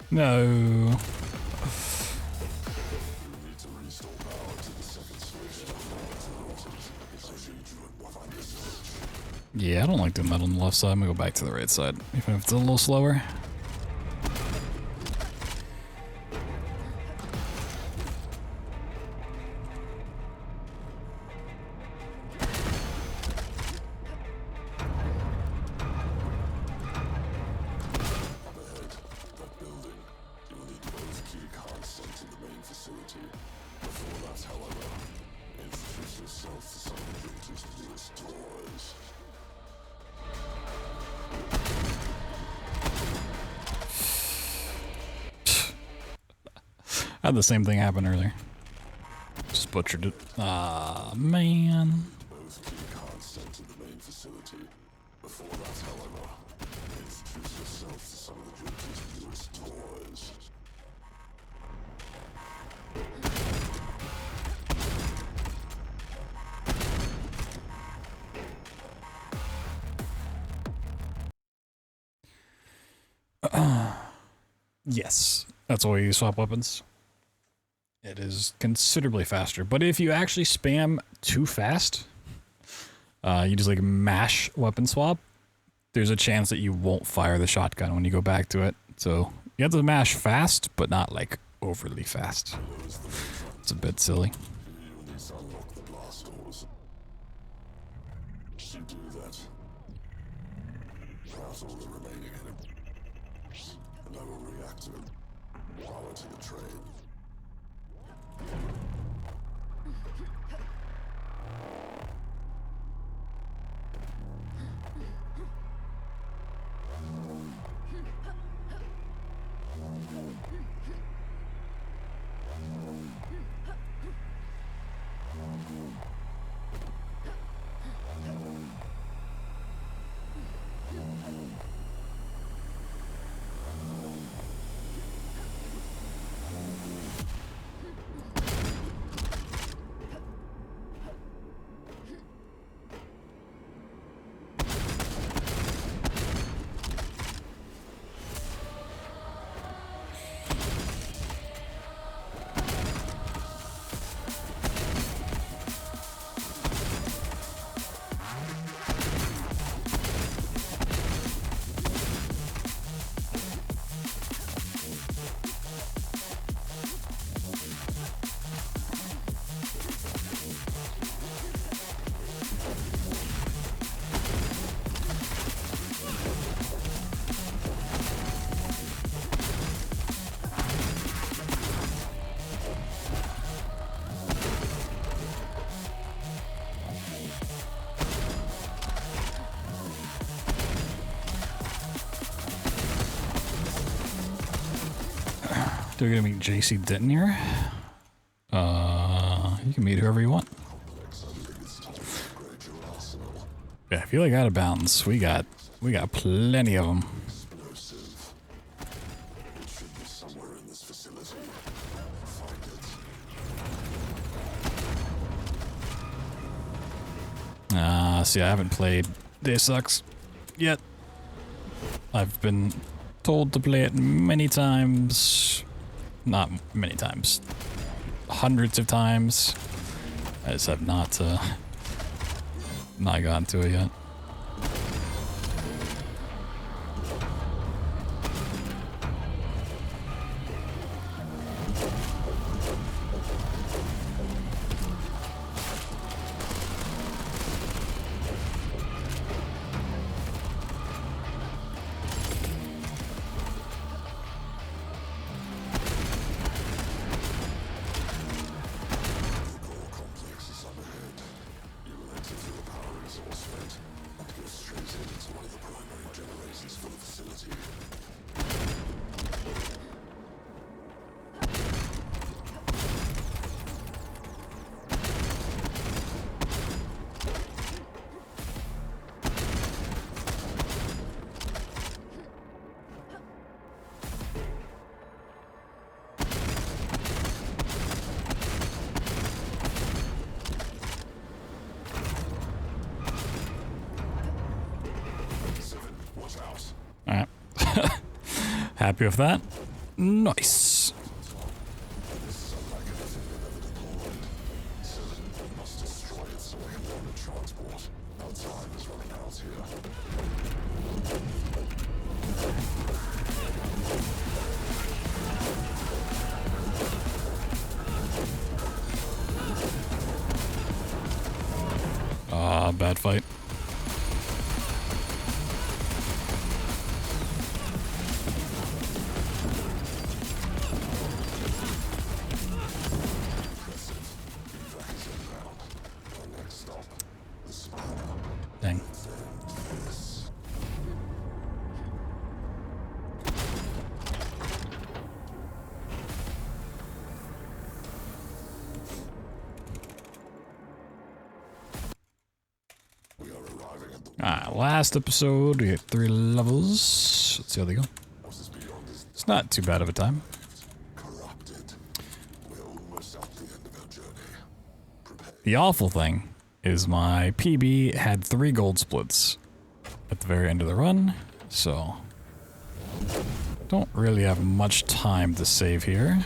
No. Yeah, I don't like doing that on the left side. I'm gonna go back to the right side, even if it's a little slower. I had the same thing happen earlier. Just butchered it. Ah, man. Yes, that's why you swap weapons. It is considerably faster, but if you actually spam too fast, you just like mash weapon swap, there's a chance that you won't fire the shotgun when you go back to it. So you have to mash fast, but not like overly fast. It's a bit silly. Do we gonna meet JC Denton here? You can meet whoever you want. Yeah, I feel like out of bounds. We got plenty of them. See, I haven't played Deus Ex yet. I've been told to play it many times. Not many times. Hundreds of times. I just have not gotten to it yet. Alright. Happy with that? Nice. Bad fight. Dang. Last episode, we hit 3 levels. Let's see how they go. It's not too bad of a time. The awful thing is my PB had 3 gold splits at the very end of the run, so don't really have much time to save here.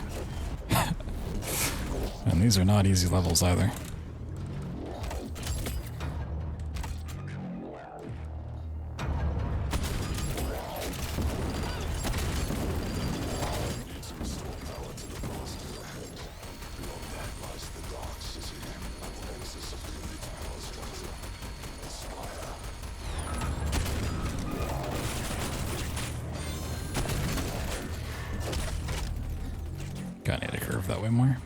And these are not easy levels either. Gotta need to curve that way more.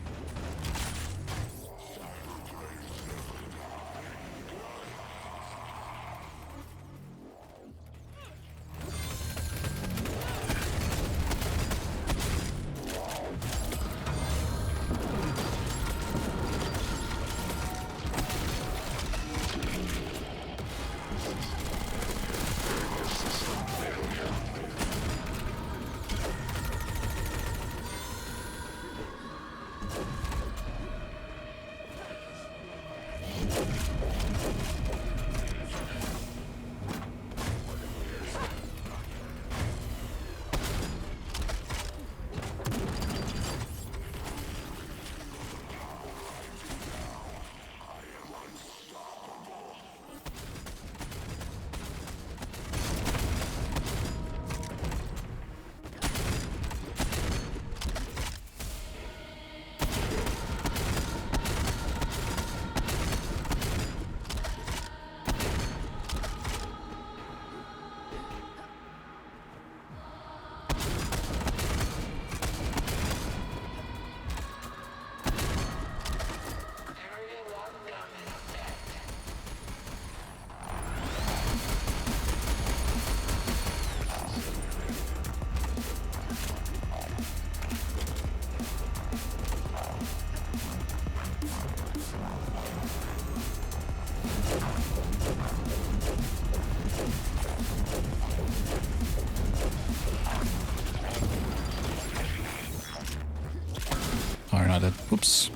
Oh, you're not dead. Oops.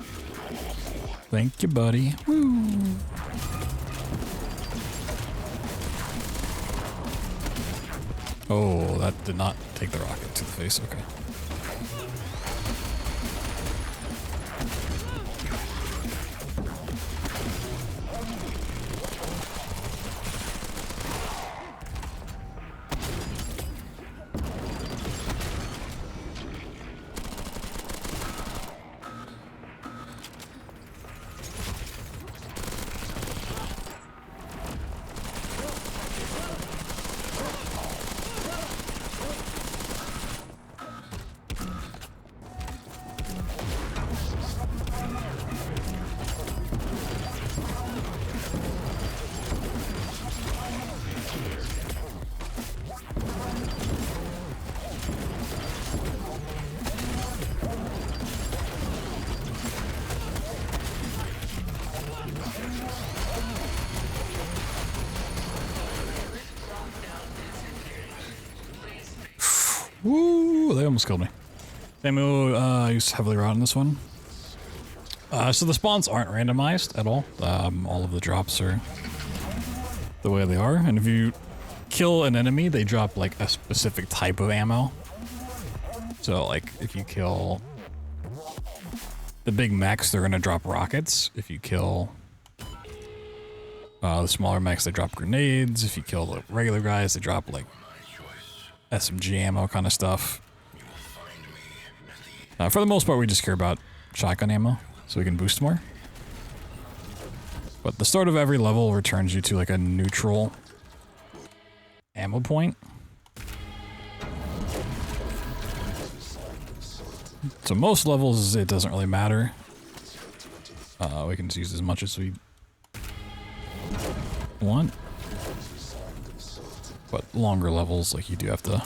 Thank you, buddy. Woo. Oh, that did not take the rocket to the face. Okay. Woo! They almost killed me. Ammo used heavily rot on this one. So the spawns aren't randomized at all. All of the drops are the way they are. And if you kill an enemy, they drop like a specific type of ammo. So like if you kill the big mechs, they're gonna drop rockets. If you kill the smaller mechs, they drop grenades. If you kill the regular guys, they drop like SMG ammo kind of stuff. For the most part, we just care about shotgun ammo, so we can boost more. But the start of every level returns you to like a neutral ammo point. So most levels, it doesn't really matter. We can just use as much as we want. But longer levels, like you do have to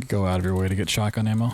go out of your way to get shotgun ammo.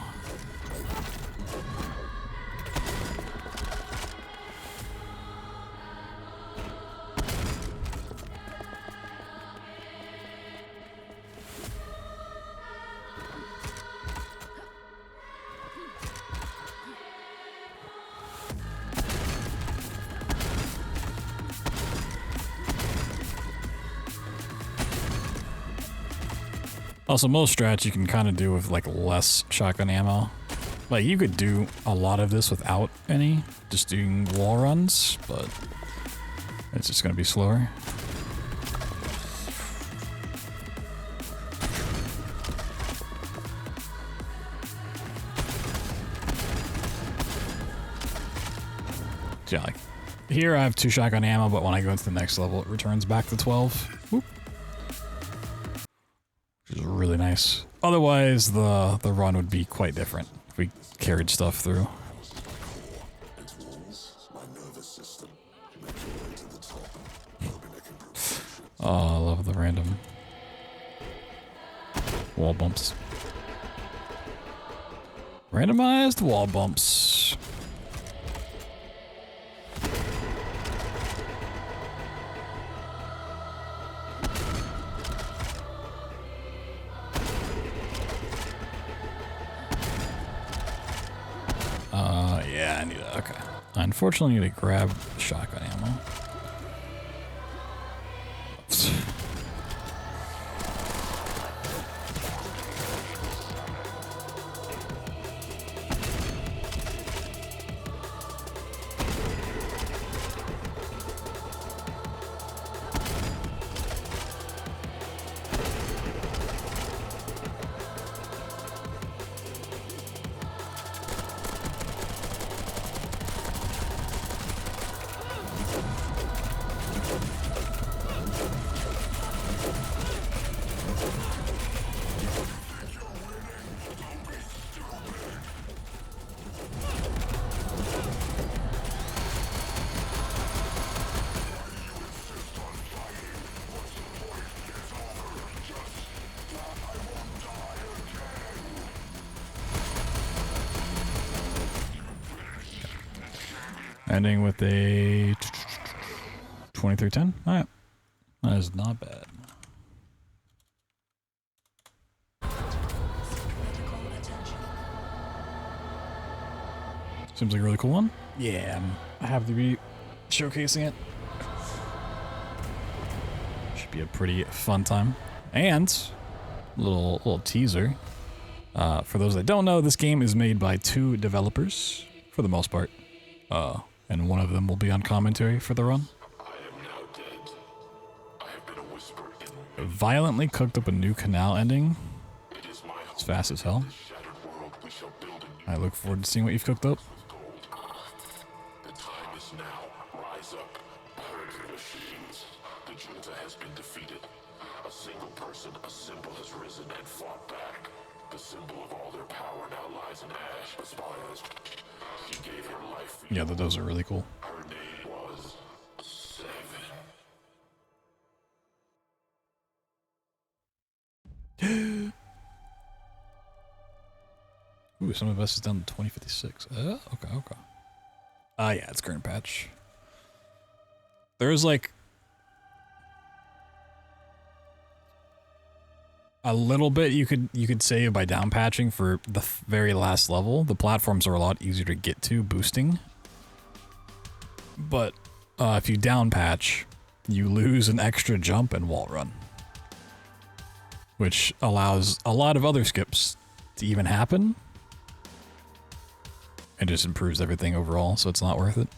Also, most strats you can kind of do with like less shotgun ammo. Like you could do a lot of this without any, just doing wall runs, but it's just gonna be slower. Yeah, like here I have 2 shotgun ammo, but when I go into the next level, it returns back to 12. Whoop. Which is really nice. Otherwise, the run would be quite different if we carried stuff through. Oh, I love the random wall bumps. Randomized wall bumps. Yeah, I need to, okay. I unfortunately need to grab shotgun ammo. Ending with a 2310. All right, that is not bad. Seems like a really cool one. Yeah, I'm happy to be showcasing it. Should be a pretty fun time. And little teaser. For those that don't know, this game is made by 2 developers, for the most part. And one of them will be on commentary for the run. I am now dead. I have been a whisper in Violently cooked up a new canal ending. it is my hope It's fast as hell. in this shattered world we shall build a new I look forward to seeing what you've cooked up. gold. The time is now. Rise up. Purge the machines. The junta has been defeated. A single person, a symbol has risen and fought back. The symbol of all their power now lies in ash. Aspires. She gave her life. Yeah, those are really cool. Her name was Seven. Ooh, some of us is down to 2056. Okay. Yeah, it's current patch. There's like a little bit you could save by down patching for the very last level. The platforms are a lot easier to get to, boosting. But if you down patch, you lose an extra jump and wall run, which allows a lot of other skips to even happen. It just improves everything overall, so it's not worth it.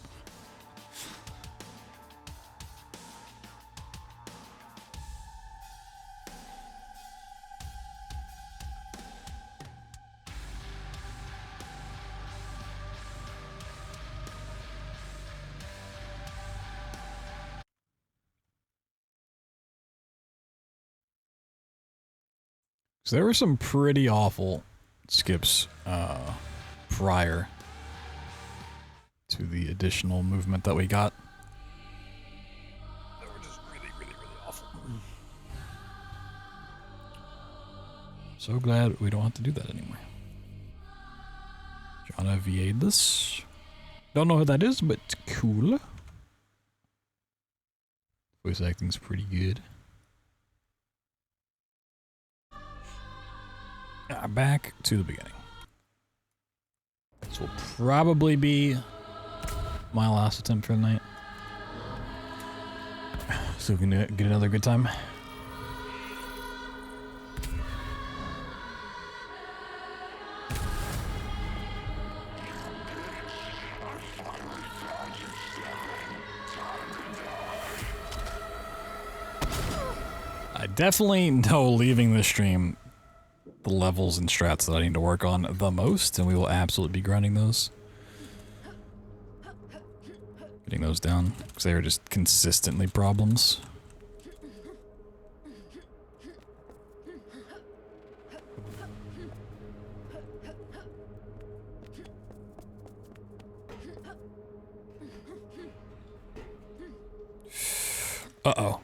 So there were some pretty awful skips prior to the additional movement that we got. They were just really awful. So glad we don't have to do that anymore. Jana VODs. Don't know who that is, but cool. Voice acting's pretty good. Back to the beginning. This will probably be my last attempt for the night. So we can get another good time. I definitely know leaving this stream the levels and strats that I need to work on the most, and we will absolutely be grinding those. Getting those down, because they are just consistently problems. Uh-oh.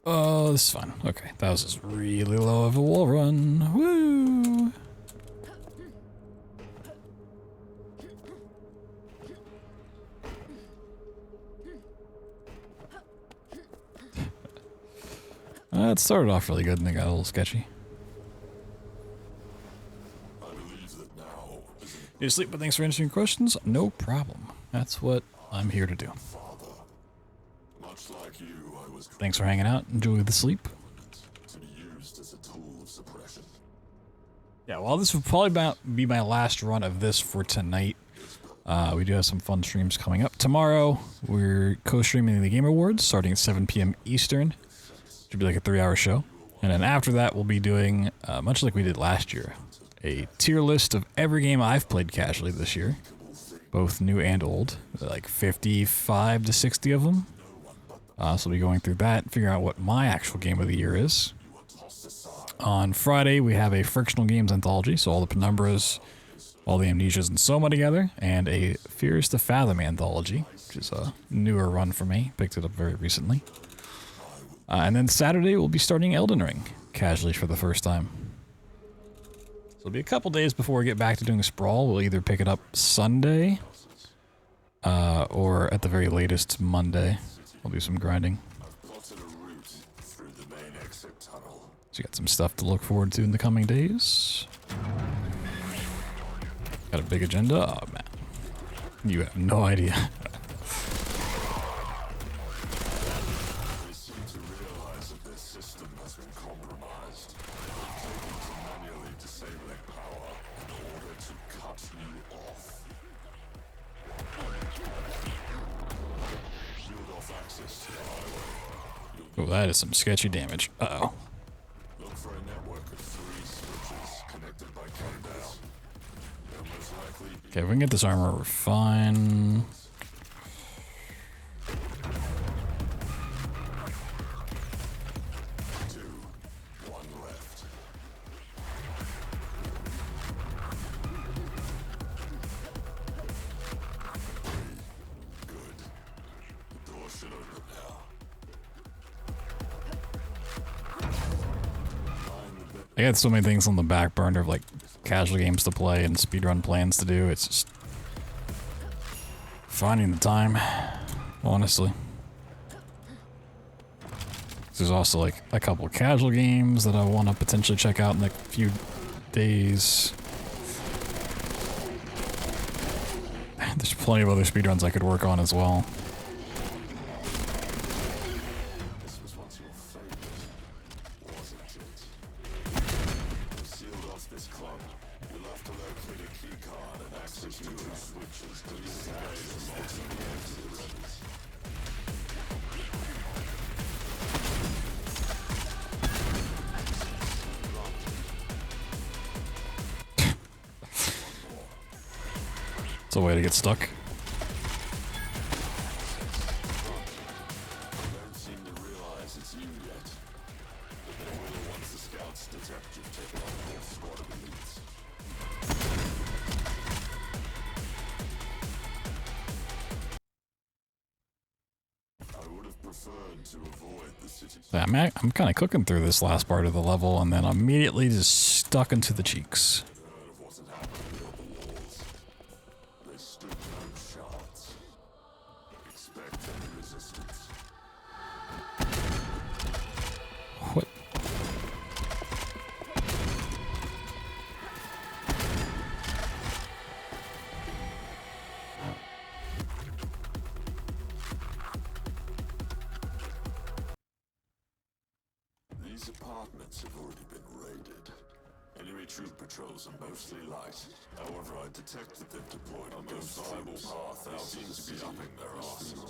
Oh, this is fine. Okay, that was just really low of a wall run. Woo! It started off really good and it got a little sketchy. I believe that now is an You sleep, but thanks for answering questions. No problem. That's what I'm here to do. father. Much like you, I was Thanks for hanging out. Enjoy the sleep. to be used as a tool of suppression. Yeah, well, this will probably be my last run of this for tonight. We do have some fun streams coming up. Tomorrow, we're co-streaming the Game Awards starting at 7 p.m. Eastern. Should be like a 3-hour show. And then after that, we'll be doing, much like we did last year, a tier list of every game I've played casually this year. Both new and old. Like 55 to 60 of them. So we'll be going through that, figuring out what my actual game of the year is. On Friday, we have a Frictional Games anthology, so all the Penumbras, all the Amnesias and Soma together, and a Fears to Fathom anthology, which is a newer run for me. Picked it up very recently. And then Saturday, we'll be starting Elden Ring, casually for the first time. So it'll be a couple days before we get back to doing SPRAWL. We'll either pick it up Sunday, or at the very latest, Monday. We'll do some grinding. Plotted a route through the main exit tunnel. So you got some stuff to look forward to in the coming days. Got a big agenda? Oh, man. You have no idea. They seem to realize that their system has been compromised. Oh, that is some sketchy damage. Uh-oh. Look for a network of 3 switches connected by cables. They'll most likely be Okay, if we can get this armor, we're fine. 2, 1 left. 3, good. The door should open now. I got so many things on the back burner of like casual games to play and speedrun plans to do. It's just finding the time, honestly. There's also like a couple of casual games that I want to potentially check out in the few days. There's plenty of other speedruns I could work on as well. This was once your favorite, wasn't it? You sealed off this club. You'll have to locate a key card and access 2 switches to disengage the multiple exits. It's a way to get stuck. They don't seem to realize it's you yet. But they will once the scouts detect you've taken on a whole squad of elites. I would have preferred to avoid the city. Yeah, I'm kind of cooking through this last part of the level and then immediately just stuck into the cheeks. Heard of wasn't happening beyond the walls. They stood no chance. Expect any resistance. What? These apartments have already been raided. Enemy troop patrols are mostly light. However, I detected them deployed on the viable path. They seem to be upping their arsenal.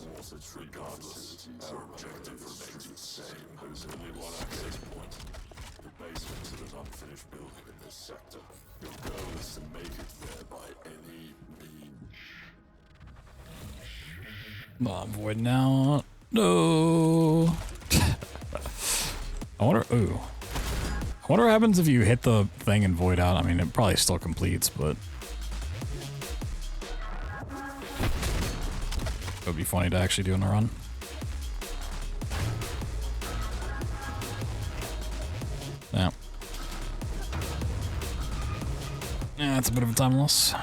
Regardless, our objective remains the same. There's only one access point. The basement to an unfinished building in this sector. Your goal is to make it there by any means. Oh, void now. No. I wonder. Ooh. I wonder what happens if you hit the thing and void out. I mean, it probably still completes, but it would be funny to actually do in a run. Yeah. Yeah, it's a bit of a time loss.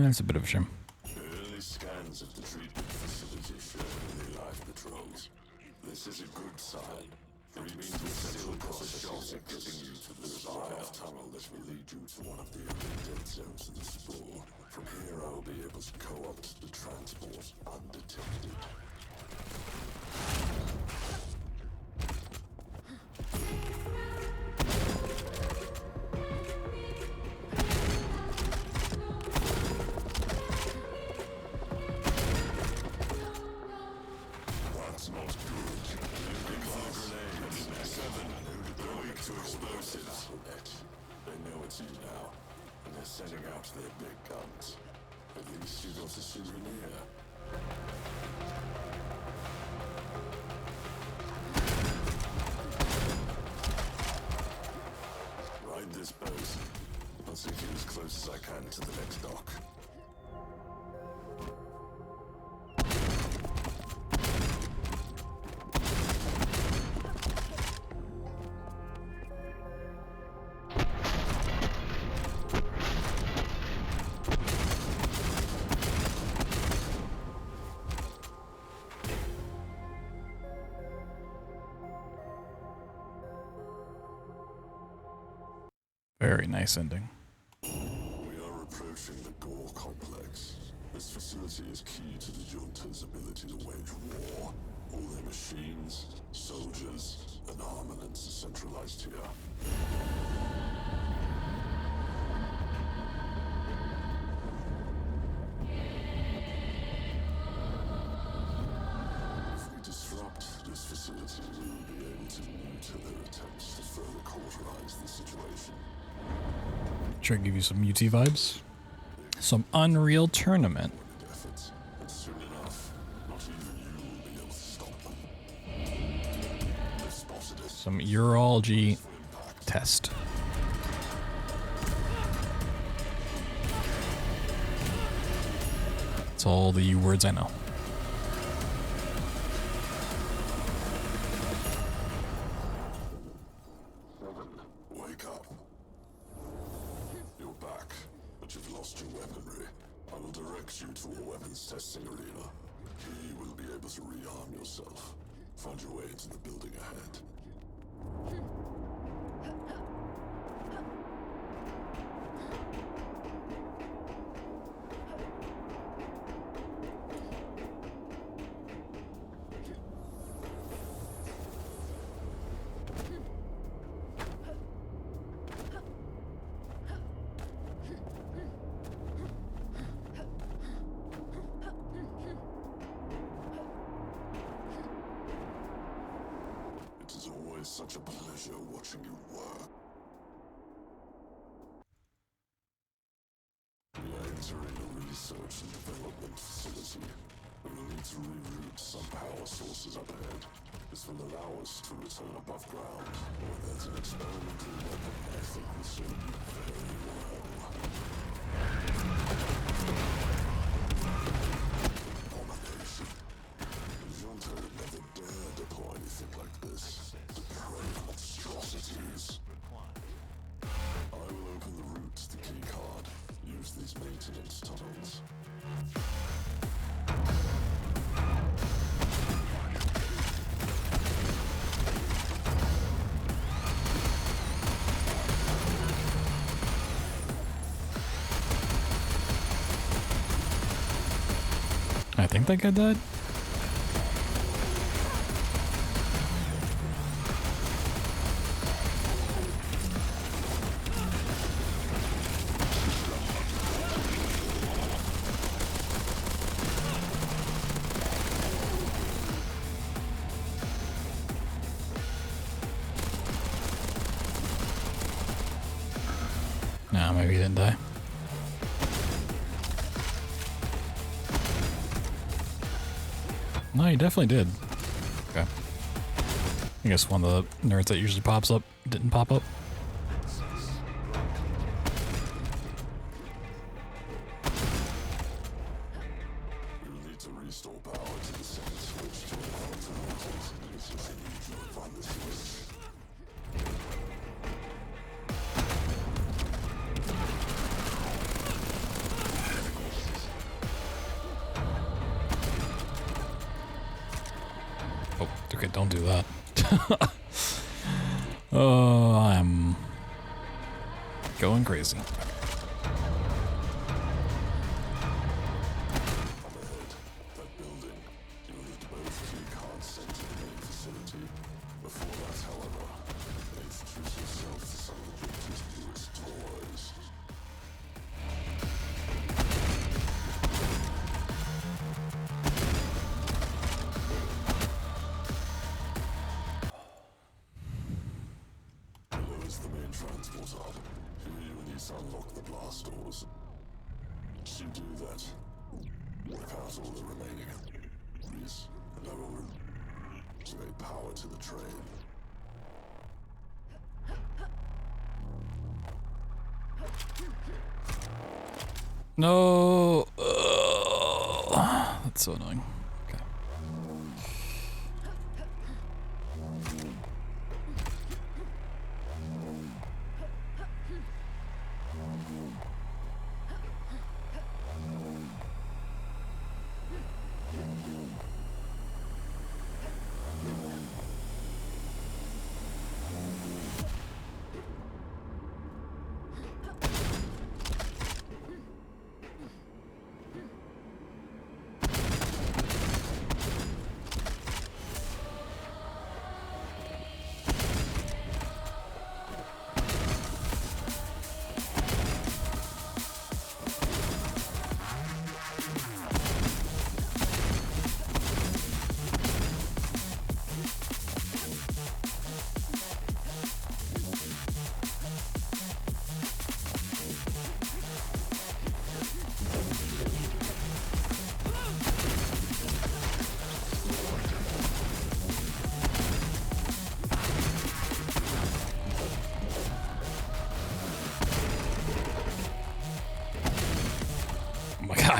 It's a bit of a shame. Early scans of the treatment facility show early life patrols. This is a good sign. It means the central process is getting you to the spire tunnel that will lead you to one of the early dead zones of the SPRAWL. From here I'll be able to co-opt the transport undetected. That's not good. Big fire grenades. 7. They're weak to explosives. They know it's you now, and they're sending out their big guns. At least you got a souvenir. Ride this boat. I'll take you as close as I can to the next dock. Very nice ending. We are approaching the Gore complex. This facility is key to the junta's ability to wage war. All their machines, soldiers, and armaments are centralized here. If we disrupt this facility, we will be able to neuter their attempts to further cauterize the situation. Try to give you some UT vibes. Some Unreal Tournament. Efforts, and soon enough, not even you will be able to stop them. They've spotted us. Some urology test. That's all the U words I know. Wake up. You're back, but you've lost your weaponry. I will direct you to a weapons testing arena. Here you will be able to rearm yourself. Find your way into the building ahead. It is always such a pleasure watching you work. We are entering a research and development facility. We will need to reroute some power sources up ahead. This will allow us to return above ground, where there's an experimental weapon I think will serve you very well. Abomination. Junta would never dare deploy anything like this. To prey on monstrosities. I will open the route to the key card. Use these maintenance tunnels. I think that guy died. Nah, maybe he didn't die. No, he definitely did. Okay. I guess one of the nerds that usually pops up didn't pop up. We will need to restore power to the second switch to allow it to rotate. I need you to find the switch. Oh, okay, don't do that. Oh, I'm going crazy. Up ahead, that building. You will need both key cards sent to the main facility. Before that, however, introduce yourself to some of the victor's newest toys. Below is the main transport hub. Here you will need to unlock the blast doors. Once you do that, work out all the remaining trees, and I will activate power to the train. No. That's so annoying. Okay.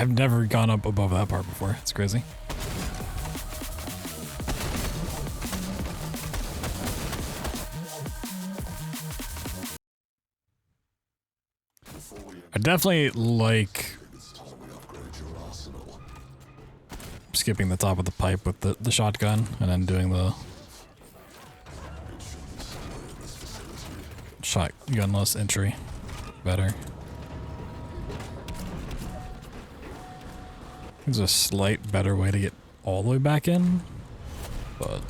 I've never gone up above that part before. It's crazy. I definitely like skipping the top of the pipe with the shotgun and then doing the shotgunless entry better. There's a slight better way to get all the way back in, but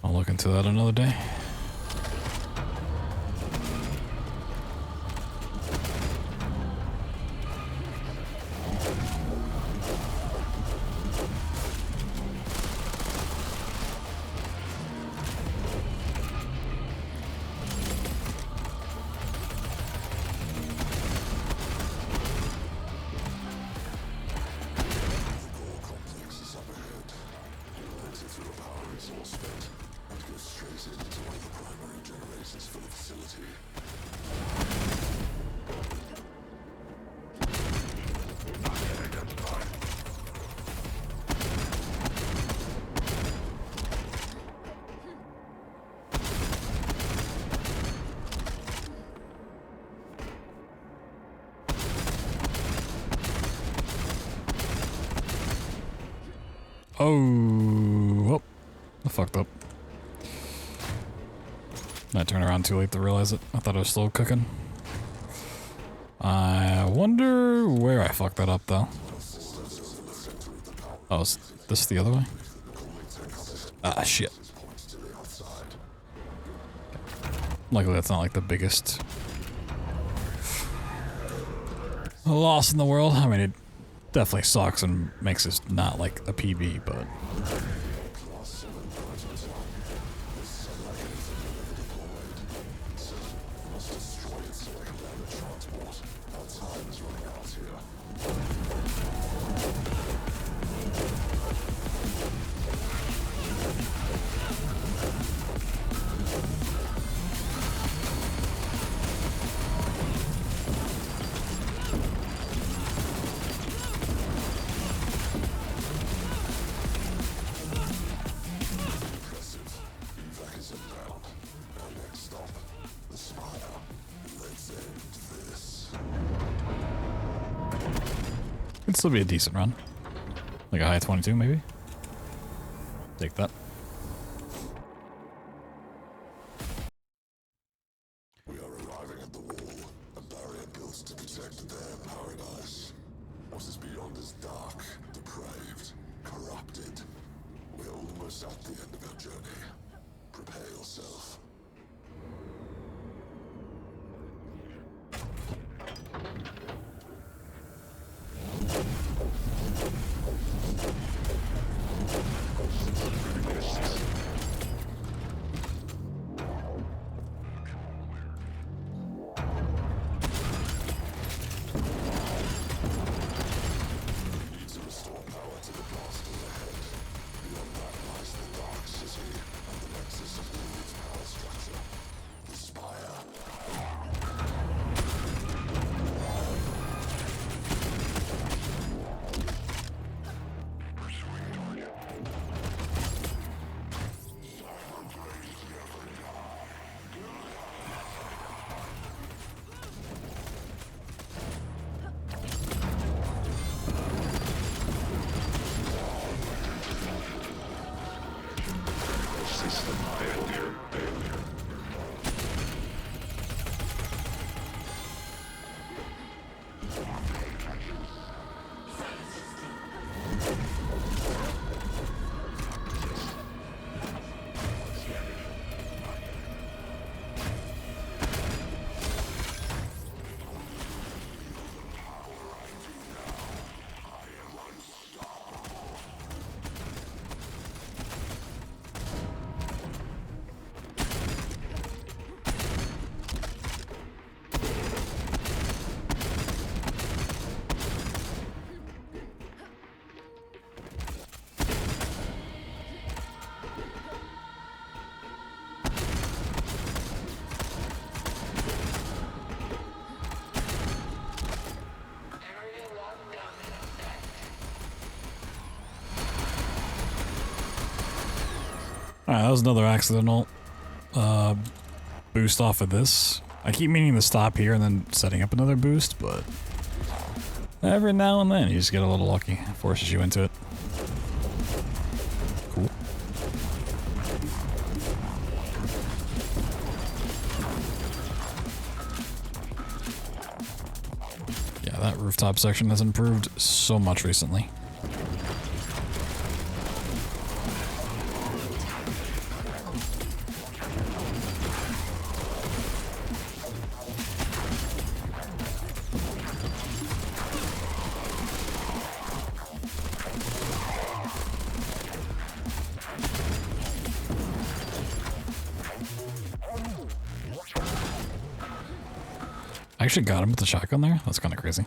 I'll look into that another day. Oh, I fucked up. I turned around too late to realize it. I thought I was still cooking. I wonder where I fucked that up though. Oh, is this the other way? Ah, shit. Luckily that's not like the biggest loss in the world. I mean, it definitely sucks and makes this not like a PB, but it'd still be a decent run. Like a high 22 maybe? Take that. We are arriving at the wall, a barrier built to protect their paradise. What is beyond is dark, depraved, corrupted. We're almost at the end of our journey. Prepare yourself. Alright, that was another accidental boost off of this. I keep meaning to stop here and then setting up another boost, but every now and then you just get a little lucky. It forces you into it. Cool. Yeah, that rooftop section has improved so much recently. I actually got him with the shotgun there? That's kind of crazy.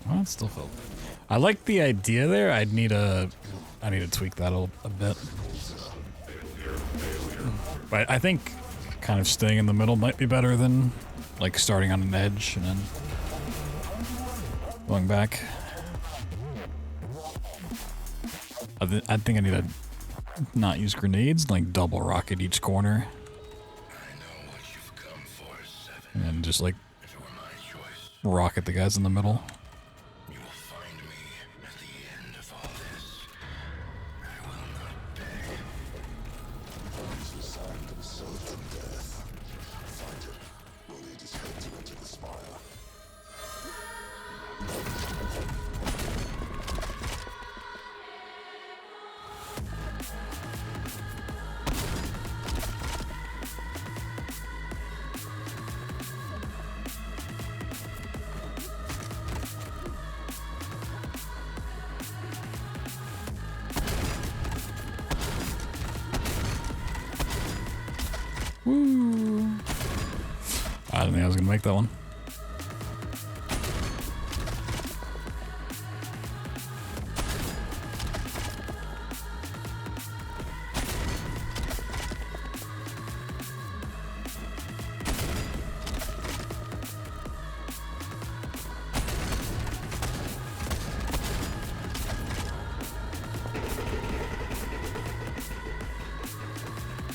Well, it's still filled. I like the idea there. I need to tweak that a bit. But I think kind of staying in the middle might be better than like starting on an edge and then going back. I think I need to not use grenades, like double rocket each corner. And then just like rocket the guys in the middle. You will find me at the end of all this. I will not beg. He's resigned himself to death. Find him. We'll lead his head to enter the spire. Woo! I didn't think I was gonna make that one.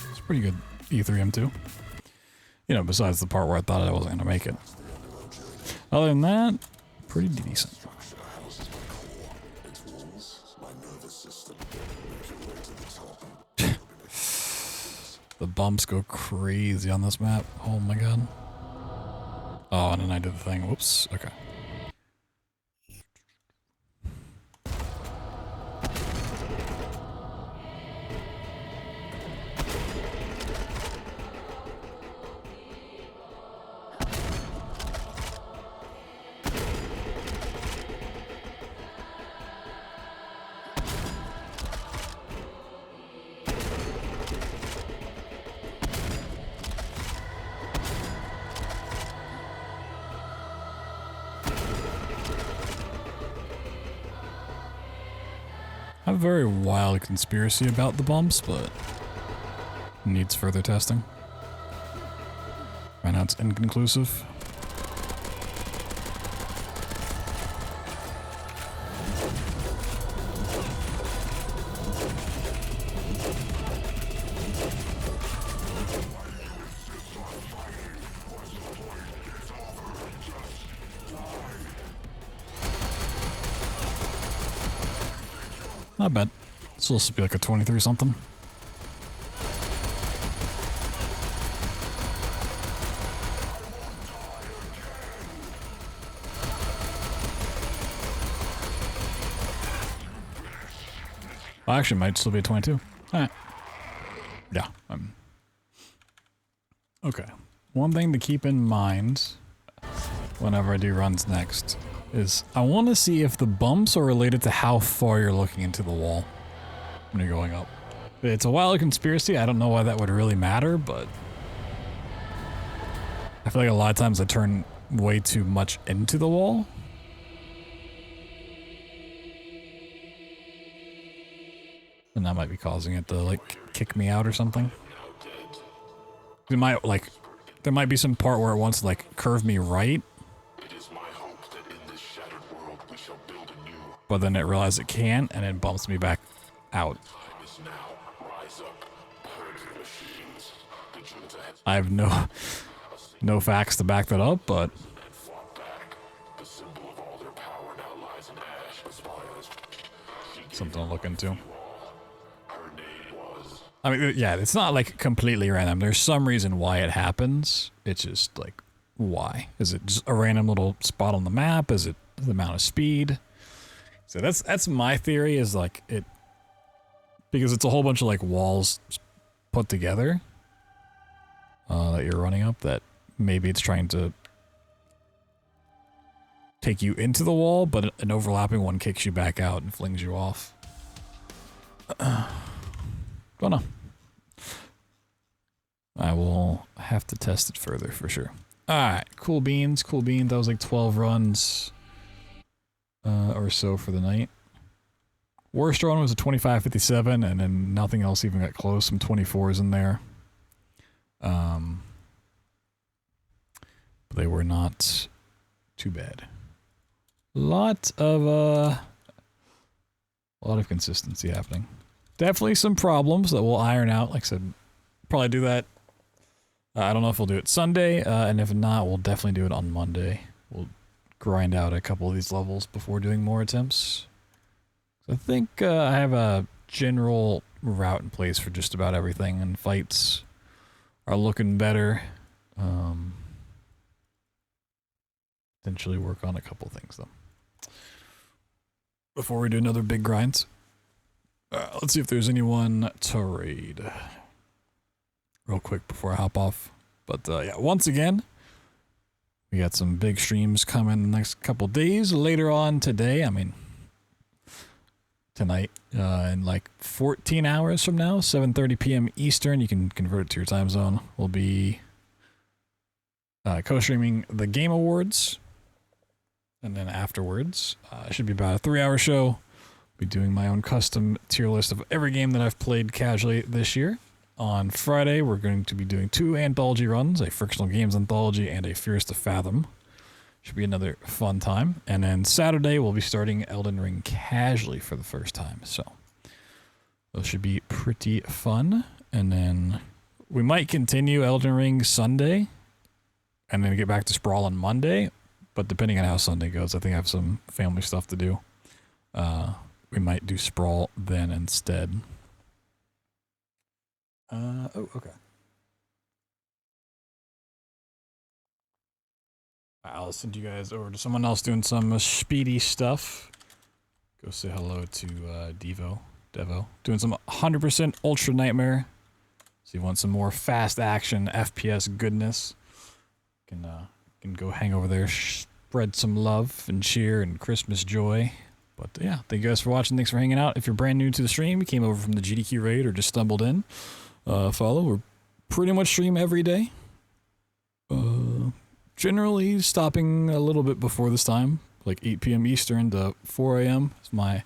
It's pretty good E3M2. You know, besides the part where I thought I wasn't going to make it. Other than that, pretty decent. The bumps go crazy on this map. Oh my god. Oh, and then I did the thing. Whoops. Okay. I have a very wild conspiracy about the bumps, but needs further testing. Right now it's inconclusive. Not bad. It's supposed to be like a 23 something. Well, actually, it might still be a 22. Alright. Yeah. Okay. One thing to keep in mind whenever I do runs next is I want to see if the bumps are related to how far you're looking into the wall when you're going up. It's a wild conspiracy. I don't know why that would really matter, but I feel like a lot of times I turn way too much into the wall. And that might be causing it to, like, kick me out or something. It might, like, there might be some part where it wants to, like, curve me right. But then it realizes it can't, and it bumps me back out. I have no facts to back that up, but something to look into. I mean, yeah, it's not like completely random. There's some reason why it happens. It's just like, why? Is it just a random little spot on the map? Is it the amount of speed? So that's my theory, is like it, because it's a whole bunch of like walls put together that you're running up, that maybe it's trying to take you into the wall, but an overlapping one kicks you back out and flings you off. Don't know. I will have to test it further for sure. Alright, cool beans, cool beans. That was like 12 runs or so for the night. Worst run was a 25.57, and then nothing else even got close. Some 24s in there. But they were not too bad. A lot of consistency happening. Definitely some problems that we'll iron out. Like I said, probably do that. I don't know if we'll do it Sunday, and if not, we'll definitely do it on Monday. We'll grind out a couple of these levels before doing more attempts. So I think I have a general route in place for just about everything, and fights are looking better. Potentially work on a couple things though before we do another big grind. Let's see if there's anyone to raid real quick before I hop off. But yeah, once again, we got some big streams coming the next couple days. Later on today, I mean tonight, in like 14 hours from now, 7:30 p.m. Eastern, you can convert it to your time zone. We'll be co-streaming the Game Awards, and then afterwards, it should be about a 3-hour show. Be doing my own custom tier list of every game that I've played casually this year. On Friday, we're going to be doing 2 anthology runs, a Frictional Games anthology and a Fears to Fathom. Should be another fun time. And then Saturday, we'll be starting Elden Ring casually for the first time. So those should be pretty fun. And then we might continue Elden Ring Sunday and then get back to Sprawl on Monday. But depending on how Sunday goes, I think I have some family stuff to do. We might do Sprawl then instead. Oh, okay. I'll send you guys over to someone else doing some speedy stuff. Go say hello to Devo. Doing some 100% Ultra Nightmare. So you want some more fast action FPS goodness, can go hang over there, spread some love and cheer and Christmas joy. But yeah, thank you guys for watching. Thanks for hanging out. If you're brand new to the stream, you came over from the GDQ raid or just stumbled in, follow. We're pretty much stream every day. Generally stopping a little bit before this time, like 8 p.m. Eastern to 4 a.m. is my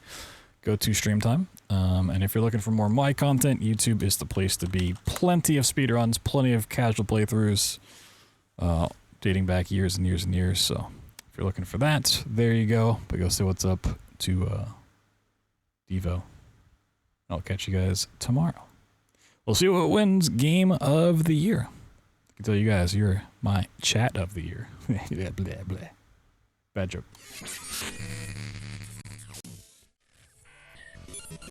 go-to stream time. And if you're looking for more of my content, YouTube is the place to be. Plenty of speedruns, plenty of casual playthroughs, dating back years and years and years. So if you're looking for that, there you go. But go say what's up to Devo. I'll catch you guys tomorrow. We'll see what wins Game of the Year. I can tell you guys, you're my chat of the year. Blah, blah, blah. Bad joke.